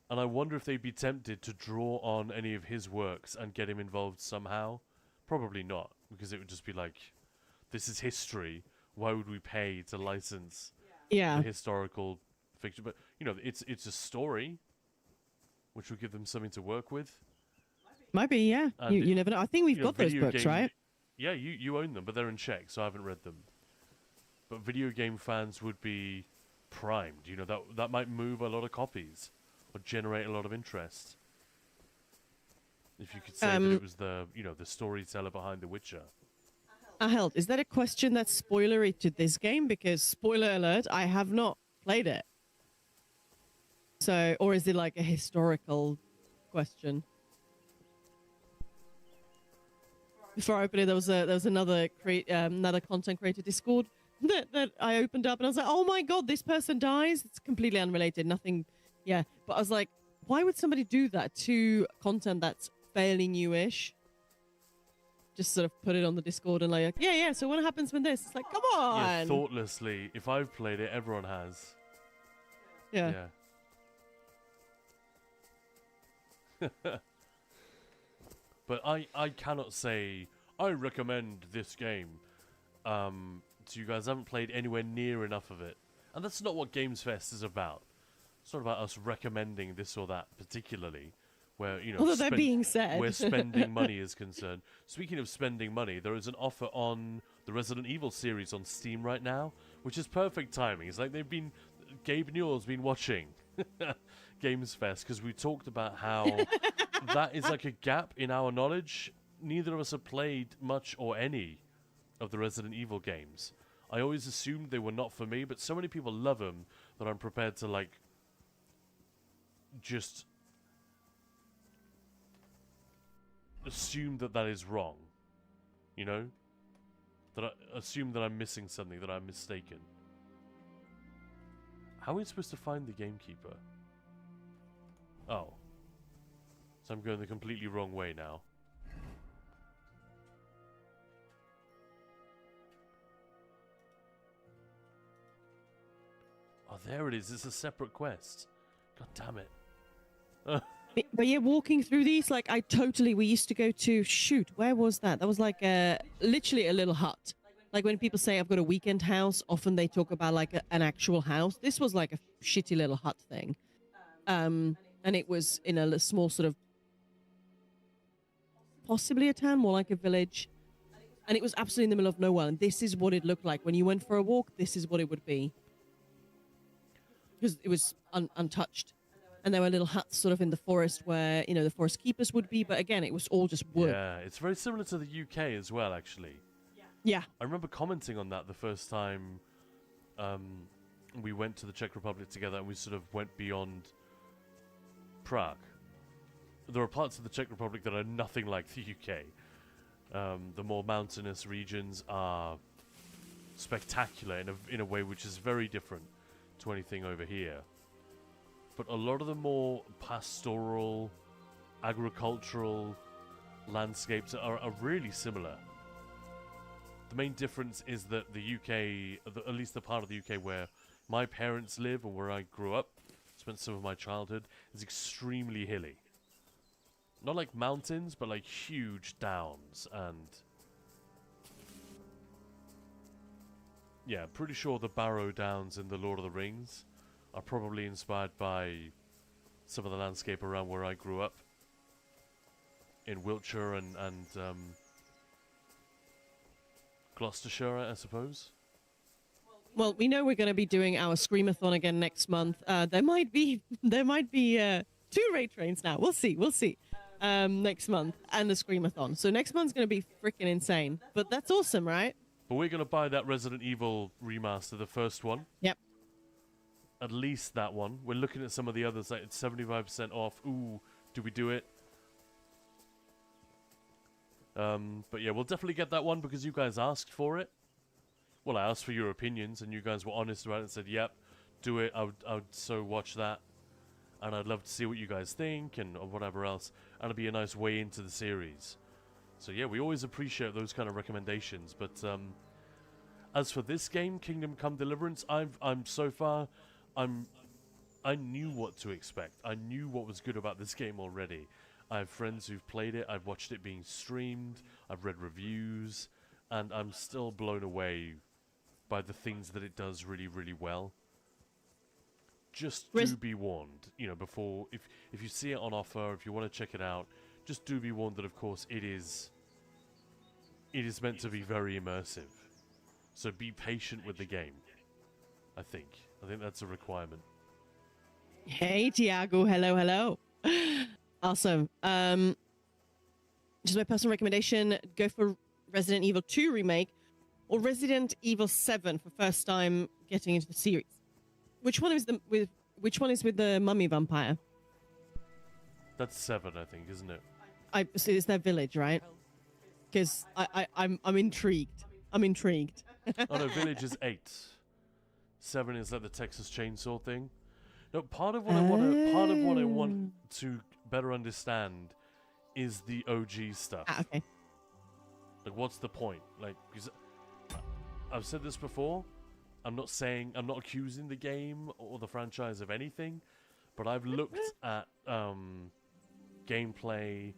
And I wonder if they'd be tempted to draw on any of his works and get him involved somehow. Probably not, because it would just be like, this is history. Why would we pay to license the historical fiction? But, you know, it's a story, which would give them something to work with. Might be, yeah. You never know. I think we've got those books, right? Yeah, you own them, but they're in Czech, so I haven't read them. But video game fans would be primed. You know, that might move a lot of copies or generate a lot of interest. If you could say that it was the storyteller behind The Witcher. Aheld, is that a question that's spoilery to this game? Because, spoiler alert, I have not played it. So, or is it like a historical question? Before I opened it, there was another content creator Discord that I opened up, and I was like, oh my god, this person dies. It's completely unrelated, nothing. Yeah, but I was like, why would somebody do that to content that's fairly newish? Just sort of put it on the Discord and like, yeah. So what happens when this? It's like, come on. Yeah, thoughtlessly. If I've played it, everyone has. Yeah. But I cannot say I recommend this game to you guys. I haven't played anywhere near enough of it, and that's not what Gamesfest is about. It's not about us recommending this or that particularly, where, you know, although that being said, where spending money is concerned. Speaking of spending money, there is an offer on the Resident Evil series on Steam right now, which is perfect timing. It's like Gabe Newell's been watching Gamesfest, because we talked about how that is like a gap in our knowledge. Neither of us have played much or any of the Resident Evil games. I always assumed they were not for me, but so many people love them that I'm prepared to, like, just assume that is wrong. You know? That I assume that I'm missing something, that I'm mistaken. How are we supposed to find the gamekeeper? Oh. So I'm going the completely wrong way now. Oh, there it is. It's a separate quest. God damn it. But yeah, walking through these, like, we used to go to, where was that? That was like literally a little hut. Like when people say I've got a weekend house, often they talk about like an actual house. This was like a shitty little hut thing. And it was in a small sort of, possibly a town, more like a village. And it was absolutely in the middle of nowhere. And this is what it looked like. When you went for a walk, this is what it would be. Because it was untouched. And there were little huts sort of in the forest where, you know, the forest keepers would be. But again, it was all just wood. Yeah, it's very similar to the UK as well, actually. Yeah. I remember commenting on that the first time we went to the Czech Republic together, and we sort of went beyond Prague. There are parts of the Czech Republic that are nothing like the UK. The more mountainous regions are spectacular in a way which is very different to anything over here. But a lot of the more pastoral, agricultural landscapes are really similar. The main difference is that the UK, at least the part of the UK where my parents live and where I grew up, spent some of my childhood, is extremely hilly. Not like mountains, but like huge downs, and yeah, pretty sure the Barrow Downs in the Lord of the Rings are probably inspired by some of the landscape around where I grew up in Wiltshire and Gloucestershire, I suppose. Well, we know we're going to be doing our Screamathon again next month. There might be 2 raid trains now. We'll see. Next month and the Screamathon. So next month's going to be freaking insane. But that's awesome, right? But we're going to buy that Resident Evil remaster, the first one. Yep. At least that one. We're looking at some of the others, like it's 75% off. Ooh, do we do it? But yeah, we'll definitely get that one because you guys asked for it. Well, I asked for your opinions, and you guys were honest about it and said, yep, do it. I would so watch that. And I'd love to see what you guys think and whatever else. And it'd be a nice way into the series. So yeah, we always appreciate those kind of recommendations. But as for this game, Kingdom Come Deliverance, I knew what to expect. I knew what was good about this game already. I have friends who've played it. I've watched it being streamed. I've read reviews. And I'm still blown away by the things that it does really, really well. Just do be warned, you know, before, if you see it on offer, if you want to check it out, just do be warned that, of course, it is meant to be very immersive. So be patient with the game, I think. I think that's a requirement. Hey, Tiago. Hello. Awesome. Just my personal recommendation, go for Resident Evil 2 Remake or Resident Evil 7 for first time getting into the series. Which one is with the mummy vampire? That's 7, I think, isn't it? So it's their village, right? Because I'm intrigued. I'm intrigued. Oh no, village is 8. 7 is like the Texas Chainsaw thing. No, part of what I want to better understand is the OG stuff. Okay. Like, what's the point? Like, because I've said this before. I'm not accusing the game or the franchise of anything, but I've looked at gameplay,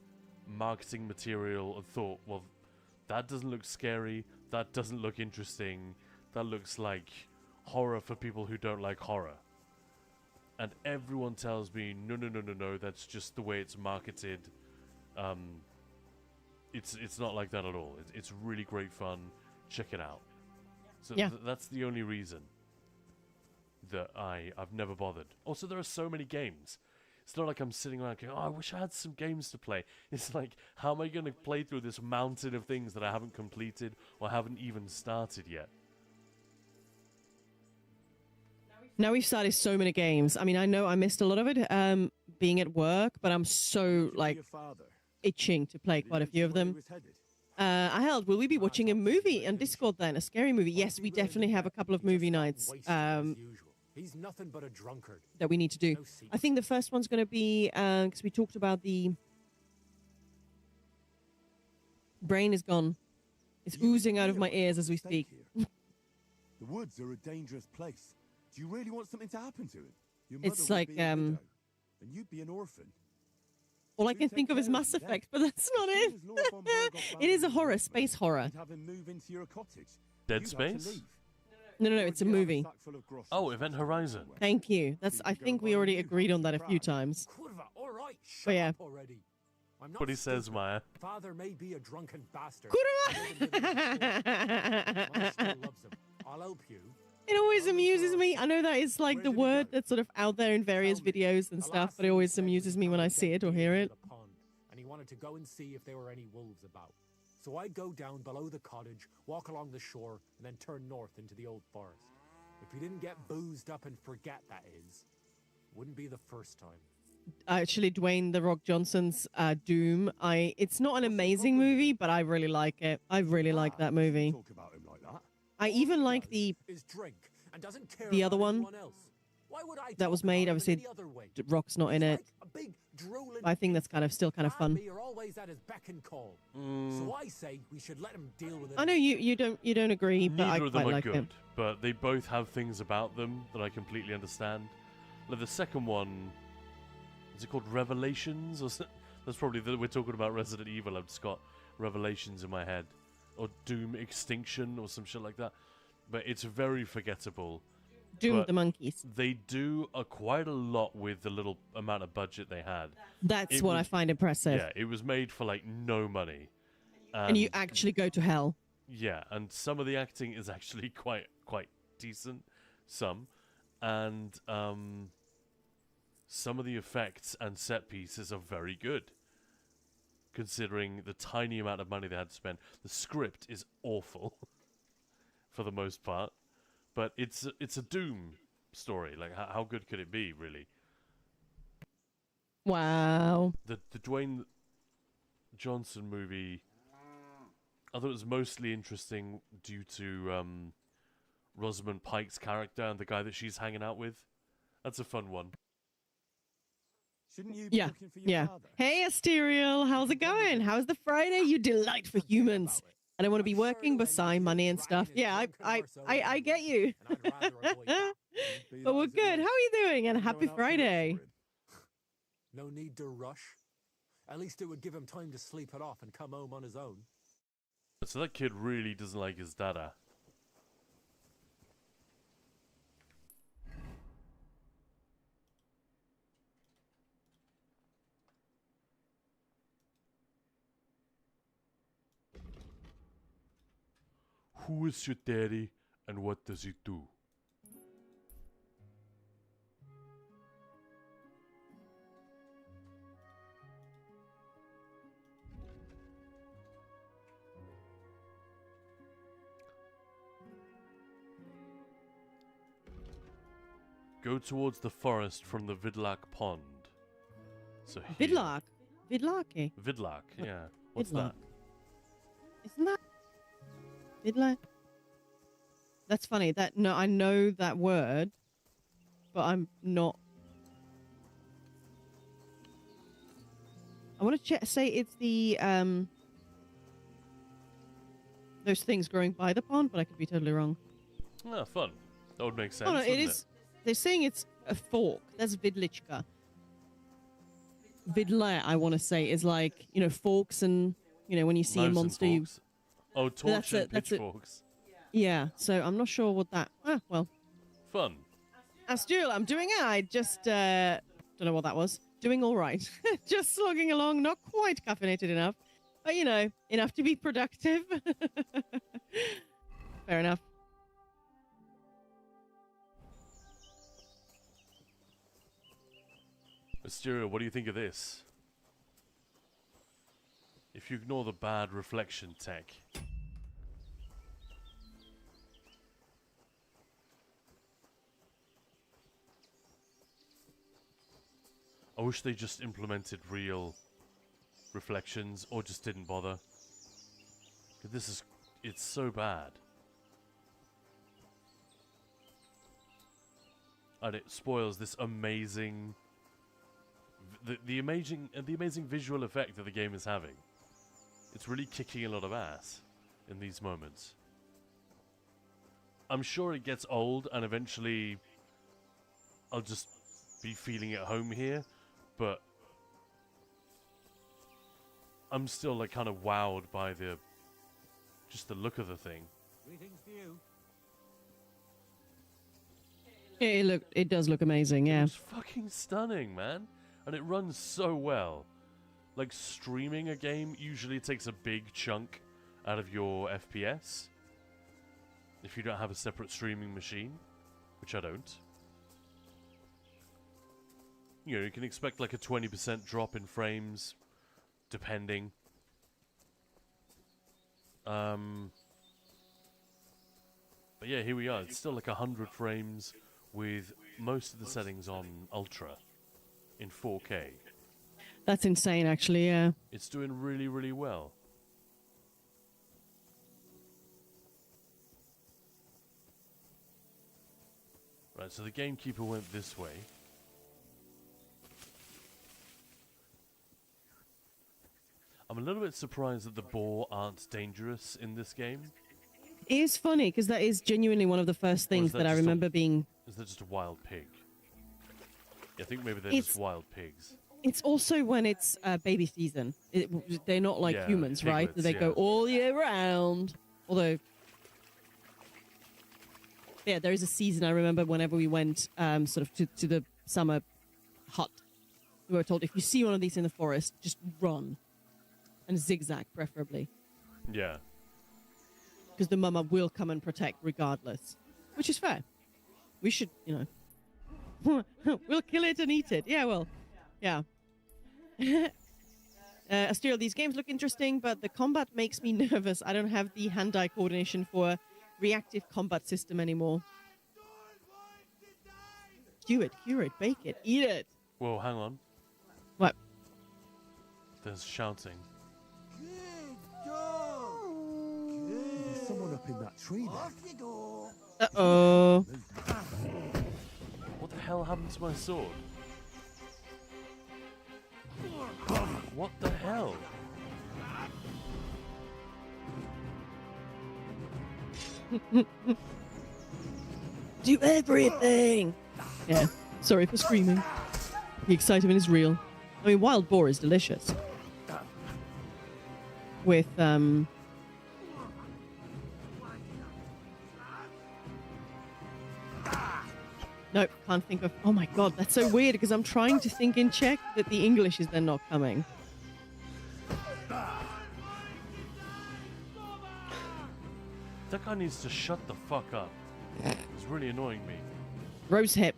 marketing material, and thought, well, that doesn't look scary. That doesn't look interesting. That looks like horror for people who don't like horror. And everyone tells me, no, that's just the way it's marketed. It's not like that at all. It's really great fun. Check it out. So yeah. That's the only reason that I've never bothered. Also, there are so many games. It's not like I'm sitting around going, oh, I wish I had some games to play. It's like, how am I going to play through this mountain of things that I haven't completed or haven't even started yet? Now we've started so many games. I mean, I know I missed a lot of it being at work, but I'm so, like, itching to play quite a few of them. I held, will we be watching a movie on Discord then? A scary movie? Yes, we definitely have a couple of movie nights He's nothing but a drunkard. that we need to do. I think the first one's going to be, because we talked about the... Brain is gone. It's oozing out of my ears as we speak. The woods are a dangerous place. Do you really want something to happen to it? Your mother It's would like, be a widow, and you'd be an orphan. all I can think of is Mass Effect, but that's not it. It is a horror, space horror. Have him move into your cottage. Dead Space? No, it's a movie. Oh, Event Horizon. Thank you. I think we already agreed on that a few times. All right, But yeah. already. I'm not What he says, stupid. Maya. Father may be a drunken bastard. Kuruma! Still loves him. I'll help you. It always amuses me. I know that is like the word that's sort of out there in various videos and stuff, but it always amuses me when I see it or hear it. And he wanted to go and see if there were any wolves about. So I'd go down below the cottage, walk along the shore, and then turn north into the old forest. If he didn't get boozed up and forget, that is. Wouldn't be the first time. actually Dwayne The Rock Johnson's Doom. It's not an amazing movie, but I really like it. I really like that movie. Talk about him like that. I even like Is drink and doesn't care the other about one anyone else. Why would I that was talk about made. him in Obviously, any other way? Rock's not in it. A big drooling But I think that's still kind of fun. You're always at his beck and call. So I say we should let him deal with it. I know you don't agree, but Neither I of them quite are like good, it. but they both have things about them that I completely understand. Like the second one, is it called Revelations? Or that's probably we're talking about Resident Evil. I've just got Revelations in my head, or Doom Extinction, or some shit like that. But it's very forgettable. Doom but the Monkeys. They do quite a lot with the little amount of budget they had. That's what I find impressive. Yeah, it was made for like no money. And you actually go to hell. Yeah, and some of the acting is actually quite decent. And some of the effects and set pieces are very good, considering the tiny amount of money they had to spend. The script is awful for the most part, but it's a Doom story. Like, how good could it be, really? Wow. The Dwayne Johnson movie, I thought it was mostly interesting due to Rosamund Pike's character and the guy that she's hanging out with. That's a fun one. Shouldn't you be looking for your father? Hey, Asterial, how's it going? How's the Friday? You delight for humans. I don't want to be working beside money and stuff. Yeah, I get you. But we're good. How are you doing? And happy Friday. No need to rush. At least it would give him time to sleep it off and come home on his own. So that kid really doesn't like his dada. Who is your daddy and what does he do? Go towards the forest from the Vidlak Pond. So here. Vidlak? Vidlaki? Vidlak, yeah. What's Vidlak. that? Isn't that Vidlak? That's funny. No, I know that word, but I'm not. I want to say it's the those things growing by the pond, but I could be totally wrong. Ah, fun. That would make sense. Oh no, it wouldn't is. They're saying it's a fork. That's Vidlichka. Vidla, I want to say, is like, forks and, when you see Knives a and monster, you... forks. Oh, torch and pitchforks. Yeah, so I'm not sure what that... well. Fun. Asturial, I'm doing it. I just, don't know what that was. Doing all right. Just slogging along, not quite caffeinated enough. But, enough to be productive. Fair enough. Mysterio, what do you think of this? If you ignore the bad reflection tech. I wish they just implemented real reflections or just didn't bother. It's so bad. And it spoils this amazing the amazing visual effect that the game is having. It's really kicking a lot of ass in these moments. I'm sure it gets old and eventually I'll just be feeling at home here, but I'm still like kind of wowed by just the look of the thing. Greetings to you. It does look amazing, yeah. It's fucking stunning, man. And it runs so well. Like, streaming a game usually takes a big chunk out of your FPS. If you don't have a separate streaming machine, which I don't. You can expect like a 20% drop in frames, depending. But yeah, here we are. It's still like 100 frames with most of the settings on Ultra. in 4K. That's insane, actually, yeah. It's doing really, really well. Right, so the gamekeeper went this way. I'm a little bit surprised that the boar aren't dangerous in this game. It is funny, because that is genuinely one of the first things that I remember being... Is that just a wild pig? Yeah, I think maybe they're just wild pigs. It's also when it's baby season. They're not like humans, right? piglets, They go all year round. Although, yeah, there is a season. I remember whenever we went sort of to the summer hut, we were told if you see one of these in the forest, just run and zigzag, preferably. Yeah. Because the mama will come and protect regardless, which is fair. We should, we'll kill it and eat it. Yeah, well, yeah. Still, these games look interesting, but the combat makes me nervous. I don't have the hand-eye coordination for a reactive combat system anymore. Stew it, cure it, bake it, eat it. Whoa, hang on. What? There's shouting. There's someone up in that tree there. Uh-oh. What the hell happened to my sword? What the hell? Do everything! Yeah, sorry for screaming. The excitement is real. I mean, wild boar is delicious. With, Nope, can't think of... Oh my god, that's so weird, because I'm trying to think in Czech that the English is then not coming. That guy needs to shut the fuck up. It's really annoying me. Rose hip.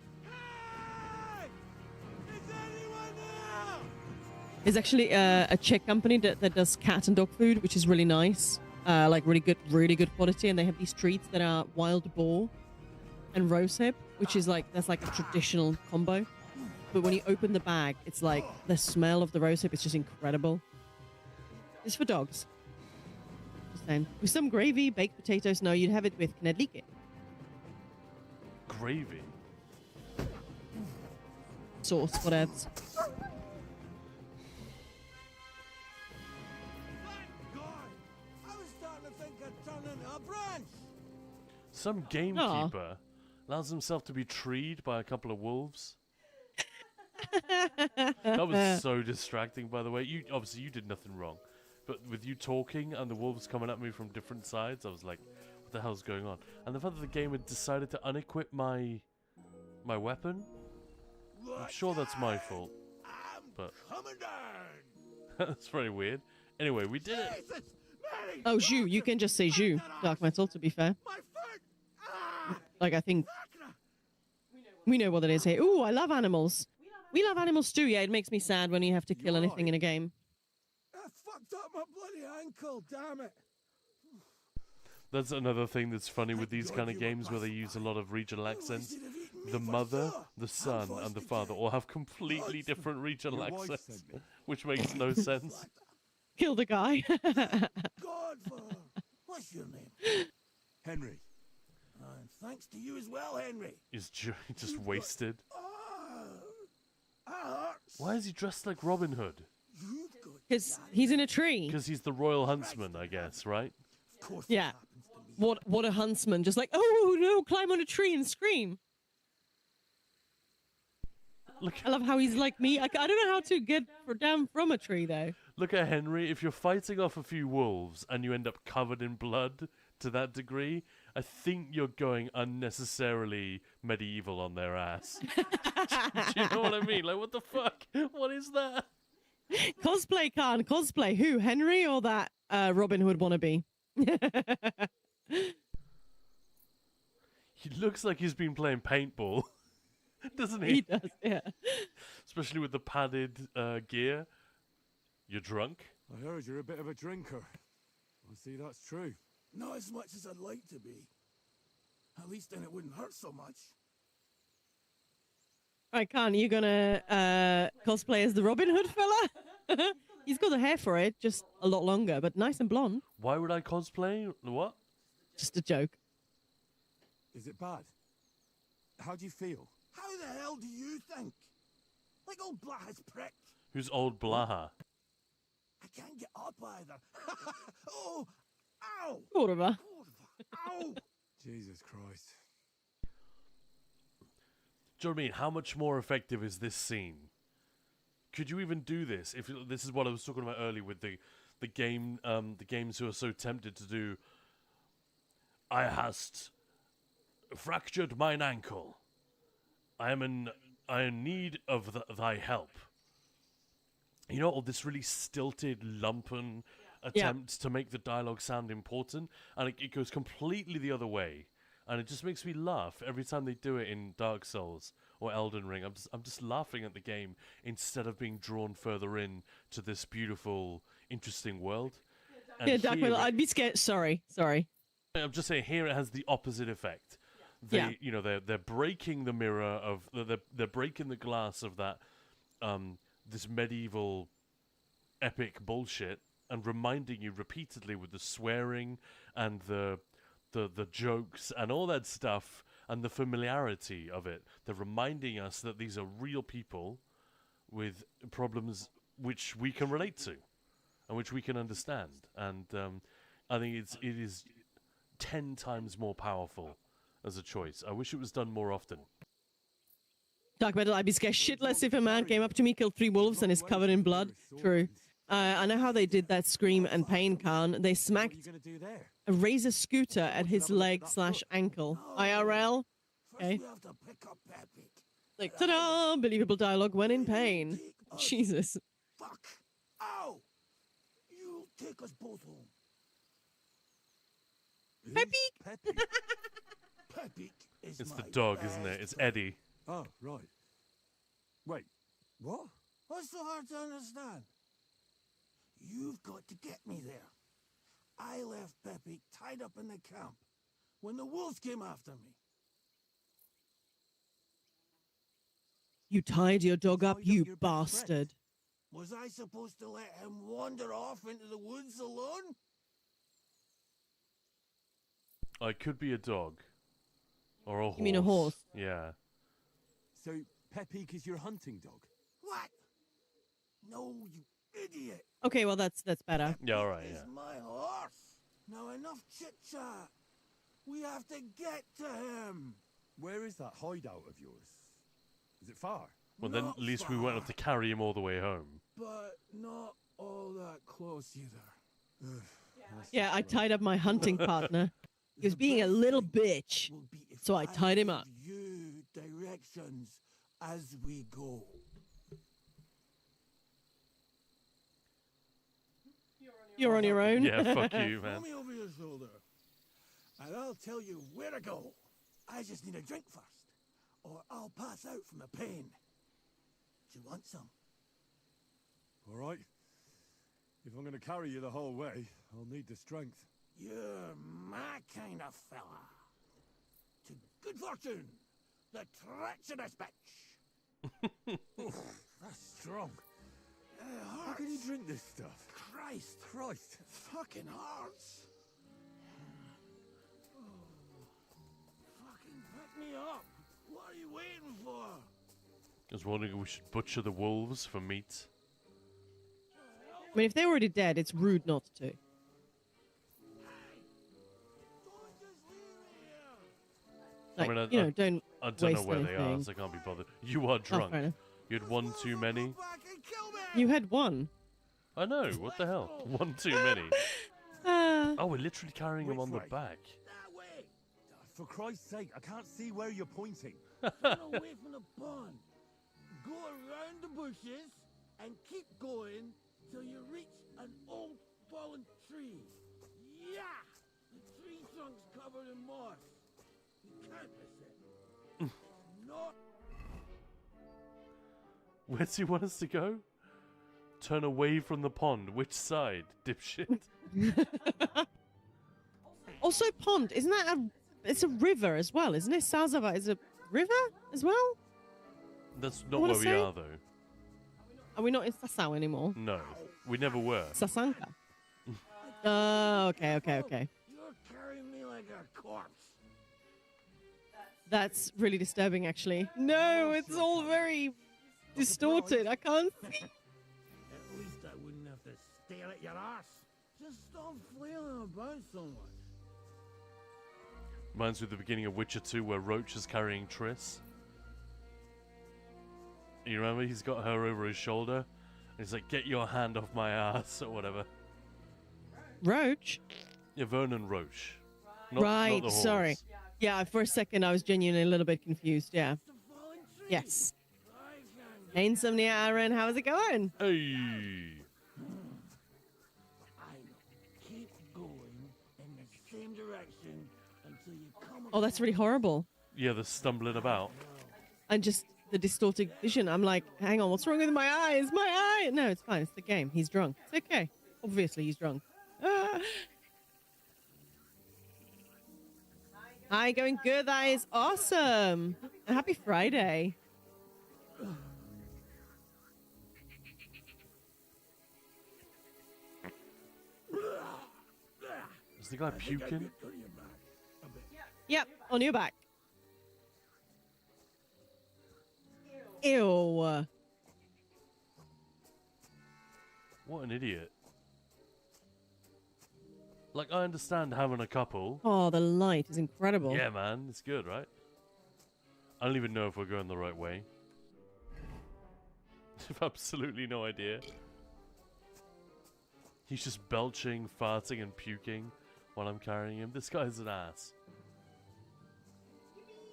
There's actually a Czech company that does cat and dog food, which is really nice. Like really good quality, and they have these treats that are wild boar and rose hip, which is like, that's like a traditional combo. But when you open the bag, it's like the smell of the rose hip is just incredible. It's for dogs. Just saying. With some gravy, baked potatoes. No, you'd have it with knedlíky. Gravy? Sauce, whatever. Some gamekeeper allows himself to be treed by a couple of wolves. That was so distracting, by the way. Obviously, you did nothing wrong. But with you talking and the wolves coming at me from different sides, I was like, what the hell's going on? And the fact that the game had decided to unequip my weapon, I'm sure that's my fault. But that's very weird. Anyway, we did it. Oh, Zhu. You can just say Zhu. Dark metal, to be fair. Like, I think we know what it is here. Ooh, I love animals. We love animals too. Yeah, it makes me sad when you have to kill anything in a game. I fucked up my bloody ankle, damn it. That's another thing that's funny with these kind of games where they use a lot of regional accents. The mother, the son, and the father all have completely different regional accents, which makes no sense. Kill the guy. What's your name? Henry. Thanks to you as well, Henry. He's just wasted. Why is he dressed like Robin Hood? Because he's in a tree. Because he's the royal huntsman, I guess, right? Yeah. What a huntsman. Just like, oh no, climb on a tree and scream. Look, I love how he's like me. I don't know how to get down from a tree, though. Look at Henry. If you're fighting off a few wolves and you end up covered in blood to that degree, I think you're going unnecessarily medieval on their ass. Do you know what I mean? Like, what the fuck? What is that? Cosplay, Khan. Cosplay. Who? Henry or that Robin Hood wannabe? He looks like he's been playing paintball. Doesn't he? He does, yeah. Especially with the padded gear. You're drunk? I heard you're a bit of a drinker. I see that's true. Not as much as I'd like to be. At least then it wouldn't hurt so much. Right, Khan, you gonna cosplay as the Robin Hood fella? He's got the hair for it, just a lot longer, but nice and blonde. Why would I cosplay? What? Just a joke. Is it bad? How do you feel? How the hell do you think? Like old Blaha's prick. Who's old Blaha? I can't get up either. Oh! Ow! Kurva. Ow! Jesus Christ. Do you know what I mean? How much more effective is this scene? Could you even do this? If this is what I was talking about earlier with the games who are so tempted to do. I hast fractured mine ankle. I am in need of thy help. You know, all this really stilted, lumpen attempt to make the dialogue sound important, and it goes completely the other way. And it just makes me laugh every time they do it in Dark Souls or Elden Ring. I'm just laughing at the game instead of being drawn further in to this beautiful, interesting world. And Yeah, Dark Middle, I'd be scared. Sorry. I'm just saying here it has the opposite effect. They, you know, they're breaking the mirror of they're breaking the glass of that this medieval epic bullshit and reminding you repeatedly with the swearing and the jokes and all that stuff and the familiarity of it. They're reminding us that these are real people with problems which we can relate to and which we can understand. And I think it is 10 times more powerful as a choice. I wish it was done more often. Dark Metal, I'd be scared shitless if a man came up to me, killed 3 wolves, and is covered in blood. True. I know how they did that Scream and Pain, Khan. They smacked a razor scooter at his leg/ankle. IRL. Okay. Like, ta-da! Believable dialogue when in pain. Jesus. Fuck! Ow! You take us both home. Peppy! Peppy is It's the my dog, best isn't it? It's Eddie. Oh, right. Wait, what? What's so hard to understand? You've got to get me there. I left Peppy tied up in the camp when the wolves came after me. You tied your dog up, you bastard. Was I supposed to let him wander off into the woods alone? I could be a dog. Or a horse. You mean a horse? Yeah. So, Pepik is your hunting dog? What? No, you idiot. Okay, well, that's better. Yeah, all right, He's my horse. Now enough chit-chat. We have to get to him. Where is that hideout of yours? Is it far? Well, then at least we won't have to carry him all the way home. But not all that close either. Yeah, I tied up my hunting partner. He was being a little bitch, so I tied him up. You directions as we go. You're on your own. Yeah, fuck you, man. Throw me over your shoulder, and I'll tell you where to go. I just need a drink first, or I'll pass out from the pain. Do you want some? All right. If I'm going to carry you the whole way, I'll need the strength. You're my kind of fella. To good fortune, the treacherous bitch. Oof, that's strong. How can you drink this stuff? Christ. Christ. Fucking hearts. Fucking pick me up. What are you waiting for? I was wondering if we should butcher the wolves for meat. I mean, if they're already dead, it's rude not to. Like, I mean, don't I don't waste know where they are, anything. so I can't be bothered. You are drunk. fair enough. You had one too many. You had one. I know, what the hell? One too many. Oh, we're literally carrying him on the back. For Christ's sake, I can't see where you're pointing. Run away from the pond. Go around the bushes and keep going till you reach an old fallen tree. Yeah! The tree trunk's covered in moss. You can't miss it. Not. Where do you want us to go? Turn away from the pond. Which side, dipshit? Also, pond. Isn't that it's a river as well, isn't it? Sazava is a river as well? That's not wanna where we say? are, though. Are we not in Sasau anymore? No, we never were. Sasanka. Oh, okay. You're carrying me like a corpse. That's really disturbing, actually. No, it's all very distorted. I can't see. At least I wouldn't have to stare at your ass. Just stop flailing about so much. Reminds me of the beginning of Witcher 2 where Roach is carrying Triss. You remember? He's got her over his shoulder. And he's like, get your hand off my ass, or whatever. Roach? Yeah, Vernon Roach. Not Right, the horse. sorry. Yeah, for a second I was genuinely a little bit confused, yeah. Yes. Hey, Insomnia Aaron, how's it going? Hey! I know. Keep going in the same direction until you come. Oh, that's really horrible. Yeah, the stumbling about. And just the distorted vision. I'm like, hang on, what's wrong with my eyes? My eye! No, it's fine. It's the game. He's drunk. It's okay. Obviously, he's drunk. Hi, going good. That is awesome. And happy Friday. Is the guy puking? Yep, on your back. Ew. What an idiot. Like, I understand having a couple. Oh, the light is incredible. Yeah, man. It's good, right? I don't even know if we're going the right way. I've absolutely no idea. He's just belching, farting, and puking while I'm carrying him. This guy's an ass.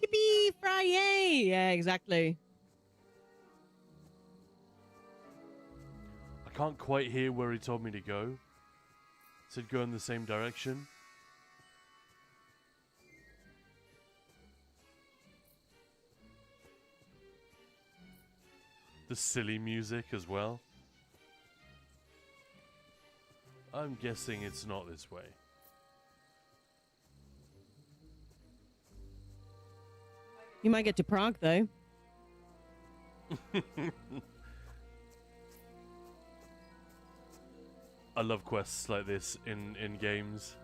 Yippee! Friday! Yeah, exactly. I can't quite hear where he told me to go. Said go in the same direction. The silly music as well. I'm guessing it's not this way. You might get to Prague, though. I love quests like this in games.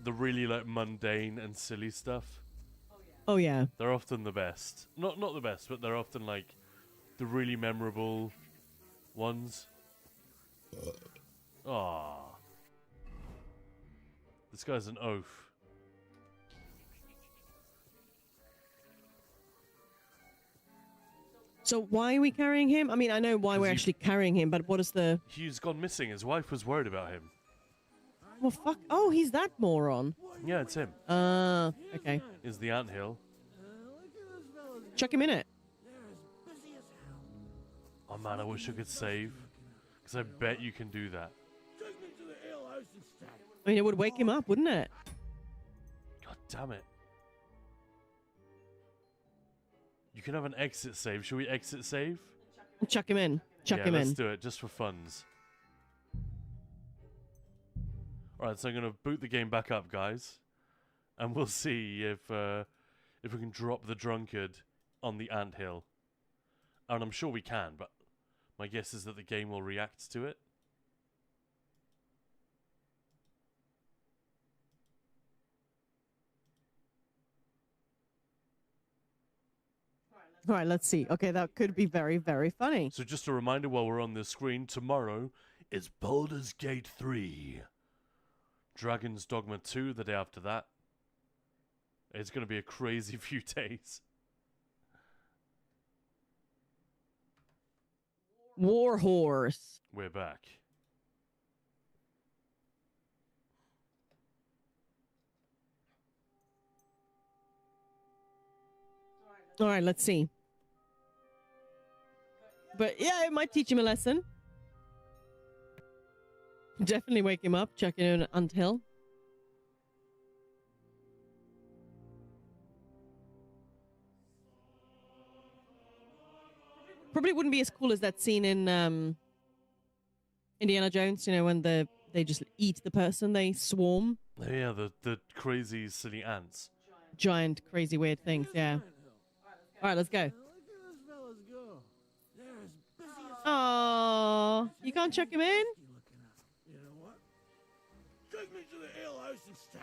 The really like mundane and silly stuff. Oh yeah. They're often the best. Not the best, but they're often like the really memorable ones. Ah. This guy's an oaf. So why are we carrying him? I mean, I know why we're he- actually carrying him, but what is the... He's gone missing. His wife was worried about him. Well, fuck. Oh, he's that moron. Yeah, it's him. Okay. Is the anthill. Chuck him in it. Oh man, I wish I could save. Because I bet you can do that. Take me to the ale house instead. I mean, it would wake him up, wouldn't it? God damn it. You can have an exit save. Should we exit save? Chuck him in. Chuck him let's in. do it, just for funs. Alright, so I'm going to boot the game back up, guys. And we'll see if we can drop the drunkard on the anthill. And I'm sure we can, but my guess is that the game will react to it. All right, let's see. Okay, that could be very, very funny. So just a reminder while we're on the screen, tomorrow is Baldur's Gate 3. Dragon's Dogma 2 the day after that. It's going to be a crazy few days. Warhorse. We're back. All right, let's see. But yeah, it might teach him a lesson. Definitely wake him up, check in until. Probably wouldn't be as cool as that scene in Indiana Jones, you know, when they just eat the person, they swarm. Yeah, the crazy silly ants. giant, crazy, weird things. Yeah. All right, let's go. Look at those fellas go. They're as busy as Oh, you can't chuck him in? looking at. You know what? Take me to the ale house instead.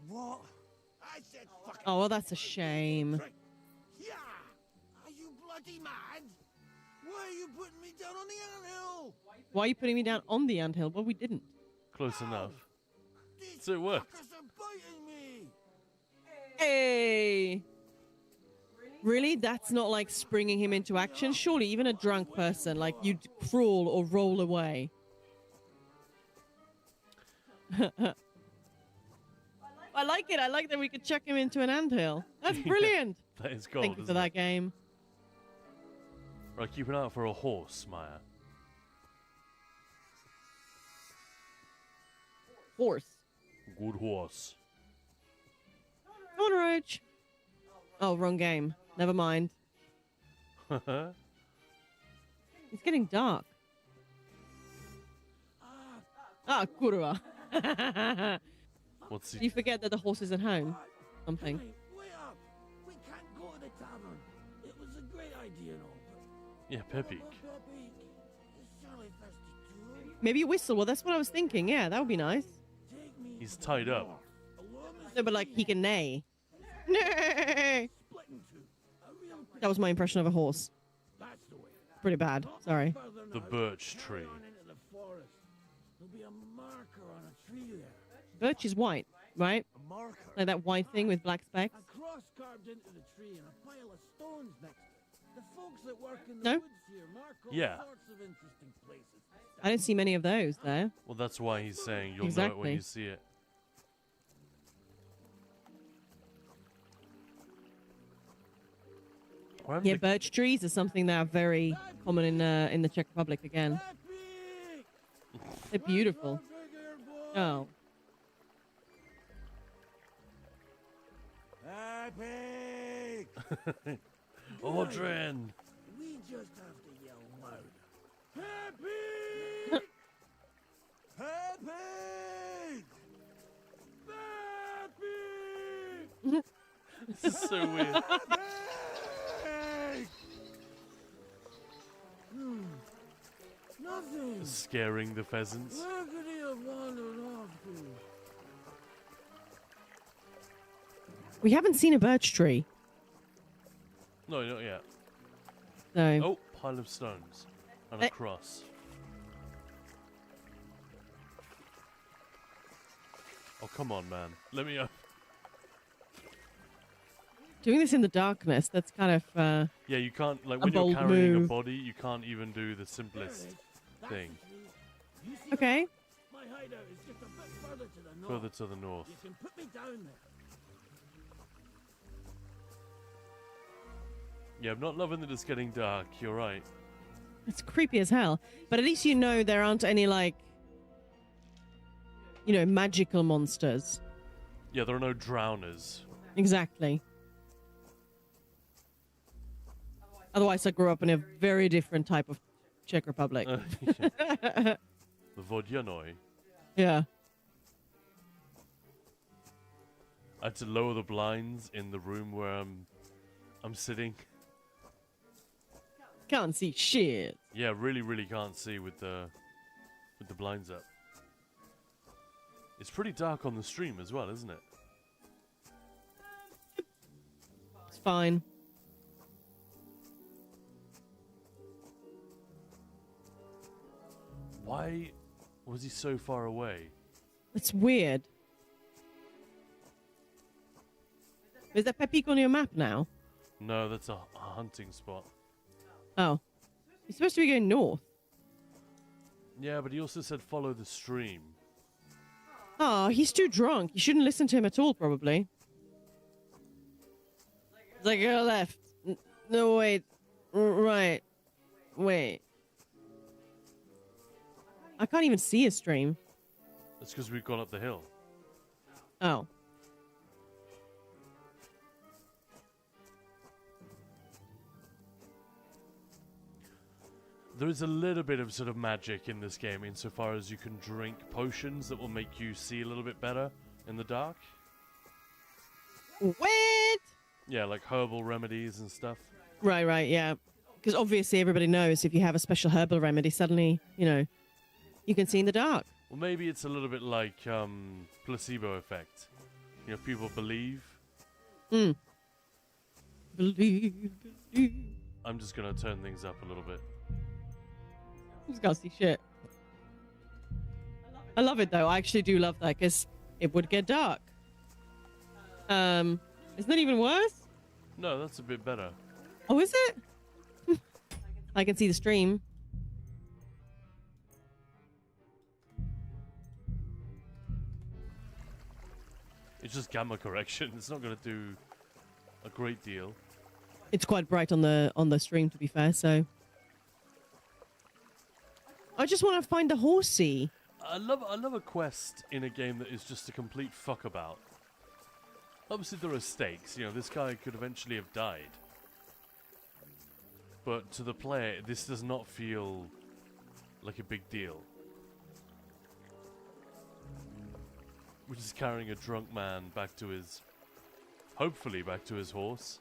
What? I said fucking Oh, well, that's a shame. drink. Yeah! Are you bloody mad? Why are you putting me down on the anthill? Why are you putting me down on the anthill? Well, we didn't. Close enough. These So it worked. fuckers are biting me. Hey! Really? That's not like springing him into action? Surely even a drunk person, like, you'd crawl or roll away. I like it. I like that we could chuck him into an anthill. That's brilliant. That is gold. Thank you for isn't that it? game. Right, keep an eye out for a horse, Maya. Horse. Good horse. Come on, Roach. Oh, wrong game. Never mind. It's getting dark. Ah, Kurwa. What's Do he? you forget that the horse is at home? Something. Hey, wait up. We can't go to the tavern. It was a great idea and all, but Yeah, Pepe. Pepe, is Charlie thirsty too? Maybe a whistle. Well, that's what I was thinking. Yeah, that would be nice. Take me He's tied up. along the No, but like he can neigh. Nay! split in two. A real That was my impression of a horse. That's the way. Pretty bad. Sorry. Further The now, birch carry tree. on into the forest. There'll be a marker on a tree there. Birch is white, right? A marker? Like that white thing with black specks. A cross carved into the tree and a pile of stones next to it. The folks that work in the No? woods here mark all Yeah. sorts of interesting places. I don't see many of those there. Well, that's why he's saying you'll know it when Exactly. you see it. We're having Yeah, to- birch trees are something that are very common in the Czech Republic again. They're beautiful. Oh. Happy! Audrin! We just have to yell louder. Happy! Happy! Happy! This is so weird. Happy! Nothing. Scaring the pheasants. Where could he have wandered off to? We haven't seen a birch tree. No, not yet. So Oh, pile of stones. And a Eh. cross. Oh, come on, man. Let me... doing this in the darkness, that's kind of yeah, you can't... Like, A when you're bold carrying a move. body, you can't even do the simplest thing. You see okay. that? My hideout is just a bit further to the north. Further to the north. You can put me down there. Yeah, I'm not loving that it's getting dark. You're right. It's creepy as hell. But at least you know there aren't any like magical monsters. Yeah, there are no drowners. Exactly. Otherwise, I grew up in a very different type of Czech Republic. The Vodyanoi. Yeah. I had to lower the blinds in the room where I'm sitting. Can't see shit. Yeah, really, really can't see with the blinds up. It's pretty dark on the stream as well, isn't it? It's fine. Why was he so far away? It's weird. Is that Pepic on your map now? No, that's a hunting spot. Oh. You're supposed to be going north. Yeah, but he also said follow the stream. Oh, he's too drunk. You shouldn't listen to him at all, probably. It's like, go left. No, wait. Right. Wait. I can't even see a stream. That's because we've gone up the hill. Oh. There is a little bit of sort of magic in this game insofar as you can drink potions that will make you see a little bit better in the dark. What? Yeah, like herbal remedies and stuff. Right, yeah. Because obviously everybody knows if you have a special herbal remedy, suddenly, you can see in the dark. Well, maybe it's a little bit like placebo effect. People believe. Believe. I'm just going to turn things up a little bit. I just can't see shit. I love it, though. I actually do love that, because it would get dark. Isn't that even worse? No, that's a bit better. Oh, is it? I can see the stream. It's just gamma correction. It's not going to do a great deal. It's quite bright on the stream, to be fair, so... I just want to find the horsey. I love a quest in a game that is just a complete fuck about. Obviously there are stakes, this guy could eventually have died. But to the player, this does not feel like a big deal. We're just carrying a drunk man hopefully back to his horse.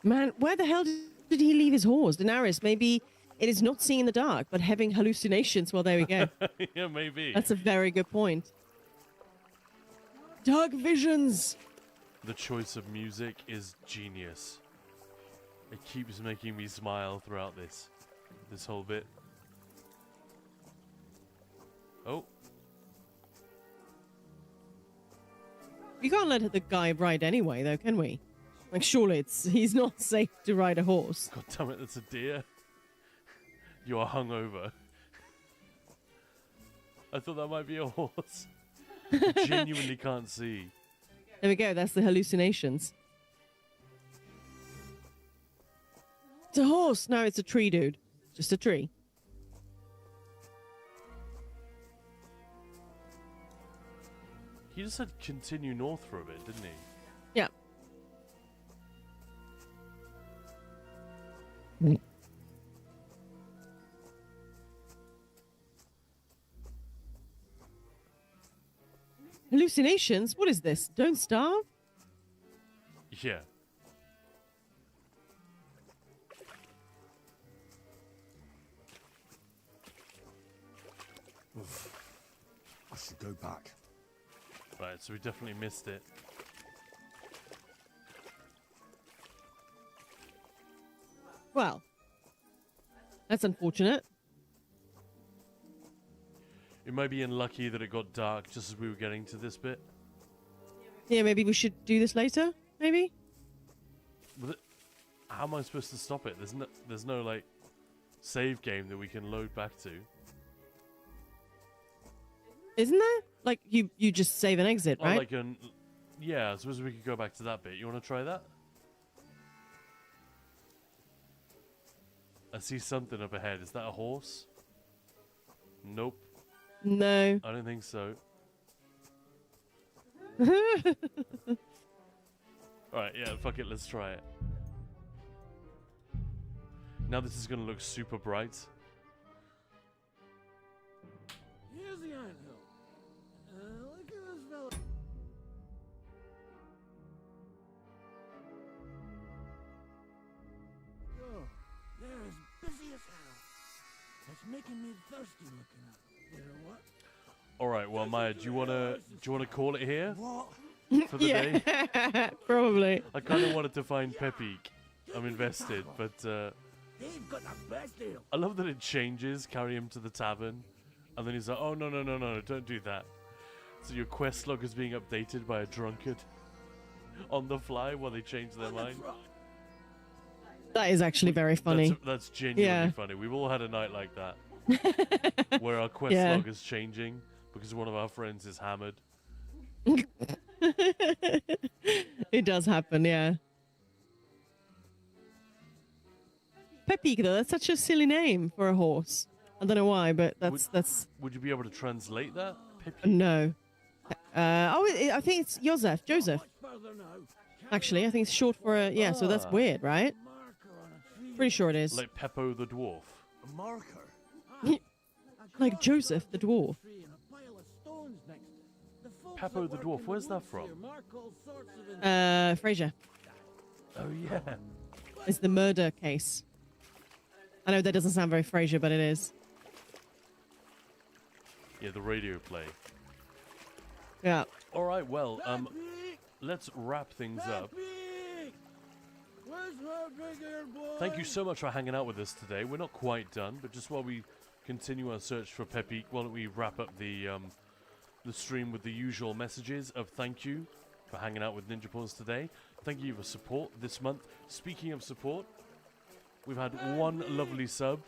Man, where the hell did he leave his horse? Daenerys, maybe it is not seeing in the dark, but having hallucinations. Well, there we go. Yeah, maybe. That's a very good point. Dark visions! The choice of music is genius. It keeps making me smile throughout this whole bit. Oh. You can't let the guy ride anyway, though, can we? Like, surely he's not safe to ride a horse. God damn it, that's a deer. You are hungover. I thought that might be a horse. I genuinely can't see. There we go, that's the hallucinations. It's a horse! No, it's a tree, dude. Just a tree. He just said continue north for a bit, didn't he? Yeah. Hallucinations? What is this? Don't starve? Yeah. I should go back. Right, so we definitely missed it. Well, that's unfortunate. It might be unlucky that it got dark just as we were getting to this bit. Yeah, maybe we should do this later? Maybe? But how am I supposed to stop it? There's no like save game that we can load back to. Isn't there? Like, you just save and exit, right? Oh, like yeah, I suppose we could go back to that bit. You want to try that? I see something up ahead. Is that a horse? Nope. No. I don't think so. Alright, yeah, fuck it, let's try it. Now this is gonna look super bright. Here's the anthill. Look at this fella. Oh, they're as busy as hell. It's making me thirsty looking at them. You know what? Alright, well Maya, do you wanna call it here? What? For the day? Probably. I kinda wanted to find Pepic. I'm invested, but They've got the best deal. I love that it changes, carry him to the tavern, and then he's like, oh no, don't do that. So your quest log is being updated by a drunkard on the fly while they change their mind. That is actually very funny. That's genuinely funny. We've all had a night like that. Where our quest log is changing because one of our friends is hammered. It does happen, yeah. Pepic, though, that's such a silly name for a horse. I don't know why, but that's. Would you be able to translate that? Pepic? No. I think it's Joseph. Much further now. Actually, I think it's short for a... Yeah, so that's weird, right? Pretty sure it is. Like Peppo the dwarf. A marker? Like Joseph the dwarf. Peppo the dwarf, where's that from? Frasier. Oh, yeah. It's the murder case. I know that doesn't sound very Frasier, but it is. Yeah, the radio play. Yeah. All right, well, let's wrap things up. Thank you so much for hanging out with us today. We're not quite done, but just while we continue our search for Pepic, why don't we wrap up the stream with the usual messages of thank you for hanging out with Ninja Paws today. Thank you for support this month. Speaking of support, we've had one lovely sub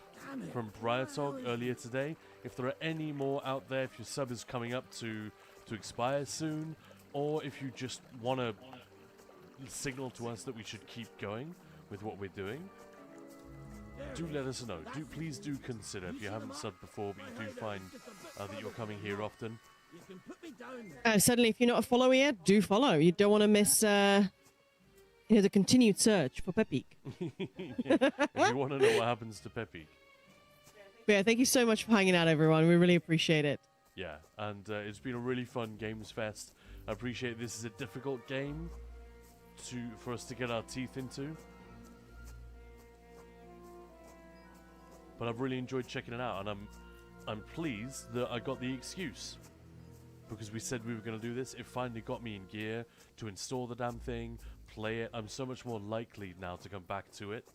from Briartog earlier today. If there are any more out there, if your sub is coming up to expire soon, or if you just want to signal to us that we should keep going with what we're doing, do let us know. Please do consider, if you haven't subbed before but you do find that you're coming here often. Certainly, if you're not a follower yet, do follow. You don't want to miss the continued search for Pepic. Yeah, if you want to know what happens to Pepic. Yeah, thank you so much for hanging out, everyone. We really appreciate it. Yeah, and it's been a really fun Gamesfest. I appreciate this is a difficult game for us to get our teeth into. But I've really enjoyed checking it out, and I'm pleased that I got the excuse. Because we said we were going to do this, it finally got me in gear to install the damn thing, play it. I'm so much more likely now to come back to it.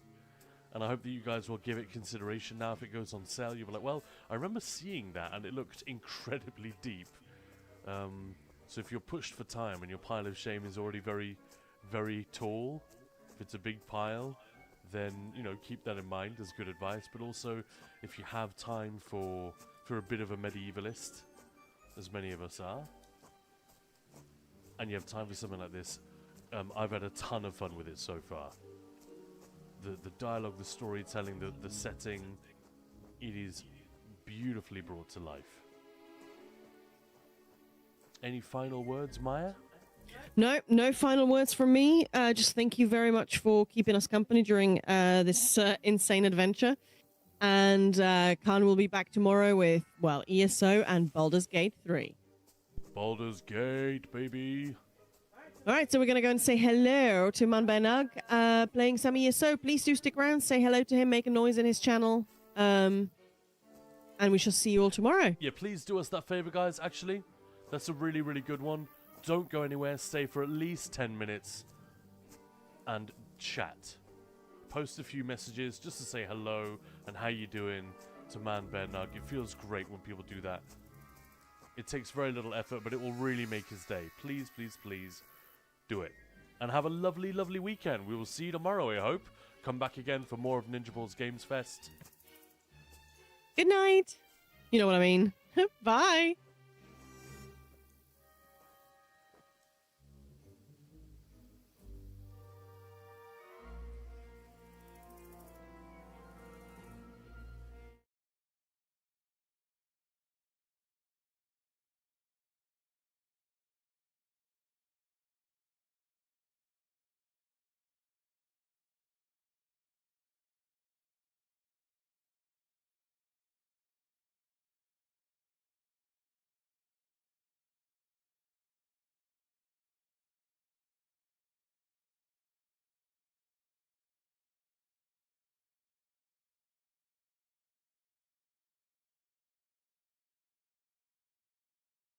And I hope that you guys will give it consideration now. If it goes on sale, you'll be like, well, I remember seeing that and it looked incredibly deep. So if you're pushed for time and your pile of shame is already very, very tall, if it's a big pile, then, you know, keep that in mind as good advice. But also, if you have time for a bit of a medievalist, as many of us are, and you have time for something like this, I've had a ton of fun with it so far. The dialogue, the storytelling, the setting, it is beautifully brought to life. Any final words, Maya? No final words from me. Just thank you very much for keeping us company during this insane adventure. And Khan will be back tomorrow with, well, ESO and Baldur's Gate 3. Baldur's Gate, baby. All right, so we're going to go and say hello to Manbenug, playing some ESO. Please do stick around, say hello to him, make a noise in his channel. And we shall see you all tomorrow. Yeah, please do us that favor, guys, actually. That's a really, really good one. Don't go anywhere. Stay for at least 10 minutes and chat. Post a few messages just to say hello and how you doing to Manbenug. It feels great when people do that. It takes very little effort, but it will really make his day. Please, please, please do it. And have a lovely, lovely weekend. We will see you tomorrow, I hope. Come back again for more of Ninja Paws Gamesfest. Good night. You know what I mean. Bye.